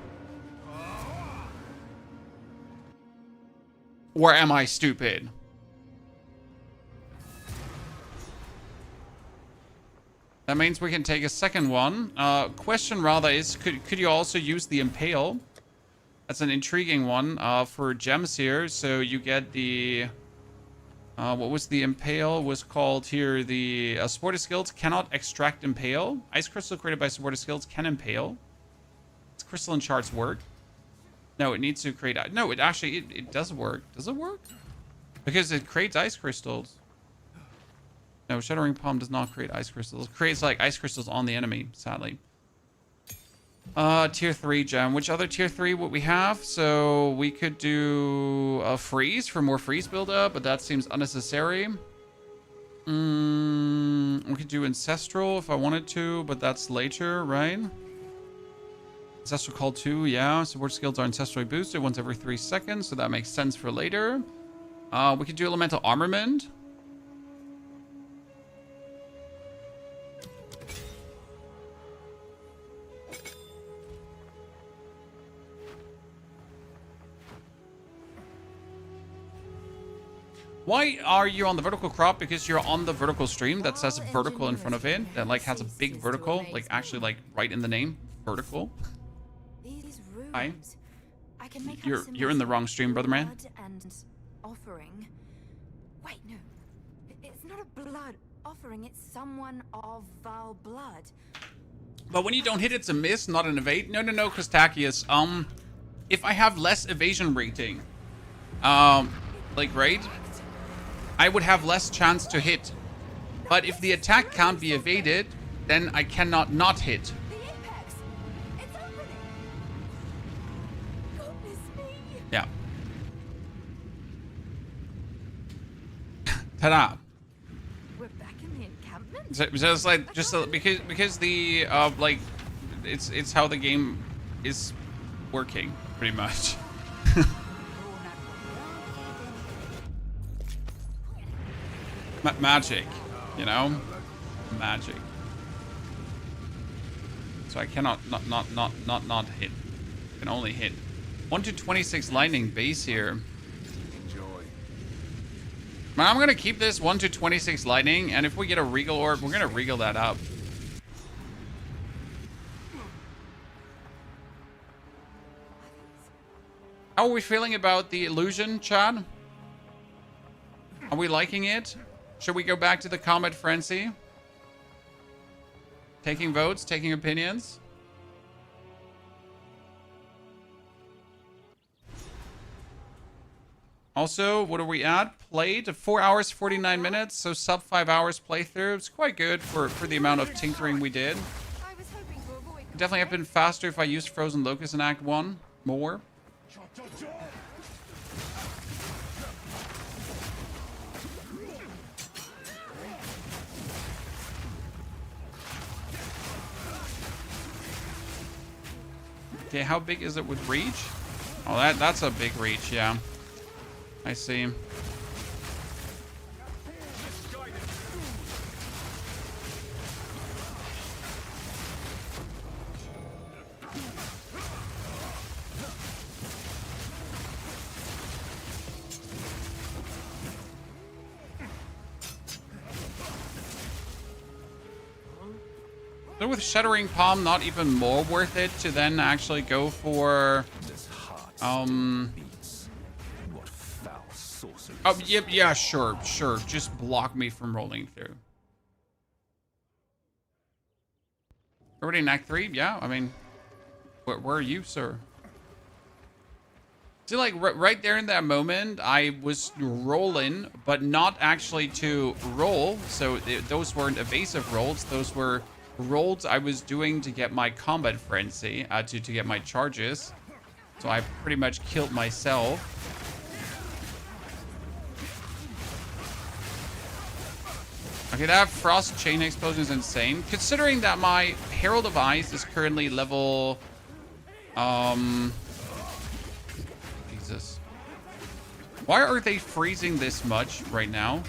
Or am I stupid? That means we can take a second one. Question rather is, could you also use the Impale? That's an intriguing one for gems here. So you get the... what was the Impale? Was called here the... supported skills cannot extract Impale. Ice Crystal created by supported skills can Impale. Does crystalline shards work? No, it needs to create... No, it actually... It does work. Does it work? Because it creates ice crystals. No, Shattering Palm does not create ice crystals. It creates like ice crystals on the enemy, sadly. Tier 3 gem. Which other tier 3 would we have? So we could do a freeze for more freeze buildup, but that seems unnecessary. We could do ancestral if I wanted to, but that's later, right? Ancestral Call 2, yeah. Support skills are ancestrally boosted once every 3 seconds, so that makes sense for later. We could do Elemental Armament. Why are you on the vertical crop? Because you're on the vertical stream that says vertical in front of it. That like has a big vertical, like actually like right in the name, vertical. Hi. You're in the wrong stream, brother man. And offering. Wait, no. It's not a blood offering, it's someone of Val blood. But when you don't hit, it's a miss, not an evade. No, Christakius. If I have less evasion rating, like right, I would have less chance to hit. But if the attack can't be evaded, then I cannot not hit. The apex! It's opening! Ta-da. We're back in the encampment? Just like because the like it's how the game is working pretty much. Magic, you know, magic. So I cannot not hit. I can only hit 1 to 26 lightning base here. Enjoy. Man, I'm gonna keep this 1 to 26 lightning, and if we get a regal orb, we're gonna regal that up. How are we feeling about the illusion, Chad? Are we liking it? Should we go back to the Comet Frenzy? Taking votes, taking opinions. Also, what are we at? Played 4 hours, 49 minutes, so sub 5 hours playthrough. It's quite good for the amount of tinkering we did. I was hoping to avoid Definitely have been faster if I used Frozen Locust in Act 1 more. Okay, how big is it with reach? Oh, that's a big reach, yeah. I see. So with Shattering Palm, not even more worth it to then actually go for What foul sorcery. oh yep, yeah, sure. Just block me from rolling through. Already in Act 3? Yeah, I mean, where are you, sir? See, like, right there in that moment, I was rolling, but not actually to roll. So those weren't evasive rolls. Those were rolls I was doing to get my combat frenzy, to get my charges. So I pretty much killed myself. Okay, that Frost Chain Explosion is insane. Considering that my Herald of Ice is currently level... Jesus. Why are they freezing this much right now?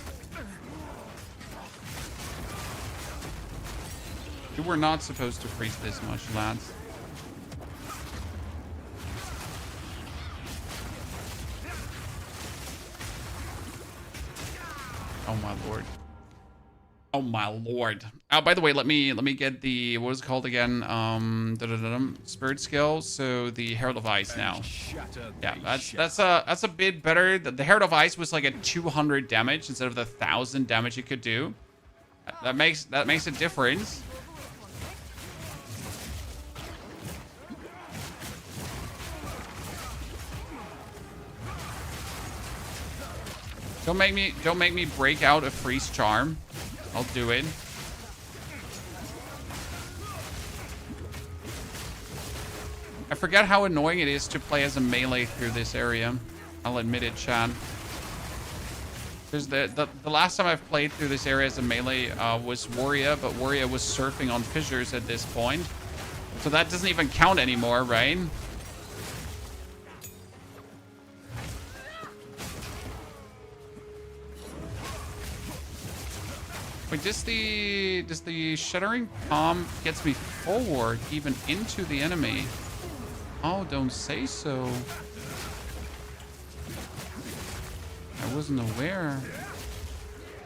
You were not supposed to freeze this much, lads. Oh my lord. Oh my lord. Oh, by the way, let me get the, what was it called again? Spirit skill. So the Herald of Ice now. Yeah, that's a bit better. The Herald of Ice was like a 200 damage instead of the 1,000 damage it could do. That makes a difference. Don't make me break out a freeze charm. I'll do it. I forget how annoying it is to play as a melee through this area. I'll admit it, Chad. Because the last time I've played through this area as a melee was Warrior, but Warrior was surfing on fissures at this point. So that doesn't even count anymore, right? Wait, does the Shattering Palm gets me forward, even into the enemy? Oh, don't say so. I wasn't aware.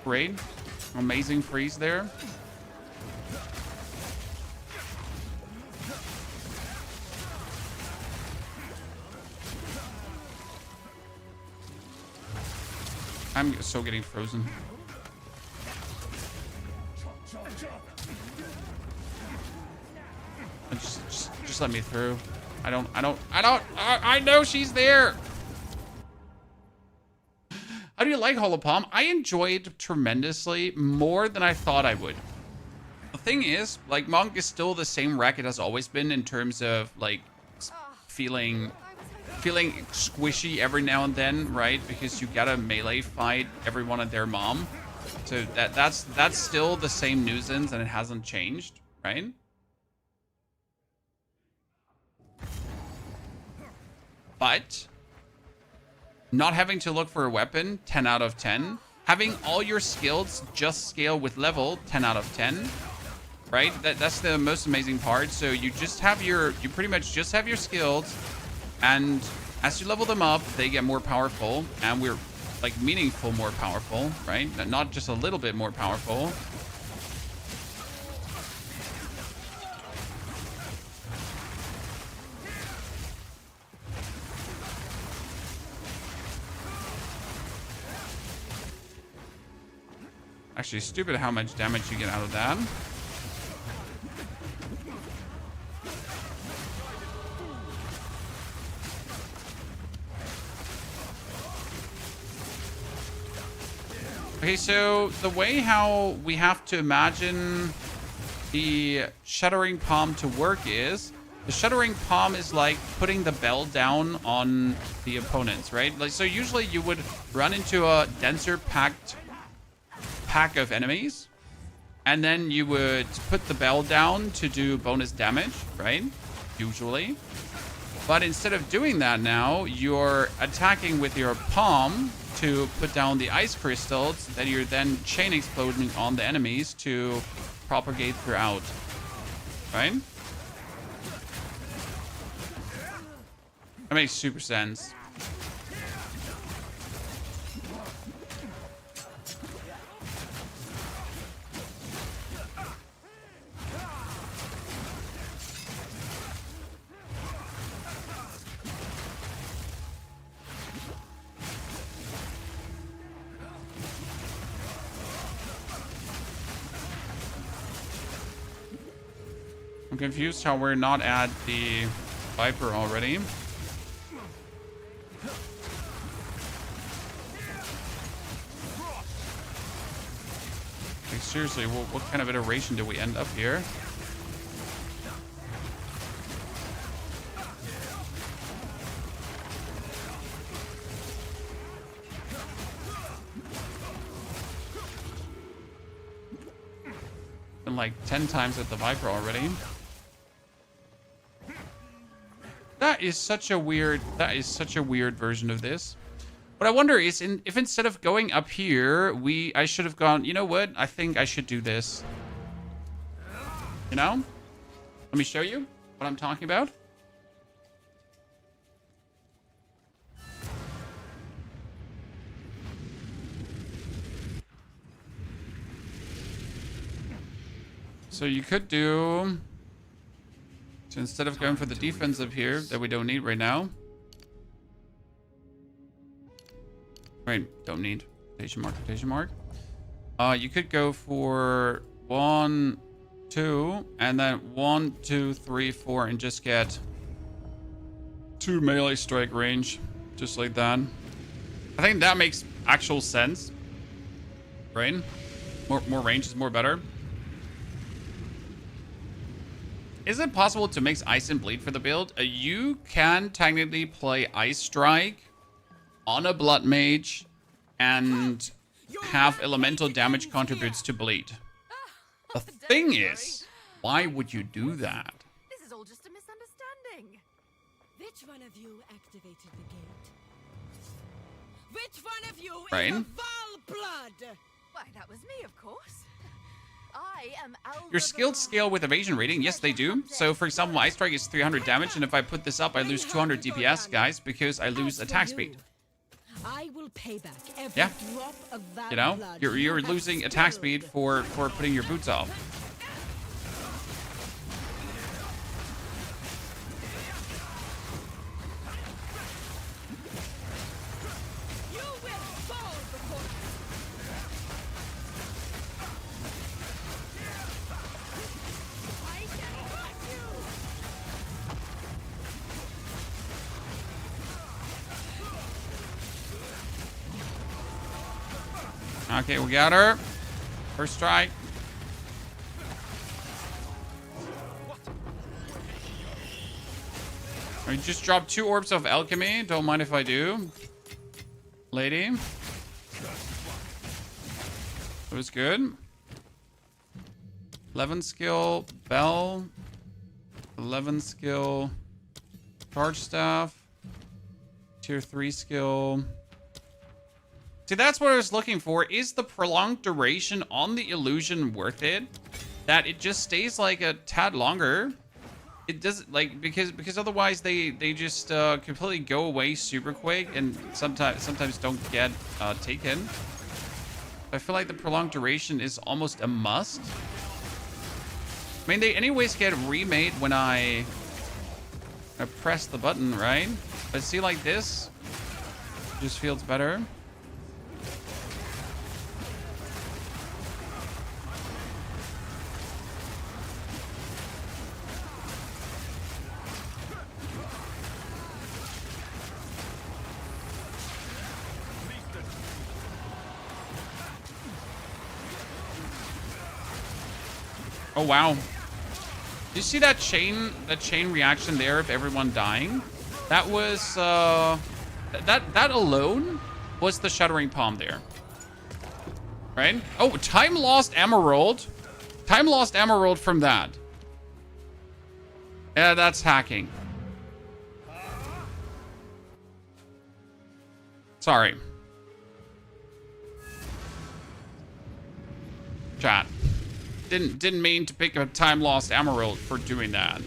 Great. Amazing freeze there. I'm so getting frozen. Just let me through. I know she's there. How do you like Hollow Palm? I enjoyed tremendously, more than I thought I would. The thing is, like, Monk is still the same wreck it has always been in terms of, like, feeling feeling squishy every now and then, right? Because you gotta melee fight everyone and their mom. So that's still the same nuisance and it hasn't changed, right? But not having to look for a weapon, 10 out of 10. Having all your skills just scale with level, 10 out of 10. Right? That's the most amazing part. So you pretty much just have your skills, and as you level them up, they get more powerful, and we're like meaningful more powerful, right? Not just a little bit more powerful. Actually, stupid how much damage you get out of that. Okay, so the way how we have to imagine the Shattering Palm to work is, the Shattering Palm is like putting the bell down on the opponents, right? Like, so usually you would run into a denser packed pack of enemies, and then you would put the bell down to do bonus damage, right? Usually. But instead of doing that now, you're attacking with your palm to put down the ice crystals that you're then chain exploding on the enemies to propagate throughout, right? That makes super sense. I'm confused how we're not at the Viper already. Like, seriously, what kind of iteration do we end up here? Been like 10 times at the Viper already. That is such a weird version of this. What I wonder is, if instead of going up here, I should have gone, you know what? I think I should do this. You know? Let me show you what I'm talking about. So you could do... So instead of going for the defensive here that we don't need right now. Right, don't need. Quotation mark, quotation mark. You could go for 1, 2, and then 1, 2, 3, 4, and just get 2 melee strike range. Just like that. I think that makes actual sense. Right? More range is more better. Is it possible to mix Ice and Bleed for the build? You can technically play Ice Strike on a Blood Mage and have elemental damage contributes to Bleed. The thing is, why would you do that? This is all just a misunderstanding. Which one of you activated the gate? Which one of you Right. is the Val blood? Why, that was me, of course. I am Alva Your skills scale with evasion rating. Yes, they do. So, for example, Ice Strike is 300 damage, and if I put this up, I lose 200 DPS, guys, because I lose attack speed. I will pay back every Yeah. drop of Val You know, blood you're you have losing attack spilled. speed for putting your boots off. You will fall before I can hurt you. Okay, we got her. First strike. I just dropped 2 orbs of alchemy. Don't mind if I do. Lady. That was good. 11 skill. Bell. 11 skill. Charge staff. Tier 3 skill. See, that's what I was looking for. Is the prolonged duration on the illusion worth it? That it just stays like a tad longer. It doesn't like because otherwise they just completely go away super quick and sometimes don't get taken. I feel like the prolonged duration is almost a must. I mean, they anyways get remade when I press the button, right? But see, like this just feels better. Oh, wow. Did you see that chain reaction there of everyone dying? That was, that alone was the Shattering Palm there. Right? Oh, time lost emerald. Time lost emerald from that. Yeah, that's hacking. Sorry. Chat. Didn't mean to pick a time lost emerald for doing that.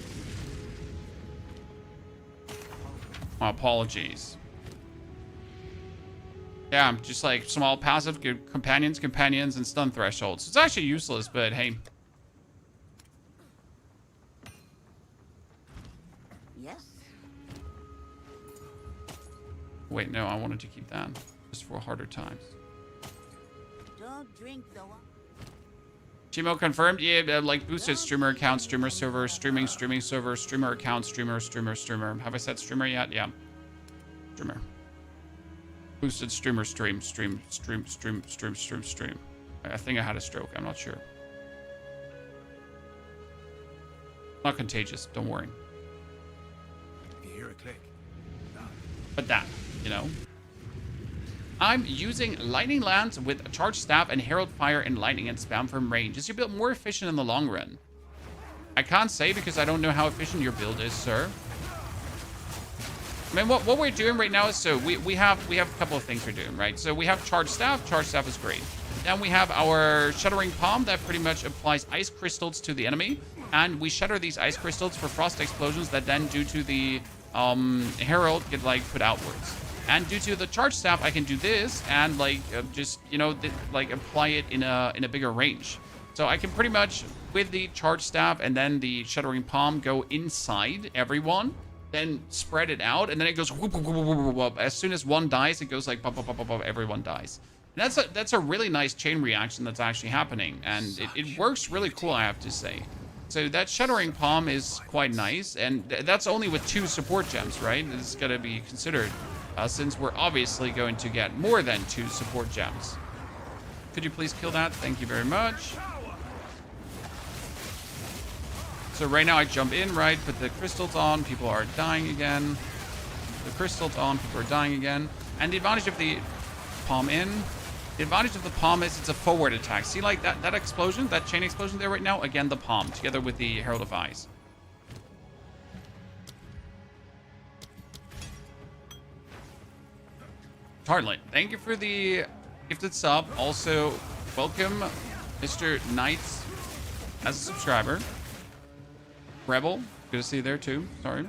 My apologies. Yeah, just like small passive companions, and stun thresholds. It's actually useless, but hey. Yes. Wait, no, I wanted to keep that just for harder times. Don't drink the water. Chimo confirmed. Yeah, like boosted streamer account, streamer server, streaming server, streamer account, streamer. Have I said streamer yet? Yeah. Streamer. Boosted streamer stream. I think I had a stroke. I'm not sure. Not contagious. Don't worry. You hear a click. But that, you know. I'm using Lightning Lance with a Charge Staff and Herald Fire and Lightning and Spam from range. Is your build more efficient in the long run? I can't say because I don't know how efficient your build is, sir. I mean, what we're doing right now is, so we have a couple of things we're doing, right? So we have Charge Staff. Charge Staff is great. Then we have our Shattering Palm that pretty much applies ice crystals to the enemy. And we shatter these ice crystals for frost explosions that then, due to the Herald, get like put outwards. And due to the Charge Staff, I can do this and like just, you know, like apply it in a bigger range. So I can pretty much, with the Charge Staff and then the Shattering Palm, go inside everyone, then spread it out, and then it goes whoop, whoop, whoop, whoop, whoop. As soon as one dies, it goes like pop, pop, pop, pop, pop, everyone dies. And that's a really nice chain reaction that's actually happening, and it works really cool, I have to say. So that Shattering Palm is quite nice, and that's only with 2 support gems, right? It's got to be considered. Since we're obviously going to get more than 2 support gems. Could you please kill that? Thank you very much. So right now I jump in, right? Put the crystals on. People are dying again. The crystals on. People are dying again. And the advantage of the palm in. The advantage of the palm is it's a forward attack. See, like that explosion, that chain explosion there right now? Again, the palm together with the Herald of Ice. Tartlet, thank you for the gifted sub. Also, welcome Mr. Knights as a subscriber. Rebel, good to see you there too. Sorry.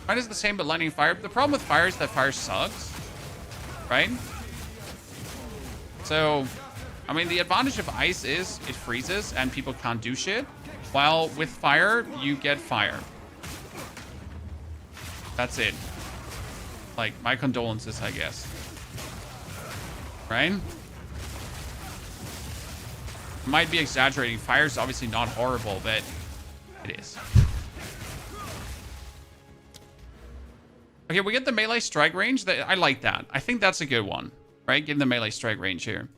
Mine is the same, but lightning fire. The problem with fire is that fire sucks, right? So, I mean, the advantage of ice is it freezes and people can't do shit. While with fire, you get fire. That's it. Like, my condolences, I guess. Right? Might be exaggerating. Fire's obviously not horrible, but it is. Okay, we get the melee strike range. I like that. I think that's a good one, right? Give the melee strike range here.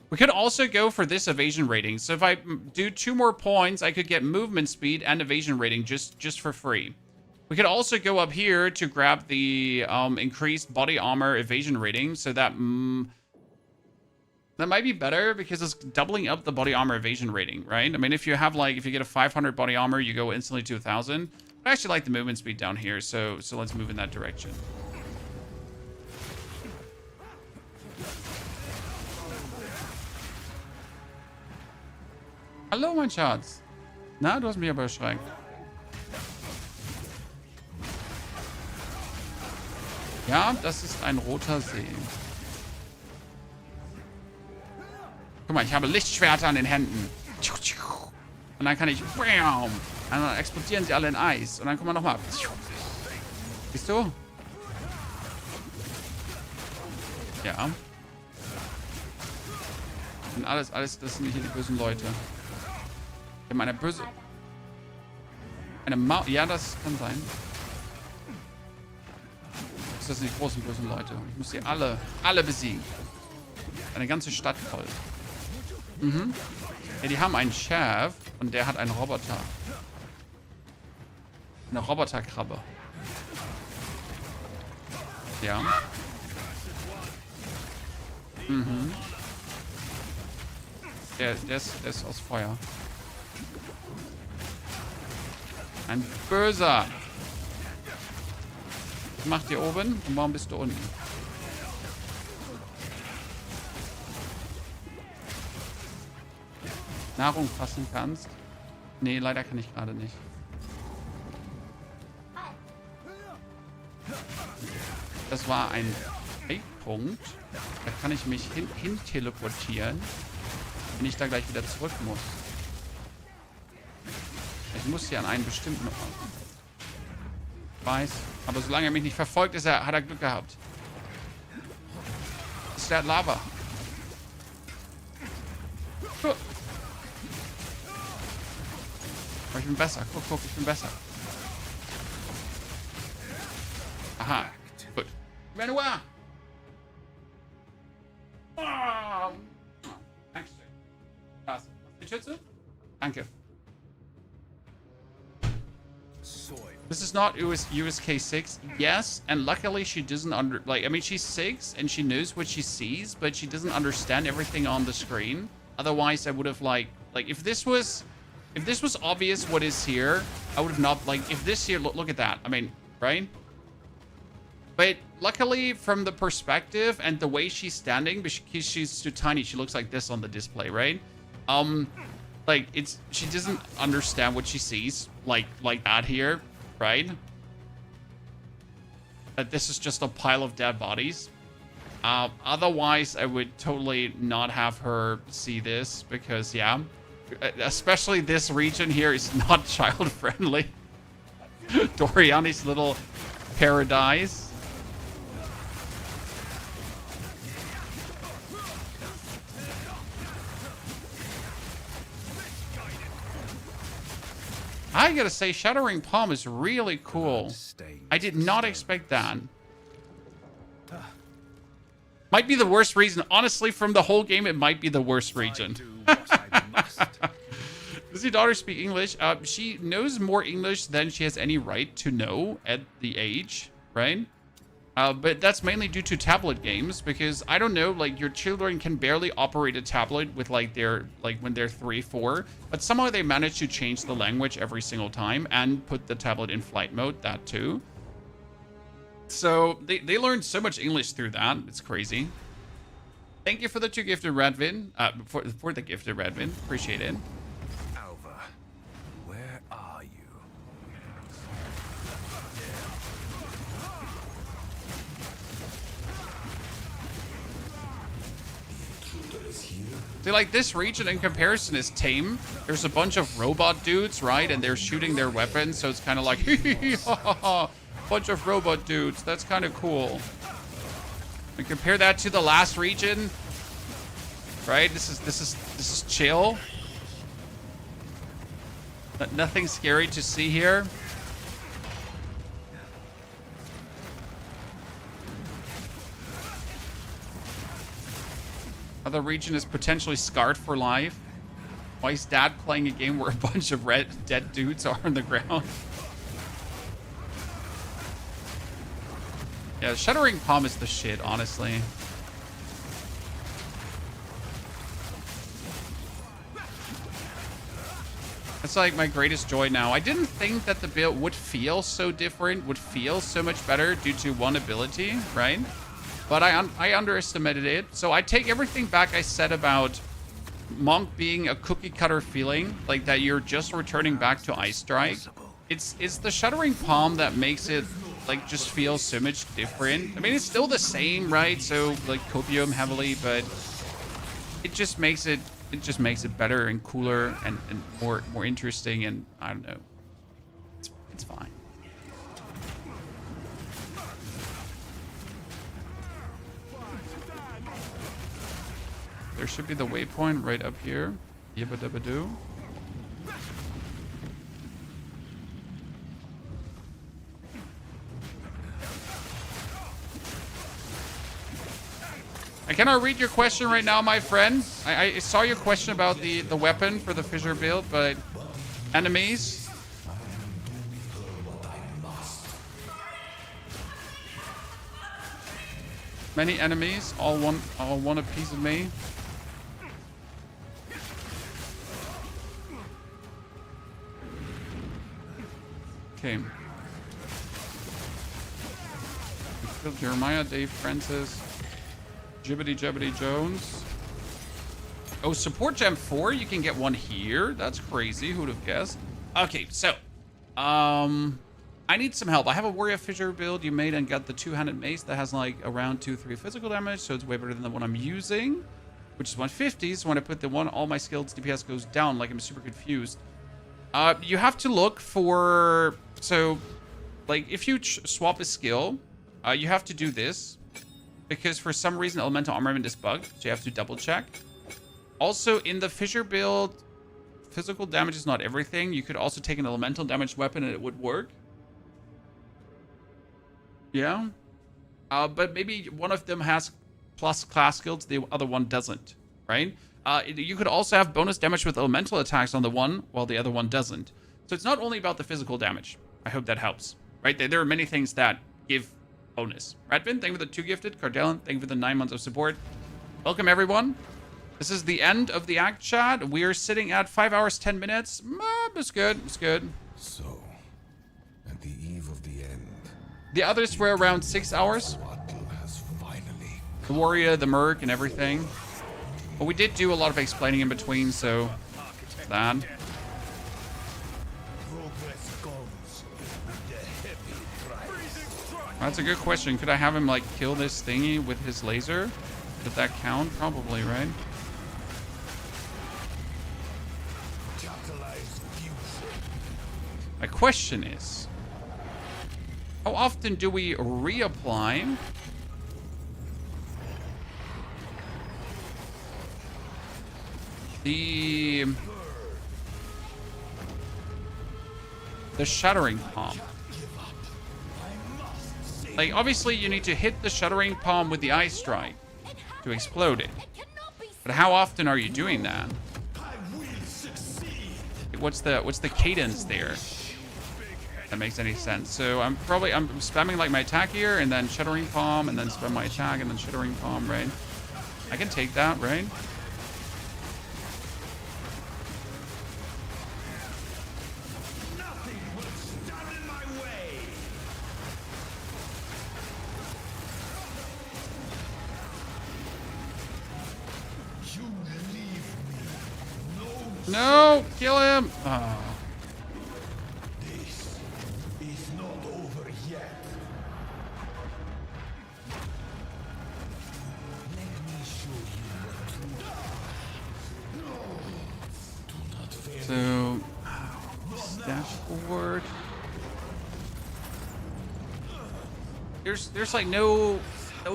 We could also go for this evasion rating. So if I do 2 more points, I could get movement speed and evasion rating just for free. We could also go up here to grab the increased body armor evasion rating. So that that might be better because it's doubling up the body armor evasion rating, right? I mean, if you have like, if you get a 500 body armor, you go instantly to 1,000. I actually like the movement speed down here, so let's move in that direction. Hallo, mein Schatz. Na, du hast mich aber erschreckt. Ja, das ist ein roter See. Guck mal, ich habe Lichtschwerter an den Händen. Und dann kann ich... Und dann explodieren sie alle in Eis. Und dann kommen wir nochmal. Siehst du? Ja. Und alles, das sind hier die bösen Leute. Wir haben eine böse... Eine Maus... Ja, das kann sein. Das sind die großen bösen Leute. Ich muss sie alle besiegen. Eine ganze Stadt voll. Mhm. Ja, die haben einen Chef und der hat einen Roboter. Eine Roboterkrabbe. Ja. Mhm. Der ist aus Feuer. Ein Böser. Was macht ihr oben? Und warum bist du unten? Nahrung fassen kannst? Nee, leider kann ich gerade nicht. Das war ein Wegpunkt. Da kann ich mich hin teleportieren, wenn ich da gleich wieder zurück muss. Ich muss hier an einen bestimmten Ort. Ich weiß. Aber solange er mich nicht verfolgt, hat er Glück gehabt. Ist der Lava. Aber ich bin besser. Guck, ich bin besser. Aha. Gut. Renoir! Oh. Dankeschön. Was? Die Schütze? Danke. This is not USK 6. Yes, and luckily she doesn't I mean, she's 6 and she knows what she sees, but she doesn't understand everything on the screen. Otherwise, I would have like if this was obvious what is here, I would have not if this here, look at that. I mean, right? But luckily from the perspective and the way she's standing, because she's too tiny, she looks like this on the display, right? She doesn't understand what she sees like that here, right? That this is just a pile of dead bodies. Otherwise, I would totally not have her see this because, yeah, especially this region here is not child friendly. Doriani's little paradise. I gotta say, Shattering Palm is really cool. I did not expect that. Might be the worst region. Honestly, from the whole game, it might be the worst region. Does your daughter speak English? She knows more English than she has any right to know at the age, right? But that's mainly due to tablet games because I don't know, your children can barely operate a tablet with when they're 3, 4, but somehow they manage to change the language every single time and put the tablet in flight mode, that too. So they learned so much English through that. It's crazy. Thank you for the 2 gifted Radvin, for the gifted Radvin. Appreciate it. Alva, where are you? See, this region in comparison is tame. There's a bunch of robot dudes, right? And they're shooting their weapons, so it's kind of like, bunch of robot dudes. That's kind of cool. And compare that to the last region, right? This is chill. Nothing scary to see here. Other region is potentially scarred for life. Why is Dad playing a game where a bunch of dead dudes are on the ground? Yeah, Shattering Palm is the shit, honestly. It's like my greatest joy now. I didn't think that the build would feel so different, would feel so much better due to one ability, right? But I underestimated it. So I take everything back I said about Monk being a cookie cutter feeling, like that you're just returning back to Ice Strike. It's the Shattering Palm that makes it like just feel so much different. I mean, it's still the same, right? So like copium heavily, but it just makes it better and cooler and more interesting, and I don't know. It's fine. There should be the waypoint right up here. Yabba dabba doo. I cannot read your question right now, my friend. I saw your question about the weapon for the fissure build, but enemies. Many enemies, all one a piece of me. Okay. Jeremiah, Dave, Francis. Jibbity Jebbity Jones. Oh, support gem 4. You can get one here. That's crazy. Who'd have guessed? Okay, so I need some help. I have a warrior fissure build you made and got the two-handed mace that has like around 2-3 physical damage, so it's way better than the one I'm using, which is 150. So when I put the one, all my skills DPS goes down. Like, I'm super confused. You have to look for, so like if you swap a skill, you have to do this. Because for some reason, elemental armament is bugged, so you have to double check. Also, in the fissure build, physical damage is not everything. You could also take an elemental damage weapon and it would work. Yeah. But maybe one of them has plus class skills, the other one doesn't, right? You could also have bonus damage with elemental attacks on the one, while the other one doesn't. So it's not only about the physical damage. I hope that helps, right? There are many things that give bonus. Radvin, thank you for the 2 gifted. Cardellin, thank you for the 9 months of support. Welcome, everyone. This is the end of the act, chat. We are sitting at 5 hours, 10 minutes. It's good. It's good. So, at the eve of the end, the others were around 6 hours. has finally The warrior, the merc, and everything. But we did do a lot of explaining in between, so that. That's a good question. Could I have him like kill this thingy with his laser? Did that count? Probably, right? My question is, how often do we reapply the Shattering Palm? Like, obviously, you need to hit the Shattering Palm with the Ice Strike to explode it. But how often are you doing that? What's the cadence there? That makes any sense. So I'm spamming like my attack here, and then Shattering Palm, and then spam my attack, and then Shattering Palm, right? I can take that, right? No, kill him. Oh. This is not over yet. Let me show you what to do. So, dash forward. There's like no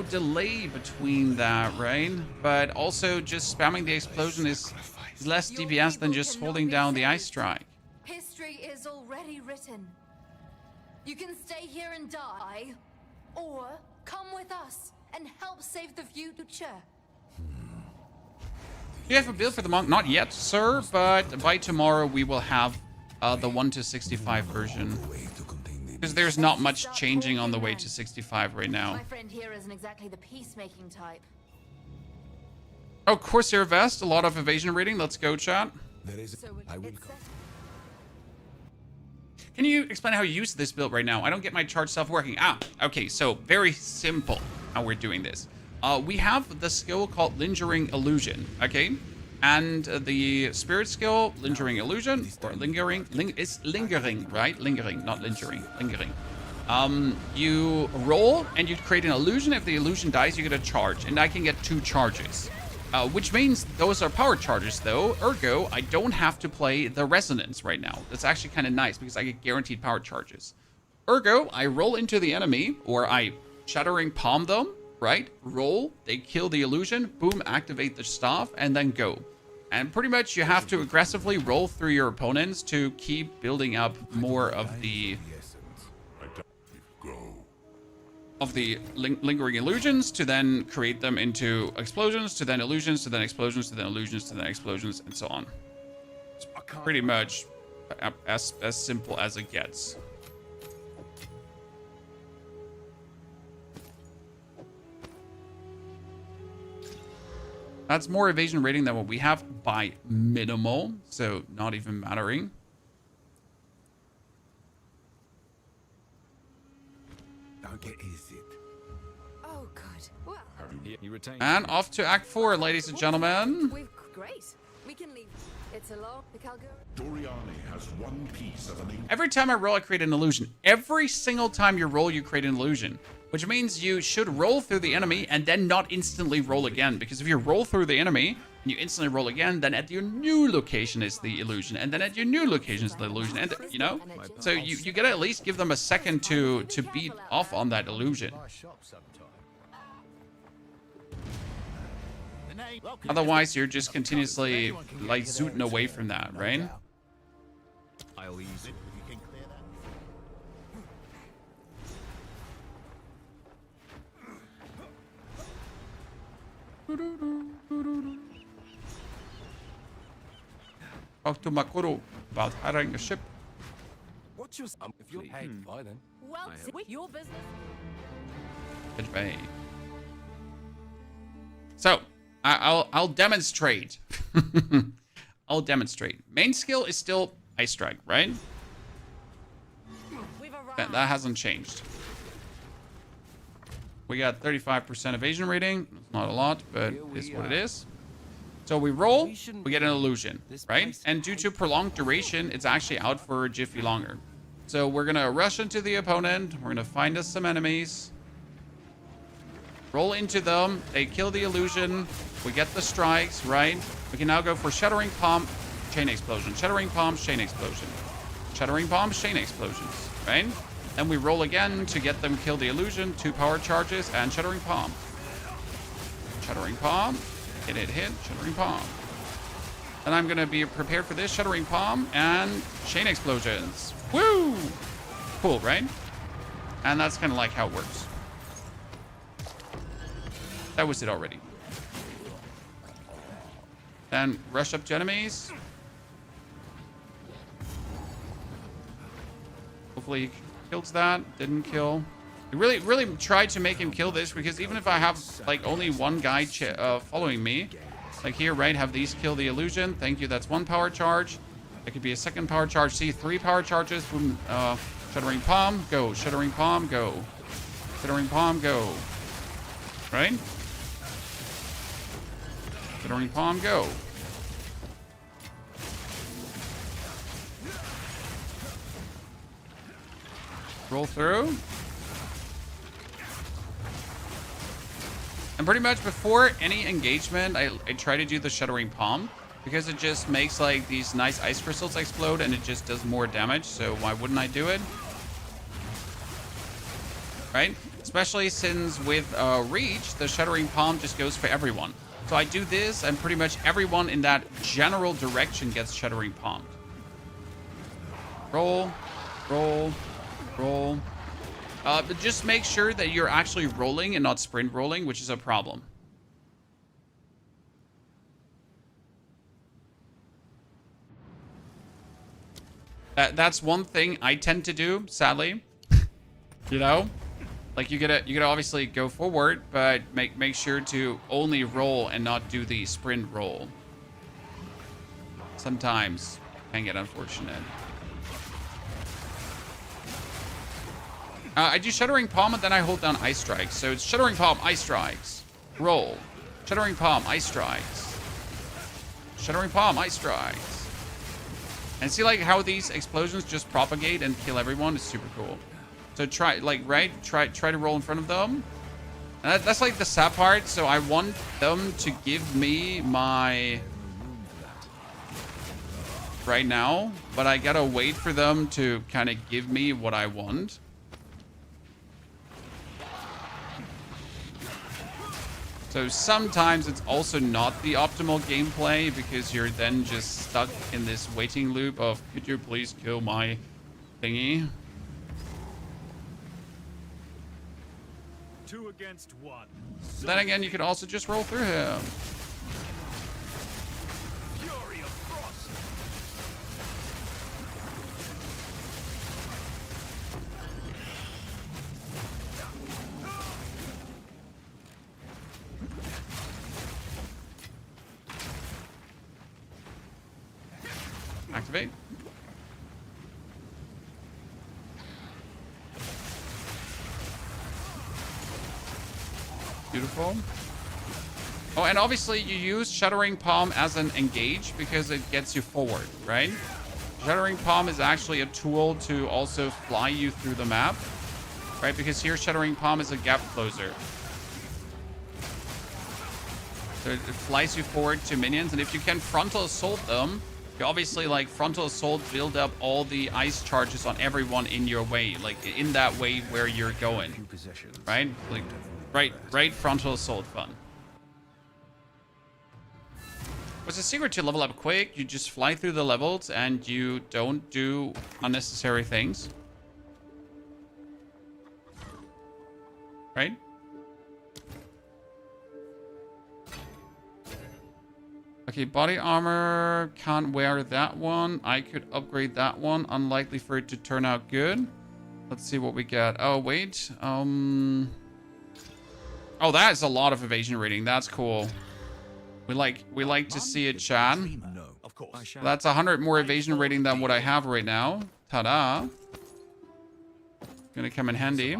delay between that, right? But also just spamming the explosion is less DPS than just holding down the Ice Strike. History is already written. You can stay here and die, or come with us and help save the future. Do you have a build for the monk? Not yet, sir, but by tomorrow we will have the 1-65 version. Because there's not much changing on the way to 65 right now. My friend here isn't exactly the peacemaking type. Oh, Corsair Vest, a lot of evasion rating. Let's go, chat. Can you explain how you use this build right now? I don't get my charge stuff working. Ah, okay, so very simple how we're doing this. We have the skill called Lingering Illusion, okay? And the spirit skill, Lingering Illusion, or Lingering, it's Lingering, right? Lingering, not Lingering, Lingering. You roll and you create an illusion. If the illusion dies, you get a charge, and I can get 2 charges. Which means those are power charges, though. Ergo, I don't have to play the resonance right now. That's actually kind of nice because I get guaranteed power charges. Ergo, I roll into the enemy, or I Shattering Palm them, right? Roll, they kill the illusion, boom, activate the staff, and then go. And pretty much you have to aggressively roll through your opponents to keep building up more of the lingering illusions, to then create them into explosions, to then illusions, to then explosions, to then illusions, to then explosions, and so on. It's pretty much as simple as it gets. That's more evasion rating than what we have by minimal, so not even mattering. Don't get easy. Oh, good. Well, You retain. And off to Act 4, ladies and gentlemen. we've great. We can leave. It's a law. The Calgary. Doriani has one piece of an Every time I roll, I create an illusion. Every single time you roll, you create an illusion. Which means you should roll through the enemy and then not instantly roll again. Because if you roll through the enemy and you instantly roll again, then at your new location is the illusion. And then at your new location is the illusion. And, you know? So you gotta at least give them a second to beat off on that illusion. Otherwise, you're just continuously, like, zooting away from that, right? I'll ease it. Talk to Makuru about hiring a ship. What's your... if you're paid, fine then. Well, with your business. Good bay. So, I'll demonstrate. I'll demonstrate. Main skill is still Ice Strike, right? That hasn't changed. We got 35% evasion rating. It's not a lot, but it's what it is. So we roll, we get an illusion, right? And due to prolonged duration, it's actually out for a jiffy longer. So we're gonna rush into the opponent. We're gonna find us some enemies. Roll into them. They kill the illusion. We get the strikes, right? We can now go for Shattering Palm, Chain Explosion. Shattering Palm, Chain Explosion. Shattering Palm, Chain Explosions, right? Then we roll again to get them kill the illusion. 2 power charges and Shattering Palm. Shattering Palm. Hit, Shattering Palm. And I'm going to be prepared for this. Shattering Palm and Chain Explosions. Woo! Cool, right? And that's kind of like how it works. That was it already. Then rush up to enemies. Hopefully he kills that. Didn't kill. I really tried to make him kill this, because even if I have like only one guy following me, like here, right, have these kill the illusion. Thank you. That's 1 power charge. It could be a 2nd power charge. See, 3 power charges. Boom. Shattering Palm, go. Shattering Palm, go. Shattering Palm, go. Right? Shattering Palm, go. Roll through. And pretty much before any engagement, I try to do the Shattering Palm, because it just makes like these nice ice crystals explode and it just does more damage. So why wouldn't I do it? Right? Especially since with Reach, the Shattering Palm just goes for everyone. So I do this and pretty much everyone in that general direction gets Shattering Palmed. Roll, roll, roll. But just make sure that you're actually rolling and not sprint rolling, which is a problem. That's one thing I tend to do, sadly. You know? Like you gotta obviously go forward, but make sure to only roll and not do the sprint roll. Sometimes can get unfortunate. I do Shattering Palm and then I hold down Ice Strikes. So it's Shattering Palm, Ice Strikes, roll. Shattering Palm, Ice Strikes. Shattering Palm, Ice Strikes. And see like how these explosions just propagate and kill everyone? It's super cool. So try, like, right? Try to roll in front of them. And that's like the sad part. So I want them to give me my... right now. But I gotta wait for them to kind of give me what I want. So sometimes it's also not the optimal gameplay because you're then just stuck in this waiting loop of, could you please kill my thingy? 2 against 1. Then again, you could also just roll through him. Fury of Frost. Activate. Beautiful. Oh, and obviously you use Shattering Palm as an engage because it gets you forward, right? Shattering Palm is actually a tool to also fly you through the map, right? Because here Shattering Palm is a gap closer. So it flies you forward to minions, and if you can frontal assault them, you obviously like frontal assault, build up all the ice charges on everyone in your way, like in that way where you're going, right? Like, right frontal assault fun. What's the secret to level up quick? You just fly through the levels and you don't do unnecessary things. Right? Okay, body armor, can't wear that one. I could upgrade that one. Unlikely for it to turn out good. Let's see what we get. Oh, wait. Oh, that is a lot of evasion rating. That's cool. We like to see it, Chad. No, of course. That's 100 more evasion rating than what I have right now. Ta-da. Gonna come in handy.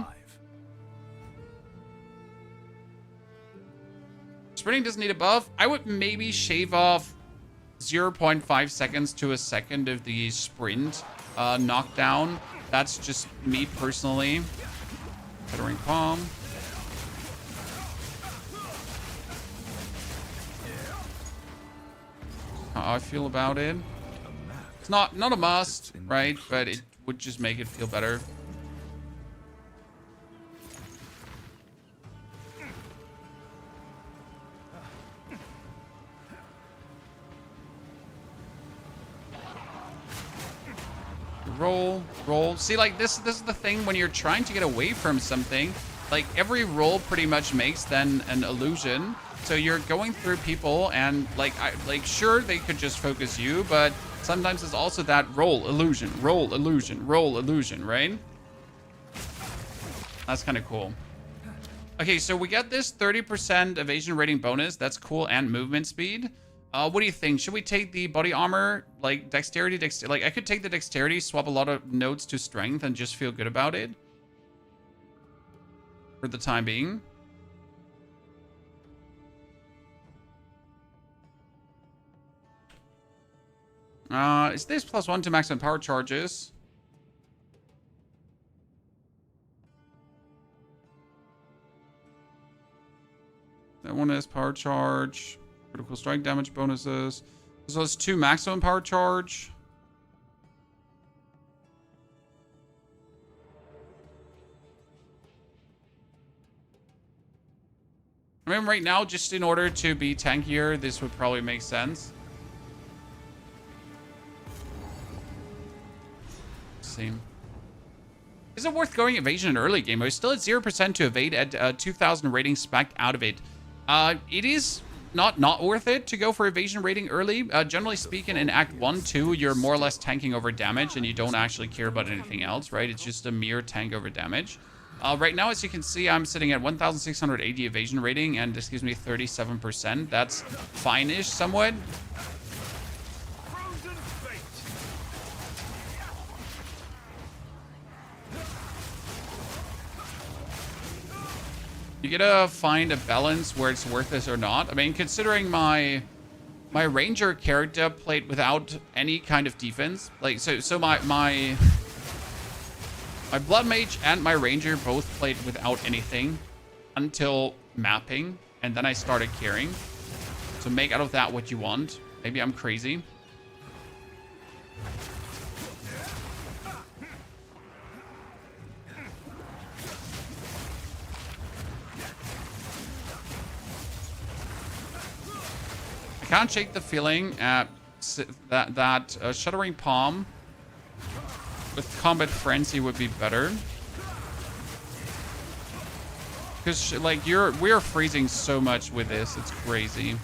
Sprinting doesn't need a buff. I would maybe shave off 0.5 seconds to a second of the sprint knockdown. That's just me personally. Shattering Palm. How I feel about it. It's not a must, right? But it would just make it feel better. Roll. See, like this is the thing when you're trying to get away from something. Like every roll pretty much makes then an illusion. So you're going through people and like sure they could just focus you, but sometimes it's also that roll illusion, right? That's kind of cool. Okay, so we get this 30% evasion rating bonus. That's cool, and movement speed. What do you think? Should we take the body armor, like dexterity? Like I could take the dexterity, swap a lot of nodes to strength, and just feel good about it for the time being. Is this +1 to maximum power charges? That one is power charge. Critical strike damage bonuses. This was 2 maximum power charge. I mean, right now, just in order to be tankier, this would probably make sense. See. Is it worth going evasion in early game? I was still at 0% to evade at 2,000 ratings spec out of it. It is not worth it to go for evasion rating early. Generally speaking, in Act 1, 2, you're more or less tanking over damage and you don't actually care about anything else, right? It's just a mere tank over damage. Right now, as you can see, I'm sitting at 1,680 evasion rating, and this gives me 37%. That's fine-ish somewhat. Frozen fate. You gotta find a balance where it's worth it or not. I mean, considering my ranger character played without any kind of defense, like so my blood mage and my ranger both played without anything until mapping, and then I started carrying. So make out of that what you want. Maybe I'm crazy. I can't shake the feeling that Shattering Palm with Combat Frenzy would be better. Because, like, we're freezing so much with this. It's crazy.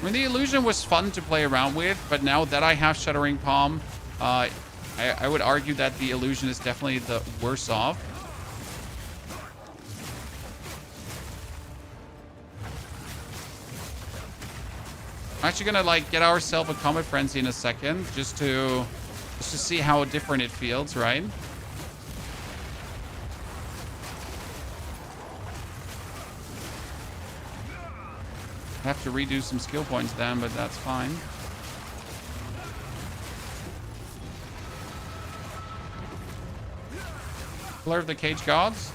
I mean, the illusion was fun to play around with, but now that I have Shattering Palm, I would argue that the illusion is definitely the worse off. I'm actually gonna like get ourselves a Combat Frenzy in a second, just to see how different it feels, right? I have to redo some skill points then, but that's fine. Blur of the Cage Gods.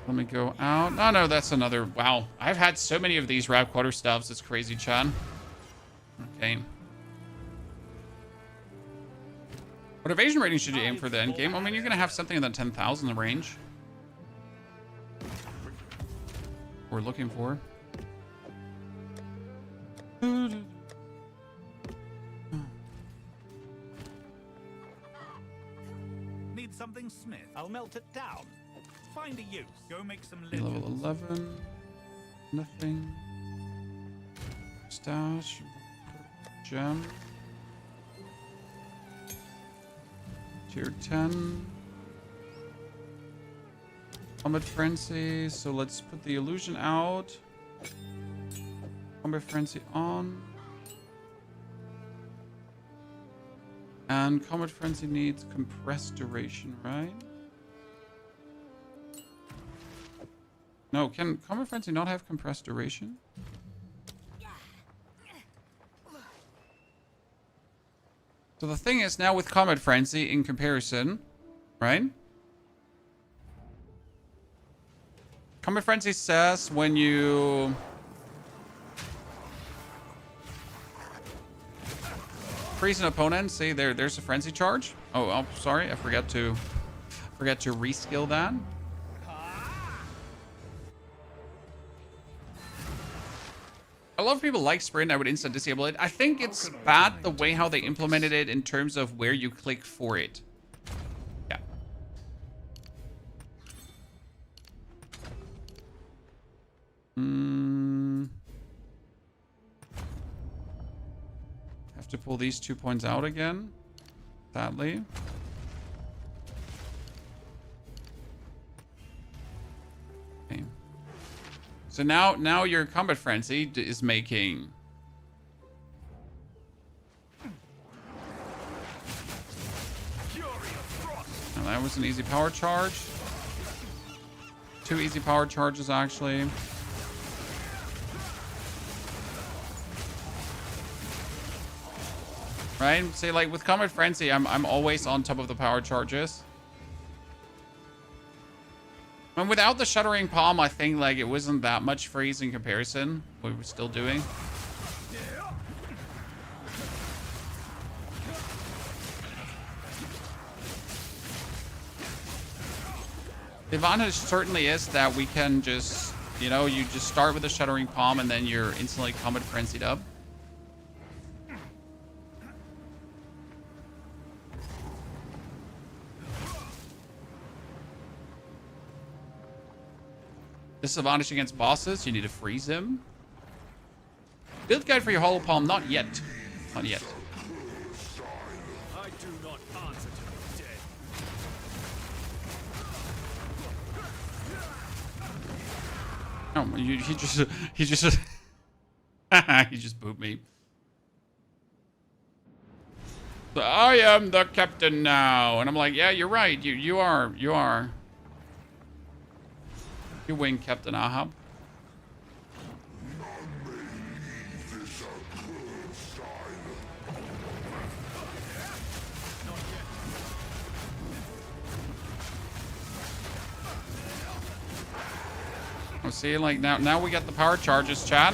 Let me go out. Oh, no, that's another. Wow. I've had so many of these Rap Quarter stuffs. It's crazy, Chad. Okay. What evasion rating should you aim for the end game? I mean, you're going to have something in the 10,000 range. We're looking for. Need something, Smith? I'll melt it down. Find a use. Go make some Okay, level 11. Nothing. Stash. Gem. Tier 10. Combat Frenzy. So let's put the illusion out. Combat Frenzy on. And Combat Frenzy needs compressed duration, right? No, can Combat Frenzy not have compressed duration? So the thing is, now with Combat Frenzy in comparison, right? Combat Frenzy says when you freeze an opponent, see there's a frenzy charge. Oh, sorry, I forgot to reskill that. A lot of people like sprint. I would instant disable it. I think it's bad the way how they implemented it in terms of where you click for it. Yeah. Have to pull these 2 points out again, sadly. Okay. So now your Combat Frenzy is making. Now that was an easy power charge. 2 easy power charges actually. Right? See, like with Combat Frenzy, I'm always on top of the power charges. And without the Shattering Palm, I think like it wasn't that much freeze in comparison. We were still doing. The advantage certainly is that we can just You know, you just start with the Shattering Palm and then you're instantly combat frenzied up. Disadvantage against bosses, you need to freeze him. Build guide for your Hollow Palm, not yet. Not yet. I do not answer to the dead. Oh, he just he just booped me. So I am the captain now, and I'm like, yeah, you're right. You are. You win, Captain Ahab. Oh, see, like now we got the power charges, chat.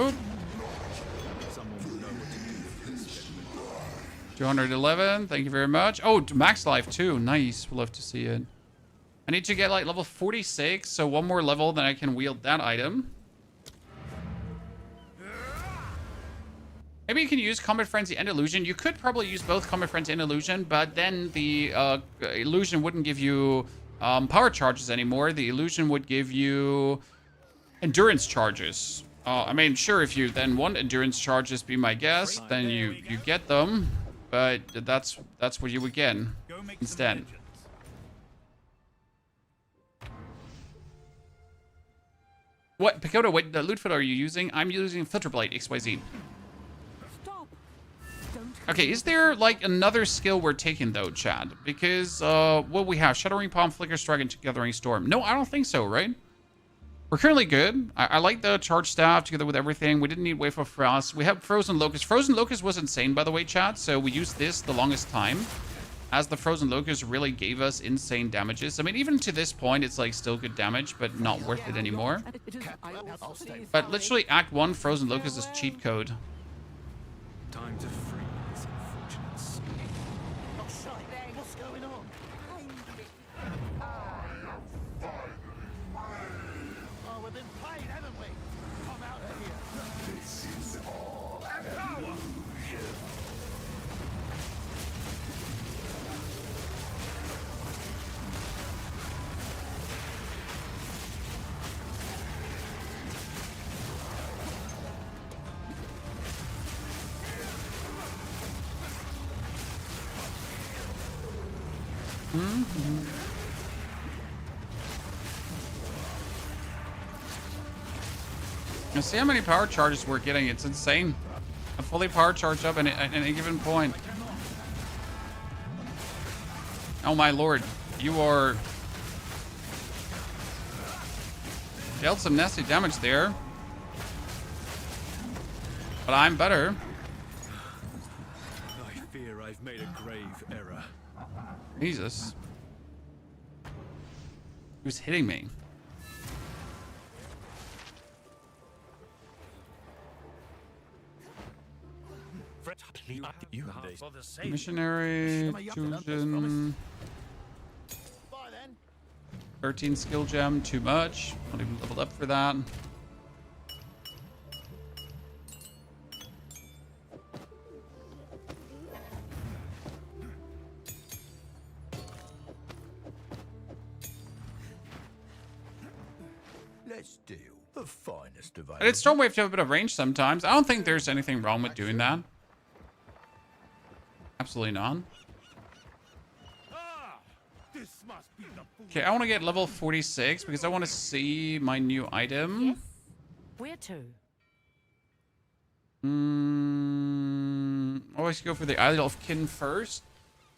Oop. 211, thank you very much. Oh, max life too. Nice. We'll love to see it. I need to get like level 46, so one more level, then I can wield that item. Maybe you can use Combat Frenzy and Illusion. You could probably use both Combat Frenzy and Illusion, but then the Illusion wouldn't give you power charges anymore. The Illusion would give you endurance charges. I mean, sure, if you then want endurance charges, be my guest, then you get them. But that's what you would get instead. What, Pagoda, what loot foot are you using? I'm using Filter Blade XYZ. Stop. Okay, is there like another skill we're taking though, Chad? Because what we have, Shattering Palm, Flicker Strike, and Gathering Storm. No, I don't think so, right? We're currently good. I like the Charge Staff together with everything. We didn't need Wave of Frost. We have Frozen Locust. Frozen Locust was insane, by the way, chat. So we used this the longest time, as the Frozen Locust really gave us insane damages. I mean, even to this point, it's like still good damage, but not worth it anymore. But literally, Act 1, Frozen Locust is cheat code. Time to free this unfortunate soul. What's going on? Oh, we've been played, haven't we? Come out of here. This is all an illusion. Now see how many power charges we're getting. It's insane. I'm fully power charged up at any given point. Oh my lord. You are... dealt some nasty damage there. But I'm better. I fear I've made a grave error. Jesus. Who's hitting me? You for the same. Missionary, Fusion, Bye then. 13 skill gem, too much. Not even leveled up for that. Let's deal. The finest of And it's Stormwave to have a bit of range sometimes. I don't think there's anything wrong with doing that. Absolutely not. This must be the Okay, I want to get level 46 because I want to see my new item. Yes. Where to? Always go for the Isle of Kin first.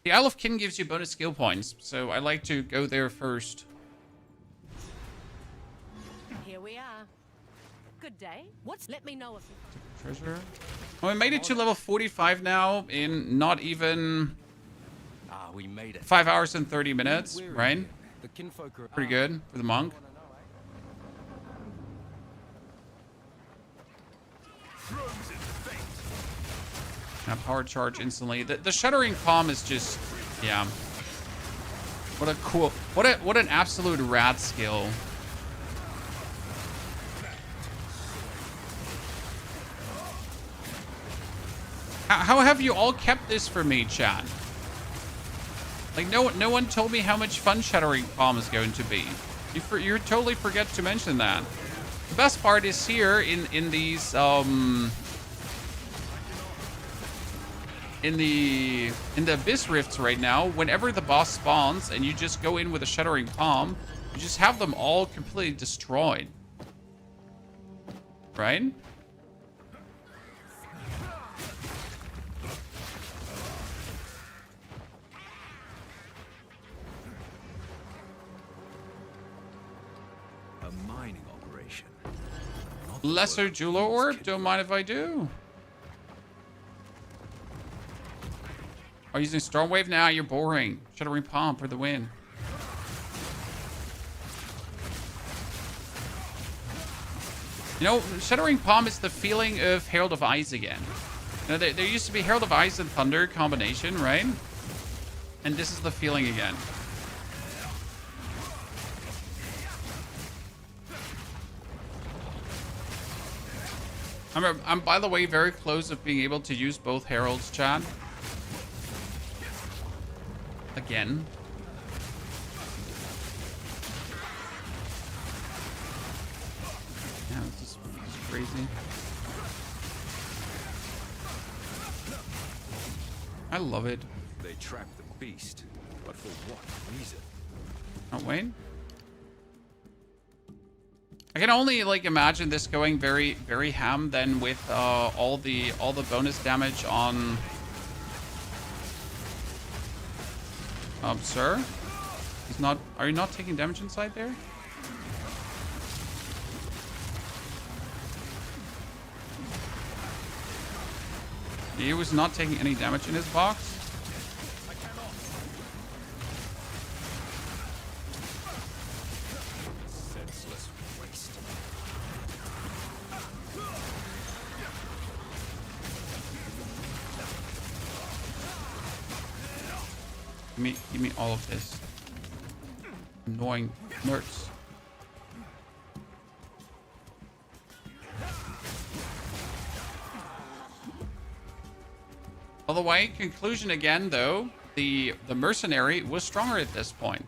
The Isle of Kin gives you bonus skill points, so I like to go there first. Here we are. Good day. Let me know if you... Treasure. Well, we made it to level 45 now in not even Ah, we made it. 5 hours and 30 minutes, right? The kinfolk are Pretty good for the monk. Now power charge instantly. The Shattering Palm is just, yeah. What a cool, what an absolute rad skill. How have you all kept this for me, chat? Like no one told me how much fun Shattering Palm is going to be. You totally forget to mention that. The best part is here in these in the Abyss Rifts right now, whenever the boss spawns and you just go in with a Shattering Palm, you just have them all completely destroyed. Right? a mining operation. Lesser Jeweler Orb, don't mind if I do. Are you using Stormwave now? You're boring. Shattering Palm for the win. You know, Shattering Palm is the feeling of Herald of Ice again. You know, there used to be Herald of Ice and Thunder combination, right? And this is the feeling again. I'm by the way, very close of being able to use both Heralds, Chad. Again. Yeah, it's just crazy. I love it. They trapped the beast, but for what reason? Oh, wait. I can only like imagine this going very, very ham then with all the bonus damage on. Sir, he's not. Are you not taking damage inside there? He was not taking any damage in his box. Senseless waste. Give me all of this. Annoying nerds. By the way, conclusion again though, the mercenary was stronger at this point.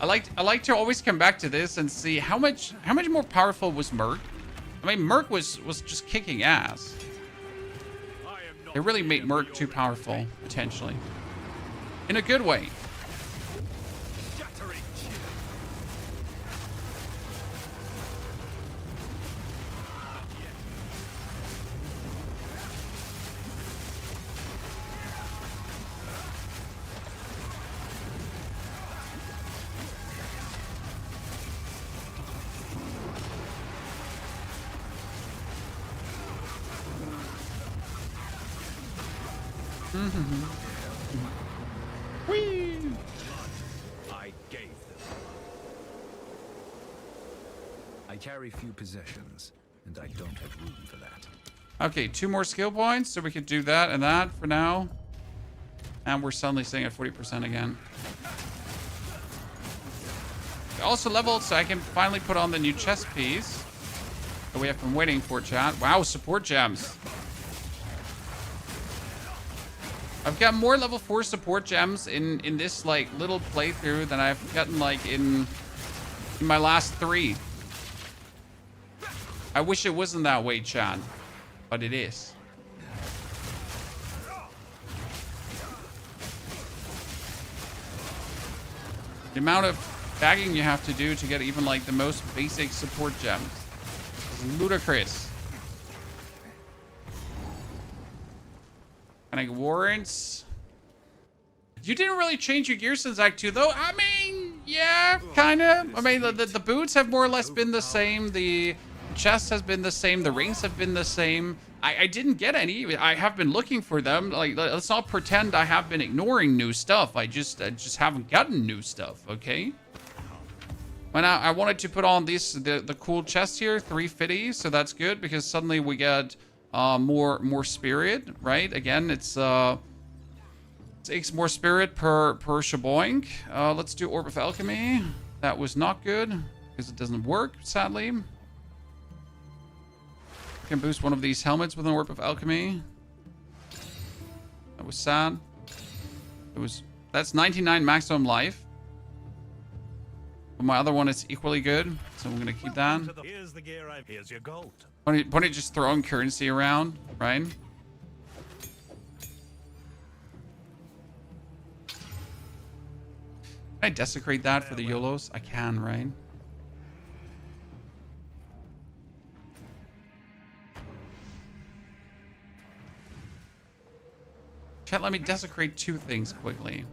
I like to always come back to this and see how much more powerful was Merc. I mean, Merc was just kicking ass. They really made Merc too powerful, potentially. In a good way. Shattering. Whee! I gave them. I carry few possessions, and I don't have room for that. Okay, 2 more skill points, so we could do that and that for now. And we're suddenly staying at 40% again. Also leveled, so I can finally put on the new chest piece that we have been waiting for, chat. Wow, support gems. I've got more level 4 support gems in this like little playthrough than I've gotten like in my last 3. I wish it wasn't that way, chat, but it is. The amount of bagging you have to do to get even like the most basic support gems is ludicrous. And warrants. You didn't really change your gear since Act 2, though. I mean, yeah, kind of. I mean, the boots have more or less been the same. The chest has been the same. The rings have been the same. I didn't get any. I have been looking for them. Like, let's not pretend I have been ignoring new stuff. I just haven't gotten new stuff, okay? When I wanted to put on the cool chest here, 350, so that's good because suddenly we get more spirit, right? Again, it's takes more spirit per shaboing. Let's do Orb of Alchemy. That was not good because it doesn't work, sadly. We can boost one of these helmets with an Orb of Alchemy. That was sad. That's 99 maximum life. But my other one is equally good, so I'm gonna keep that. Here's the gear. Here's your gold. Why don't you just throwing currency around, right? Can I desecrate that for the YOLOs? I can, right? Chat, let me desecrate 2 things quickly.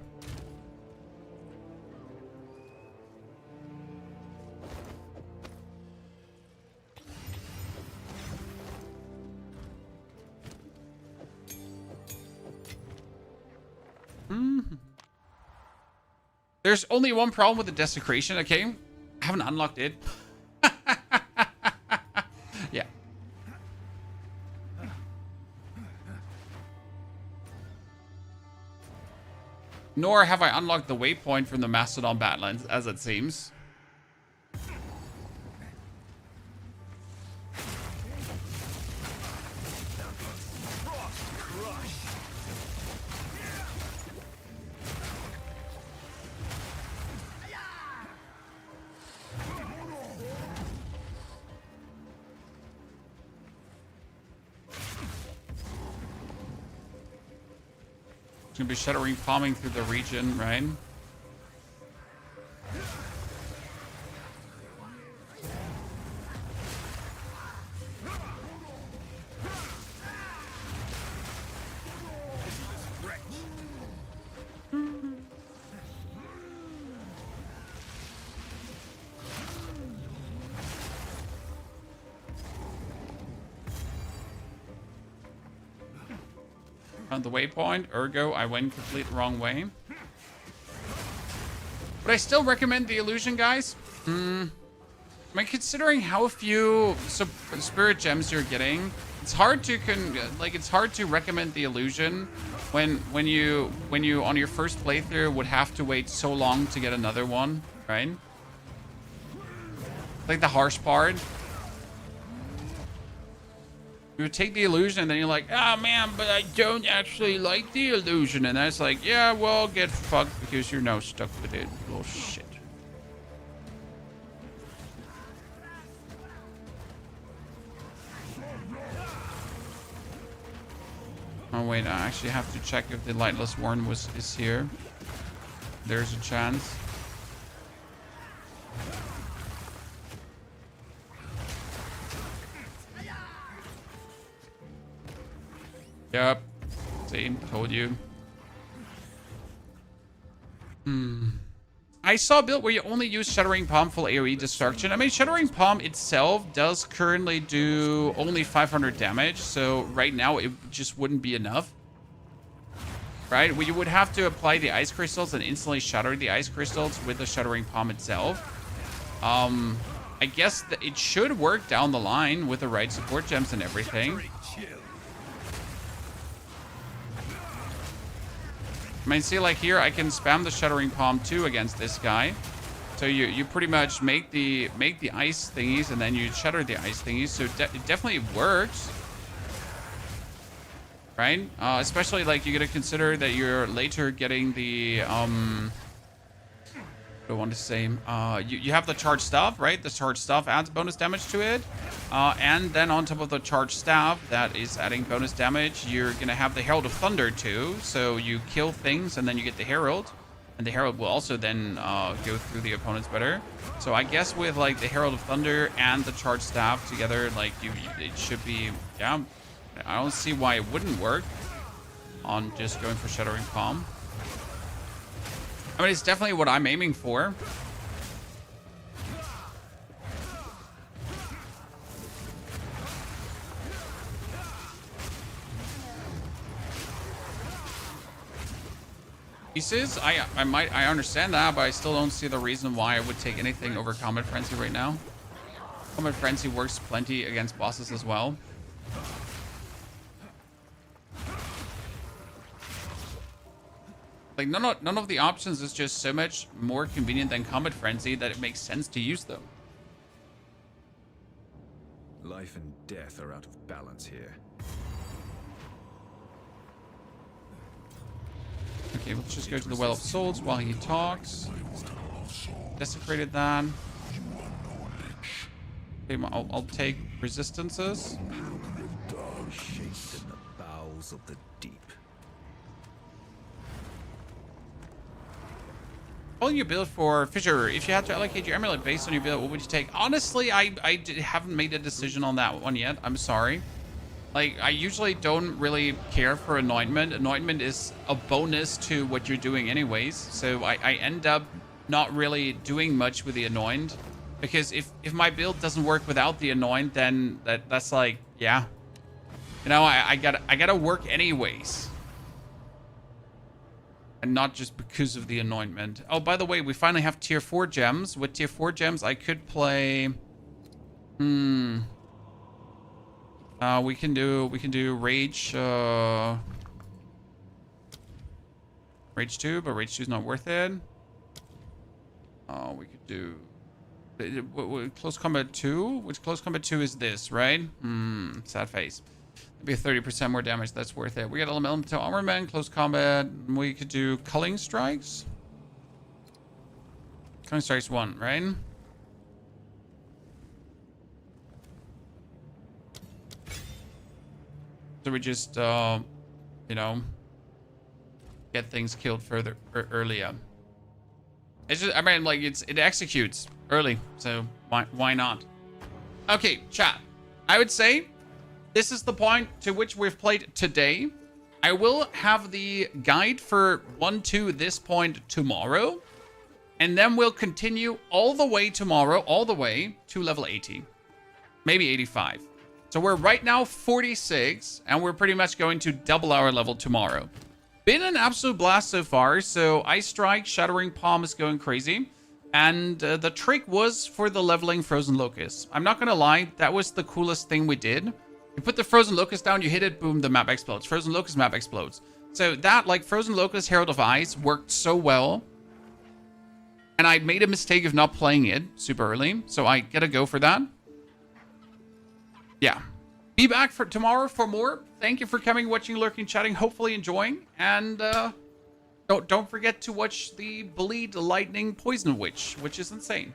There's only one problem with the desecration, okay? I haven't unlocked it. Yeah. Nor have I unlocked the waypoint from the Mastodon Badlands, as it seems. It's gonna be Shattering palming through the region, right? On the waypoint, ergo I went complete wrong way. But I still recommend the illusion, guys. I mean, considering how few spirit gems you're getting, it's hard to recommend the illusion when you on your first playthrough would have to wait so long to get another one, right? Like the harsh part. You would take the illusion and then you're like, oh man, but I don't actually like the illusion. And that's like, yeah, well, get fucked because you're now stuck with it. Oh shit. Oh wait, I actually have to check if the Lightless Warren is here. There's a chance. Yep. See, told you. I saw a build where you only use Shattering Palm full AoE destruction. I mean, Shattering Palm itself does currently do only 500 damage, so right now it just wouldn't be enough. Right? Well, you would have to apply the Ice Crystals and instantly shatter the Ice Crystals with the Shattering Palm itself. I guess that it should work down the line with the right support gems and everything. I mean, see, like here, I can spam the Shattering Palm too against this guy. So you pretty much make the ice thingies and then you shatter the ice thingies. So it definitely works, right? Especially like you got to consider that you're later getting the I want to say you have the charged staff, right? The charged staff adds bonus damage to it, and then on top of the charged staff that is adding bonus damage, you're gonna have the Herald of Thunder too. So you kill things and then you get the Herald, and the Herald will also then go through the opponents better. So I guess with like the Herald of Thunder and the charged staff together, like it should be, yeah. I don't see why it wouldn't work on just going for Shattering Palm. I mean, it's definitely what I'm aiming for. Pieces, I understand that, but I still don't see the reason why I would take anything over Combat Frenzy right now. Combat Frenzy works plenty against bosses as well. Like none of the options is just so much more convenient than Combat Frenzy that it makes sense to use them. Life and death are out of balance here. Okay, let's just go to the Well of Souls while he talks. Desecrated that. Okay, I'll take resistances. Shaped in the bowels of the deep. Calling your build for Fisher. If you had to allocate your amulet based on your build, what would you take? Honestly, I haven't made a decision on that one yet. I'm sorry. Like, I usually don't really care for anointment. Anointment is a bonus to what you're doing anyways. So I end up not really doing much with the anoint. Because if my build doesn't work without the anoint, then that's like, yeah. You know, I gotta work anyways. And not just because of the anointment. Oh, by the way, we finally have tier 4 gems. With tier 4 gems, I could play... we can do Rage... Rage 2, but Rage 2 is not worth it. We could do... Close Combat 2? Which Close Combat 2 is this, right? Sad face. Be 30% more damage. That's worth it. We got Elemental Armament, Close Combat. We could do Culling Strikes. Culling Strikes 1, right? So we just, you know, get things killed further earlier. It's just, I mean, like, it executes early, so why not? Okay, chat. I would say this is the point to which we've played today. I will have the guide for 1-2 this point tomorrow. And then we'll continue all the way tomorrow, all the way to level 80. Maybe 85. So we're right now 46, and we're pretty much going to double our level tomorrow. Been an absolute blast so far. So Ice Strike, Shattering Palm is going crazy. And the trick was for the leveling Frozen Locust. I'm not going to lie, that was the coolest thing we did. You put the Frozen Locust down, you hit it, boom, the map explodes. Frozen Locust, map explodes. So that, like, Frozen Locust, Herald of Ice worked so well. And I made a mistake of not playing it super early. So I gotta go for that. Yeah. Be back for tomorrow for more. Thank you for coming, watching, lurking, chatting, hopefully enjoying. And don't forget to watch the Bleed Lightning Poison Witch, which is insane.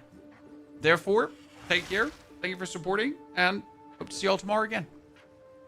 Therefore, take care. Thank you for supporting, and hope to see you all tomorrow again.